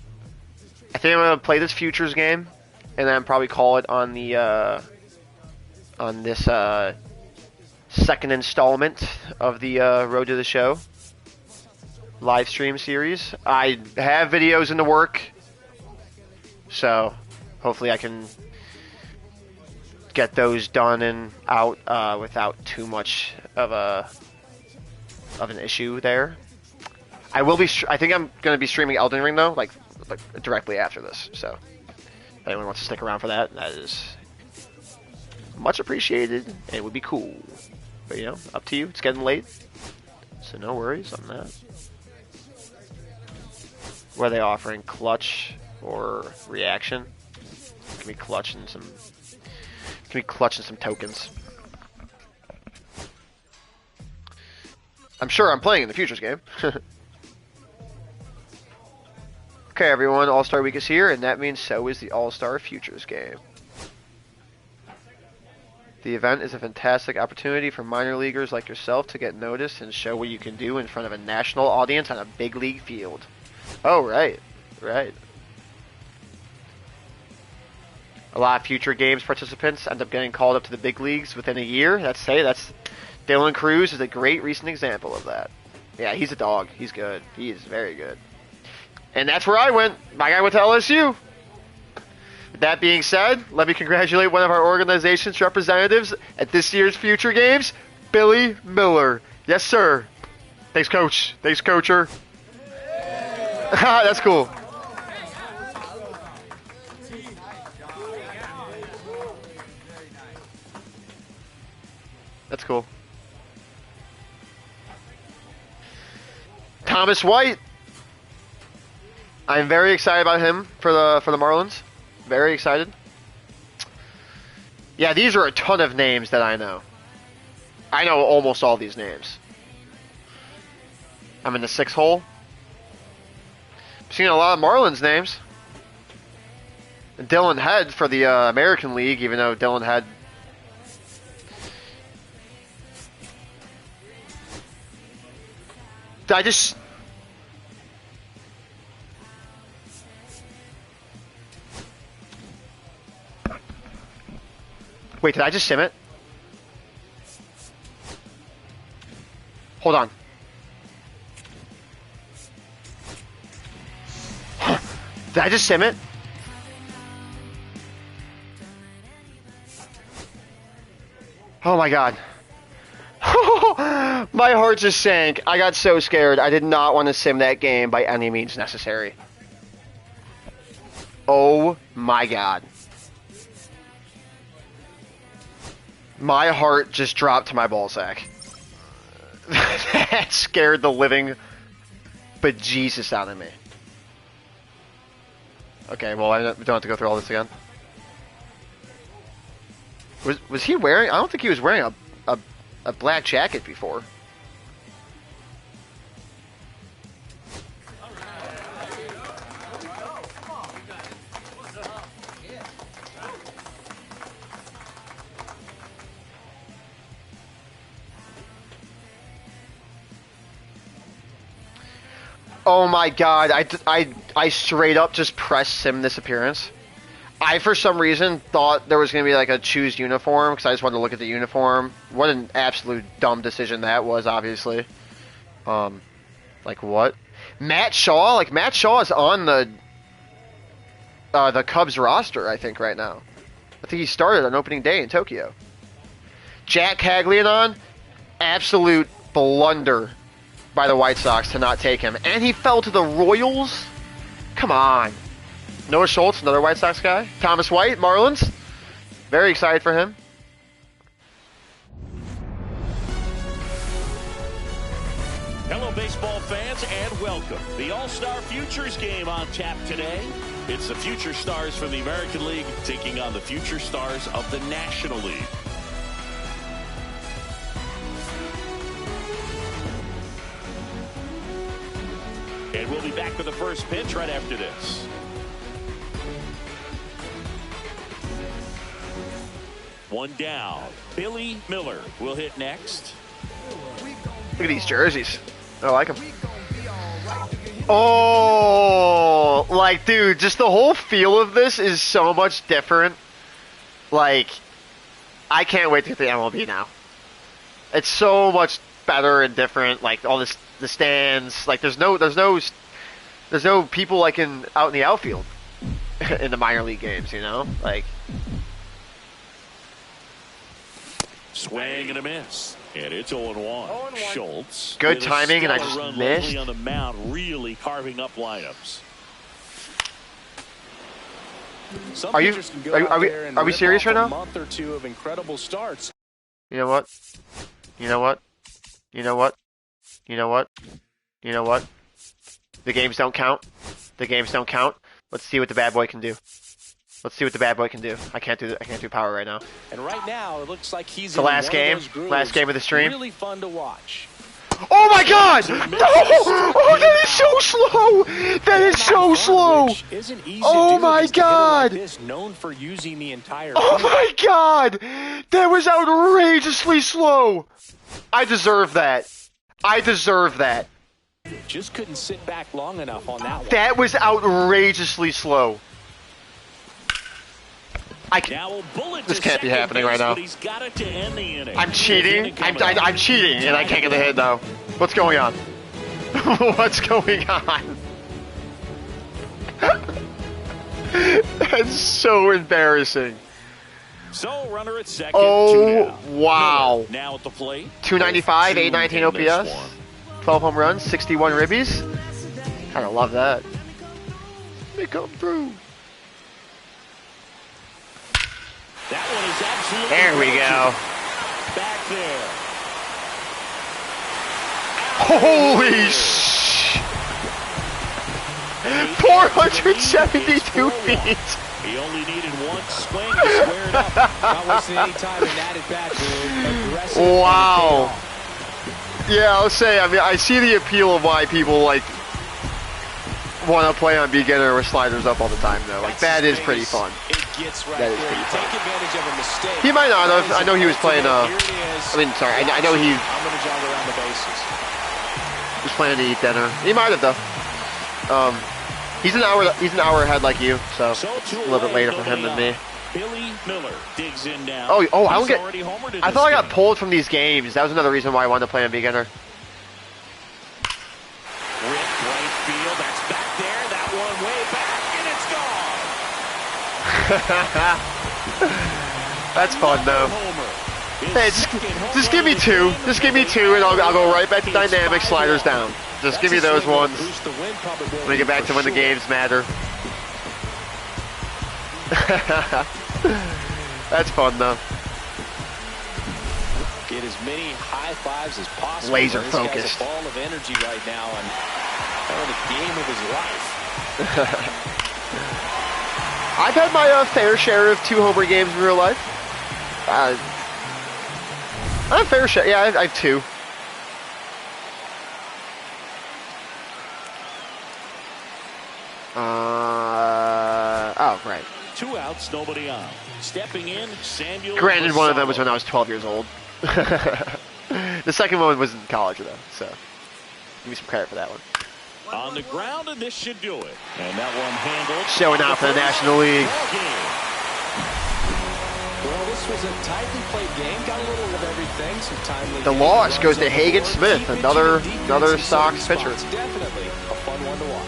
gonna play this futures game, and then probably call it on the on this second installment of the Road to the Show live stream series. I have videos in the work, so hopefully I can get those done and out without too much of an issue there. I will be. I think I'm going to be streaming Elden Ring though, like directly after this. So if anyone wants to stick around for that, that is much appreciated, and it would be cool. But you know, up to you. It's getting late, so no worries on that. What are they offering? Clutch or reaction? Give me clutch and some. Give me clutch and some tokens. I'm sure I'm playing in the futures game. Okay, everyone. All-Star Week is here, and that means so is the All-Star Futures game. The event is a fantastic opportunity for minor leaguers like yourself to get noticed and show what you can do in front of a national audience on a big league field. Oh, right. Right. A lot of future games participants end up getting called up to the big leagues within a year. That's Dylan Cruz is a great recent example of that. Yeah, he's a dog. He's good. He is very good. And that's where I went. My guy went to LSU. That being said, let me congratulate one of our organization's representatives at this year's Future Games, Billy Miller. Yes, sir. Thanks, Coach. Thanks, Coacher. That's cool. That's cool. Thomas White. I'm very excited about him for the Marlins. Very excited. Yeah, these are a ton of names that I know. I know almost all these names. I'm in the 6 hole. I've seen a lot of Marlins names. Dylan Head for the American League, even though Dylan Head... Did I just... Wait, did I just sim it? Hold on. Did I just sim it? Oh my god. My heart just sank. I got so scared. I did not want to sim that game by any means necessary. Oh my god. My heart just dropped to my ballsack. That scared the living bejesus out of me. Okay, well, I don't have to go through all this again. Was he wearing... I don't think he was wearing a black jacket before. Oh my god, I straight up just pressed sim this appearance. I, for some reason, thought there was going to be like a choose uniform, because I just wanted to look at the uniform. What an absolute dumb decision that was, obviously. Like what? Matt Shaw? Like, Matt Shaw is on the Cubs roster, I think, right now. I think he started on opening day in Tokyo. Jack Caglianon? Absolute blunder by the White Sox to not take him. And he fell to the Royals? Come on. Noah Schultz, another White Sox guy. Thomas White, Marlins. Very excited for him. Hello, baseball fans, and welcome. The All-Star Futures game on tap today. It's the Future Stars from the American League taking on the Future Stars of the National League. And we'll be back with the first pitch right after this. One down. Billy Miller will hit next. Look at these jerseys. I like them. Oh, like, dude, just the whole feel of this is so much different. Like, I can't wait to get the MLB now. It's so much better and different. Like, all this, the stands. Like, there's no people like out in the outfield in the minor league games. You know, like. Swing and a miss. And it's 0-1. Schultz. Good timing, and I just missed. On the mound, really carving up lineups. Are we serious right now? Month or two of incredible starts. You know what? You know what? You know what? You know what? You know what? The games don't count. The games don't count. Let's see what the bad boy can do. Let's see what the bad boy can do. I can't do power right now. And right now, it looks like he's the last game. Last game of the stream. Really fun to watch. Oh my God! No! Oh, that is so slow. That is so slow. Oh my God! Known for using the entire. Oh my God! That was outrageously slow. I deserve that. I deserve that. Just couldn't sit back long enough on that one. That was outrageously slow. This can't be happening right now. I'm cheating. I'm cheating, and I can't get the hit now. What's going on? What's going on? That's so embarrassing. So runner at second. Oh wow! Now at the plate. 295, 819 OPS, 12 home runs, 61 ribbies. Kind of love that. They come through. That one is absolutely there we go. Back there. Holy sh! 472 feet. He only needed one swing to square it up. Not wasting any time in that at bat, dude. Wow. Yeah, I'll say. I mean, I see the appeal of why people like want to play on beginner with sliders up all the time, though. Like that is pretty fun. That is pretty fun. Take advantage of a mistake. He might not have. I know he was playing. I mean, sorry. I know he. I'm gonna jog around the bases. Was planning to eat dinner. He might have though. He's an hour ahead like you, so it's a little bit later for him than me. Billy Miller digs in now. Oh, I don't get. I thought I got pulled from these games. That was another reason why I wanted to play on beginner. Right field. That's back there. That one way back, and it's gone. That's fun though. Hey, just give me two. Just give me two, and I'll go right back to dynamic sliders down. Just give me those ones. When we get back to when the games matter. That's fun though. Get as many high fives as possible. Laser focused. This guy's a ball of energy right now, and having the game of his life. I've had my fair share of 2 homer games in real life. I have fair share. Yeah, I have 2. Oh, right. 2 outs, nobody on. Stepping in, Samuel. Granted, one of them was when I was 12 years old. The second one was in college, though, so give me some credit for that one. On the ground, and this should do it. And that one handled. Showing out for the National League. Well, this was a tightly played game. Got a little of everything. Some timely. The loss goes to Hagen Smith, another Sox pitcher. Definitely a fun one to watch.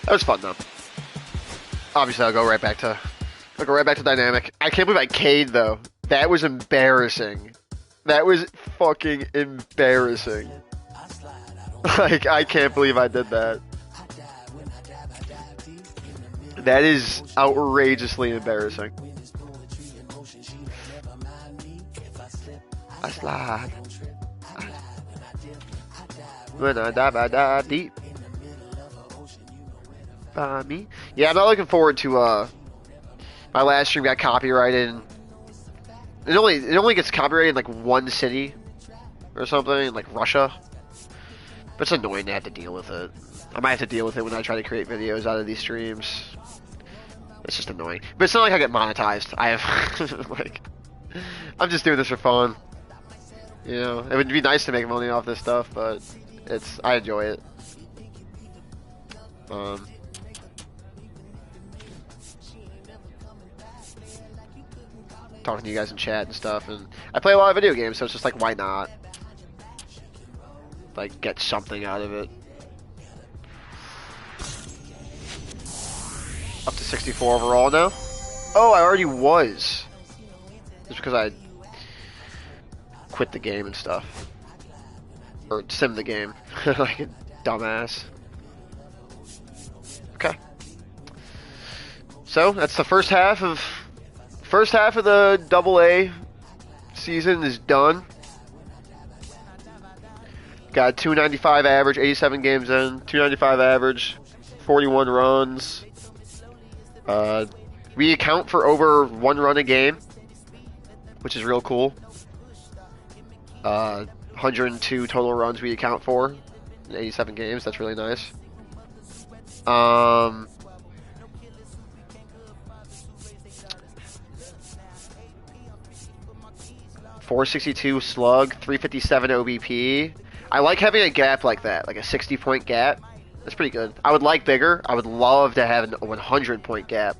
That was fun though. Obviously, I'll go right back to dynamic. I can't believe I K'd though. That was embarrassing. That was fucking embarrassing. Like, I can't believe I did that. That is outrageously embarrassing. I slide. When I dive deep. By me. Yeah, I'm not looking forward to my last stream got copyrighted. It only gets copyrighted in like one city or something, like Russia. But it's annoying to have to deal with it. I might have to deal with it when I try to create videos out of these streams. It's just annoying. But it's not like I get monetized. I have like I'm just doing this for fun. You know, it would be nice to make money off this stuff, but I enjoy it. Talking to you guys in chat and stuff, and I play a lot of video games, so it's just like, why not? Like, get something out of it. Up to 64 overall now? Oh, I already was. Just because I quit the game and stuff. Or sim the game. Like a dumbass. Okay. So, that's the first half of the AA season is done. Got 295 average, 87 games in, 295 average, 41 runs. We account for over 1 run a game, which is real cool. 102 total runs we account for in 87 games. That's really nice. 462 slug, 357 OBP. I like having a gap like that, like a 60-point gap. That's pretty good. I would like bigger. I would love to have a 100-point gap,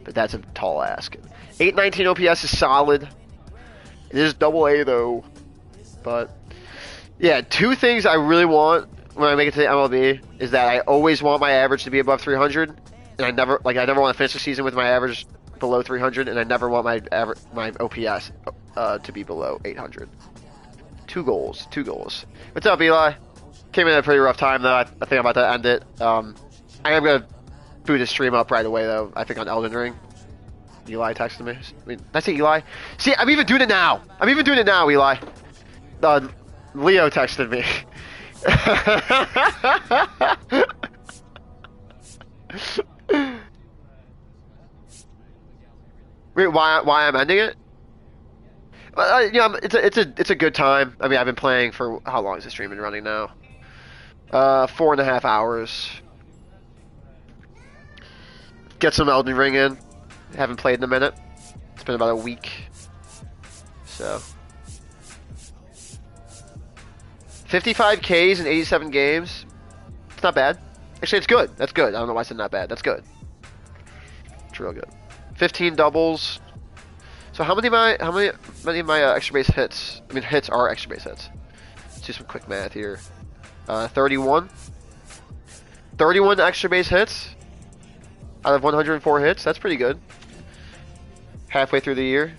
but that's a tall ask. 819 OPS is solid. It is AA though, but yeah, 2 things I really want when I make it to the MLB is that I always want my average to be above 300, and I never want to finish the season with my average below 300, and I never want my OPS to be below 800. 2 goals. What's up, Eli? Came in at a pretty rough time, though. I think I'm about to end it. I am going to boot his stream up right away, though, I think on Elden Ring. Eli texted me. I mean, did I say Eli? See, I'm even doing it now, Eli. Leo texted me. Wait, why I'm ending it? Yeah, it's a good time. I mean, I've been playing for how long has the stream been running now? 4.5 hours. Get some Elden Ring in. Haven't played in a minute. It's been about a week. So 55 Ks in 87 games. It's not bad. Actually, it's good. That's good. I don't know why I said not bad. That's good. It's real good. 15 doubles. So how many of my extra base hits? I mean, hits are extra base hits. Let's do some quick math here. 31. 31 extra base hits out of 104 hits. That's pretty good. Halfway through the year.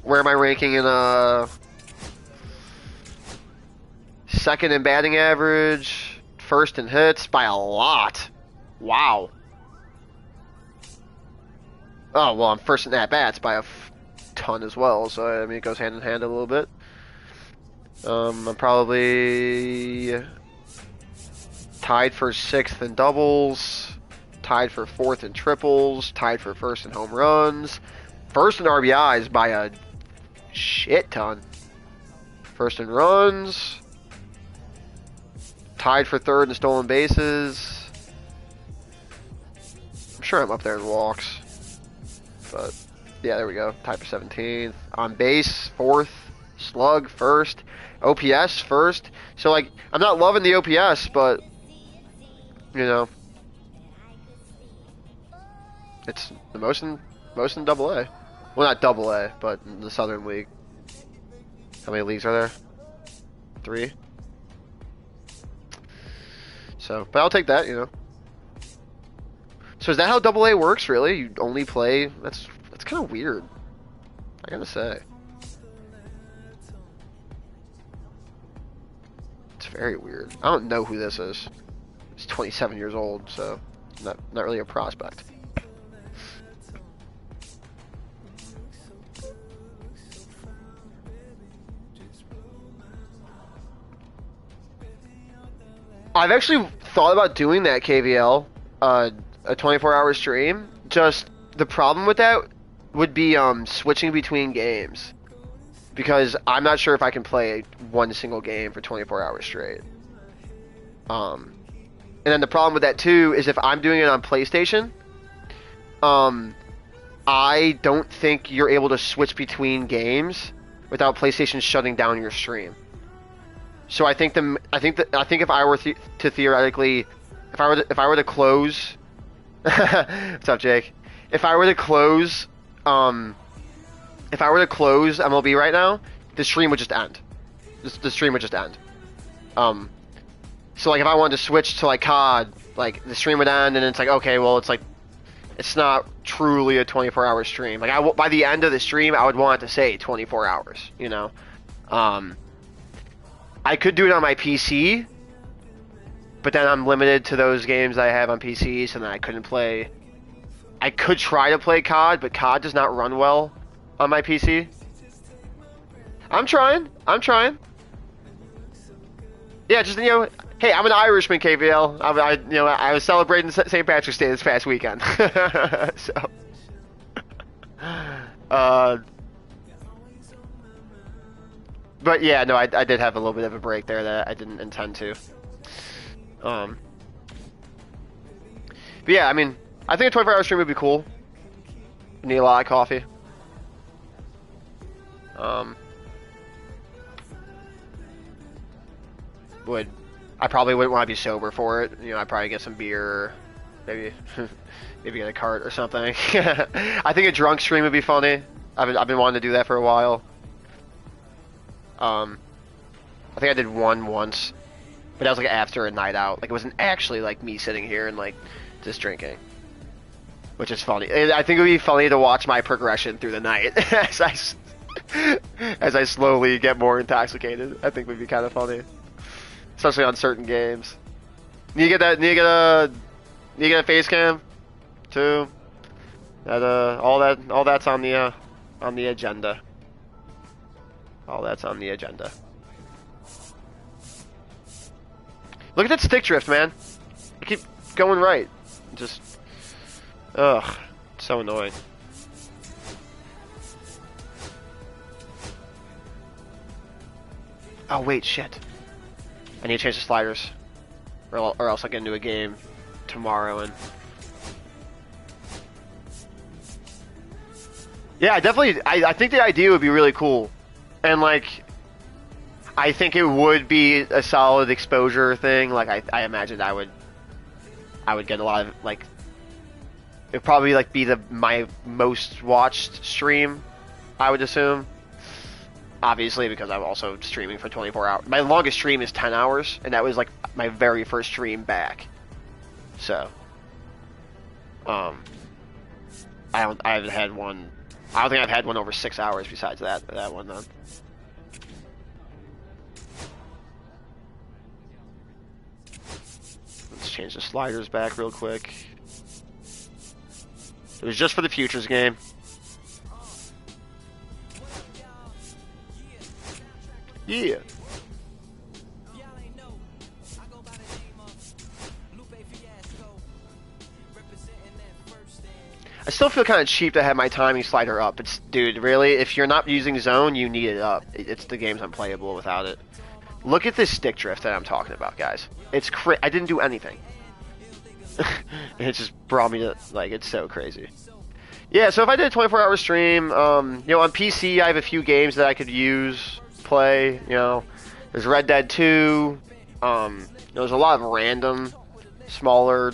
Where am I ranking in second in batting average, first in hits by a lot. Wow. Oh, well, I'm first in at-bats by a ton as well, so, I mean, it goes hand in hand a little bit. I'm probably tied for 6th in doubles, tied for 4th in triples, tied for 1st in home runs, 1st in RBIs by a shit ton, 1st in runs, tied for 3rd in stolen bases. I'm sure I'm up there in walks. But, yeah, there we go. Tied for 17th. On base, 4th. Slug, 1st. OPS, 1st. So, like, I'm not loving the OPS, but, you know, it's the most in AA. Well, not AA, but in the Southern League. How many leagues are there? 3. So, but I'll take that, you know. So is that how AA works, really? You only play... That's kind of weird, I gotta say. It's very weird. I don't know who this is. He's 27 years old, so not really a prospect. I've actually thought about doing that, KVL, a 24-hour stream. Just the problem with that would be switching between games, because I'm not sure if I can play one single game for 24 hours straight. And then the problem with that too is if I'm doing it on PlayStation, I don't think you're able to switch between games without PlayStation shutting down your stream. So I think if I were to theoretically, if I were to close, what's up, Jake? If I were to close MLB right now, the stream would just end. The stream would just end. So like if I wanted to switch to like COD, like the stream would end, and it's like, okay, well, it's like it's not truly a 24-hour stream. Like by the end of the stream, I would want it to say 24 hours. You know, I could do it on my PC, but then I'm limited to those games I have on PC, so then I couldn't play. I could try to play COD, but COD does not run well on my PC. I'm trying. Yeah, just, you know, hey, I'm an Irishman, KVL. I was celebrating St. Patrick's Day this past weekend. So, but yeah, no, I did have a little bit of a break there that I didn't intend to. But yeah, I mean, I think a 24-hour stream would be cool. You need a lot of coffee. I probably wouldn't want to be sober for it. You know, I'd probably get some beer, maybe get a cart or something. I think a drunk stream would be funny. I've been wanting to do that for a while. I think I did one once, but that was like after a night out. Like it wasn't actually like me sitting here and like just drinking, which is funny. I think it would be funny to watch my progression through the night as I slowly get more intoxicated. I think would be kind of funny. Especially on certain games. Need to get a face cam too. All that's on the agenda. All that's on the agenda. Look at that stick drift, man. I keep going right. Just ugh, so annoying. Oh wait, shit. I need to change the sliders, or else I'll get into a game tomorrow. And yeah, I think the idea would be really cool, and like, I think it would be a solid exposure thing. Like I imagine I would get a lot of like, it'd probably like be my most watched stream, I would assume. Obviously, because I'm also streaming for 24 hours. My longest stream is 10 hours, and that was like my very first stream back. So, I haven't had one. I don't think I've had one over 6 hours besides that one though. Let's change the sliders back real quick. It was just for the Futures game. Yeah. I still feel kind of cheap to have my timing slider up. It's, dude, really, if you're not using zone, you need it up. It's the game's unplayable without it. Look at this stick drift that I'm talking about, guys. It's I didn't do anything. It just brought me to, like, it's so crazy. Yeah, so if I did a 24-hour stream, you know, on PC I have a few games that I could play, you know. There's Red Dead 2. There's a lot of random, smaller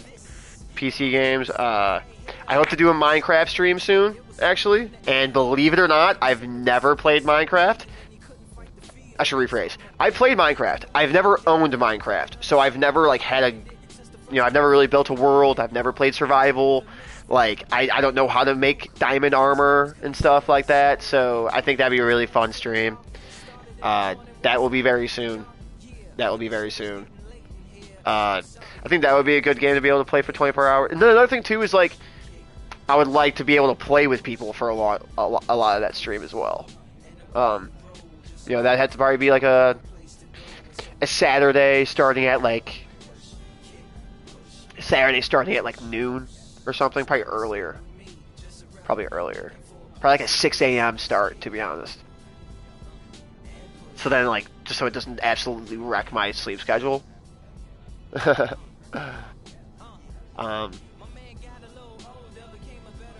PC games. I hope to do a Minecraft stream soon, actually. And believe it or not, I've never played Minecraft. I should rephrase. I've played Minecraft. I've never owned Minecraft. So I've never, like, I've never really built a world. I've never played survival. Like, I don't know how to make diamond armor and stuff like that. So I think that'd be a really fun stream. That will be very soon. I think that would be a good game to be able to play for 24 hours. And then another thing too is, like, I would like to be able to play with people for a lot of that stream as well. You know, that had to probably be like a Saturday starting at like Saturday starting at like noon or something, probably earlier. Probably like a 6 a.m. start, to be honest. So then, like, just so it doesn't absolutely wreck my sleep schedule.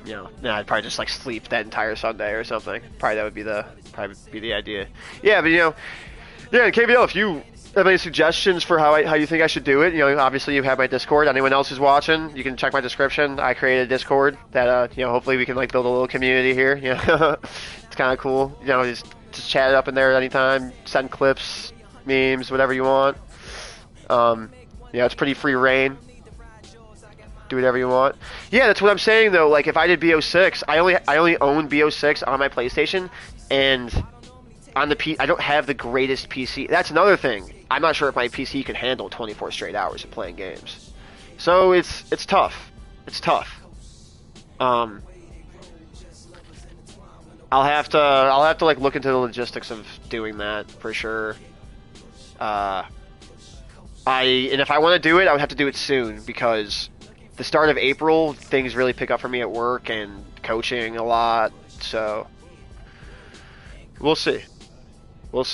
You know, I'd probably just like sleep that entire Sunday or something. That would be the idea. Yeah, but KVL, if you have any suggestions for how you think I should do it, obviously you have my Discord. Anyone else who's watching, you can check my description. I created a Discord that hopefully we can like build a little community here. It's kind of cool. Just chat it up in there anytime. Send clips, memes, whatever you want. It's pretty free reign. Do whatever you want. Yeah, that's what I'm saying though. Like if I did BO6, I only own BO6 on my PlayStation, and on the I don't have the greatest PC. That's another thing. I'm not sure if my PC can handle 24 straight hours of playing games. So it's tough. It's tough. I'll have to like look into the logistics of doing that for sure. And if I want to do it, I would have to do it soon because the start of April, things really pick up for me at work and coaching a lot. So we'll see. But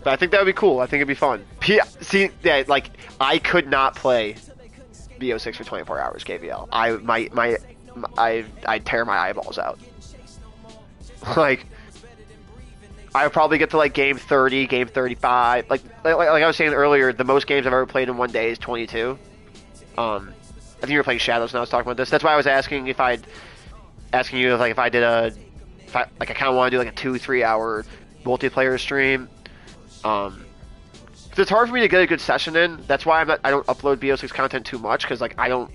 I think that would be cool. I think it'd be fun. Like I could not play BO6 for 24 hours KVL. I'd tear my eyeballs out. Like I would probably get to like game 30, game 35. Like I was saying earlier, the most games I've ever played in one day is 22. I think you were playing Shadows and I was talking about this. That's why I was asking you if I kind of want to do like a 2-3 hour multiplayer stream. Cause it's hard for me to get a good session in. That's why I don't upload BO6 content too much because like I don't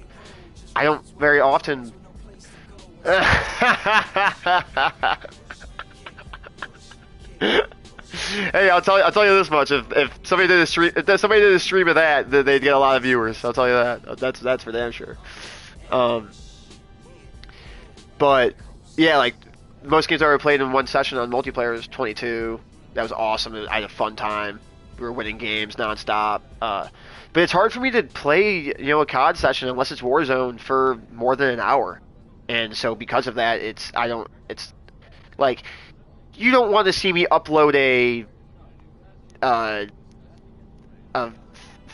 very often. Hey, I'll tell you this much: if somebody did a stream of that, then they'd get a lot of viewers. I'll tell you that. That's for damn sure. But yeah, like most games I ever played in one session on multiplayer is 22. That was awesome. I had a fun time. We were winning games nonstop. But it's hard for me to play, a COD session unless it's Warzone for more than an hour. And so because of that, it's like you don't want to see me upload a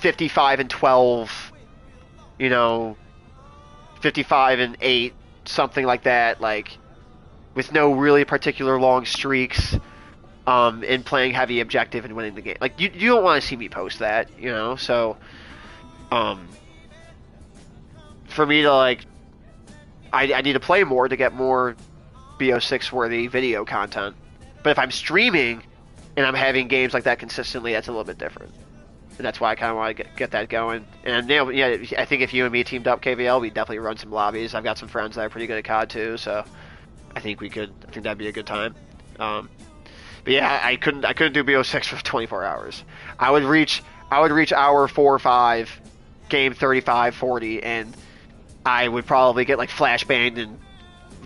55-12, 55-8, something like that, like with no really particular long streaks, in playing heavy objective and winning the game. Like you don't want to see me post that, So, for me to like, I need to play more to get more BO6 worthy video content. But if I'm streaming and I'm having games like that consistently, that's a little bit different. And that's why I kind of want to get that going. And I think if you and me teamed up KVL, we'd definitely run some lobbies. I've got some friends that are pretty good at COD too, so I think that'd be a good time. But yeah, I couldn't do BO6 for 24 hours. I would reach hour 4 or 5, game 35, 40, and I would probably get like flashbanged and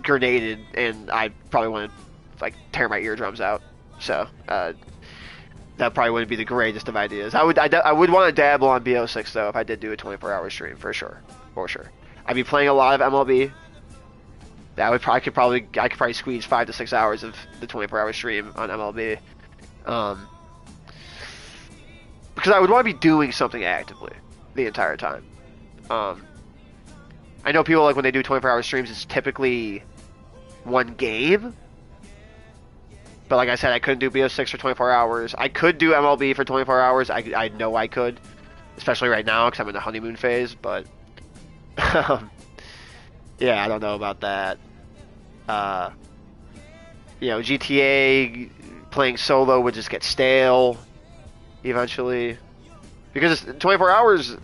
grenaded, and I probably want to like tear my eardrums out. So that probably wouldn't be the greatest of ideas. I would want to dabble on BO6 though if I did do a 24-hour stream for sure. I'd be playing a lot of MLB. I could probably squeeze 5 to 6 hours of the 24-hour stream on MLB, because I would want to be doing something actively the entire time. I know people like when they do 24-hour streams, it's typically one game. But like I said, I couldn't do BO6 for 24 hours. I could do MLB for 24 hours. I know I could, especially right now because I'm in the honeymoon phase. But yeah, I don't know about that. GTA playing solo would just get stale eventually because 24 hours.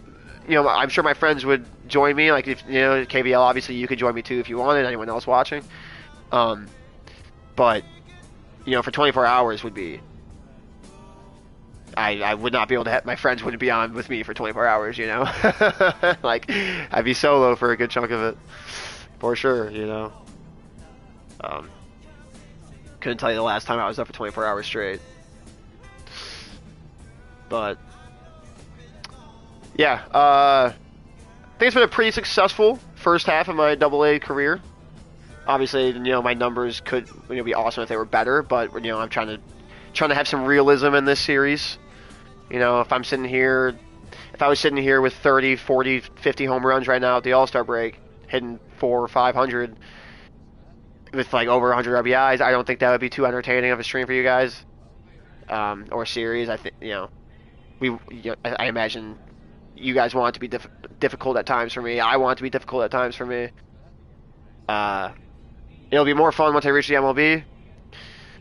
I'm sure my friends would join me. Like if KVL, obviously you could join me too if you wanted. Anyone else watching, but. For 24 hours would be... I would not be able to my friends wouldn't be on with me for 24 hours, Like, I'd be solo for a good chunk of it. For sure, Couldn't tell you the last time I was up for 24 hours straight. But yeah, I think it's been a pretty successful first half of my AA career. Obviously, my numbers could be awesome if they were better, but I'm trying to have some realism in this series. If I was sitting here with 30, 40, 50 home runs right now at the All-Star break, hitting 400 or 500 with like over 100 RBIs, I don't think that would be too entertaining of a stream for you guys, or a series. I think I imagine you guys want it to be difficult at times for me. I want it to be difficult at times for me. It'll be more fun once I reach the MLB.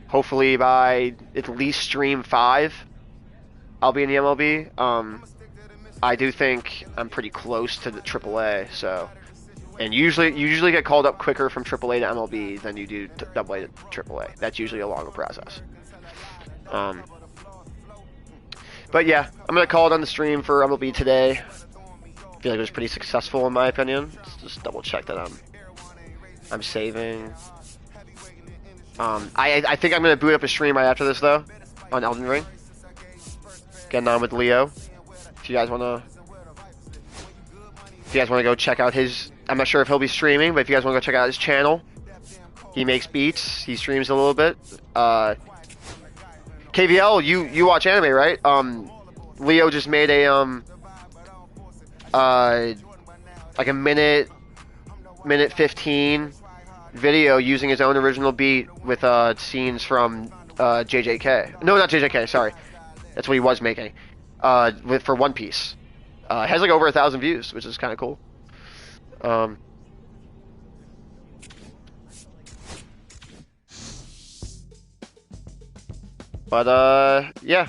Hopefully by at least stream 5, I'll be in the MLB. I do think I'm pretty close to the AAA, so, and you usually get called up quicker from AAA to MLB than you do AA to AAA. That's usually a longer process. But yeah, I'm gonna call it on the stream for MLB today. I feel like it was pretty successful in my opinion. Let's just double check that I'm saving. I think I'm gonna boot up a stream right after this though, on Elden Ring. Getting on with Leo. If you guys wanna go check out his, I'm not sure if he'll be streaming, but if you guys wanna go check out his channel, he makes beats. He streams a little bit. KVL, you watch anime, right? Leo just made a like a minute 15 video using his own original beat with scenes from JJK. No, not JJK. Sorry, that's what he was making. For One Piece. It has like over 1,000 views, which is kind of cool. Yeah,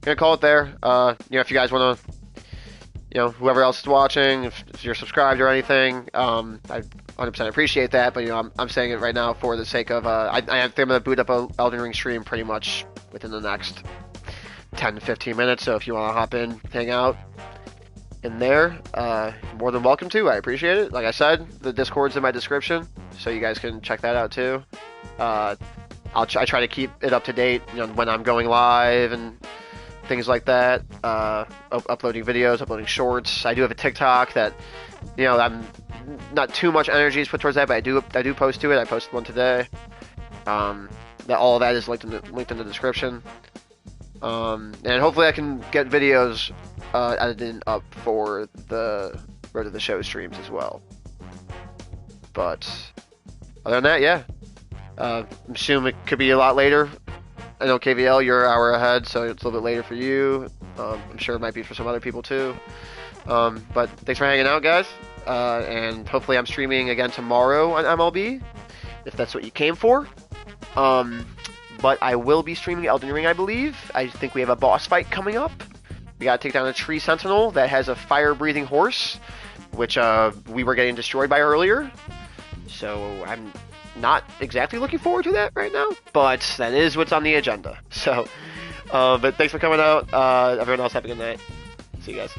gonna call it there. If you guys want to, whoever else is watching, if you're subscribed or anything, I 100% appreciate that. But I'm saying it right now for the sake of I think I'm gonna boot up a Elden Ring stream pretty much within the next 10 to 15 minutes. So if you want to hop in, hang out in there, more than welcome to. I appreciate it. Like I said, the Discord's in my description, so you guys can check that out too. I try to keep it up to date, when I'm going live and things like that. Uploading videos, uploading shorts. I do have a TikTok that, I'm not too much energy is put towards that, but I do post to it. I posted one today. That all of that is linked in the description. And hopefully I can get videos edited up for the Road to the Show streams as well. But other than that, yeah. I assume it could be a lot later. I know KVL, you're an hour ahead, so it's a little bit later for you. I'm sure it might be for some other people too. But thanks for hanging out, guys. And hopefully I'm streaming again tomorrow on MLB, if that's what you came for. But I will be streaming Elden Ring, I believe. I think we have a boss fight coming up. We gotta take down a tree sentinel that has a fire-breathing horse, which we were getting destroyed by earlier. So I'm not exactly looking forward to that right now, but that is what's on the agenda. So, but thanks for coming out. Everyone else have a good night. See you guys.